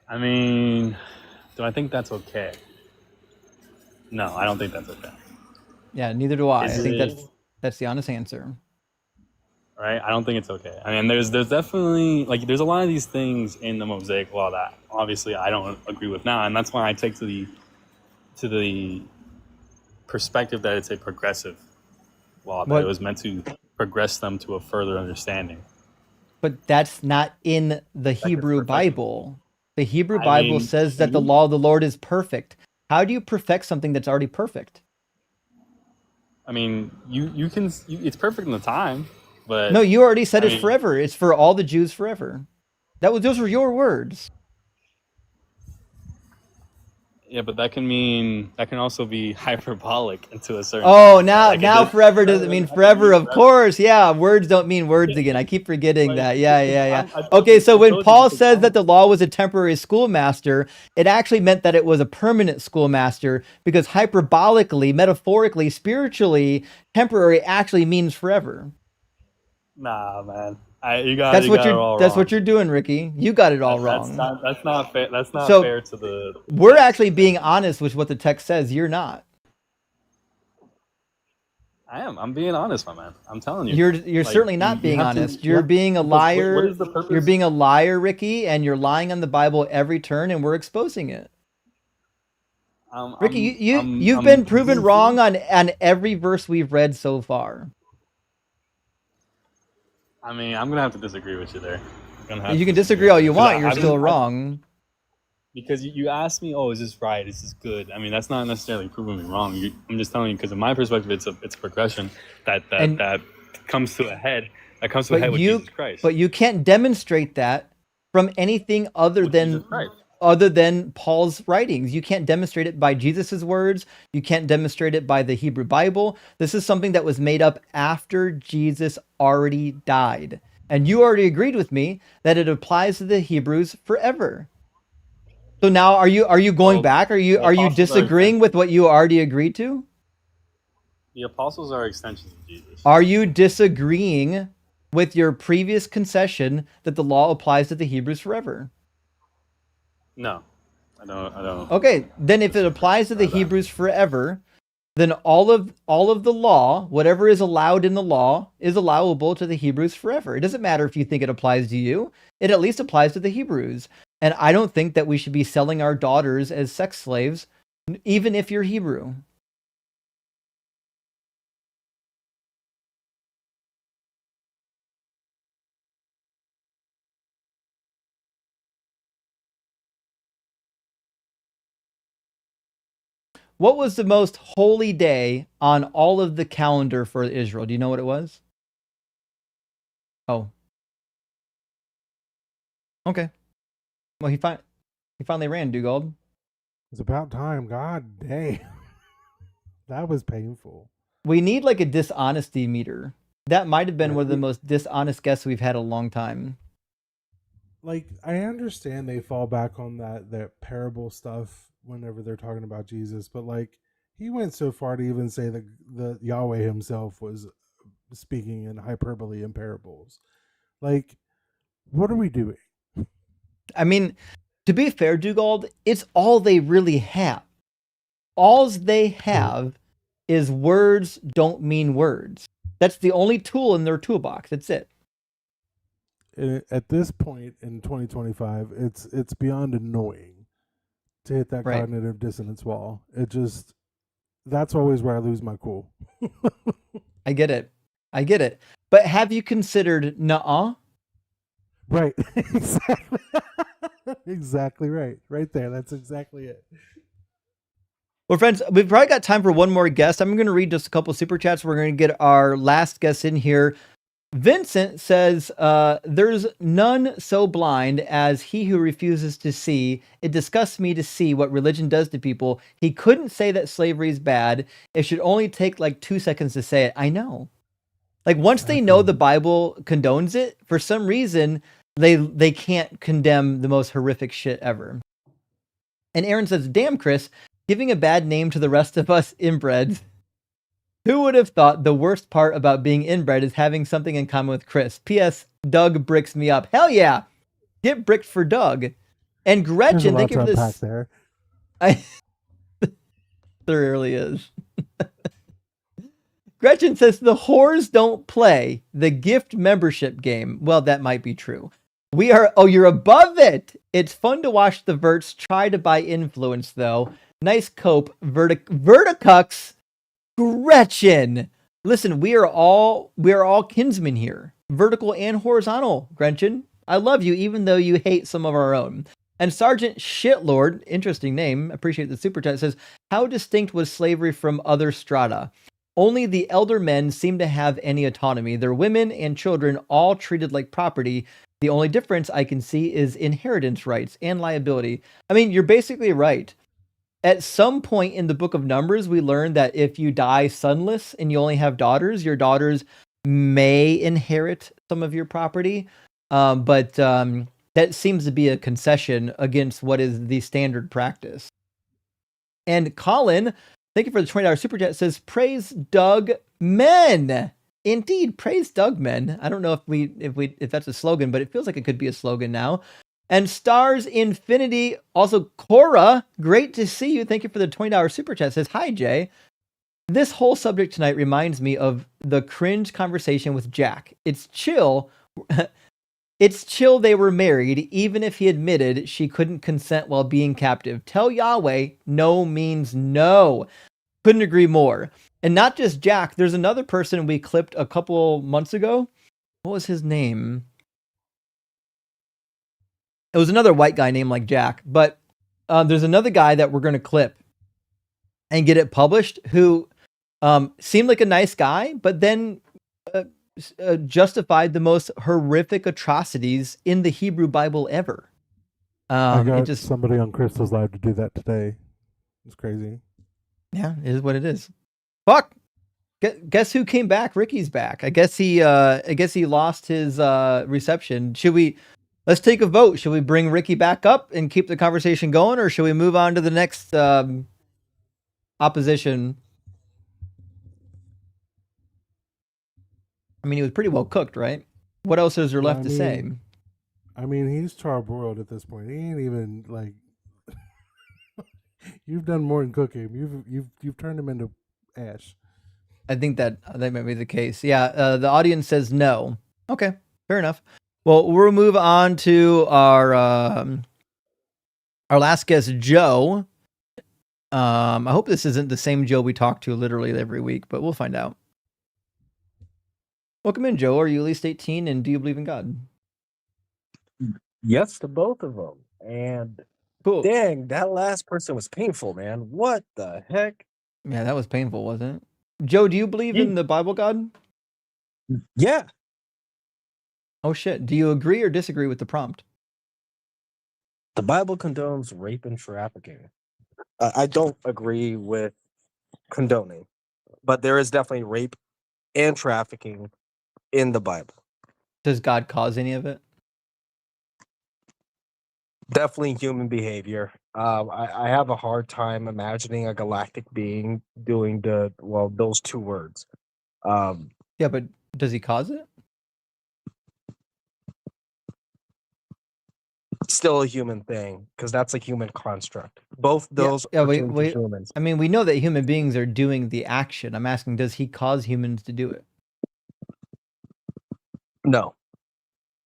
I mean, do I think that's okay? No, I don't think that's okay. Yeah, neither do I. Is I think it- that's the honest answer. Right? I don't think it's okay. I mean, there's definitely, like, there's a lot of these things in the Mosaic Law that obviously I don't agree with now, and that's why I take to the perspective that it's a progressive law, that What- it was meant to progress them to a further understanding. But that's not in the Hebrew Bible. The Hebrew I Bible mean, says that the law of the Lord is perfect. How do you perfect something that's already perfect? I mean, you can, it's perfect in the time, but No, you already said I it's mean, forever. It's for all the Jews forever. Those were your words. Yeah, but that can also be hyperbolic into a certain. Oh, sense. now Like, it just- forever doesn't mean forever. Of course, yeah. Words don't mean words again. I keep forgetting that. Yeah. Okay, so when Paul says that the law was a temporary schoolmaster, it actually meant that it was a permanent schoolmaster, because hyperbolically, metaphorically, spiritually, temporary actually means forever. Nah, man. You got That's it what all that's wrong. what you're doing, Ricky. You got it all wrong. That's not fair. That's not So, fair to the. We're actually being honest with what the text says. You're not. I am. I'm being honest, my man. I'm telling you. You're Like, certainly not you being have to- honest. you You're have- being a because liar. What is the purpose? You're being a liar, Ricky, and you're lying on the Bible every turn, and we're exposing it. Ricky, you've been proven wrong on every verse we've read so far. I mean, I'm gonna have to disagree with you there. You can disagree all you want. You're still wrong. Because you asked me, oh, is this right? Is this good? I mean, that's not necessarily proving me wrong. I'm just telling you, because in my perspective, it's a progression that comes to a head. That comes to a head with Jesus Christ. But you can't demonstrate that from anything other than Paul's writings. You can't demonstrate it by Jesus's words. You can't demonstrate it by the Hebrew Bible. This is something that was made up after Jesus already died. And you already agreed with me that it applies to the Hebrews forever. So now are you going back? Are you disagreeing with what you already agreed to? The apostles are extensions of Jesus. Are you disagreeing with your previous concession that the law applies to the Hebrews forever? No, I don't. Okay, then if it applies to the Hebrews forever, then all of the law, whatever is allowed in the law, is allowable to the Hebrews forever. It doesn't matter if you think it applies to you. It at least applies to the Hebrews. And I don't think that we should be selling our daughters as sex slaves, even if you're Hebrew. What was the most holy day on all of the calendar for Israel? Do you know what it was? Oh. Okay. Well, he finally ran, Dugald. It's about time. God damn. That was painful. We need like a dishonesty meter. That might have been one of the most dishonest guests we've had in a long time. Like, I understand they fall back on that parable stuff whenever they're talking about Jesus, but like, he went so far to even say that the Yahweh himself was speaking in hyperbole and parables. Like, what are we doing? I mean, to be fair, Dugald, it's all they really have. Alls they have is words don't mean words. That's the only tool in their toolbox. That's it. At this point in 2025, it's beyond annoying to hit that cognitive dissonance wall. That's always where I lose my cool. I get it. But have you considered nuh-uh? Right. Exactly. Exactly right. Right there. That's exactly it. Well, friends, we've probably got time for one more guest. I'm going to read just a couple super chats. We're going to get our last guest in here. Vincent says, there's none so blind as he who refuses to see. It disgusts me to see what religion does to people. He couldn't say that slavery is bad. It should only take like 2 seconds to say it. I know. Like once they know the Bible condones it, for some reason, they can't condemn the most horrific shit ever. And Aaron says, damn, Chris, giving a bad name to the rest of us inbreds. Who would have thought the worst part about being inbred is having something in common with Chris? P.S. Doug bricks me up. Hell yeah. Get bricked for Doug. And Gretchen, thank you for this. There. There really is. Gretchen says the whores don't play the gift membership game. Well, that might be true. You're above it. It's fun to watch the verts try to buy influence, though. Nice cope, Verticux. Gretchen, listen, we are all kinsmen here, vertical and horizontal. Gretchen, I love you, even though you hate some of our own. And Sergeant Shitlord, interesting name, appreciate the super chat, says, how distinct was slavery from other strata? Only the elder men seem to have any autonomy. Their women and children all treated like property. The only difference I can see is inheritance rights and liability. I mean, you're basically right. At some point in the book of Numbers, we learned that if you die sonless and you only have daughters, your daughters may inherit some of your property. But that seems to be a concession against what is the standard practice. And Colin, thank you for the $20 super chat, says, praise Doug men. Indeed, praise Doug men. I don't know if that's a slogan, but it feels like it could be a slogan now. And Stars Infinity, also Cora, great to see you. Thank you for the $20 super chat. Says, hi, Jay. This whole subject tonight reminds me of the cringe conversation with Jack. It's chill. It's chill they were married, even if he admitted she couldn't consent while being captive. Tell Yahweh no means no. Couldn't agree more. And not just Jack. There's another person we clipped a couple months ago. What was his name? It was another white guy named like Jack, but there's another guy that we're going to clip and get it published who seemed like a nice guy, but then justified the most horrific atrocities in the Hebrew Bible ever. I got somebody on Crystal's Live to do that today. It's crazy. Yeah, it is what it is. Fuck. Guess who came back? Ricky's back. I guess he lost his reception. Let's take a vote. Should we bring Ricky back up and keep the conversation going, or should we move on to the next opposition? I mean, he was pretty well cooked, right? What else is there left to say? I mean, he's charbroiled at this point. He ain't even like. You've done more than cook him. You've turned him into ash. I think that might be the case. Yeah, the audience says no. Okay, fair enough. Well, we'll move on to our Our last guest, Joe. I hope this isn't the same Joe we talk to literally every week, but we'll find out. Welcome in, Joe. Are you at least 18, and do you believe in God? Yes to both of them. And cool. Dang, that last person was painful, man. What the heck? Yeah, that was painful, wasn't it? Joe, do you believe in the Bible God? Yeah. Oh, shit. Do you agree or disagree with the prompt? The Bible condones rape and trafficking. I don't agree with condoning, but there is definitely rape and trafficking in the Bible. Does God cause any of it? Definitely human behavior. I have a hard time imagining a galactic being doing those two words. Yeah, but does he cause it? Still a human thing, because that's a human construct. Both those pertain to humans. I mean, we know that human beings are doing the action. I'm asking, does he cause humans to do it? No.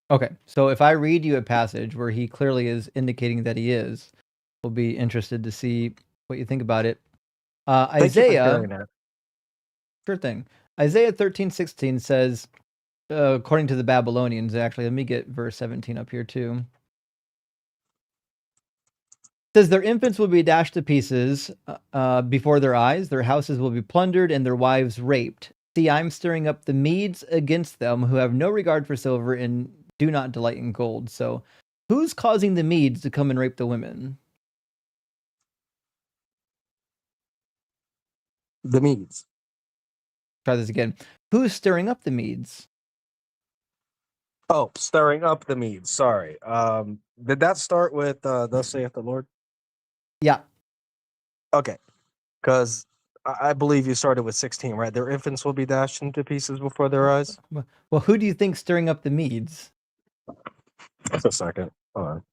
Okay, so if I read you a passage where he clearly is indicating that he is, we'll be interested to see what you think about it. Isaiah, sure thing. Isaiah 13:16 says, according to the Babylonians, actually, let me get verse 17 up here too. It says, their infants will be dashed to pieces before their eyes, their houses will be plundered, and their wives raped. See, I'm stirring up the Medes against them, who have no regard for silver and do not delight in gold. So, who's causing the Medes to come and rape the women? The Medes. Try this again. Who's stirring up the Medes? Oh, stirring up the Medes. Sorry. Did that start with "Thus saith the Lord"? Yeah. Okay, because I believe you started with 16, right? Their infants will be dashed into pieces before their eyes. Well, who do you think stirring up the Medes? Just a second. Hold on.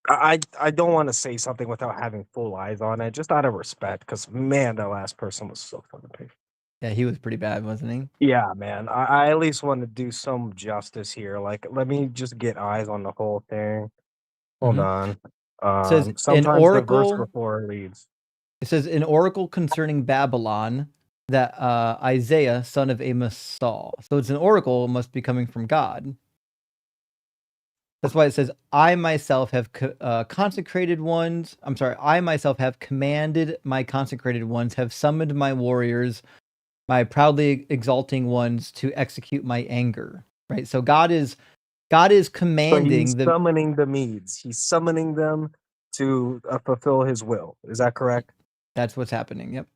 I don't want to say something without having full eyes on it, just out of respect, because man, that last person was so fucking painful. Yeah, he was pretty bad, wasn't he? Yeah, man. I at least want to do some justice here. Like, let me just get eyes on the whole thing. Hold on. It says an Sometimes the verse oracle before leads. It says an oracle concerning Babylon that Isaiah, son of Amos, saw. So it's an oracle, must be coming from God. That's why it says, I myself have consecrated ones. I'm sorry, I myself have commanded my consecrated ones, have summoned my warriors, my proudly exalting ones to execute my anger. Right? So God is commanding so he's summoning the Medes. He's summoning them to fulfill his will. Is that correct? That's what's happening. Yep.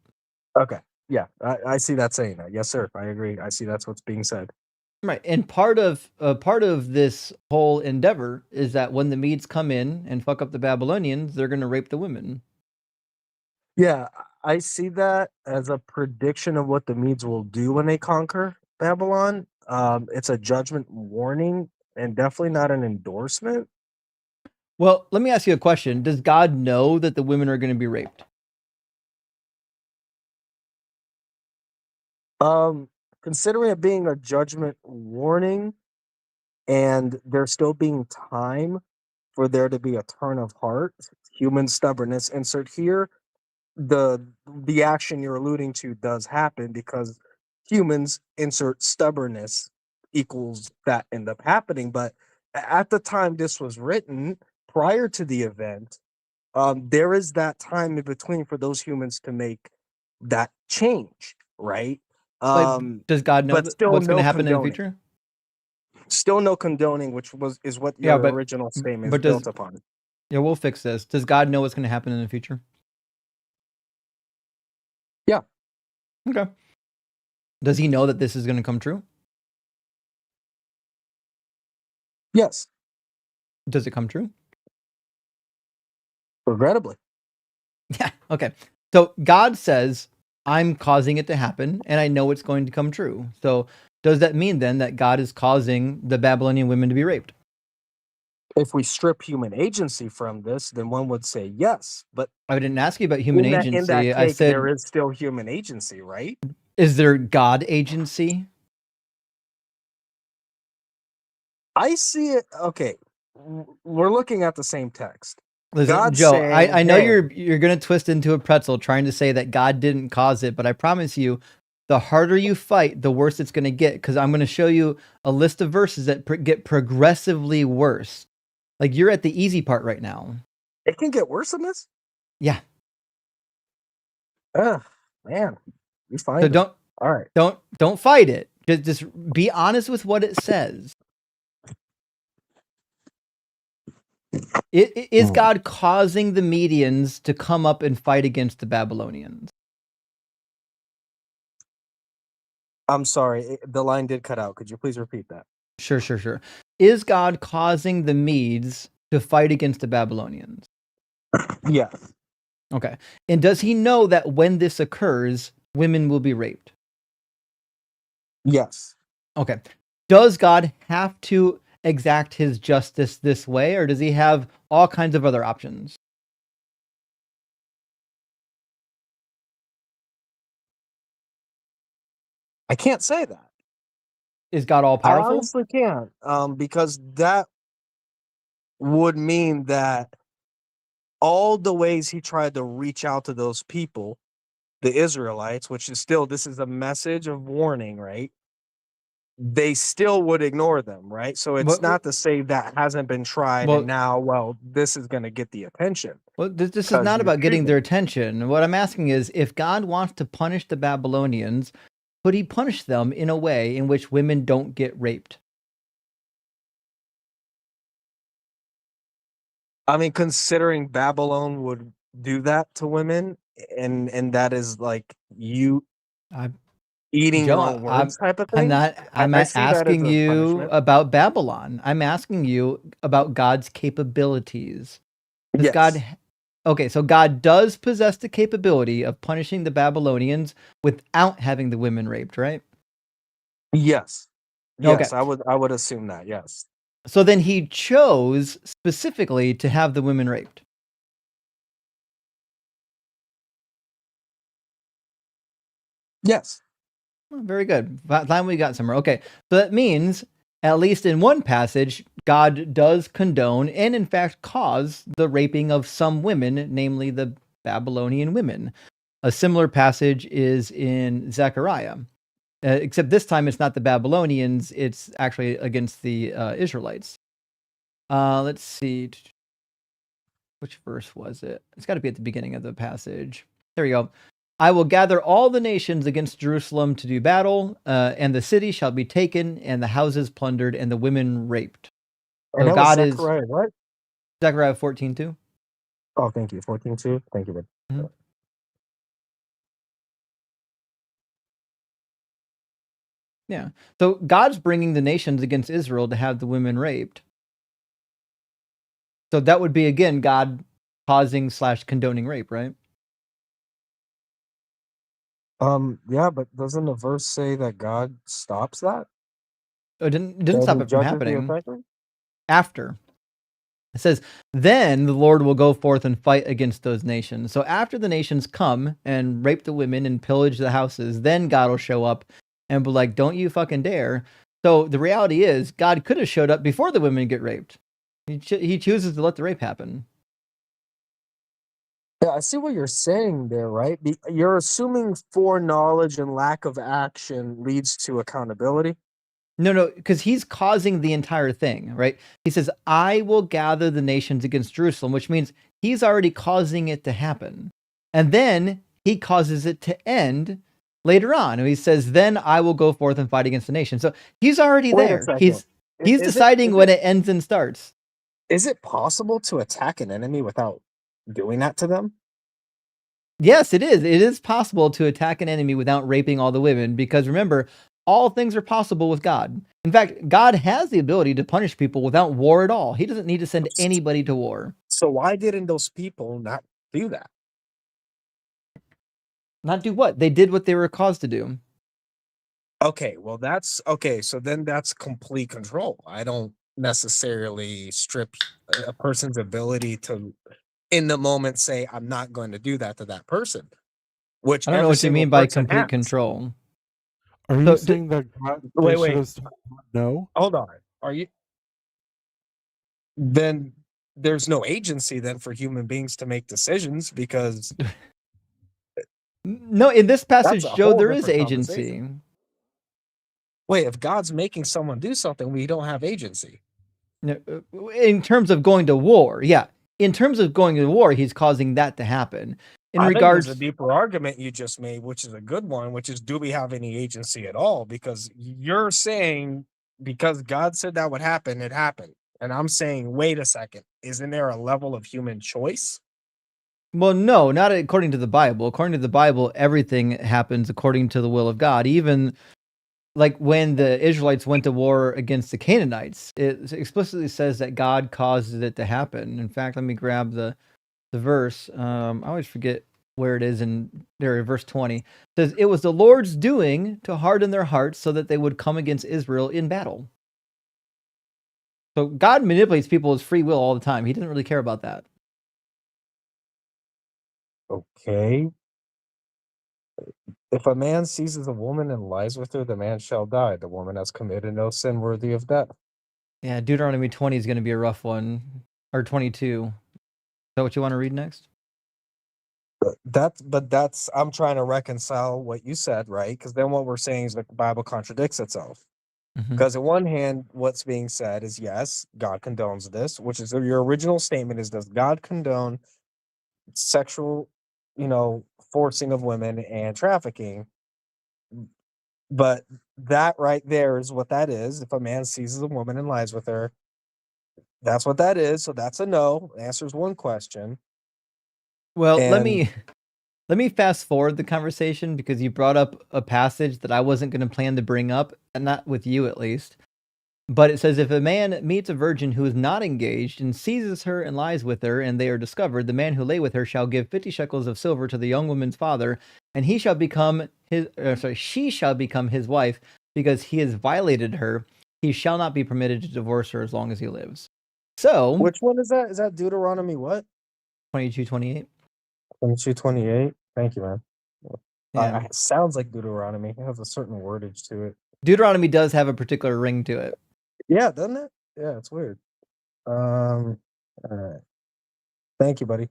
Okay. Yeah, I see that saying that. Yes, sir. I agree. I see that's what's being said. Right, and part of this whole endeavor is that when the Medes come in and fuck up the Babylonians, they're going to rape the women. Yeah, I see that as a prediction of what the Medes will do when they conquer Babylon. It's a judgment warning and definitely not an endorsement. Well, let me ask you a question. Does God know that the women are going to be raped? Considering it being a judgment warning and there still being time for there to be a turn of heart, human stubbornness, insert here, the action you're alluding to does happen because humans, insert stubbornness, equals that end up happening. But at the time this was written, prior to the event, there is that time in between for those humans to make that change, right? Does God know what's going to happen in the future? Still no condoning, which is what your original statement is built upon. Yeah, we'll fix this. Does God know what's going to happen in the future? Yeah. Okay. Does he know that this is going to come true? Yes. Does it come true? Regrettably. Yeah. Okay. So God says, I'm causing it to happen, and I know it's going to come true. So does that mean then that God is causing the Babylonian women to be raped? If we strip human agency from this, then one would say yes. But I didn't ask you about human agency. In that cake, I said there is still human agency, right? Is there God agency? I see it. Okay. We're looking at the same text. Listen, God's Joe, saying, I know hey, you're gonna twist into a pretzel trying to say that God didn't cause it, but I promise you, the harder you fight, the worse it's gonna get. Because I'm gonna show you a list of verses that get progressively worse. Like you're at the easy part right now. it can get worse than this? Yeah. Ugh, man. You find So them. All right. don't fight it. Just be honest with what it says. Is God causing the Medians to come up and fight against the Babylonians? I'm sorry, the line did cut out. Could you please repeat that? Sure. Is God causing the Medes to fight against the Babylonians? Yes. Okay. And does he know that when this occurs, women will be raped? Yes. Okay. Does God have to exact his justice this way, or does he have all kinds of other options? I can't say that. Is God all I powerful? honestly can't, because that would mean that all the ways he tried to reach out to those people, the Israelites, which is still, this is a message of warning, right? They still would ignore them, right? So it's not to say that hasn't been tried and now, well, this is going to get the attention. Well, this is not about getting their attention. What I'm asking is, if God wants to punish the Babylonians, could he punish them in a way in which women don't get raped? I mean, considering Babylon would do that to women, and that is like you eating your own words type of thing. I'm I not see that as asking a you punishment. about Babylon. I'm asking you about God's capabilities. Does Yes. God? Okay, so God does possess the capability of punishing the Babylonians without having the women raped, right? Yes. Okay. Yes, I would assume that. Yes. So then he chose specifically to have the women raped. Yes. Well, very good. Finally, we got somewhere. Okay, so that means, at least in one passage, God does condone and, in fact, cause the raping of some women, namely the Babylonian women. A similar passage is in Zechariah, except this time it's not the Babylonians, it's actually against the Israelites. Let's see. Which verse was it? It's got to be at the beginning of the passage. There we go. I will gather all the nations against Jerusalem to do battle, and the city shall be taken, and the houses plundered, and the women raped. And So that was God Zechariah, is what? Zechariah 14:2. Oh, thank you. 14:2. Thank you, bud. Mm-hmm. Yeah. So God's bringing the nations against Israel to have the women raped. So that would be, again, God causing / condoning rape, right? Yeah, but doesn't the verse say that God stops that? It didn't That stop he it from judges the happening. oppressor? After. It says, then the Lord will go forth and fight against those nations. So after the nations come and rape the women and pillage the houses, then God will show up and be like, don't you fucking dare. So the reality is, God could have showed up before the women get raped. He chooses to let the rape happen. Yeah, I see what you're saying there, right? You're assuming foreknowledge and lack of action leads to accountability. No, because he's causing the entire thing, right? He says, I will gather the nations against Jerusalem, which means he's already causing it to happen. And then he causes it to end later on. And he says, then I will go forth and fight against the nation. So he's already Wait a there. second. He's deciding when it ends and starts. Is it possible to attack an enemy without doing that to them? Yes, it is. It is possible to attack an enemy without raping all the women, because remember, all things are possible with God. In fact, God has the ability to punish people without war at all. He doesn't need to send anybody to war. So why didn't those people not do that? Not do what? They did what they were caused to do. Okay, well that's okay. So then that's complete control. I don't necessarily strip a person's ability to, in the moment, say I'm not going to do that to that person. Which I don't know every what you single mean by person complete has. control. Are you saying that God, they should have stopped? No. Hold on. Are you? Then there's no agency then for human beings to make decisions, because No, in this that's passage, a Joe, whole there is different agency. conversation. Wait, if God's making someone do something, we don't have agency. No, in terms of going to war, yeah. In terms of going to war, he's causing that to happen. In I think there's a regards, deeper argument you just made, which is a good one, which is, do we have any agency at all? Because you're saying because God said that would happen, it happened. And I'm saying, wait a second, isn't there a level of human choice? well, no, not according to the Bible. According to the Bible, everything happens according to the will of God. Even like when the Israelites went to war against the Canaanites, it explicitly says that God causes it to happen. In fact, let me grab the verse. I always forget where it is in there. Verse 20 it says, "It was the Lord's doing to harden their hearts so that they would come against Israel in battle." So God manipulates people's free will all the time. He doesn't really care about that. Okay. If a man seizes a woman and lies with her, the man shall die. The woman has committed no sin worthy of death. Yeah, Deuteronomy 20 is going to be a rough one, or 22. Is that what you want to read next? That's I'm trying to reconcile what you said, right? Because then what we're saying is that the Bible contradicts itself. Because on one hand, what's being said is, yes, God condones this, which is your original statement is, does God condone sexual, forcing of women and trafficking? But that right there is what that is. If a man seizes a woman and lies with her, that's what that is. So that's a no. Answers one question. Well, let And me fast forward the conversation because you brought up a passage that I wasn't going to plan to bring up, and not with you at least. But it says, if a man meets a virgin who is not engaged and seizes her and lies with her, and they are discovered, the man who lay with her shall give 50 shekels of silver to the young woman's father, and he shall become she shall become his wife, because he has violated her. He shall not be permitted to divorce her as long as he lives. So, which one is that? Is that Deuteronomy what? 22:28. 22:28. Thank you, man. Yeah. It sounds like Deuteronomy. It has a certain wordage to it. Deuteronomy does have a particular ring to it. Yeah, doesn't it? Yeah, it's weird. All right. Thank you, buddy.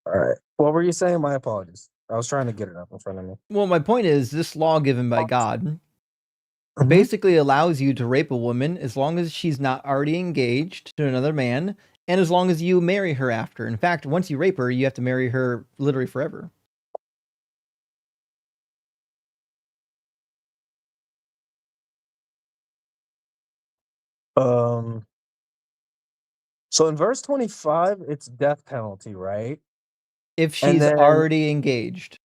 All right. What were you saying? My apologies. I was trying to get it up in front of me. Well, my point is, this law given by God basically allows you to rape a woman as long as she's not already engaged to another man, and as long as you marry her after. In fact, once you rape her, you have to marry her literally forever. So in verse 25, it's death penalty, right? If she's already engaged.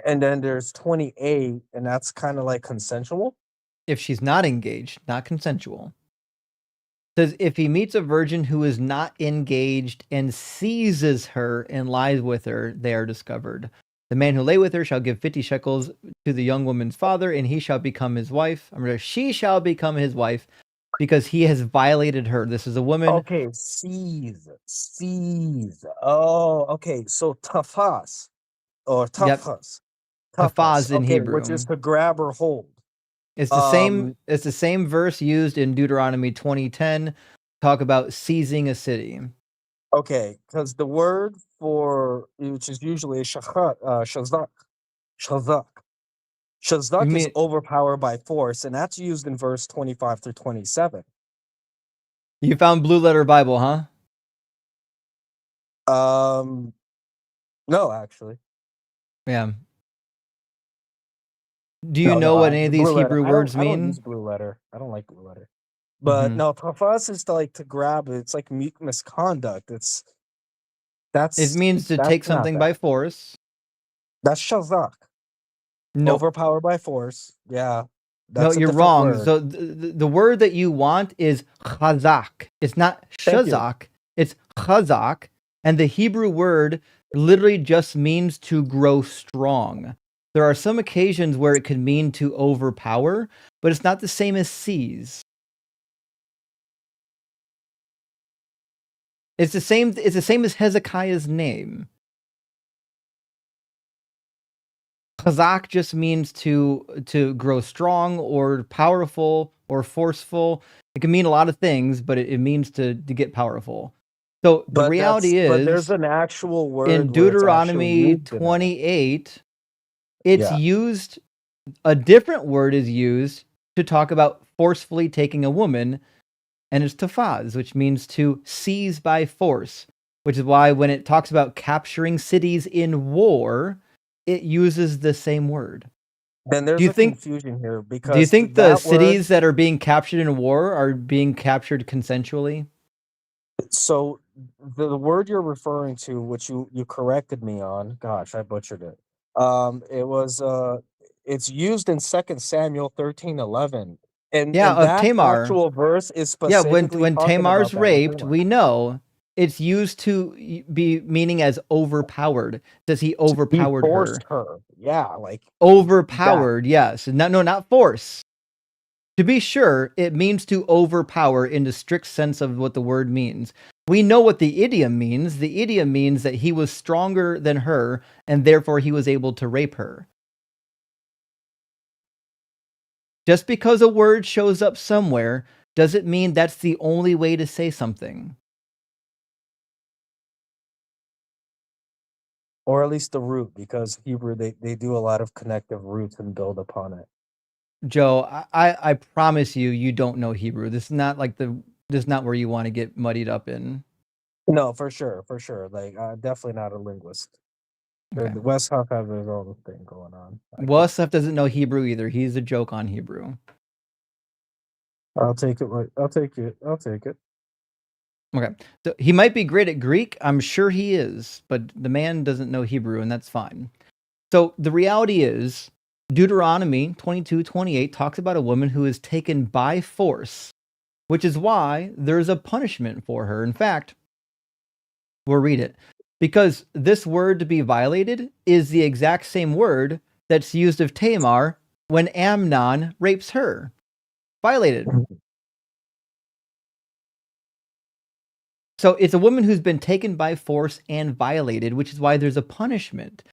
And then there's 28, and that's kind of like consensual. If she's not engaged, not consensual. It says, if he meets a virgin who is not engaged and seizes her and lies with her, they are discovered. The man who lay with her shall give 50 shekels to the young woman's father, and he shall become his wife. She shall become his wife, because he has violated her. This is a woman. Okay, seize. Oh, okay. So tafas or tafas. Tafaz in Hebrew, which is to grab or hold. It's the same. It's the same verse used in Deuteronomy 20:10. Talk about seizing a city. Okay, because the word for, which is usually shazak. Shazak is overpowered by force, and that's used in verse 25 through 27. You found Blue Letter Bible, huh? No, actually. Yeah. Do you know what any of these Hebrew words mean? I don't use Blue Letter. I don't like Blue Letter. But no, tafas is to grab. It's like misconduct. It means to take something by force. That's shazak. No. Overpowered by force. Yeah. No, you're wrong. Word. So the word that you want is chazak. It's not shazak. It's chazak. And the Hebrew word literally just means to grow strong. There are some occasions where it could mean to overpower, but it's not the same as seize. It's the same as Hezekiah's name. Chazak just means to grow strong or powerful or forceful. It can mean a lot of things, but it means to get powerful. So the reality but there's is, an actual word in where it's actually Deuteronomy used in that. 28, it's Yeah. used, a different word is used to talk about forcefully taking a woman, and it's tafaz, which means to seize by force, which is why when it talks about capturing cities in war, it uses the same word. Then there's Do you a think confusion here do you because think the that word. cities that are being captured in war are being captured consensually? So the word you're referring to, which you corrected me on, gosh, I butchered it. It was it's used in 2 Samuel 13:11, Yeah, and of that Tamar. actual verse is Yeah, specifically when talking Tamar's about that with raped, Tamar. we know it's used to be meaning as overpowered. Does he He overpowered forced her? her. Yeah, like that. Overpowered, yes. Not force. To be sure, it means to overpower in the strict sense of what the word means. We know what the idiom means. The idiom means that he was stronger than her, and therefore he was able to rape her. Just because a word shows up somewhere doesn't mean that's the only way to say something. Or at least the root, because Hebrew they do a lot of connective roots and build upon it. Joe, I promise you, you don't know Hebrew. This is not where you want to get muddied up in. No, for sure, for sure. Like definitely not a linguist. Okay. The West Huff has his own thing going on. Wasef doesn't know Hebrew either. He's a joke on Hebrew. I'll take it. I'll take it. I'll take it. Okay. So he might be great at Greek. I'm sure he is, but the man doesn't know Hebrew, and that's fine. So the reality is, Deuteronomy 22:28 talks about a woman who is taken by force, which is why there's a punishment for her. In fact, we'll read it. Because this word to be violated is the exact same word that's used of Tamar when Amnon rapes her. Violated. So it's a woman who's been taken by force and violated, which is why there's a punishment.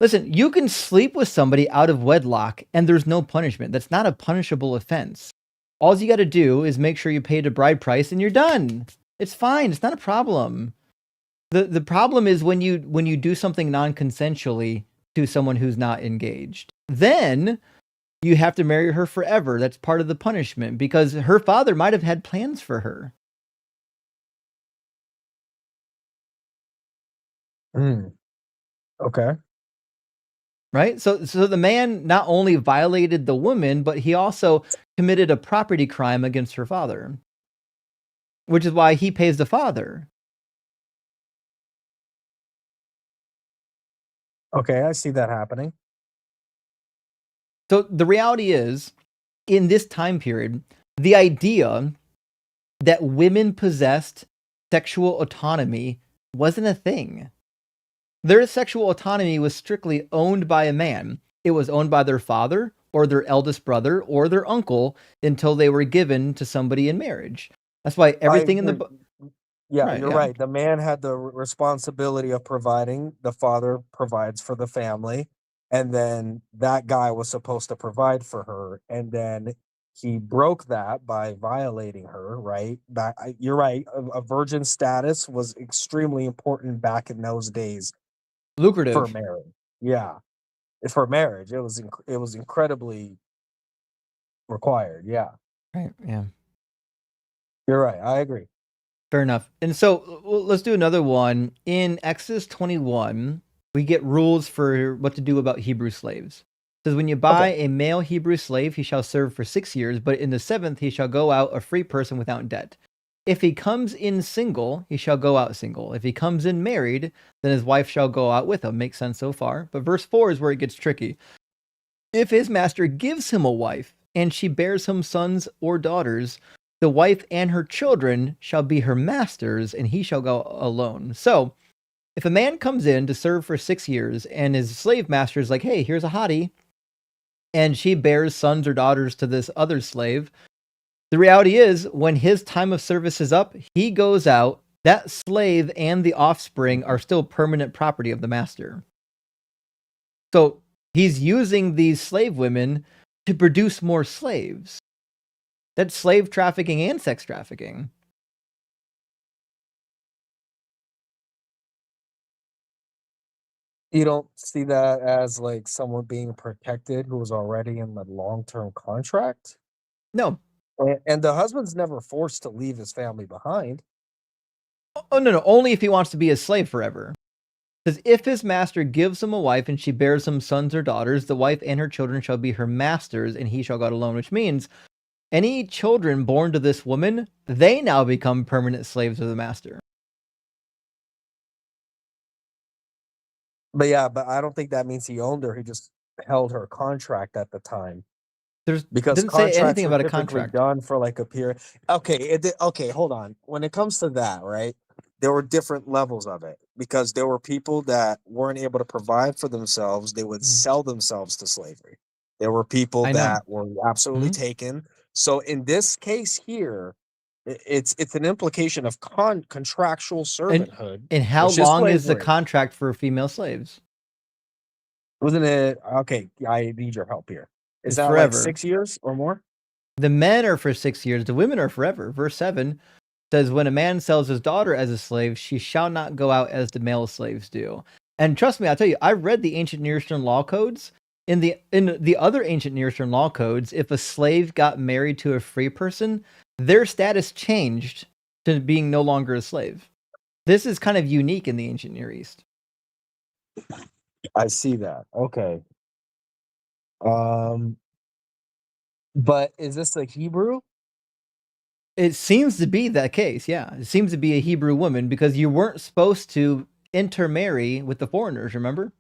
Listen, you can sleep with somebody out of wedlock and there's no punishment. That's not a punishable offense. All you got to do is make sure you paid a bride price and you're done. It's fine. It's not a problem. The problem is when you do something non-consensually to someone who's not engaged. Then you have to marry her forever. That's part of the punishment because her father might have had plans for her. Okay. Right? So the man not only violated the woman, but he also committed a property crime against her father. Which is why he pays the father. Okay, I see that happening. So the reality is, in this time period, the idea that women possessed sexual autonomy wasn't a thing. Their sexual autonomy was strictly owned by a man. It was owned by their father or their eldest brother or their uncle until they were given to somebody in marriage. That's why everything in the Yeah, you're right. The man had the responsibility of providing. The father provides for the family, and then that guy was supposed to provide for her, and then he broke that by violating her. Right? You're right. A virgin status was extremely important back in those days for lucrative. marriage. Yeah, for marriage, it was incredibly required. Yeah, Right. Yeah. you're right. I agree. Fair enough. And so let's do another one. In Exodus 21, we get rules for what to do about Hebrew slaves. It says, when you buy a male Hebrew slave, he shall serve for 6 years, but in the 7th he shall go out a free person without debt. If he comes in single, he shall go out single. If he comes in married, then his wife shall go out with him. Makes sense so far. But verse 4 is where it gets tricky. If his master gives him a wife, and she bears him sons or daughters, the wife and her children shall be her master's, and he shall go alone. So, if a man comes in to serve for 6 years, and his slave master is like, hey, here's a hottie, and she bears sons or daughters to this other slave, the reality is, when his time of service is up, he goes out. That slave and the offspring are still permanent property of the master. So, he's using these slave women to produce more slaves. That's slave trafficking and sex trafficking. You don't see that as like someone being protected who was already in the long-term contract? No. And the husband's never forced to leave his family behind. Oh, no. Only if he wants to be a slave forever. Because if his master gives him a wife and she bears him sons or daughters, the wife and her children shall be her masters, and he shall go out alone, which means any children born to this woman, they now become permanent slaves of the master. But yeah, but I don't think that means he owned her. He just held her contract at the time. Because Didn't say contracts anything are about a typically contract. done for like a period. Okay, okay, hold on. When it comes to that, right? There were different levels of it because there were people that weren't able to provide for themselves. They would sell themselves to slavery. There were people I know. that were absolutely taken. So in this case here, it's an implication of contractual servanthood. And how which is long is the slavery. contract for female slaves? Wasn't it okay? I need your help here. Is It's that forever. like 6 years or more? The men are for 6 years, the women are forever. Verse 7 says, when a man sells his daughter as a slave, she shall not go out as the male slaves do. And trust me, I'll tell you, I read the ancient Near Eastern law codes. In the other ancient Near Eastern law codes, if a slave got married to a free person, their status changed to being no longer a slave. This is kind of unique in the ancient Near East. I see that. Okay. But is this a Hebrew? It seems to be that case, yeah. It seems to be a Hebrew woman because you weren't supposed to intermarry with the foreigners, remember?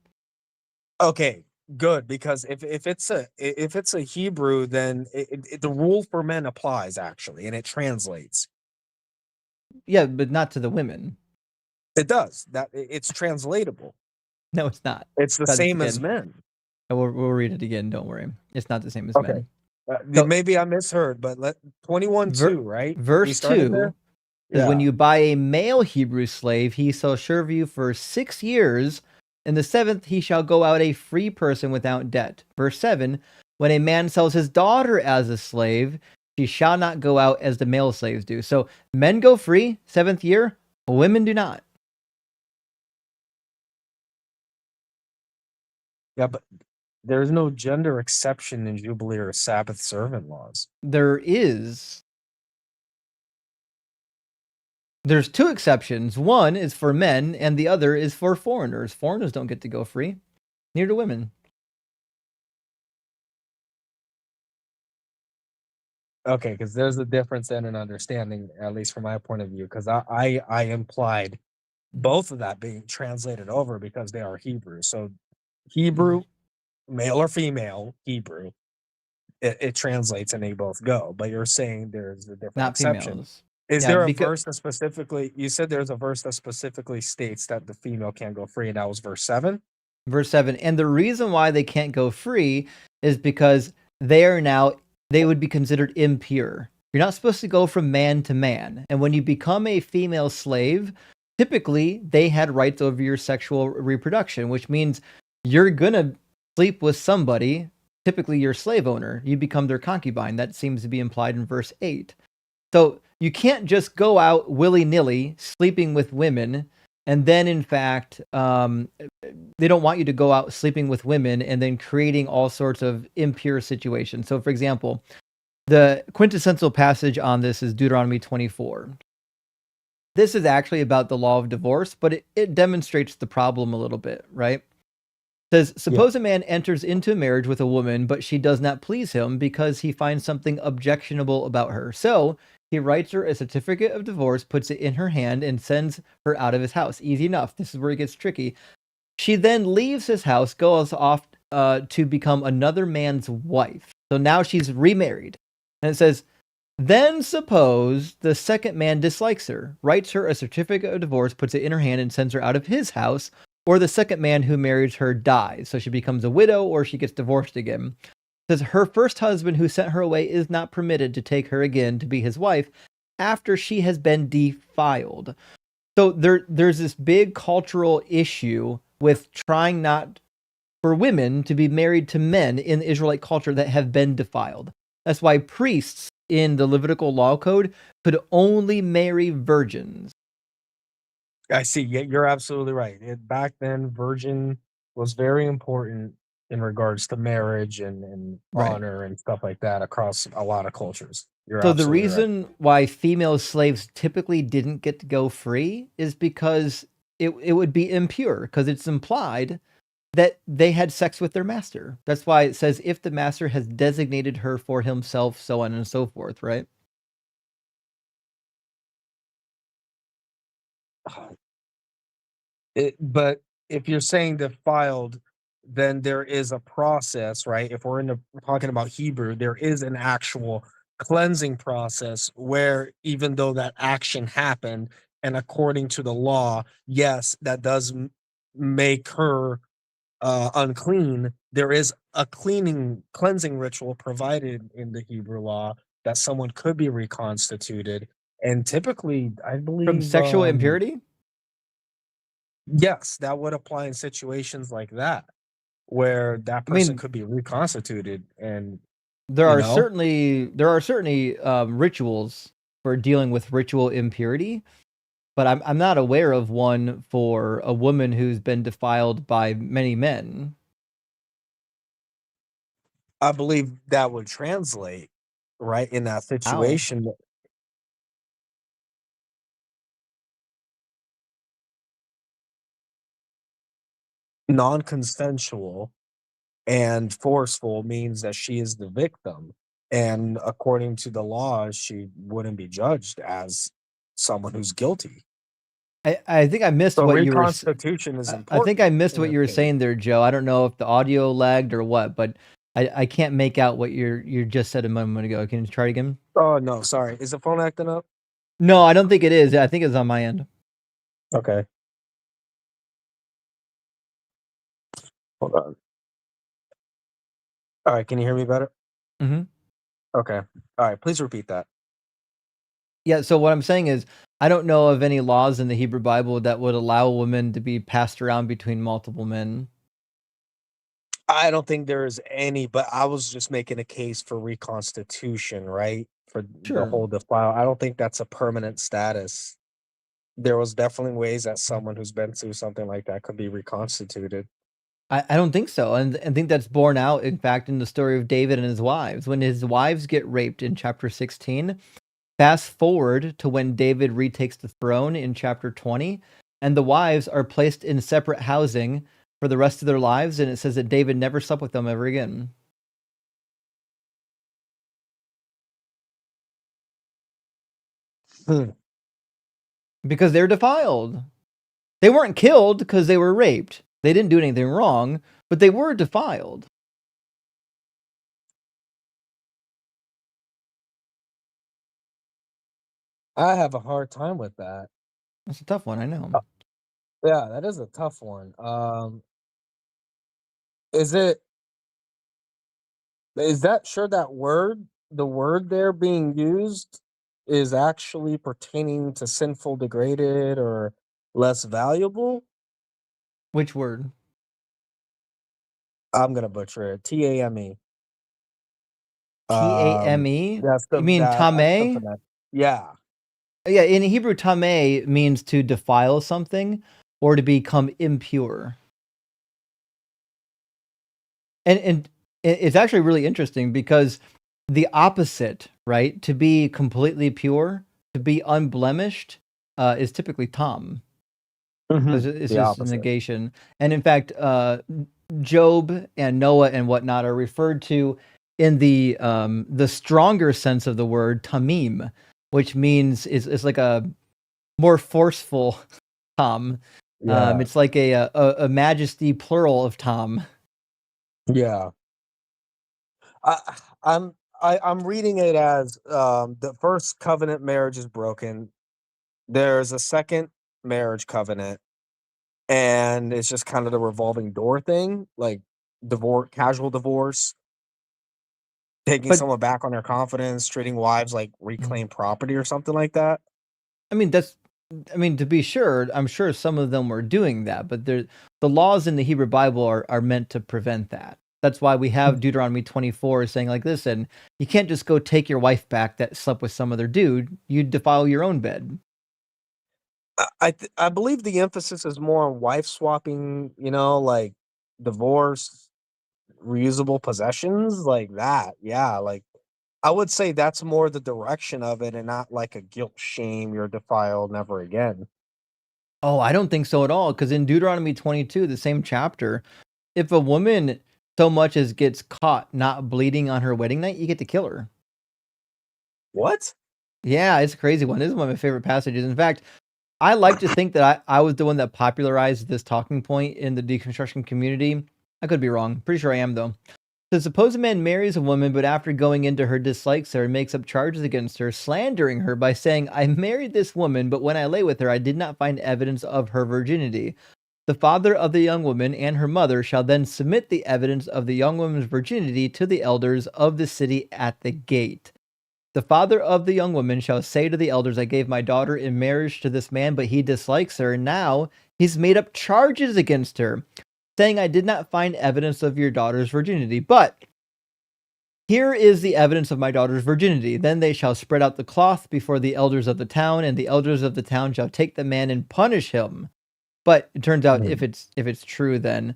Okay, good, because if it's a Hebrew, then the rule for men applies actually, and it translates. Yeah, but not to the women. It does. It's translatable. No, it's not. It's the Try this same as again. men. We'll read it again. Don't worry. It's not the same as Okay. men. Maybe I misheard, but 21:2, right? We Verse started 2 there? is when Yeah. you buy a male Hebrew slave, he shall serve you for 6 years. In the 7th, he shall go out a free person without debt. Verse 7, when a man sells his daughter as a slave, she shall not go out as the male slaves do. So men go free, 7th year, women do not. Yeah, but there's no gender exception in Jubilee or Sabbath servant laws. There is. There's 2 exceptions. One is for men, and the other is for foreigners. Foreigners don't get to go free. Neither do women. Okay, because there's a difference in an understanding, at least from my point of view, because I implied both of that being translated over because they are Hebrew. So Hebrew, male or female, Hebrew, it translates and they both go. But you're saying there's a different Not exception. females. Is Yeah, there a because- verse that specifically, you said there's a verse that specifically states that the female can't go free, and that was verse 7? Verse 7. And the reason why they can't go free is because they would be considered impure. You're not supposed to go from man to man. And when you become a female slave, typically they had rights over your sexual reproduction, which means you're going to sleep with somebody, typically your slave owner. You become their concubine. That seems to be implied in verse 8. So you can't just go out willy-nilly sleeping with women, and then in fact they don't want you to go out sleeping with women and then creating all sorts of impure situations. So for example, the quintessential passage on this is Deuteronomy 24. This is actually about the law of divorce, but it demonstrates the problem a little bit, right? It says, suppose a man enters into marriage with a woman, but she does not please him because he finds something objectionable about her. So he writes her a certificate of divorce, puts it in her hand, and sends her out of his house. Easy enough. This is where it gets tricky. She then leaves his house, goes off to become another man's wife. So now she's remarried. And it says, then suppose the second man dislikes her, writes her a certificate of divorce, puts it in her hand, and sends her out of his house, or the second man who marries her dies. So she becomes a widow or she gets divorced again. It says her first husband who sent her away is not permitted to take her again to be his wife after she has been defiled. So there's this big cultural issue with trying not for women to be married to men in the Israelite culture that have been defiled. That's why priests in the Levitical law code could only marry virgins. I see. Yeah, you're absolutely right. Back then, virgin was very important in regards to marriage and Right. honor and stuff like that across a lot of cultures. You're So the absolutely right. reason why female slaves typically didn't get to go free is because it would be impure, because it's implied that they had sex with their master. That's why it says if the master has designated her for himself, so on and so forth, right? But if you're saying defiled, then there is a process, right? If we're talking about Hebrew, there is an actual cleansing process where even though that action happened, and according to the law, yes, that does make her unclean. There is a cleansing ritual provided in the Hebrew law that someone could be reconstituted, and typically, I From believe, sexual impurity? yes, that would apply in situations like that, where that I person mean, could be reconstituted, and there you are know, certainly rituals for dealing with ritual impurity, but I'm not aware of one for a woman who's been defiled by many men. I believe that would translate right in that How? situation. Non-consensual and forceful means that she is the victim, and according to the law, she wouldn't be judged as someone who's guilty. I think I missed So what you were. reconstitution is I think I important missed in what this you were case. saying there, Joe. I don't know if the audio lagged or what, but I can't make out what you just said a moment ago. Can you try it again? Oh no, sorry. Is the phone acting up? No, I don't think it is. I think it's on my end. Okay. Hold on. All right, can you hear me better? Mm-hmm. Okay. All right, please repeat that. Yeah, so what I'm saying is, I don't know of any laws in the Hebrew Bible that would allow women to be passed around between multiple men. I don't think there's any, but I was just making a case for reconstitution, right? For the Sure. whole defile. I don't think that's a permanent status. There was definitely ways that someone who's been through something like that could be reconstituted. I don't think so. And I think that's borne out, in fact, in the story of David and his wives. When his wives get raped in chapter 16, fast forward to when David retakes the throne in chapter 20, and the wives are placed in separate housing for the rest of their lives, and it says that David never slept with them ever again. Because they're defiled. They weren't killed because they were raped. They didn't do anything wrong, but they were defiled. I have a hard time with that. That's a tough one, I know. Yeah, that is a tough one. Is it is that sure that the word there being used is actually pertaining to sinful, degraded, or less valuable? Which word? I'm gonna butcher it. TAME. T-A-M-E? That's You mean that's the tameh? yeah. Yeah, in Hebrew, tameh means to defile something or to become impure. And it's actually really interesting because the opposite, right? To be completely pure, to be unblemished, is typically tam. It's The just a opposite. negation. And in fact, Job and Noah and whatnot are referred to in the stronger sense of the word tamim, which means is like a more forceful tam. Yeah. It's like a majesty plural of tam. Yeah. I, I'm reading it as the first covenant marriage is broken. There's a second marriage covenant, and it's just kind of the revolving door thing, like divorce, casual divorce, taking But someone back on their confidence, treating wives like reclaimed property or something like that. I mean, to be sure, I'm sure some of them were doing that, but the laws in the Hebrew Bible are meant to prevent that. That's why we have Deuteronomy 24 saying like this, and you can't just go take your wife back that slept with some other dude. You defile your own bed. I believe the emphasis is more on wife swapping, like divorce, reusable possessions, like that. Yeah, like I would say that's more the direction of it and not like a guilt shame, you're defiled, never again. Oh, I don't think so at all. Because in Deuteronomy 22, the same chapter, if a woman so much as gets caught not bleeding on her wedding night, you get to kill her. What? Yeah, it's a crazy one. This is one of my favorite passages. In fact, I like to think that I was the one that popularized this talking point in the deconstruction community. I could be wrong. Pretty sure I am, though. So suppose a man marries a woman, but after going into her dislikes her and makes up charges against her, slandering her by saying, I married this woman, but when I lay with her, I did not find evidence of her virginity. The father of the young woman and her mother shall then submit the evidence of the young woman's virginity to the elders of the city at the gate. The father of the young woman shall say to the elders, I gave my daughter in marriage to this man, but he dislikes her. Now he's made up charges against her, saying, I did not find evidence of your daughter's virginity. But here is the evidence of my daughter's virginity. Then they shall spread out the cloth before the elders of the town, and the elders of the town shall take the man and punish him. But it turns out if it's true, then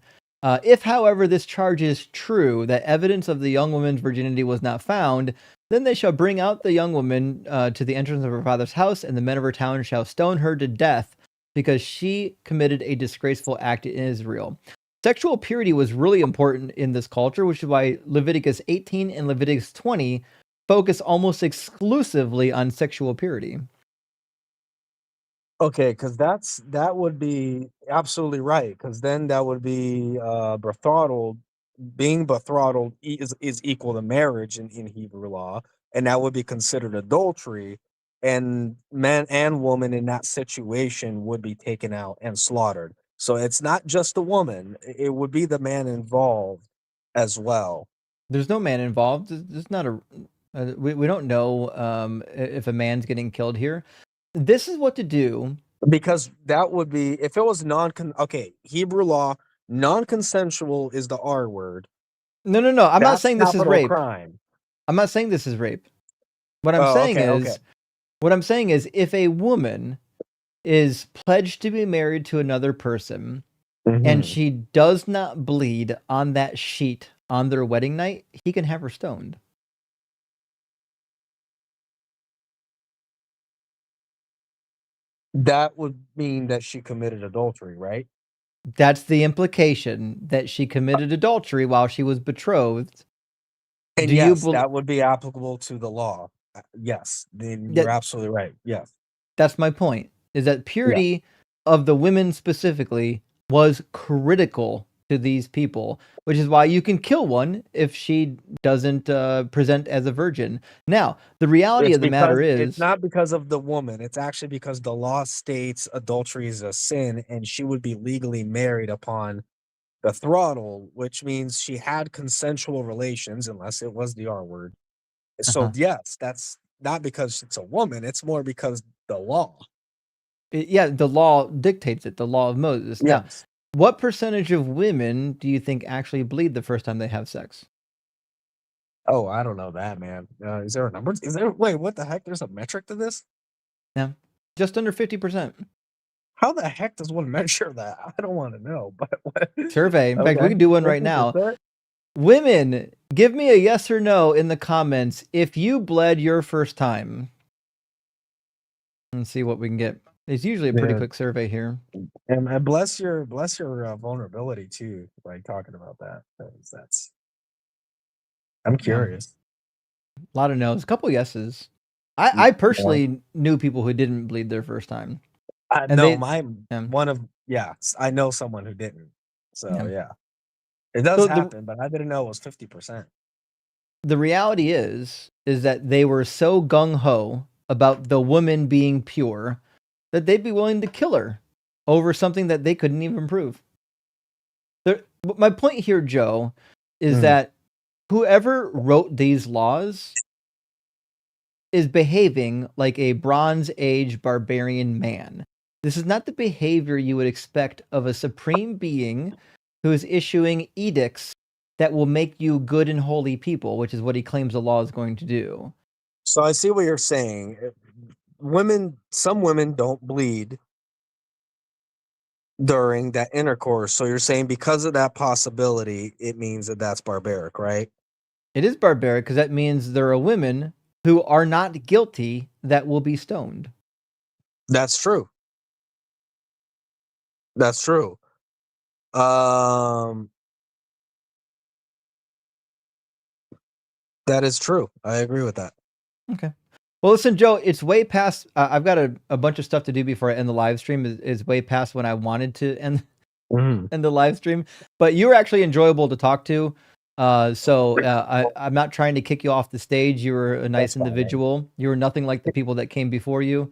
if, however, this charge is true, that evidence of the young woman's virginity was not found, then they shall bring out the young woman to the entrance of her father's house, and the men of her town shall stone her to death because she committed a disgraceful act in Israel. Sexual purity was really important in this culture, which is why Leviticus 18 and Leviticus 20 focus almost exclusively on sexual purity. Okay, because that would be absolutely right. Because then that would be betrothed. Being betrothed is equal to marriage in Hebrew law, and that would be considered adultery. And man and woman in that situation would be taken out and slaughtered. So it's not just the woman; it would be the man involved as well. There's no man involved. There's not a. We don't know if a man's getting killed here. This is what to do. Because that would be if it was Hebrew law, non-consensual is the R word. No. I'm not saying this is rape. Crime. I'm not saying this is rape. What I'm saying is, if a woman is pledged to be married to another person and she does not bleed on that sheet on their wedding night, he can have her stoned. That would mean that she committed adultery, right? That's the implication, that she committed adultery while she was betrothed. And that would be applicable to the law. Yes, you're absolutely right. Yes. That's my point, is that purity of the women specifically was critical to these people, which is why you can kill one if she doesn't present as a virgin. Now, the reality of the matter is, it's not because of the woman. It's actually because the law states adultery is a sin, and she would be legally married upon the throttle, which means she had consensual relations, unless it was the R word. So yes, that's not because it's a woman. It's more because the law. The law dictates it. The law of Moses. Yes. Now, what percentage of women do you think actually bleed the first time they have sex? Oh, I don't know that, man. Is there a number? Wait, what the heck? There's a metric to this? Yeah, just under 50%. How the heck does one measure that? I don't want to know. But survey. In fact, we can do one right now. Women, give me a yes or no in the comments if you bled your first time. Let's see what we can get. It's usually a pretty quick survey here. And bless your vulnerability too, like talking about that. I'm curious. A lot of no's, a couple yeses. I personally knew people who didn't bleed their first time. I know someone who didn't. So yeah. It does happen, but I didn't know it was 50%. The reality is that they were so gung-ho about the woman being pure that they'd be willing to kill her over something that they couldn't even prove. My point here, Joe, is that whoever wrote these laws is behaving like a Bronze Age barbarian man. This is not the behavior you would expect of a supreme being who is issuing edicts that will make you good and holy people, which is what he claims the law is going to do. So I see what you're saying. Some women don't bleed during that intercourse. So you're saying because of that possibility, it means that that's barbaric, right? It is barbaric because that means there are women who are not guilty that will be stoned. That's true. That's true. That is true. I agree with that. Okay. Well, listen, Joe, it's way past. I've got a bunch of stuff to do before I end the live stream. Is way past when I wanted to end the live stream. But you were actually enjoyable to talk to. I'm not trying to kick you off the stage. You were a nice individual. You were nothing like the people that came before you.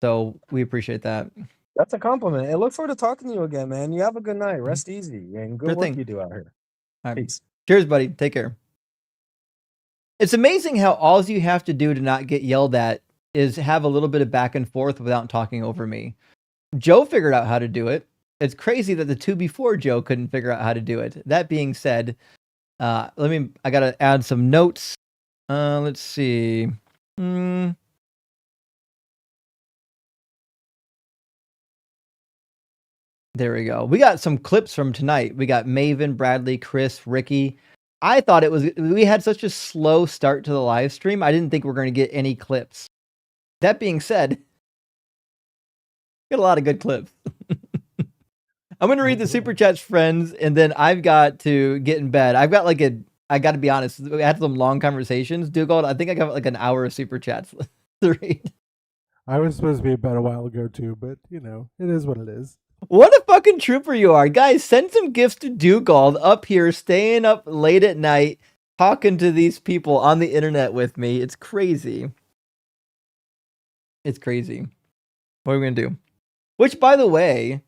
So we appreciate that. That's a compliment. I look forward to talking to you again, man. You have a good night. Rest easy and good Sure work thing. you do out here. All right. Peace. Cheers, buddy. Take care. It's amazing how all you have to do to not get yelled at is have a little bit of back and forth without talking over me. Joe figured out how to do it. It's crazy that the two before Joe couldn't figure out how to do it. That being said, I got to add some notes. Let's see. There we go. We got some clips from tonight. We got Maven, Bradley, Chris, Ricky. I thought we had such a slow start to the live stream. I didn't think we were going to get any clips. That being said, got a lot of good clips. I'm going to read the super chats, friends, and then I've got to get in bed. I got to be honest, we had some long conversations. Dugald, I think I got like an hour of super chats to read. I was supposed to be in bed a while ago too, but it is what it is. What a fucking trooper you are. Guys, send some gifts to Dugald up here, staying up late at night, talking to these people on the internet with me. It's crazy. It's crazy. What are we going to do? Which, by the way,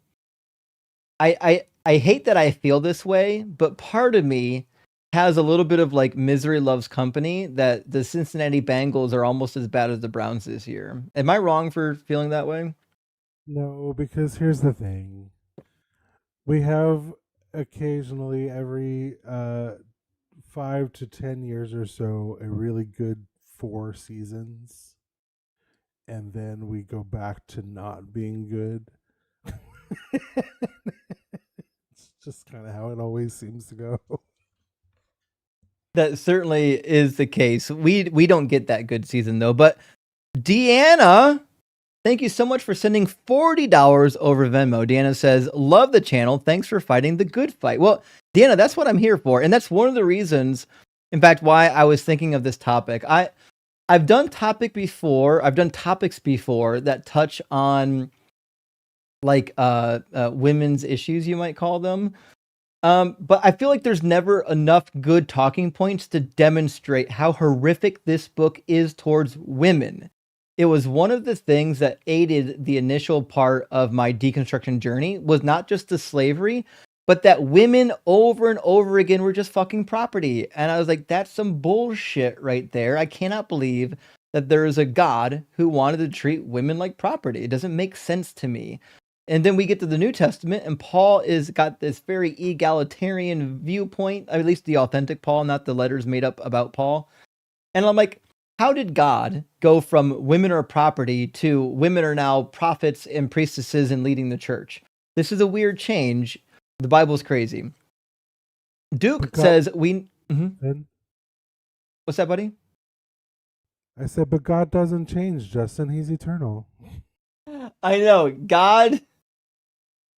I hate that I feel this way, but part of me has a little bit of like misery loves company that the Cincinnati Bengals are almost as bad as the Browns this year. Am I wrong for feeling that way? No, because here's the thing. We have occasionally every 5 to 10 years or so a really good 4 seasons, and then we go back to not being good. It's just kind of how it always seems to go. That certainly is the case. We don't get that good season though. But Deanna, thank you so much for sending $40 over Venmo. Deanna says, love the channel. Thanks for fighting the good fight. Well, Deanna, that's what I'm here for. And that's one of the reasons, in fact, why I was thinking of this topic. I've done topics before that touch on like women's issues, you might call them. But I feel like there's never enough good talking points to demonstrate how horrific this book is towards women. It was one of the things that aided the initial part of my deconstruction journey, was not just the slavery, but that women over and over again were just fucking property. And I was like, that's some bullshit right there. I cannot believe that there is a God who wanted to treat women like property. It doesn't make sense to me. And then we get to the New Testament, and Paul is got this very egalitarian viewpoint, at least the authentic Paul, not the letters made up about Paul. And I'm like, how did God go from women are property to women are now prophets and priestesses and leading the church? This is a weird change. The Bible's crazy. Duke says we... What's that, buddy? I said, but God doesn't change, Justin. He's eternal. I know. God...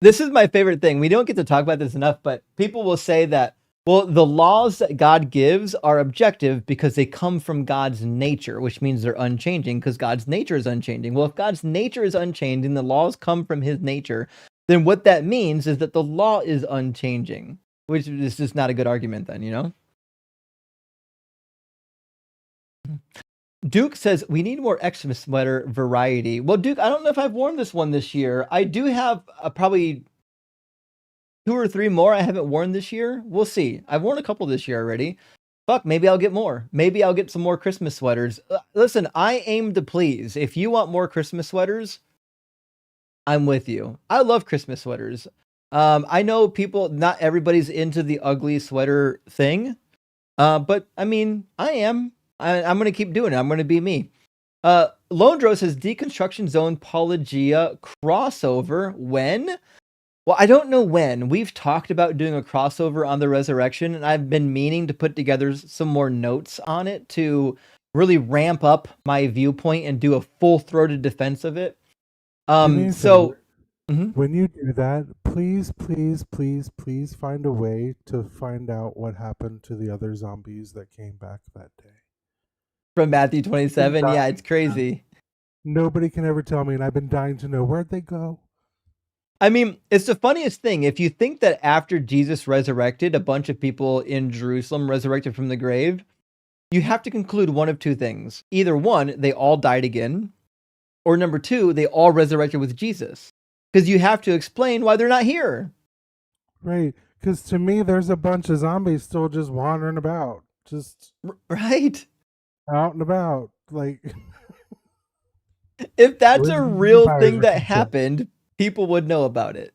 This is my favorite thing. We don't get to talk about this enough, but people will say that, well, the laws that God gives are objective because they come from God's nature, which means they're unchanging because God's nature is unchanging. Well, if God's nature is unchanging, the laws come from his nature, then what that means is that the law is unchanging, which is just not a good argument then, you know? Duke says, we need more Xmas sweater variety. Well, Duke, I don't know if I've worn this one this year. I do have probably 2 or 3 more I haven't worn this year. We'll see. I've worn a couple this year already. Fuck, maybe I'll get more. Maybe I'll get some more Christmas sweaters. Listen, I aim to please. If you want more Christmas sweaters, I'm with you. I love Christmas sweaters. I know people, not everybody's into the ugly sweater thing, but I mean, I am. I'm gonna keep doing it. I'm gonna be me. Londro says Deconstruction Zone Pelagia crossover when? Well, I don't know when. We've talked about doing a crossover on the Resurrection, and I've been meaning to put together some more notes on it to really ramp up my viewpoint and do a full-throated defense of it. Do me a So favor. When you do that, please, please, please, please find a way to find out what happened to the other zombies that came back that day. From Matthew 27, yeah, it's crazy. Nobody can ever tell me, and I've been dying to know, where'd they go? I mean, it's the funniest thing. If you think that after Jesus resurrected, a bunch of people in Jerusalem resurrected from the grave, you have to conclude one of two things. Either one, they all died again, or number two, they all resurrected with Jesus. Because you have to explain why they're not here. Right, because to me, there's a bunch of zombies still just wandering about. Just... Right? Out and about. Like... If that's a real thing that happened, people would know about it.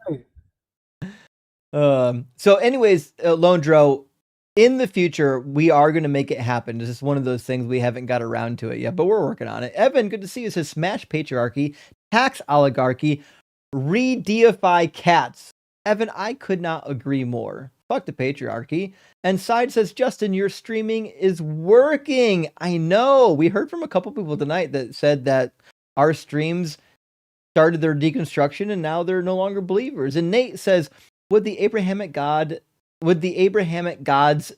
Right. So anyways, Londro, in the future, we are going to make it happen. This is one of those things we haven't got around to it yet, but we're working on it. Evan, good to see you. Says smash patriarchy, tax oligarchy, re-deify cats. Evan, I could not agree more. Fuck the patriarchy. And Side says, Justin, your streaming is working. I know. We heard from a couple people tonight that said that our streams started their deconstruction and now they're no longer believers. And Nate says, would the Abrahamic God's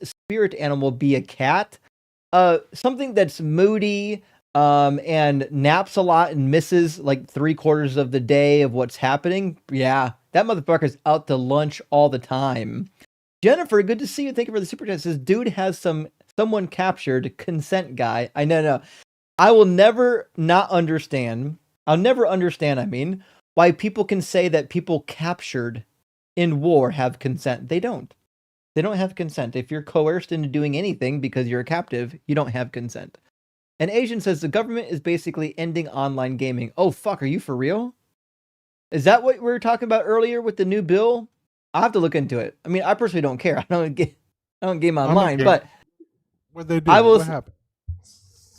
spirit animal be a cat? Something that's moody, and naps a lot and misses like 3/4 of the day of what's happening. Yeah, that motherfucker's out to lunch all the time. Jennifer, good to see you. Thank you for the super chat. Says, dude has someone captured, consent guy. I know. I will never not understand. I'll never understand, I mean, why people can say that people captured in war have consent. They don't. They don't have consent. If you're coerced into doing anything because you're a captive, you don't have consent. And Asian says the government is basically ending online gaming. Oh, fuck, are you for real? Is that what we were talking about earlier with the new bill? I'll have to look into it. I mean, I personally don't care. I don't game online, but what they do? What happened?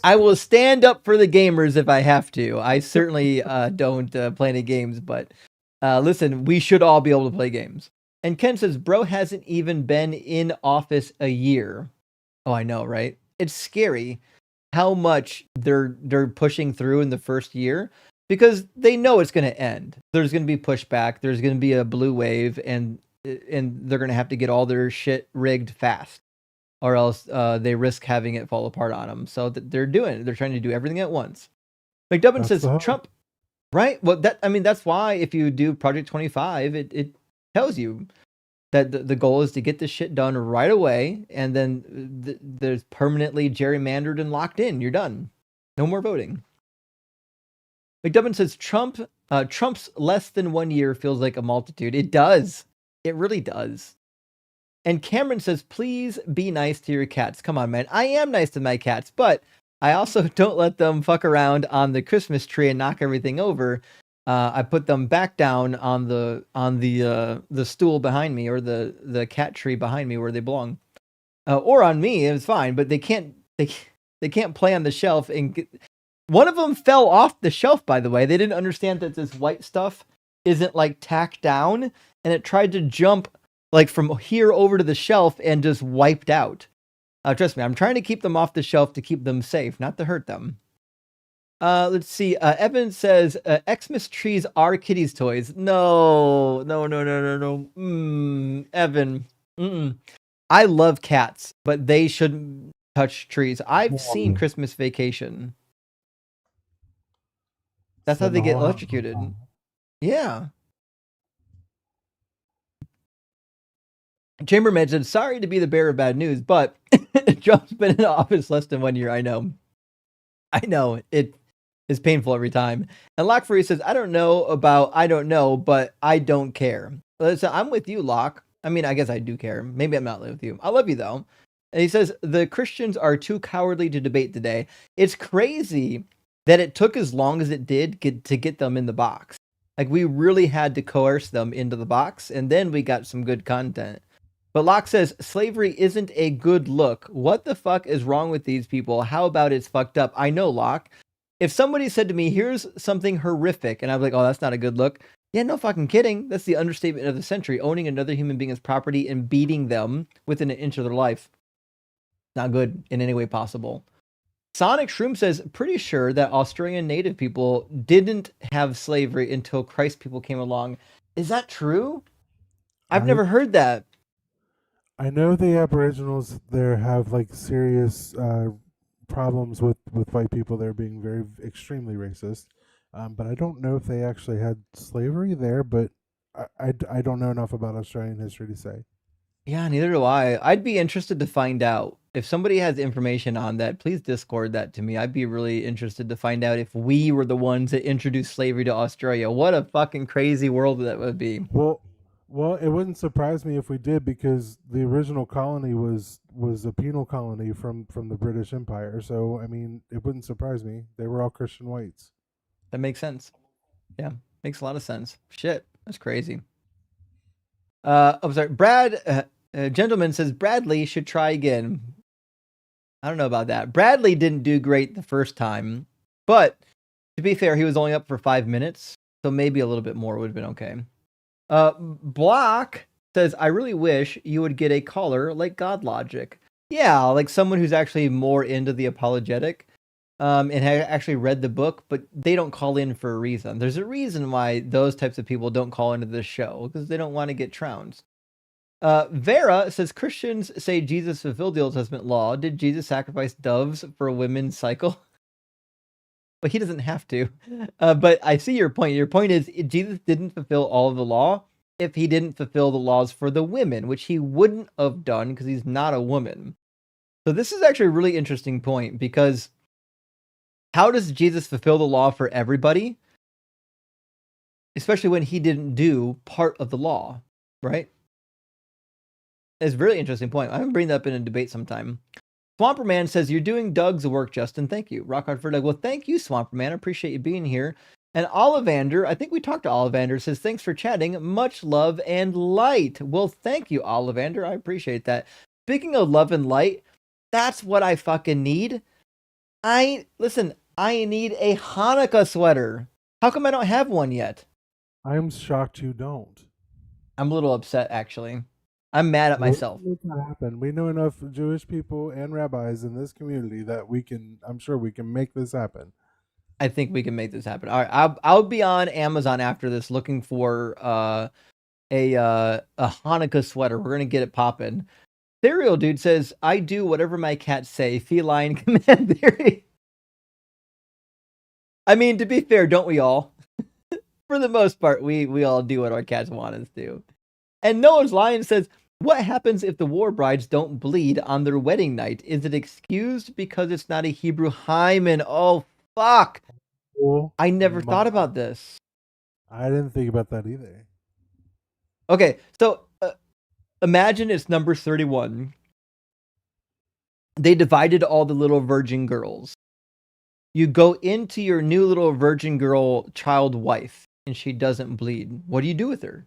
I will stand up for the gamers if I have to. I certainly don't play any games, but listen, we should all be able to play games. And Ken says, bro hasn't even been in office a year. Oh, I know, right? It's scary how much they're pushing through in the first year because they know it's going to end. There's going to be pushback. There's going to be a blue wave, and they're going to have to get all their shit rigged fast, or else they risk having it fall apart on them. So they're trying to do everything at once. McDubbin says Trump, right? Well, that's why if you do Project 25, it tells you that the goal is to get this shit done right away, and then there's permanently gerrymandered and locked in. You're done. No more voting. McDubbin says Trump's less than 1 year feels like a multitude. It does. It really does. And Cameron says, please be nice to your cats. Come on, man. I am nice to my cats, but I also don't let them fuck around on the Christmas tree and knock everything over. I put them back down on the stool behind me, or the cat tree behind me where they belong, or on me. It's fine, but they can't play on the shelf. And one of them fell off the shelf. By the way, they didn't understand that this white stuff isn't like tacked down, and it tried to jump like from here over to the shelf and just wiped out. Trust me, I'm trying to keep them off the shelf to keep them safe, not to hurt them. Let's see. Evan says, Xmas trees are kitties' toys. No. Evan. I love cats, but they shouldn't touch trees. I've seen Christmas Vacation. That's how they get electrocuted. Yeah. Chambermaid said, sorry to be the bearer of bad news, but Trump's been in office less than 1 year. I know. It is painful every time. And Lockfree says, I don't know, but I don't care. So I'm with you, Locke. I mean, I guess I do care. Maybe I'm not with you. I love you, though. And he says, the Christians are too cowardly to debate today. It's crazy that it took as long as it did to get them in the box. Like, we really had to coerce them into the box, and then we got some good content. But Locke says, slavery isn't a good look. What the fuck is wrong with these people? How about it's fucked up? I know, Locke. If somebody said to me, here's something horrific, and I'm like, oh, that's not a good look. Yeah, no fucking kidding. That's the understatement of the century. Owning another human being as property and beating them within an inch of their life. Not good in any way possible. Sonic Shroom says, pretty sure that Australian native people didn't have slavery until Christ people came along. Is that true? I've never heard that. I know the Aboriginals there have like serious problems with white people there being very extremely racist, but I don't know if they actually had slavery there. But I don't know enough about Australian history to say. Yeah, neither do I. I'd be interested to find out. If somebody has information on that, please Discord that to me. I'd be really interested to find out if we were the ones that introduced slavery to Australia. What a fucking crazy world that would be. Well, it wouldn't surprise me if we did, because the original colony was a penal colony from the British Empire. So I mean, it wouldn't surprise me. They were all Christian whites. That makes sense. Yeah, makes a lot of sense. Shit, that's crazy. I'm sorry. Brad, gentleman says Bradley should try again. I don't know about that. Bradley didn't do great the first time, but to be fair, he was only up for 5 minutes, so maybe a little bit more would have been okay. Block says, I really wish you would get a caller like God Logic. Yeah, like someone who's actually more into the apologetic, and actually read the book, but they don't call in for a reason. There's a reason why those types of people don't call into this show, because they don't want to get trounced. Vera says, Christians say Jesus fulfilled the Old Testament law. Did Jesus sacrifice doves for a women's cycle? But he doesn't have to. But I see your point. Your point is Jesus didn't fulfill all of the law if he didn't fulfill the laws for the women, which he wouldn't have done because he's not a woman. So this is actually a really interesting point, because how does Jesus fulfill the law for everybody? Especially when he didn't do part of the law, right? It's a really interesting point. I'm going to bring that up in a debate sometime. Swamperman says, you're doing Doug's work, Justin. Thank you. Rock hard for Doug. Well, thank you, Swamperman. I appreciate you being here. And Ollivander, I think we talked to Ollivander, says, thanks for chatting. Much love and light. Well, thank you, Ollivander. I appreciate that. Speaking of love and light, that's what I fucking need. I need a Hanukkah sweater. How come I don't have one yet? I'm shocked you don't. I'm a little upset, actually. I'm mad at myself. What's not happen? We know enough Jewish people and rabbis in this community that I'm sure we can make this happen. I think we can make this happen. All right, I'll be on Amazon after this looking for a Hanukkah sweater. We're gonna get it popping. Serial Dude says, I do whatever my cats say. Feline command theory. I mean, to be fair, don't we all? For the most part, we all do what our cats want us to. And Noah's Lion says, what happens if the war brides don't bleed on their wedding night? Is it excused because it's not a Hebrew hymen? Oh, fuck. I never thought about this. I didn't think about that either. Okay, so imagine it's number 31. They divided all the little virgin girls. You go into your new little virgin girl child wife, and she doesn't bleed. What do you do with her?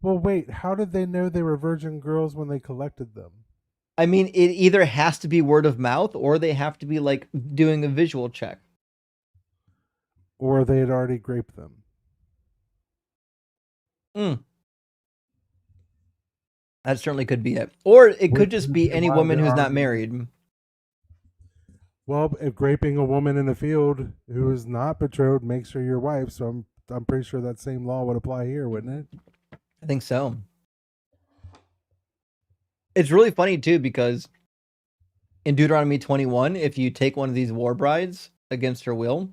Well, wait, how did they know they were virgin girls when they collected them? I mean, it either has to be word of mouth, or they have to be like doing a visual check. Or they had already graped them. That certainly could be it. Or it could just be any woman who's not married. Well, if graping a woman in a field who is not betrothed makes her your wife, so I'm pretty sure that same law would apply here, wouldn't it? I think so. It's really funny too, because in Deuteronomy 21, if you take one of these war brides against her will,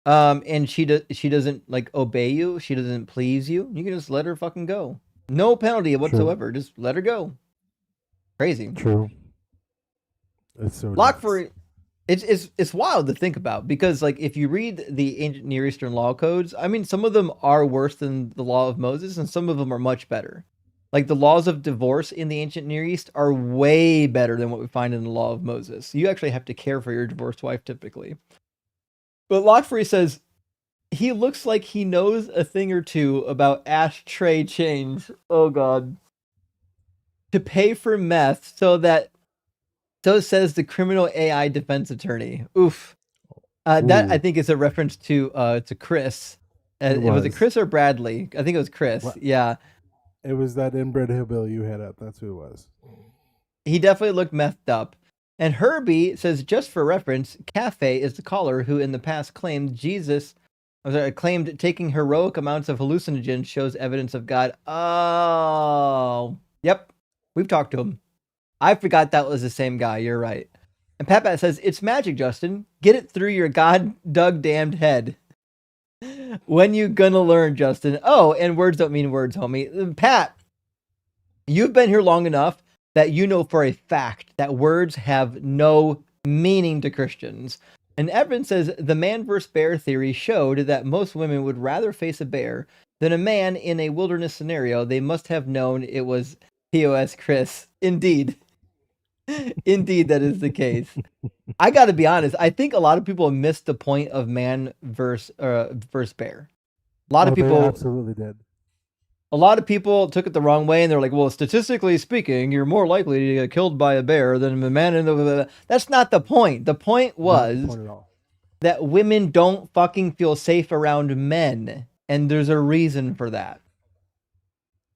and she doesn't like obey you, she doesn't please you, you can just let her fucking go. No penalty whatsoever. True. Just let her go. Crazy. True. It's so Lock for it's wild to think about, because like if you read the ancient Near Eastern law codes, I mean, some of them are worse than the law of Moses, and some of them are much better. Like the laws of divorce in the ancient Near East are way better than what we find in the law of Moses. You actually have to care for your divorced wife typically. But Lockfree says, He looks like he knows a thing or two about ashtray change. Oh God. To pay for meth so says the criminal AI defense attorney. Oof. That I Ooh. think is a reference to Chris. It Was it was. Chris or Bradley? I think it was Chris. What? Yeah. It was that inbred hillbilly you had up. That's who it was. He definitely looked methed up. And Herbie says, just for reference, Cafe is the caller who in the past claimed claimed taking heroic amounts of hallucinogens shows evidence of God. Oh, yep. We've talked to him. I forgot that was the same guy. You're right. And Pat says, it's magic, Justin. Get it through your god-dug damned head. When you gonna learn, Justin? Oh, and words don't mean words, homie. Pat, you've been here long enough that you know for a fact that words have no meaning to Christians. And Evan says the man versus bear theory showed that most women would rather face a bear than a man in a wilderness scenario. They must have known it was POS Chris. Indeed. Indeed, that is the case. I got to be honest. I think a lot of people missed the point of man versus bear. A lot of people They absolutely did. A lot of people took it the wrong way, and they're like, "Well, statistically speaking, you're more likely to get killed by a bear than a man." That's not the point. The point was Not the point at all. that women don't fucking feel safe around men, and there's a reason for that.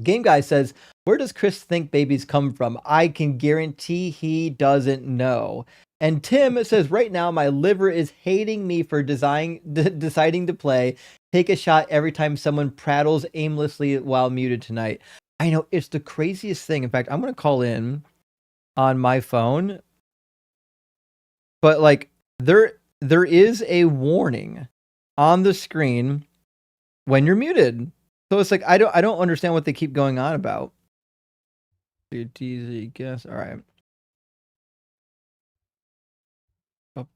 Game Guy says, where does Chris think babies come from? I can guarantee he doesn't know. And Tim says, right now, my liver is hating me for deciding to play. Take a shot every time someone prattles aimlessly while muted tonight. I know, it's the craziest thing. In fact, I'm going to call in on my phone. But like, there is a warning on the screen when you're muted. So it's like I don't understand what they keep going on about. Easy guess. All right. So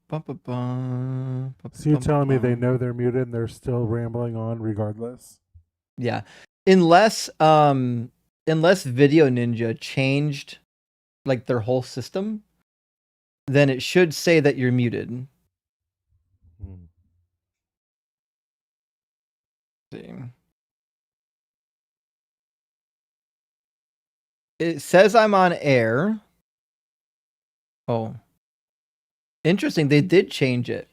you're telling me they know they're muted and they're still rambling on regardless? Yeah. Unless Video Ninja changed like their whole system, then it should say that you're muted. See. It says I'm on air. Oh. Interesting. They did change it.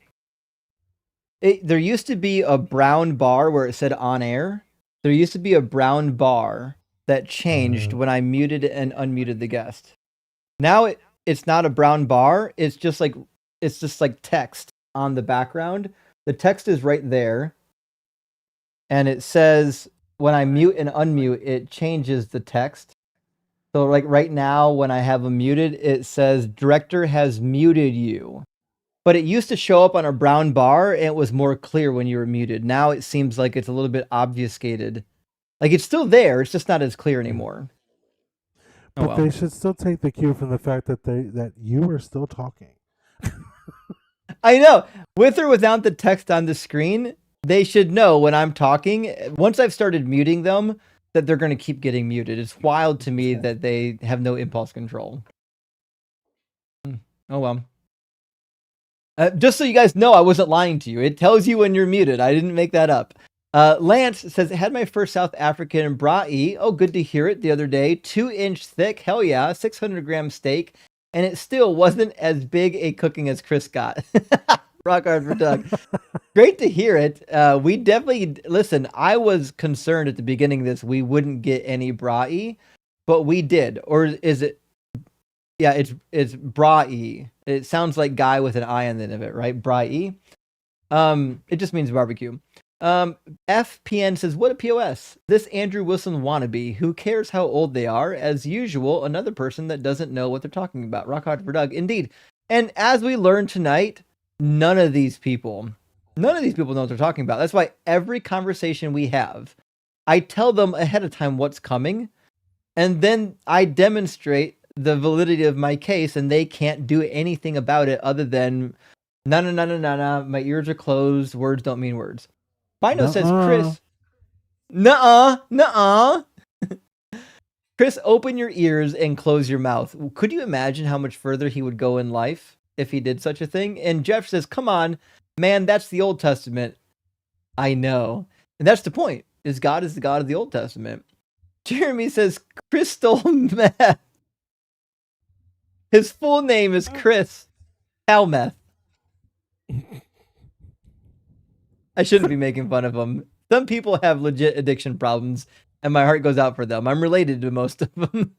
There used to be a brown bar where it said on air. There used to be a brown bar that changed when I muted and unmuted the guest. Now it's not a brown bar. It's just like text on the background. The text is right there. And it says when I mute and unmute, it changes the text. So like right now, when I have them muted, it says director has muted you. But it used to show up on a brown bar and it was more clear when you were muted. Now it seems like it's a little bit obfuscated. Like it's still there, it's just not as clear anymore. But they should still take the cue from the fact that you are still talking. I know. With or without the text on the screen, they should know when I'm talking. Once I've started muting them, that they're going to keep getting muted. It's wild to me that they have no impulse control. Oh, well. Just so you guys know, I wasn't lying to you. It tells you when you're muted. I didn't make that up. Lance says, I had my first South African braai. Oh, good to hear it the other day. 2-inch thick. Hell yeah. 600-gram steak. And it still wasn't as big a cooking as Chris got. Rock hard for Doug. Great to hear it. We definitely, listen, I was concerned at the beginning of this we wouldn't get any braai, but we did. Or is it? Yeah, it's braai. It sounds like guy with an I on the end of it, right? Braai. It just means barbecue. FPN says, what a POS. This Andrew Wilson wannabe, who cares how old they are? As usual, another person that doesn't know what they're talking about. Rock hard for Doug. Indeed. And as we learned tonight, none of these people know what they're talking about. That's why every conversation we have, I tell them ahead of time what's coming, and then I demonstrate the validity of my case, and they can't do anything about it other than, no, my ears are closed, words don't mean words. Bino says, Chris, nuh-uh. Chris, open your ears and close your mouth. Could you imagine how much further he would go in life if he did such a thing? And Jeff says, come on, man, that's the Old Testament. I know. And that's the point, is God is the God of the Old Testament. Jeremy says crystal meth. His full name is Chris Helmeth. I shouldn't be making fun of him. Some people have legit addiction problems, and my heart goes out for them. I'm related to most of them.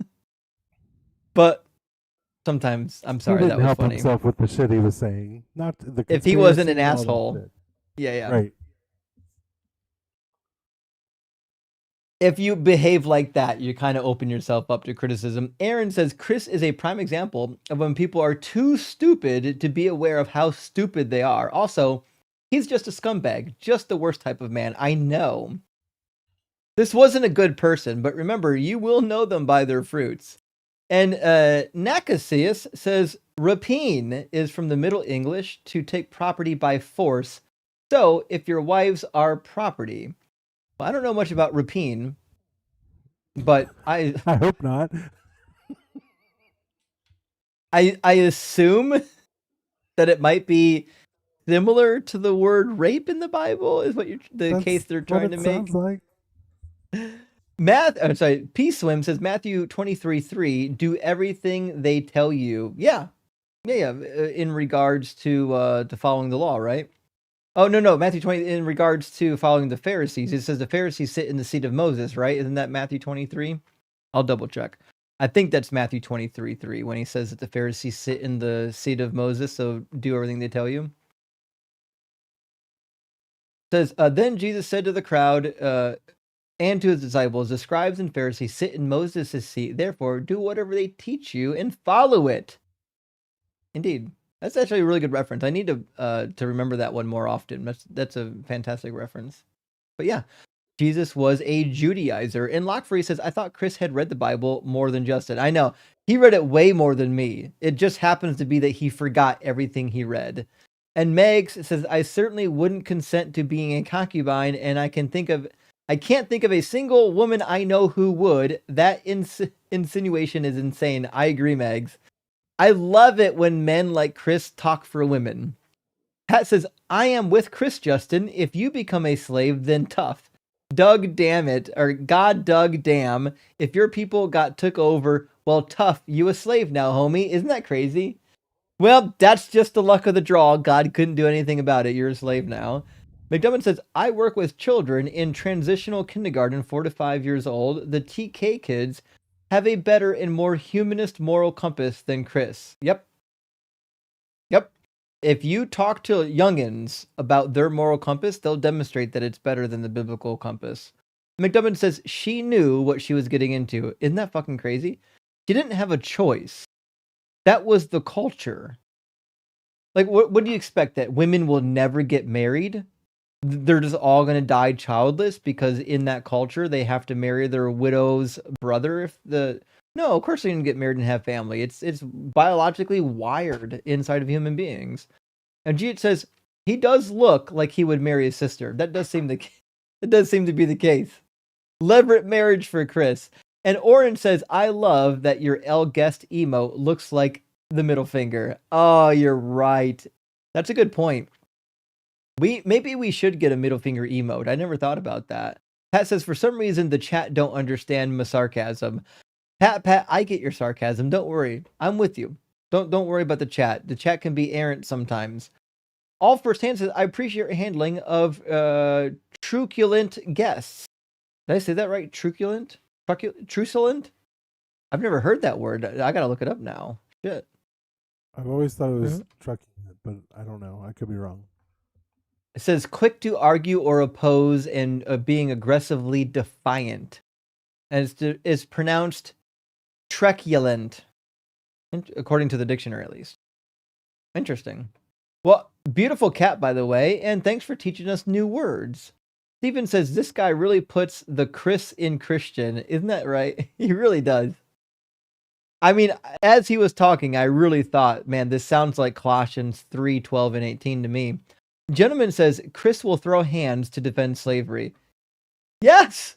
But sometimes, I'm He sorry, didn't that was help funny. himself with the shit he was saying. Not the If he wasn't an conspiracy and all that asshole. shit. Yeah. Right. If you behave like that, you kind of open yourself up to criticism. Aaron says Chris is a prime example of when people are too stupid to be aware of how stupid they are. Also, he's just a scumbag, just the worst type of man. I know. This wasn't a good person, but remember, you will know them by their fruits. And Nakasius says rapine is from the Middle English to take property by force. So if your wives are property. Well, I don't know much about rapine, but I hope not. I assume that it might be similar to the word rape in the Bible, is what the case they're trying to make. Sounds like. P Swim says Matthew 23:3, do everything they tell you. Yeah. In regards to following the law, right? Oh no, Matthew 20 in regards to following the Pharisees. It says the Pharisees sit in the seat of Moses, right? Isn't that Matthew 23? I'll double check. I think that's Matthew 23:3 when he says that the Pharisees sit in the seat of Moses, so do everything they tell you. It says, then Jesus said to the crowd and to his disciples, the scribes and Pharisees sit in Moses' seat. Therefore, do whatever they teach you and follow it. Indeed. That's actually a really good reference. I need to remember that one more often. That's a fantastic reference. But yeah, Jesus was a Judaizer. And Lockfree says, I thought Chris had read the Bible more than Justin. I know. He read it way more than me. It just happens to be that he forgot everything he read. And Megs says, I certainly wouldn't consent to being a concubine, and I can't think of a single woman I know who would. That insinuation is insane. I agree, Megs. I love it when men like Chris talk for women. Pat says, I am with Chris, Justin. If you become a slave, then tough. Doug damn it, or God Doug damn. If your people got took over, well, tough, you a slave now, homie. Isn't that crazy? Well, that's just the luck of the draw. God couldn't do anything about it. You're a slave now. McDermott says, I work with children in transitional kindergarten, 4 to 5 years old. The TK kids have a better and more humanist moral compass than Chris. Yep. If you talk to youngins about their moral compass, they'll demonstrate that it's better than the biblical compass. McDermott says she knew what she was getting into. Isn't that fucking crazy? She didn't have a choice. That was the culture. Like, what do you expect? That women will never get married? They're just all going to die childless because in that culture they have to marry their widow's brother. No, of course they didn't get married and have family. It's biologically wired inside of human beings. And Jeet says he does look like he would marry his sister. That does seem to be the case. Levirate marriage for Chris. And Orange says, I love that your L guest emote looks like the middle finger. Oh, you're right. That's a good point. Maybe we should get a middle finger emote. I never thought about that. Pat says, for some reason, the chat don't understand my sarcasm. Pat, I get your sarcasm. Don't worry. I'm with you. Don't worry about the chat. The chat can be errant sometimes. All firsthand says, I appreciate your handling of truculent guests. Did I say that right? Truculent? Truculent? I've never heard that word. I gotta look it up now. Shit. I've always thought it was truculent, but I don't know. I could be wrong. It says quick to argue or oppose and being aggressively defiant. And it's pronounced truculent, according to the dictionary at least. Interesting. Well, beautiful cat, by the way, and thanks for teaching us new words. Steven says this guy really puts the Chris in Christian. Isn't that right? He really does. I mean, as he was talking, I really thought, man, this sounds like Colossians 3:12 and 18 to me. Gentleman says Chris will throw hands to defend slavery. Yes!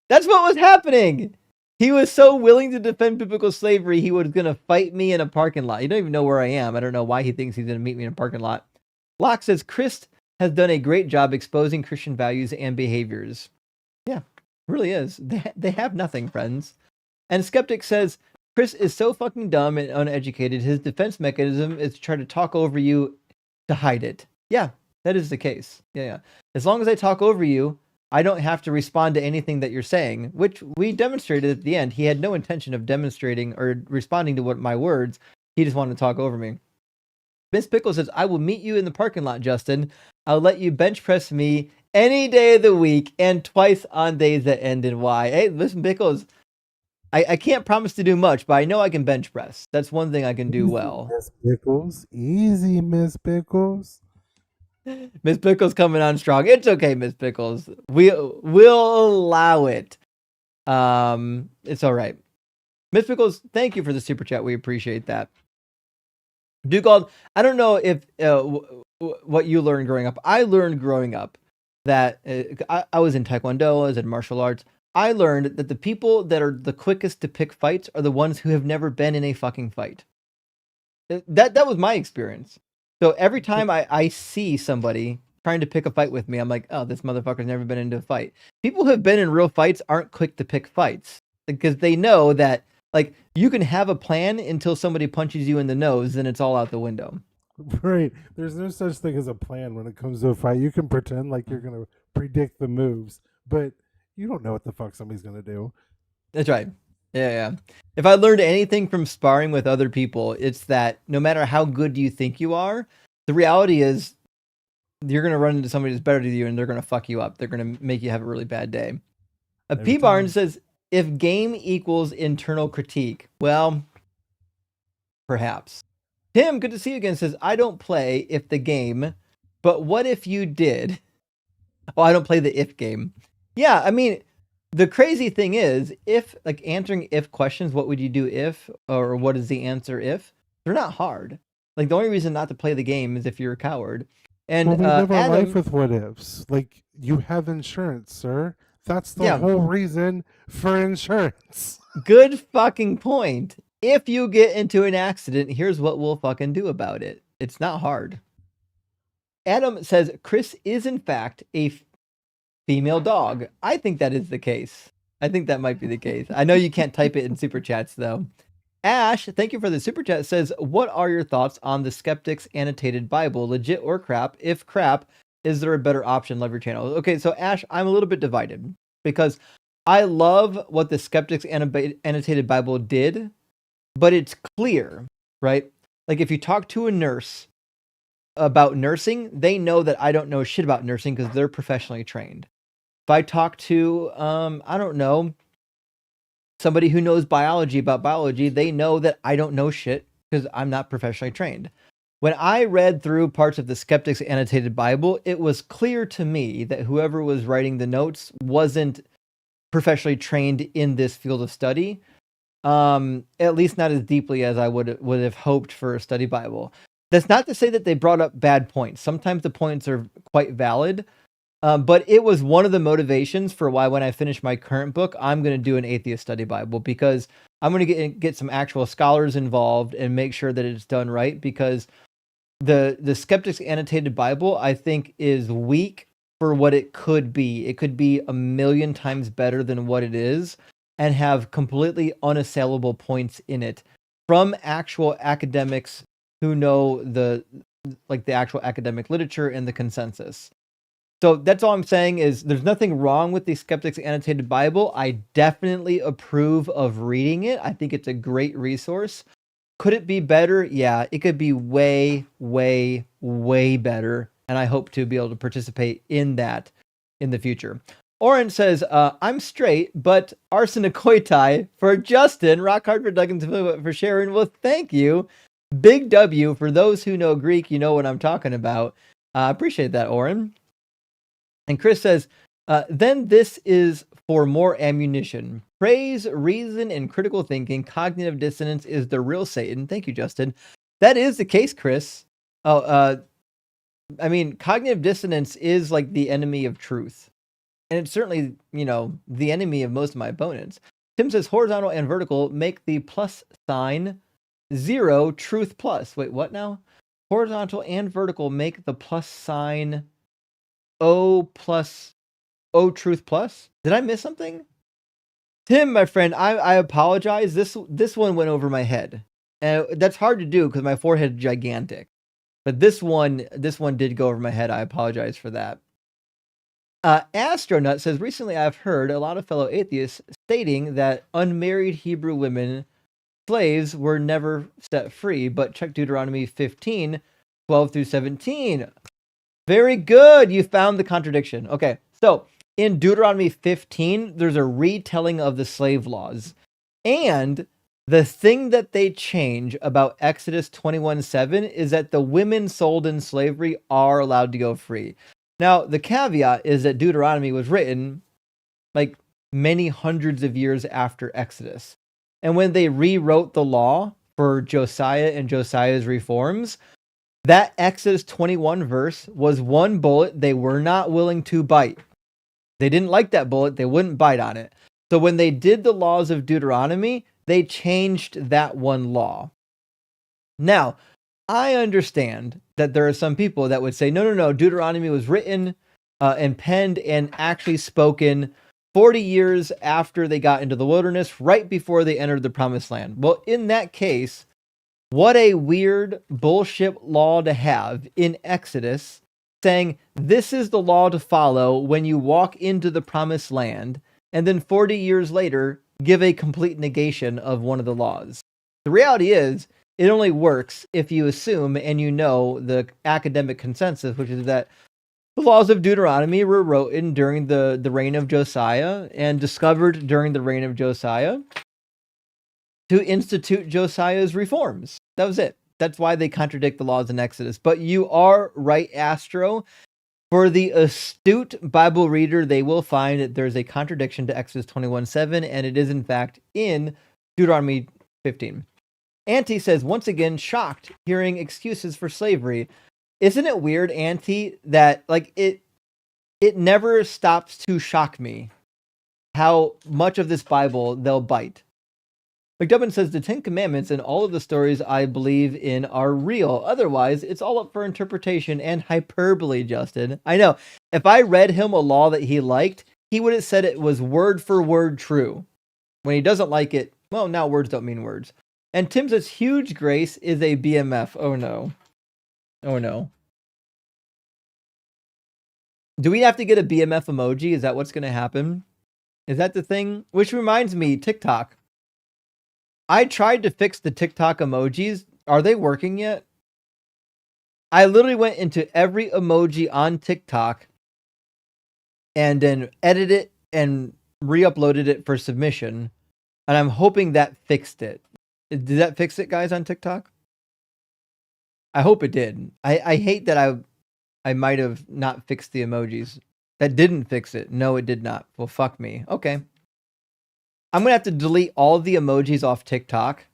That's what was happening! He was so willing to defend biblical slavery, he was going to fight me in a parking lot. You don't even know where I am. I don't know why he thinks he's going to meet me in a parking lot. Locke says Chris has done a great job exposing Christian values and behaviors. Yeah, really is. They have nothing, friends. And Skeptic says, Chris is so fucking dumb and uneducated. His defense mechanism is to try to talk over you to hide it. Yeah, that is the case. Yeah. As long as I talk over you, I don't have to respond to anything that you're saying, which we demonstrated at the end. He had no intention of demonstrating or responding to what my words. He just wanted to talk over me. Miss Pickle says, I will meet you in the parking lot, Justin. I'll let you bench press me any day of the week and twice on days that end in Y. Hey, listen, Pickles, I can't promise to do much, but I know I can bench press. That's one thing I can do well. Miss Pickles. Easy, Miss Pickles. Miss Pickles coming on strong. It's okay, Miss Pickles. We'll allow it. It's all right. Miss Pickles, thank you for the super chat. We appreciate that. Dugald, I don't know if what you learned growing up. I learned growing up that I was in Taekwondo, I was in martial arts. I learned that the people that are the quickest to pick fights are the ones who have never been in a fucking fight. That was my experience. So every time I see somebody trying to pick a fight with me, I'm like, oh, this motherfucker's never been into a fight. People who have been in real fights aren't quick to pick fights because they know that, like, you can have a plan until somebody punches you in the nose, then it's all out the window. Right. There's no such thing as a plan when it comes to a fight. You can pretend like you're going to predict the moves, but you don't know what the fuck somebody's going to do. That's right. Yeah. If I learned anything from sparring with other people, it's that no matter how good you think you are, the reality is you're going to run into somebody that's better than you and they're going to fuck you up. They're going to make you have a really bad day. P. Barnes says, if game equals internal critique, well, perhaps. Tim, good to see you again, says, I don't play if the game, but what if you did? Oh, I don't play the if game. Yeah, I mean, the crazy thing is, if, like, answering if questions, what would you do if, or what is the answer if? They're not hard. Like, the only reason not to play the game is if you're a coward. And well, we live our Adam, life with what ifs. Like, you have insurance, sir. That's the whole reason for insurance. Good fucking point. If you get into an accident, here's what we'll fucking do about it. It's not hard. Adam says, Chris is in fact a female dog. I think that is the case. I think that might be the case. I know you can't type it in super chats though. Ash, thank you for the super chat, says, what are your thoughts on the Skeptics Annotated Bible? Legit or crap? If crap, is there a better option? Love your channel. Okay, so Ash, I'm a little bit divided because I love what the Skeptics Annotated Bible did, but it's clear, right? Like if you talk to a nurse about nursing, they know that I don't know shit about nursing because they're professionally trained. If I talk to, I don't know, somebody who knows biology about biology, they know that I don't know shit because I'm not professionally trained. When I read through parts of the Skeptics Annotated Bible, it was clear to me that whoever was writing the notes wasn't professionally trained in this field of study, at least not as deeply as I would have hoped for a study Bible. That's not to say that they brought up bad points. Sometimes the points are quite valid, but it was one of the motivations for why when I finish my current book, I'm going to do an atheist study Bible because I'm going to get some actual scholars involved and make sure that it's done right, because the Skeptics Annotated Bible, I think, is weak for what it could be. It could be 1,000,000 times better than what it is and have completely unassailable points in it from actual academics who know the actual academic literature and the consensus. So that's all I'm saying is there's nothing wrong with the Skeptics Annotated Bible. I definitely approve of reading it. I think it's a great resource. Could it be better? Yeah, it could be way, way, way better. And I hope to be able to participate in that in the future. Oren says, I'm straight, but arsenicoitai for Justin. Rock hard for Duggan for Sharon. Well, thank you. Big W. For those who know Greek, you know what I'm talking about. I appreciate that, Oren. And Chris says, then this is for more ammunition. Praise, reason, and critical thinking. Cognitive dissonance is the real Satan. Thank you, Justin. That is the case, Chris. I mean, cognitive dissonance is like the enemy of truth. And it's certainly, the enemy of most of my opponents. Tim says, horizontal and vertical make the plus sign 0 truth plus. Wait, what now? Horizontal and vertical make the plus sign O Truth Plus. Did I miss something? Tim, my friend, I apologize. This one went over my head. And that's hard to do because my forehead is gigantic. But this one did go over my head. I apologize for that. Astronut says, recently I've heard a lot of fellow atheists stating that unmarried Hebrew women slaves were never set free, but check Deuteronomy 15, 12 through 17. Very good. You found the contradiction. Okay, so in Deuteronomy 15, there's a retelling of the slave laws. And the thing that they change about Exodus 21:7 is that the women sold in slavery are allowed to go free. Now, the caveat is that Deuteronomy was written like many hundreds of years after Exodus. And when they rewrote the law for Josiah and Josiah's reforms, that Exodus 21 verse was one bullet they were not willing to bite. They didn't like that bullet. They wouldn't bite on it. So when they did the laws of Deuteronomy, they changed that one law. Now, I understand that there are some people that would say, no, Deuteronomy was written and penned and actually spoken 40 years after they got into the wilderness, right before they entered the promised land. Well, in that case, what a weird bullshit law to have in Exodus saying this is the law to follow when you walk into the promised land, and then 40 years later, give a complete negation of one of the laws. The reality is, it only works if you assume and you know the academic consensus, which is that the laws of Deuteronomy were written during the reign of Josiah and discovered during the reign of Josiah to institute Josiah's reforms. That was it. That's why they contradict the laws in Exodus. But you are right, Astro. For the astute Bible reader, they will find that there's a contradiction to Exodus 21:7, and it is in fact in Deuteronomy 15. Auntie says, once again, shocked hearing excuses for slavery. Isn't it weird, Auntie, that like it never stops to shock me how much of this Bible they'll bite. McDubbin says the 10 Commandments and all of the stories I believe in are real. Otherwise, it's all up for interpretation and hyperbole, Justin. I know. If I read him a law that he liked, he would have said it was word for word true. When he doesn't like it, well, now words don't mean words. And Tim says huge grace is a BMF. Oh no. Oh no. Do we have to get a BMF emoji? Is that what's going to happen? Is that the thing? Which reminds me, TikTok. I tried to fix the TikTok emojis. Are they working yet? I literally went into every emoji on TikTok and then edited it and re-uploaded it for submission. And I'm hoping that fixed it. Did that fix it, guys, on TikTok? I hope it did. I hate that I might have not fixed the emojis. That didn't fix it. No, it did not. Well, fuck me. Okay. I'm going to have to delete all the emojis off TikTok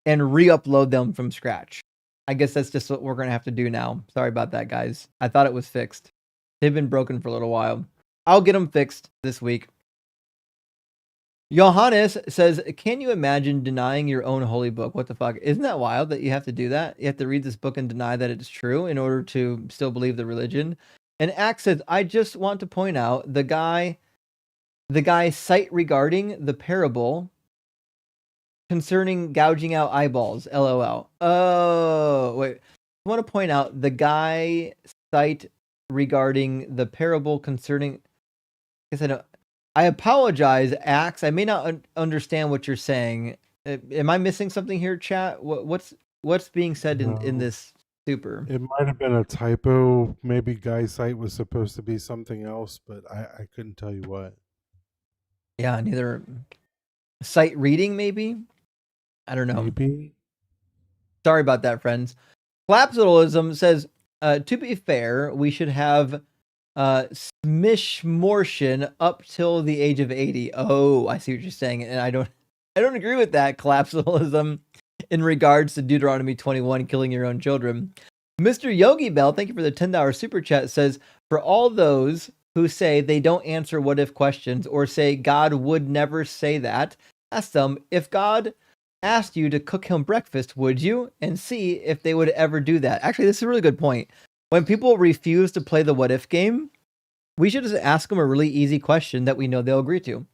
and re-upload them from scratch. I guess that's just what we're going to have to do now. Sorry about that, guys. I thought it was fixed. They've been broken for a little while. I'll get them fixed this week. Johannes says, can you imagine denying your own holy book? What the fuck? Isn't that wild that you have to do that? You have to read this book and deny that it's true in order to still believe the religion. And Axe says, I just want to point out the guy's cite regarding the parable concerning gouging out eyeballs. LOL. Oh, wait. I want to point out the guy cite regarding the parable concerning. I apologize, Axe. I may not understand what you're saying. Am I missing something here, chat? What's being said in this super? It might have been a typo. Maybe Guy site was supposed to be something else, but I couldn't tell you what. Yeah, neither. Sight reading, maybe? I don't know. Maybe. Sorry about that, friends. Collapsalism says, to be fair, we should have smishmortion up till the age of 80. Oh, I see what you're saying. And I don't agree with that, collapsalism, in regards to Deuteronomy 21, killing your own children. Mr. Yogi Bell, thank you for the $10 super chat, says, for all those who say they don't answer what if questions or say God would never say that, ask them, if God asked you to cook him breakfast, would you? And see if they would ever do that. Actually, this is a really good point. When people refuse to play the what if game, We should just ask them a really easy question that we know they'll agree to.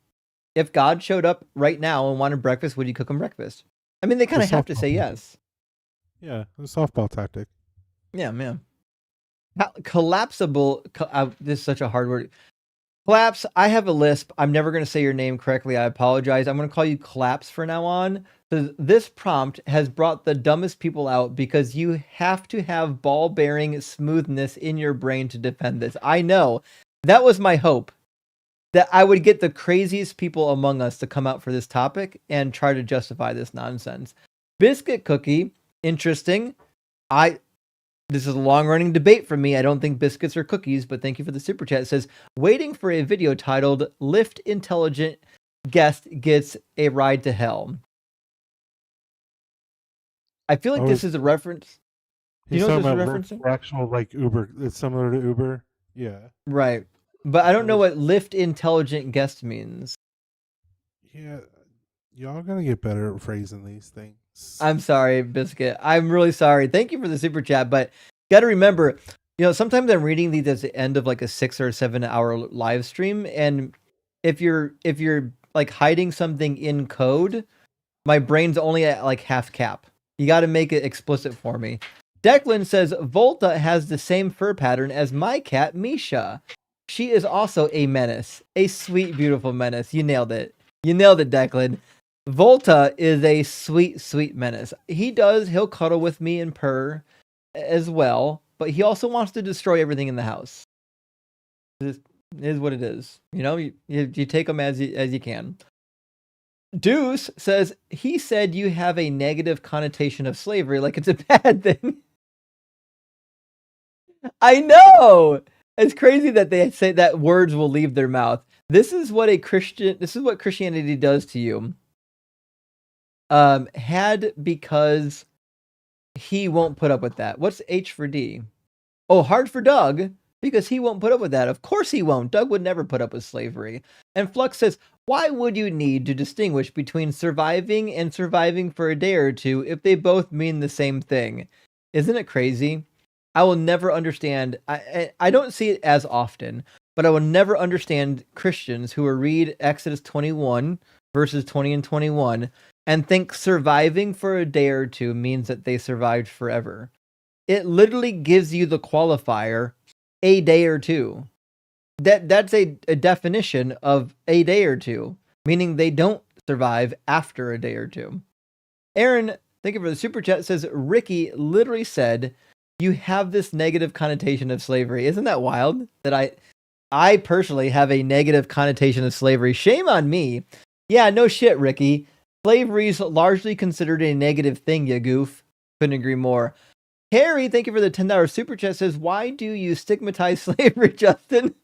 If God showed up right now and wanted breakfast, would you cook him breakfast? I mean, they kind of have to say yes. Yeah, a softball tactic. Yeah, man. Collapsible. This is such a hard word. Collapse. I have a lisp. I'm never going to say your name correctly. I apologize. I'm going to call you Collapse for now on. This prompt has brought the dumbest people out because you have to have ball-bearing smoothness in your brain to defend this. I know. That was my hope, that I would get the craziest people among us to come out for this topic and try to justify this nonsense. Biscuit Cookie, interesting. This is a long-running debate for me. I don't think biscuits are cookies, but thank you for the super chat. It says, waiting for a video titled Lift Intelligent Guest Gets a Ride to Hell. I feel like this is a reference. Do He's you know what talking this is about referencing? for actual like Uber. It's similar to Uber. Yeah. Right. But I don't know what lift intelligent guest means. Yeah. Y'all gotta get better at phrasing these things. I'm sorry, Biscuit. I'm really sorry. Thank you for the super chat, but got to remember, sometimes I'm reading these at the end of like a 6 or 7 hour live stream, and if you're like hiding something in code, my brain's only at like half cap. You got to make it explicit for me. Declan says Volta has the same fur pattern as my cat Misha. She is also a menace, a sweet, beautiful menace. You nailed it. You nailed it, Declan. Volta is a sweet, sweet menace. He'll cuddle with me and purr as well, but he also wants to destroy everything in the house. This is what it is. You take them as you can. Deuce says, he said you have a negative connotation of slavery, like it's a bad thing. I know! It's crazy that they say that words will leave their mouth. This is what Christianity does to you. Because he won't put up with that. What's H for D? Oh, hard for Doug, because he won't put up with that. Of course he won't. Doug would never put up with slavery. And Flux says, why would you need to distinguish between surviving and surviving for a day or two if they both mean the same thing? Isn't it crazy? I will never understand. I don't see it as often, but I will never understand Christians who will read Exodus 21, verses 20 and 21, and think surviving for a day or two means that they survived forever. It literally gives you the qualifier, a day or two. That's a definition of a day or two, meaning they don't survive after a day or two. Aaron, thank you for the super chat, says Ricky literally said, you have this negative connotation of slavery. Isn't that wild? That I personally have a negative connotation of slavery. Shame on me. Yeah, no shit, Ricky. Slavery is largely considered a negative thing, you goof. Couldn't agree more. Harry, thank you for the $10 super chat, says, why do you stigmatize slavery, Justin?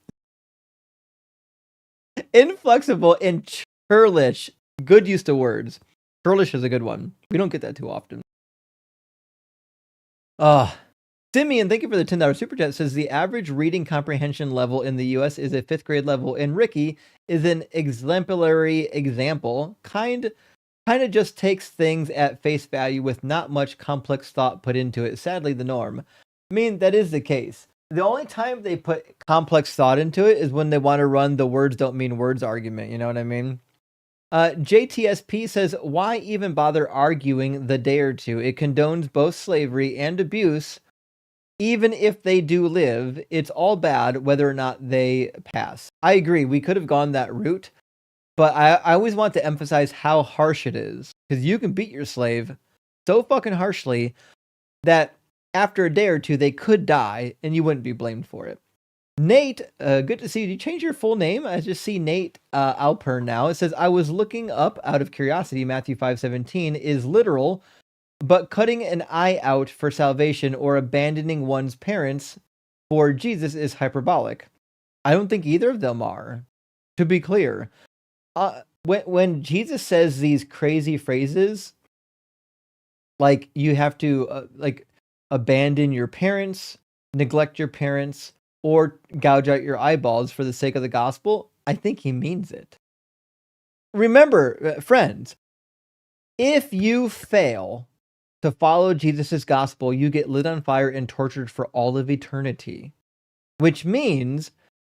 Inflexible and churlish. Good use of words. Churlish is a good one. We don't get that too often. Simeon, thank you for the $10 super chat, says the average reading comprehension level in the US is a 5th grade level, and Ricky is an exemplary example. Kind of just takes things at face value with not much complex thought put into it. Sadly, the norm. I mean, that is the case. The only time they put complex thought into it is when they want to run the words don't mean words argument. You know what I mean? JTSP says, why even bother arguing the day or two? It condones both slavery and abuse. Even if they do live, it's all bad whether or not they pass. I agree. We could have gone that route. But I always want to emphasize how harsh it is. Because you can beat your slave so fucking harshly that after a day or two, they could die and you wouldn't be blamed for it. Nate, good to see you. Did you change your full name? I just see Nate Alpern now. It says, I was looking up out of curiosity. Matthew 5:17 is literal, but cutting an eye out for salvation or abandoning one's parents for Jesus is hyperbolic. I don't think either of them are, to be clear. When Jesus says these crazy phrases, like you have to like abandon your parents, neglect your parents, or gouge out your eyeballs for the sake of the gospel, I think he means it. Remember, friends, if you fail to follow Jesus' gospel, you get lit on fire and tortured for all of eternity, which means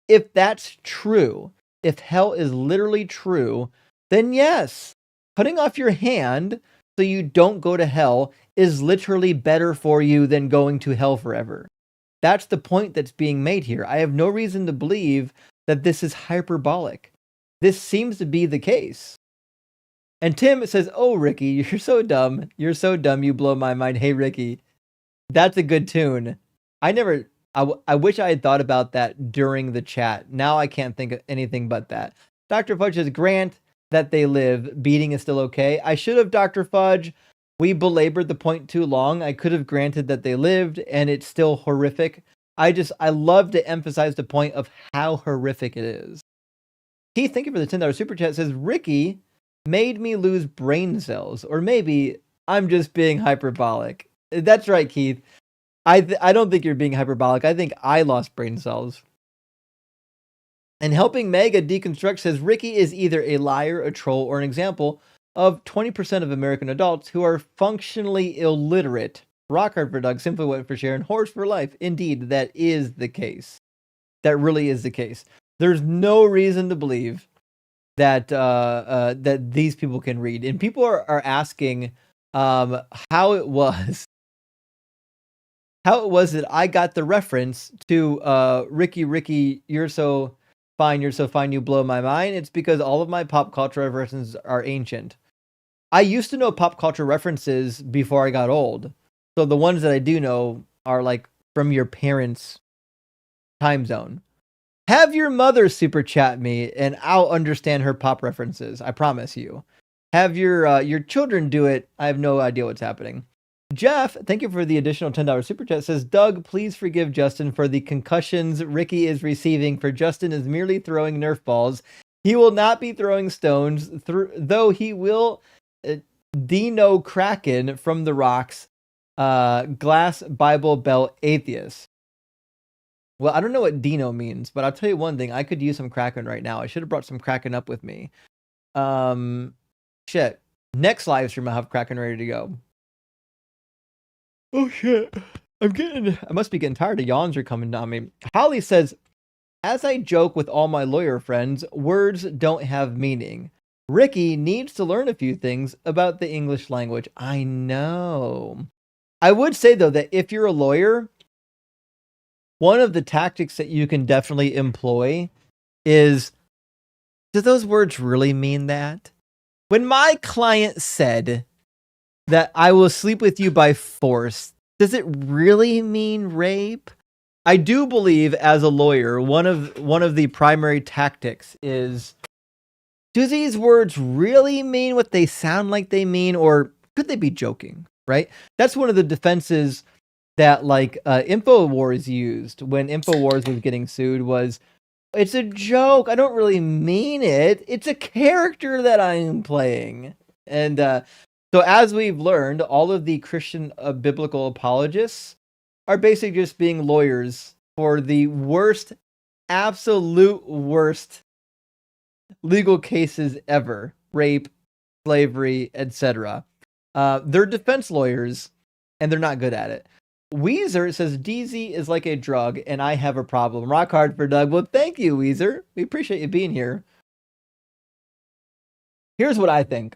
if that's true, if hell is literally true, then yes, cutting off your hand so you don't go to hell is literally better for you than going to hell forever. That's the point that's being made here. I have no reason to believe that this is hyperbolic. This seems to be the case. And Tim says, "Oh, Ricky, you're so dumb. You're so dumb. You blow my mind. Hey, Ricky." That's a good tune. I wish I had thought about that during the chat. Now I can't think of anything but that. Dr. Fudge says, "Grant that they live. Beating is still okay." I should have, Dr. Fudge. We belabored the point too long. I could have granted that they lived, and it's still horrific. I love to emphasize the point of how horrific it is. Keith, thank you for the $10 super chat. Says, "Ricky made me lose brain cells, or maybe I'm just being hyperbolic." That's right, Keith. I don't think you're being hyperbolic. I think I lost brain cells. And Helping Mega Deconstruct says, "Ricky is either a liar, a troll, or an example of 20% of American adults who are functionally illiterate." Rockhard for Doug, Simply Wet for Sharon, Horse for Life. Indeed, that is the case. That really is the case. There's no reason to believe that that these people can read. And people are asking how it was that I got the reference to Ricky, you're so fine, you blow my mind. It's because all of my pop culture references are ancient. I used to know pop culture references before I got old. So the ones that I do know are like from your parents' time zone. Have your mother super chat me and I'll understand her pop references. I promise you. Have your children do it. I have no idea what's happening. Jeff, thank you for the additional $10 super chat. Says, "Doug, please forgive Justin for the concussions Ricky is receiving, for Justin is merely throwing Nerf balls. He will not be throwing stones, though he will Dino Kraken from the rocks, glass Bible Belt atheist." Well, I don't know what Dino means, but I'll tell you one thing. I could use some Kraken right now. I should have brought some Kraken up with me. Shit. Next live stream, I'll have Kraken ready to go. Oh, shit. I must be getting tired. The yawns are coming on me. Holly says, "As I joke with all my lawyer friends, words don't have meaning. Ricky needs to learn a few things about the English language." I know. I would say, though, that if you're a lawyer, one of the tactics that you can definitely employ is, do those words really mean that? When my client said that I will sleep with you by force, does it really mean rape? I do believe, as a lawyer, one of the primary tactics is, do these words really mean what they sound like they mean, or could they be joking, right? That's one of the defenses that InfoWars used when InfoWars was getting sued was, it's a joke. I don't really mean it. It's a character that I'm playing. And so as we've learned, all of the Christian biblical apologists are basically just being lawyers for the worst, absolute worst legal cases ever. Rape, slavery, etc. They're defense lawyers, and they're not good at it. Weezer says, "DZ is like a drug, and I have a problem." Rock hard for Doug. Well, thank you, Weezer. We appreciate you being here. Here's what I think.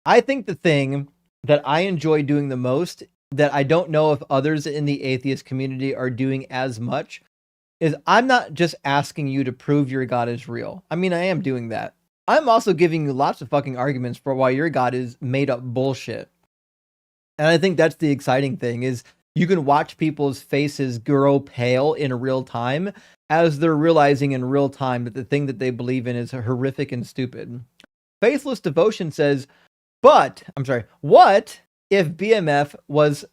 I think the thing that I enjoy doing the most, that I don't know if others in the atheist community are doing as much, is I'm not just asking you to prove your God is real. I mean, I am doing that. I'm also giving you lots of fucking arguments for why your God is made up bullshit. And I think that's the exciting thing, is you can watch people's faces grow pale in real time as they're realizing in real time that the thing that they believe in is horrific and stupid. Faithless Devotion says, what if BMF was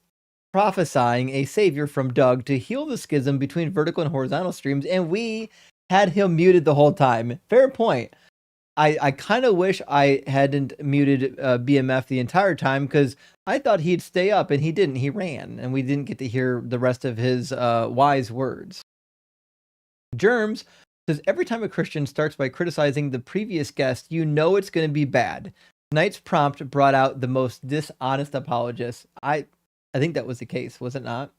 prophesying a savior from Doug to heal the schism between vertical and horizontal streams, and we had him muted the whole time? Fair point. I kind of wish I hadn't muted BMF the entire time, because I thought he'd stay up, and he didn't. He ran, and we didn't get to hear the rest of his wise words. Germs says, "Every time a Christian starts by criticizing the previous guest, you know it's going to be bad. Tonight's prompt brought out the most dishonest apologists." I think that was the case, was it not?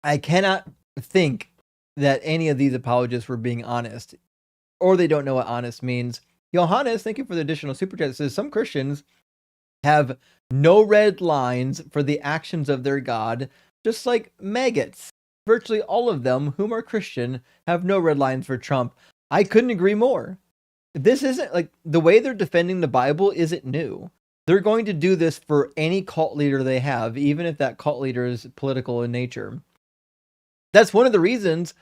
I cannot think that any of these apologists were being honest, or they don't know what honest means. Johannes, thank you for the additional super chat. Says some Christians have no red lines for the actions of their God, just like maggots. Virtually all of them, whom are Christian, have no red lines for Trump. I couldn't agree more. This isn't like the way they're defending the Bible isn't new. They're going to do this for any cult leader they have, even if that cult leader is political in nature. That's one of the reasons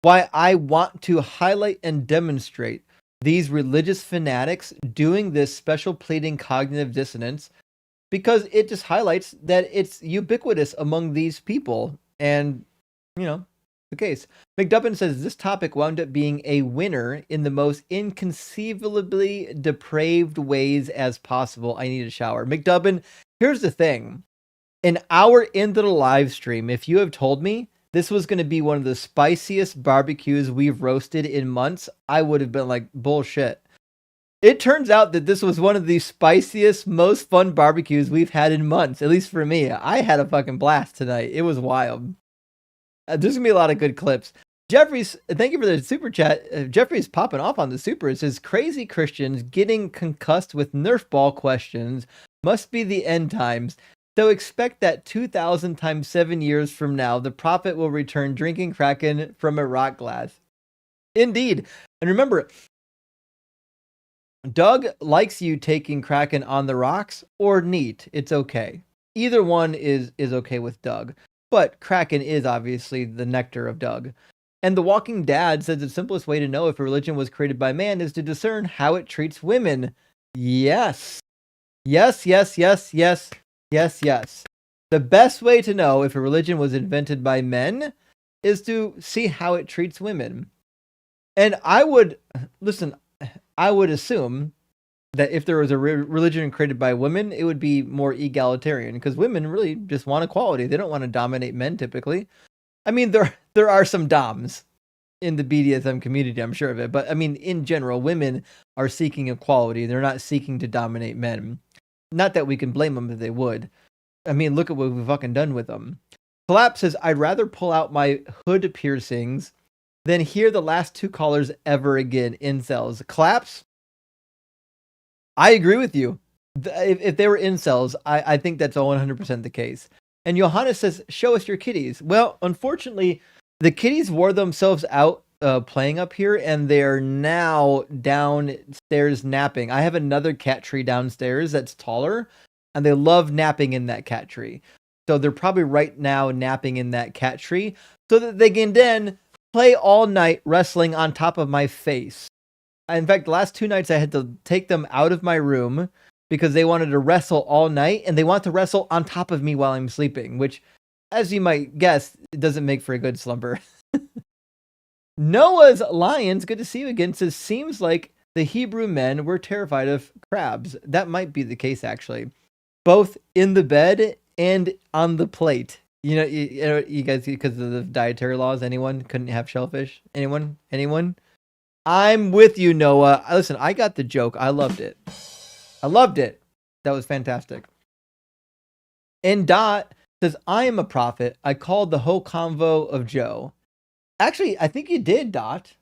why I want to highlight and demonstrate these religious fanatics doing this special pleading cognitive dissonance, because it just highlights that it's ubiquitous among these people. And, the case. McDubbin says this topic wound up being a winner in the most inconceivably depraved ways as possible. I need a shower. McDubbin, here's the thing. An hour into the live stream, if you have told me this was going to be one of the spiciest barbecues we've roasted in months, I would have been like, bullshit. It turns out that this was one of the spiciest, most fun barbecues we've had in months, at least for me. I had a fucking blast tonight. It was wild. There's going to be a lot of good clips. Jeffrey's, thank you for the super chat. Jeffrey's popping off on the super. It says, crazy Christians getting concussed with Nerf ball questions must be the end times. So expect that 2,000 times 7 years from now, the prophet will return drinking Kraken from a rock glass. Indeed. And remember, Doug likes you taking Kraken on the rocks or neat. It's okay. Either one is okay with Doug. But Kraken is obviously the nectar of Doug. And The Walking Dad says the simplest way to know if a religion was created by man is to discern how it treats women. Yes. Yes, yes, yes, yes, yes, yes. The best way to know if a religion was invented by men is to see how it treats women. And I would assume that if there was a religion created by women, it would be more egalitarian, because women really just want equality. They don't want to dominate men typically. I mean, there are some doms in the BDSM community, I'm sure of it. But I mean, in general, women are seeking equality. They're not seeking to dominate men. Not that we can blame them if they would. I mean, look at what we've fucking done with them. Collapse says, I'd rather pull out my hood piercings than hear the last two callers ever again. Incels. Collapse, I agree with you. If they were incels, I think that's all 100% the case. And Johannes says, show us your kitties. Well, unfortunately, the kitties wore themselves out playing up here, and they're now downstairs napping. I have another cat tree downstairs that's taller, and they love napping in that cat tree. So they're probably right now napping in that cat tree so that they can then play all night wrestling on top of my face. In fact, the last 2 nights I had to take them out of my room because they wanted to wrestle all night, and they want to wrestle on top of me while I'm sleeping, which, as you might guess, it doesn't make for a good slumber. Noah's Lions, good to see you again, says, seems like the Hebrew men were terrified of crabs. That might be the case, actually. Both in the bed and on the plate. You guys, because of the dietary laws, anyone couldn't have shellfish? Anyone? I'm with you, Noah. Listen, I got the joke. I loved it. That was fantastic. And Dot says, I am a prophet. I called the whole convo of Joe. Actually, I think you did, Dot.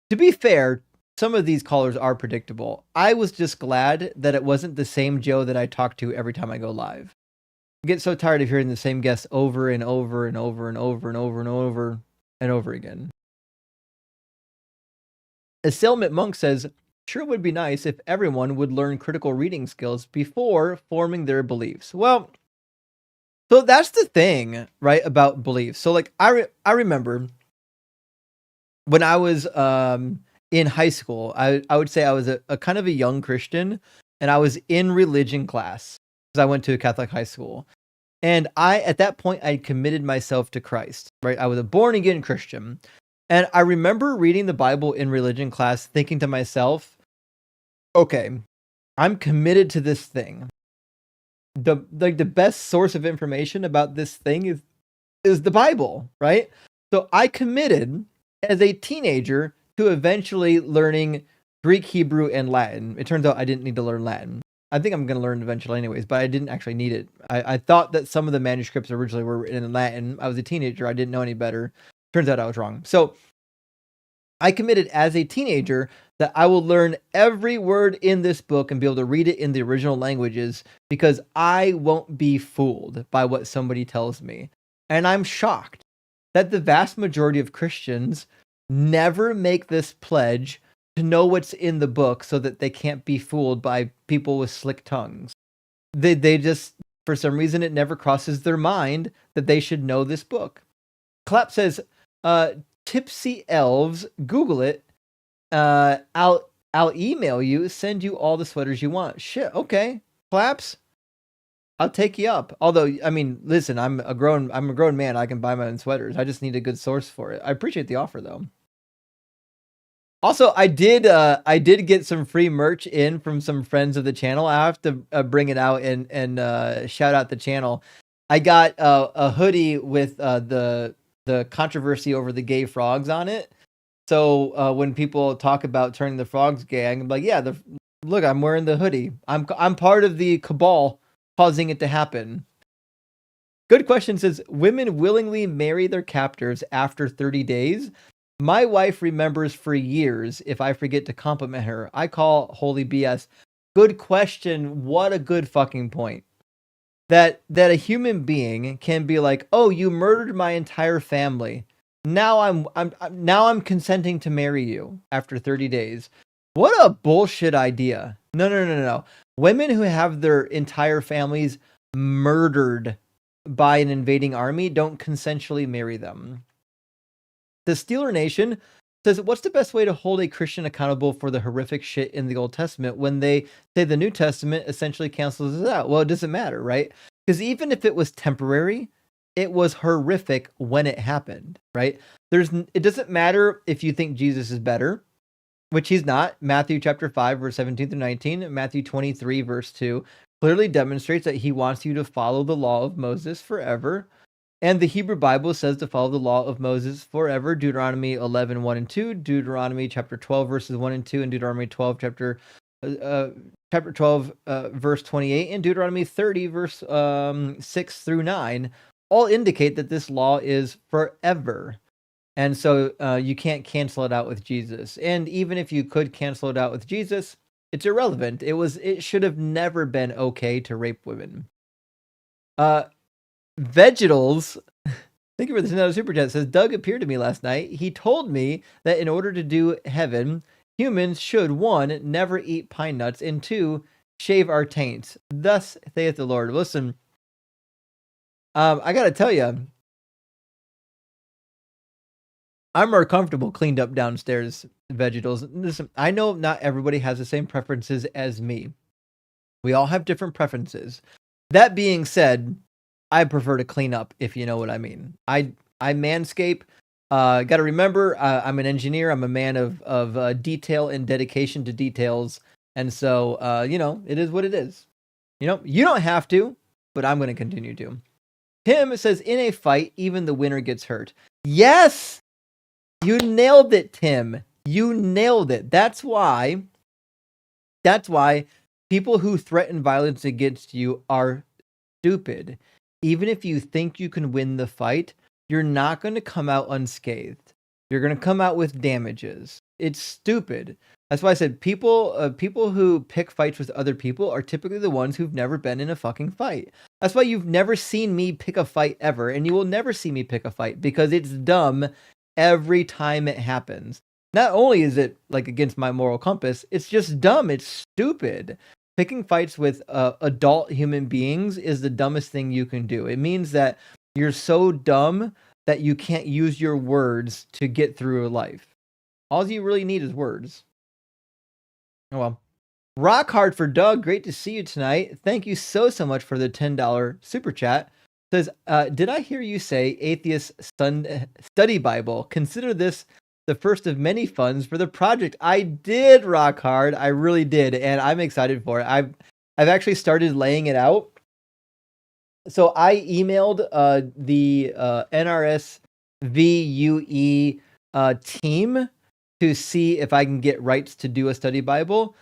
To be fair, some of these callers are predictable. I was just glad that it wasn't the same Joe that I talk to every time I go live. I get so tired of hearing the same guests over and over and over and over and over and over and over again. Assailment Monk says, sure would be nice if everyone would learn critical reading skills before forming their beliefs. Well, so that's the thing, right, about beliefs. So like I remember when I was in high school, I would say I was a kind of a young Christian, and I was in religion class because I went to a Catholic high school. And at that point, I committed myself to Christ, right? I was a born again Christian. And I remember reading the Bible in religion class, thinking to myself, okay, I'm committed to this thing. The best source of information about this thing is the Bible, right? So I committed as a teenager to eventually learning Greek, Hebrew, and Latin. It turns out I didn't need to learn Latin. I think I'm going to learn eventually anyways, but I didn't actually need it. I thought that some of the manuscripts originally were written in Latin. I was a teenager. I didn't know any better. Turns out I was wrong. So I committed as a teenager that I will learn every word in this book and be able to read it in the original languages because I won't be fooled by what somebody tells me. And I'm shocked that the vast majority of Christians never make this pledge to know what's in the book so that they can't be fooled by people with slick tongues. They just, for some reason, it never crosses their mind that they should know this book. Clap says, Tipsy Elves, Google it. I'll email you, send you all the sweaters you want. Shit, okay. Claps, I'll take you up. Although, I mean, listen, I'm a grown man. I can buy my own sweaters. I just need a good source for it. I appreciate the offer though. Also, I did get some free merch in from some friends of the channel. I have to bring it out and shout out the channel. I got a hoodie with the controversy over the gay frogs on it. So when people talk about turning the frogs gay, I'm like, yeah, look, I'm wearing the hoodie. I'm part of the cabal causing it to happen. Good question says, women willingly marry their captors after 30 days. My wife remembers for years if I forget to compliment her. I call holy BS. Good question. What a good fucking point. That a human being can be like, oh, you murdered my entire family. Now I'm consenting to marry you after 30 days. What a bullshit idea. No. Women who have their entire families murdered by an invading army don't consensually marry them. The Steeler Nation says, what's the best way to hold a Christian accountable for the horrific shit in the Old Testament when they say the New Testament essentially cancels it out? Well, it doesn't matter, right? Because even if it was temporary, it was horrific when it happened, right? It doesn't matter if you think Jesus is better, which he's not. Matthew chapter 5, verse 17 through 19, Matthew 23, verse 2, clearly demonstrates that he wants you to follow the law of Moses forever. And the Hebrew Bible says to follow the law of Moses forever. Deuteronomy 11, 1 and 2, Deuteronomy chapter 12, verses 1 and 2, and Deuteronomy 12, chapter 12, verse 28, and Deuteronomy 30, verse 6 through 9, all indicate that this law is forever. And so you can't cancel it out with Jesus. And even if you could cancel it out with Jesus, it's irrelevant. It should have never been okay to rape women. Vegetals, thank you for the $10 super chat, says, Doug appeared to me last night. He told me that in order to do heaven, humans should, 1, never eat pine nuts, and 2, shave our taints. Thus saith the Lord. Listen, I gotta tell you, I'm more comfortable cleaned up downstairs, Vegetals. Listen, I know not everybody has the same preferences as me. We all have different preferences. That being said, I prefer to clean up, if you know what I mean. I manscape. Got to remember, I'm an engineer. I'm a man of detail and dedication to details. And so, it is what it is. You don't have to, but I'm going to continue to. Tim says, in a fight, even the winner gets hurt. Yes! You nailed it, Tim. You nailed it. That's why people who threaten violence against you are stupid. Even if you think you can win the fight, you're not going to come out unscathed. You're going to come out with damages. It's stupid. That's why I said people who pick fights with other people are typically the ones who've never been in a fucking fight. That's why you've never seen me pick a fight ever, and you will never see me pick a fight because it's dumb every time it happens. Not only is it like against my moral compass, it's just dumb. It's stupid. Picking fights with adult human beings is the dumbest thing you can do. It means that you're so dumb that you can't use your words to get through life. All you really need is words. Oh well. Rock hard for Doug. Great to see you tonight. Thank you so much for the $10 super chat. Says, did I hear you say Atheist Study Bible? Consider this the first of many funds for the project. I did, Rock hard. I really did, and I'm excited for it. I've actually started laying it out. So I emailed the NRSVUE team to see if I can get rights to do a study Bible.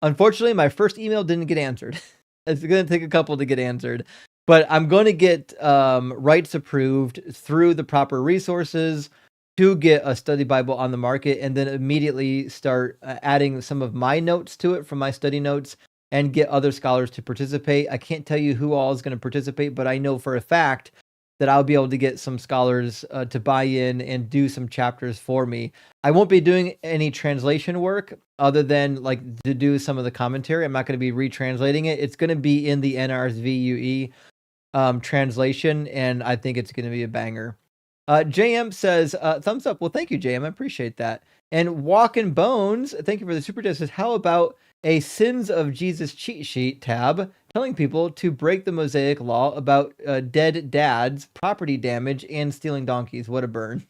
Unfortunately, my first email didn't get answered. It's going to take a couple to get answered, but I'm going to get rights approved through the proper resources to get a study Bible on the market, and then immediately start adding some of my notes to it from my study notes and get other scholars to participate. I can't tell you who all is going to participate, but I know for a fact that I'll be able to get some scholars to buy in and do some chapters for me. I won't be doing any translation work other than like to do some of the commentary. I'm not going to be retranslating it. It's going to be in the NRSVUE translation, and I think it's going to be a banger. JM says, thumbs up. Well, thank you, JM. I appreciate that. And Walkin' Bones, thank you for the super chat. Says, how about a Sins of Jesus cheat sheet tab telling people to break the Mosaic law about dead dads, property damage, and stealing donkeys? What a burn.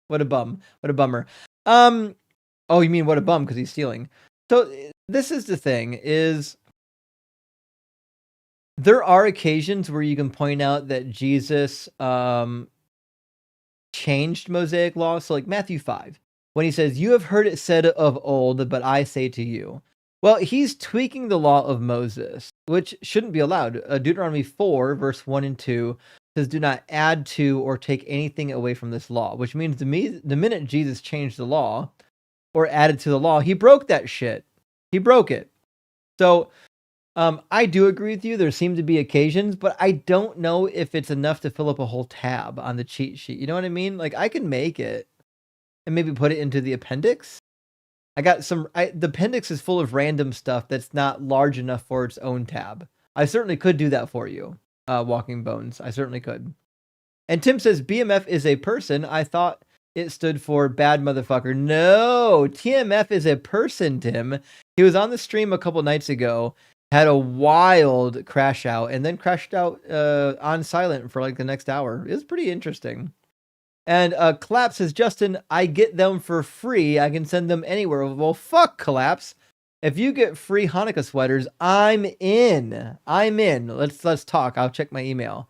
What a bum. What a bummer. Oh, you mean what a bum because he's stealing. So this is the thing, is there are occasions where you can point out that Jesus changed Mosaic law. So like Matthew 5, when he says, you have heard it said of old, but I say to you. Well, he's tweaking the law of Moses, which shouldn't be allowed. Deuteronomy 4, verse 1 and 2 says, do not add to or take anything away from this law, which means the minute Jesus changed the law or added to the law, he broke that shit. He broke it. So I do agree with you. There seem to be occasions, but I don't know if it's enough to fill up a whole tab on the cheat sheet. You know what I mean? Like I can make it and maybe put it into the appendix. I got the appendix is full of random stuff that's not large enough for its own tab. I certainly could do that for you, Walking Bones. I certainly could. And Tim says, BMF is a person. I thought it stood for bad motherfucker. No, TMF is a person, Tim. He was on the stream a couple nights ago, had a wild crash out, and then crashed out on silent for like the next hour. It was pretty interesting. And Collapse says, Justin, I get them for free. I can send them anywhere. Well, fuck Collapse. If you get free Hanukkah sweaters, I'm in. Let's talk. I'll check my email.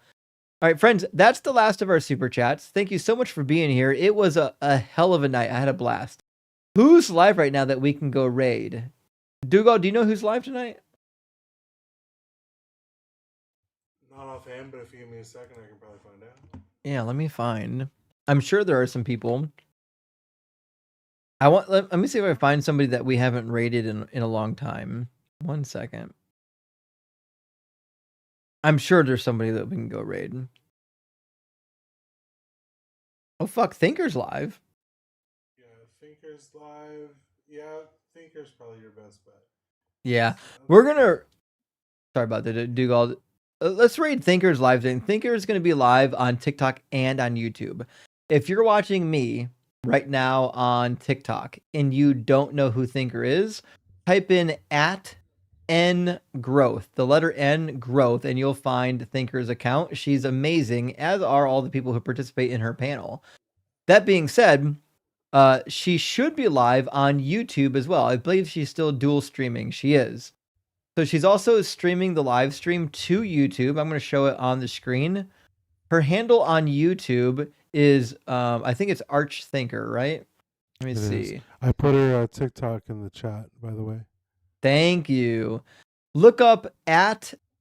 All right, friends, that's the last of our super chats. Thank you so much for being here. It was a hell of a night. I had a blast. Who's live right now that we can go raid? Dougal, do you know who's live tonight? Not offhand, but if you give me a second, I can probably find out. Yeah, let me find. I'm sure there are some people. Let me see if I find somebody that we haven't raided in a long time. 1 second. I'm sure there's somebody that we can go raid. Oh fuck, Thinker's live. Yeah, Thinker's live. Yeah, Thinker's probably your best bet. Yeah, we're gonna. Sorry about that, Dougal. Let's raid Thinker's live thing. Thinker's gonna be live on TikTok and on YouTube. If you're watching me right now on TikTok and you don't know who Thinker is, type in @ngrowth, the letter N growth, and you'll find Thinker's account. She's amazing, as are all the people who participate in her panel. That being said, she should be live on YouTube as well. I believe she's still dual streaming. She is. So she's also streaming the live stream to YouTube. I'm going to show it on the screen. Her handle on YouTube is, I think it's Arch Thinker, right? Let me see. I put her TikTok in the chat, by the way. Thank you. Look up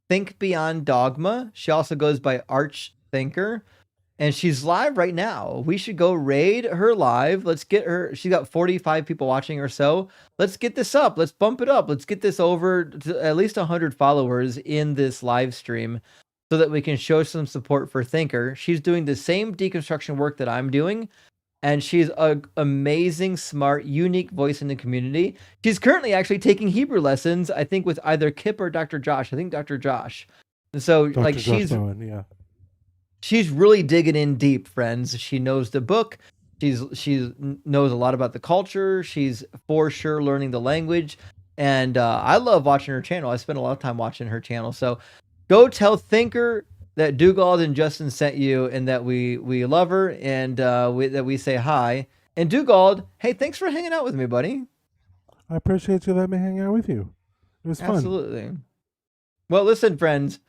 @Think Beyond Dogma. She also goes by Arch Thinker, and she's live right now. We should go raid her live. Let's get her. She got 45 people watching or so. Let's get this up. Let's bump it up. Let's get this over to at least 100 followers in this live stream, so that we can show some support for Thinker. She's doing the same deconstruction work that I'm doing, and she's an amazing, smart, unique voice in the community. She's currently actually taking Hebrew lessons, I think, with either Kip or Dr. Josh. I think Dr. Josh. And so, Dr. like, Josh Bowen, yeah. She's really digging in deep, friends. She knows the book. She knows a lot about the culture. She's for sure learning the language. And I love watching her channel. I spend a lot of time watching her channel. So go tell Thinker that Dugald and Justin sent you, and that we love her, and that we say hi. And Dugald, hey, thanks for hanging out with me, buddy. I appreciate you letting me hang out with you. It was fun. Absolutely. Well, listen, friends.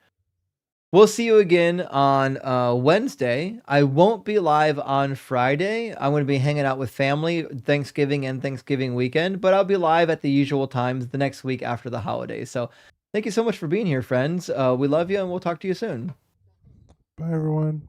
We'll see you again on Wednesday. I won't be live on Friday. I'm going to be hanging out with family, Thanksgiving and Thanksgiving weekend, but I'll be live at the usual times the next week after the holidays. So thank you so much for being here, friends. We love you, and we'll talk to you soon. Bye, everyone.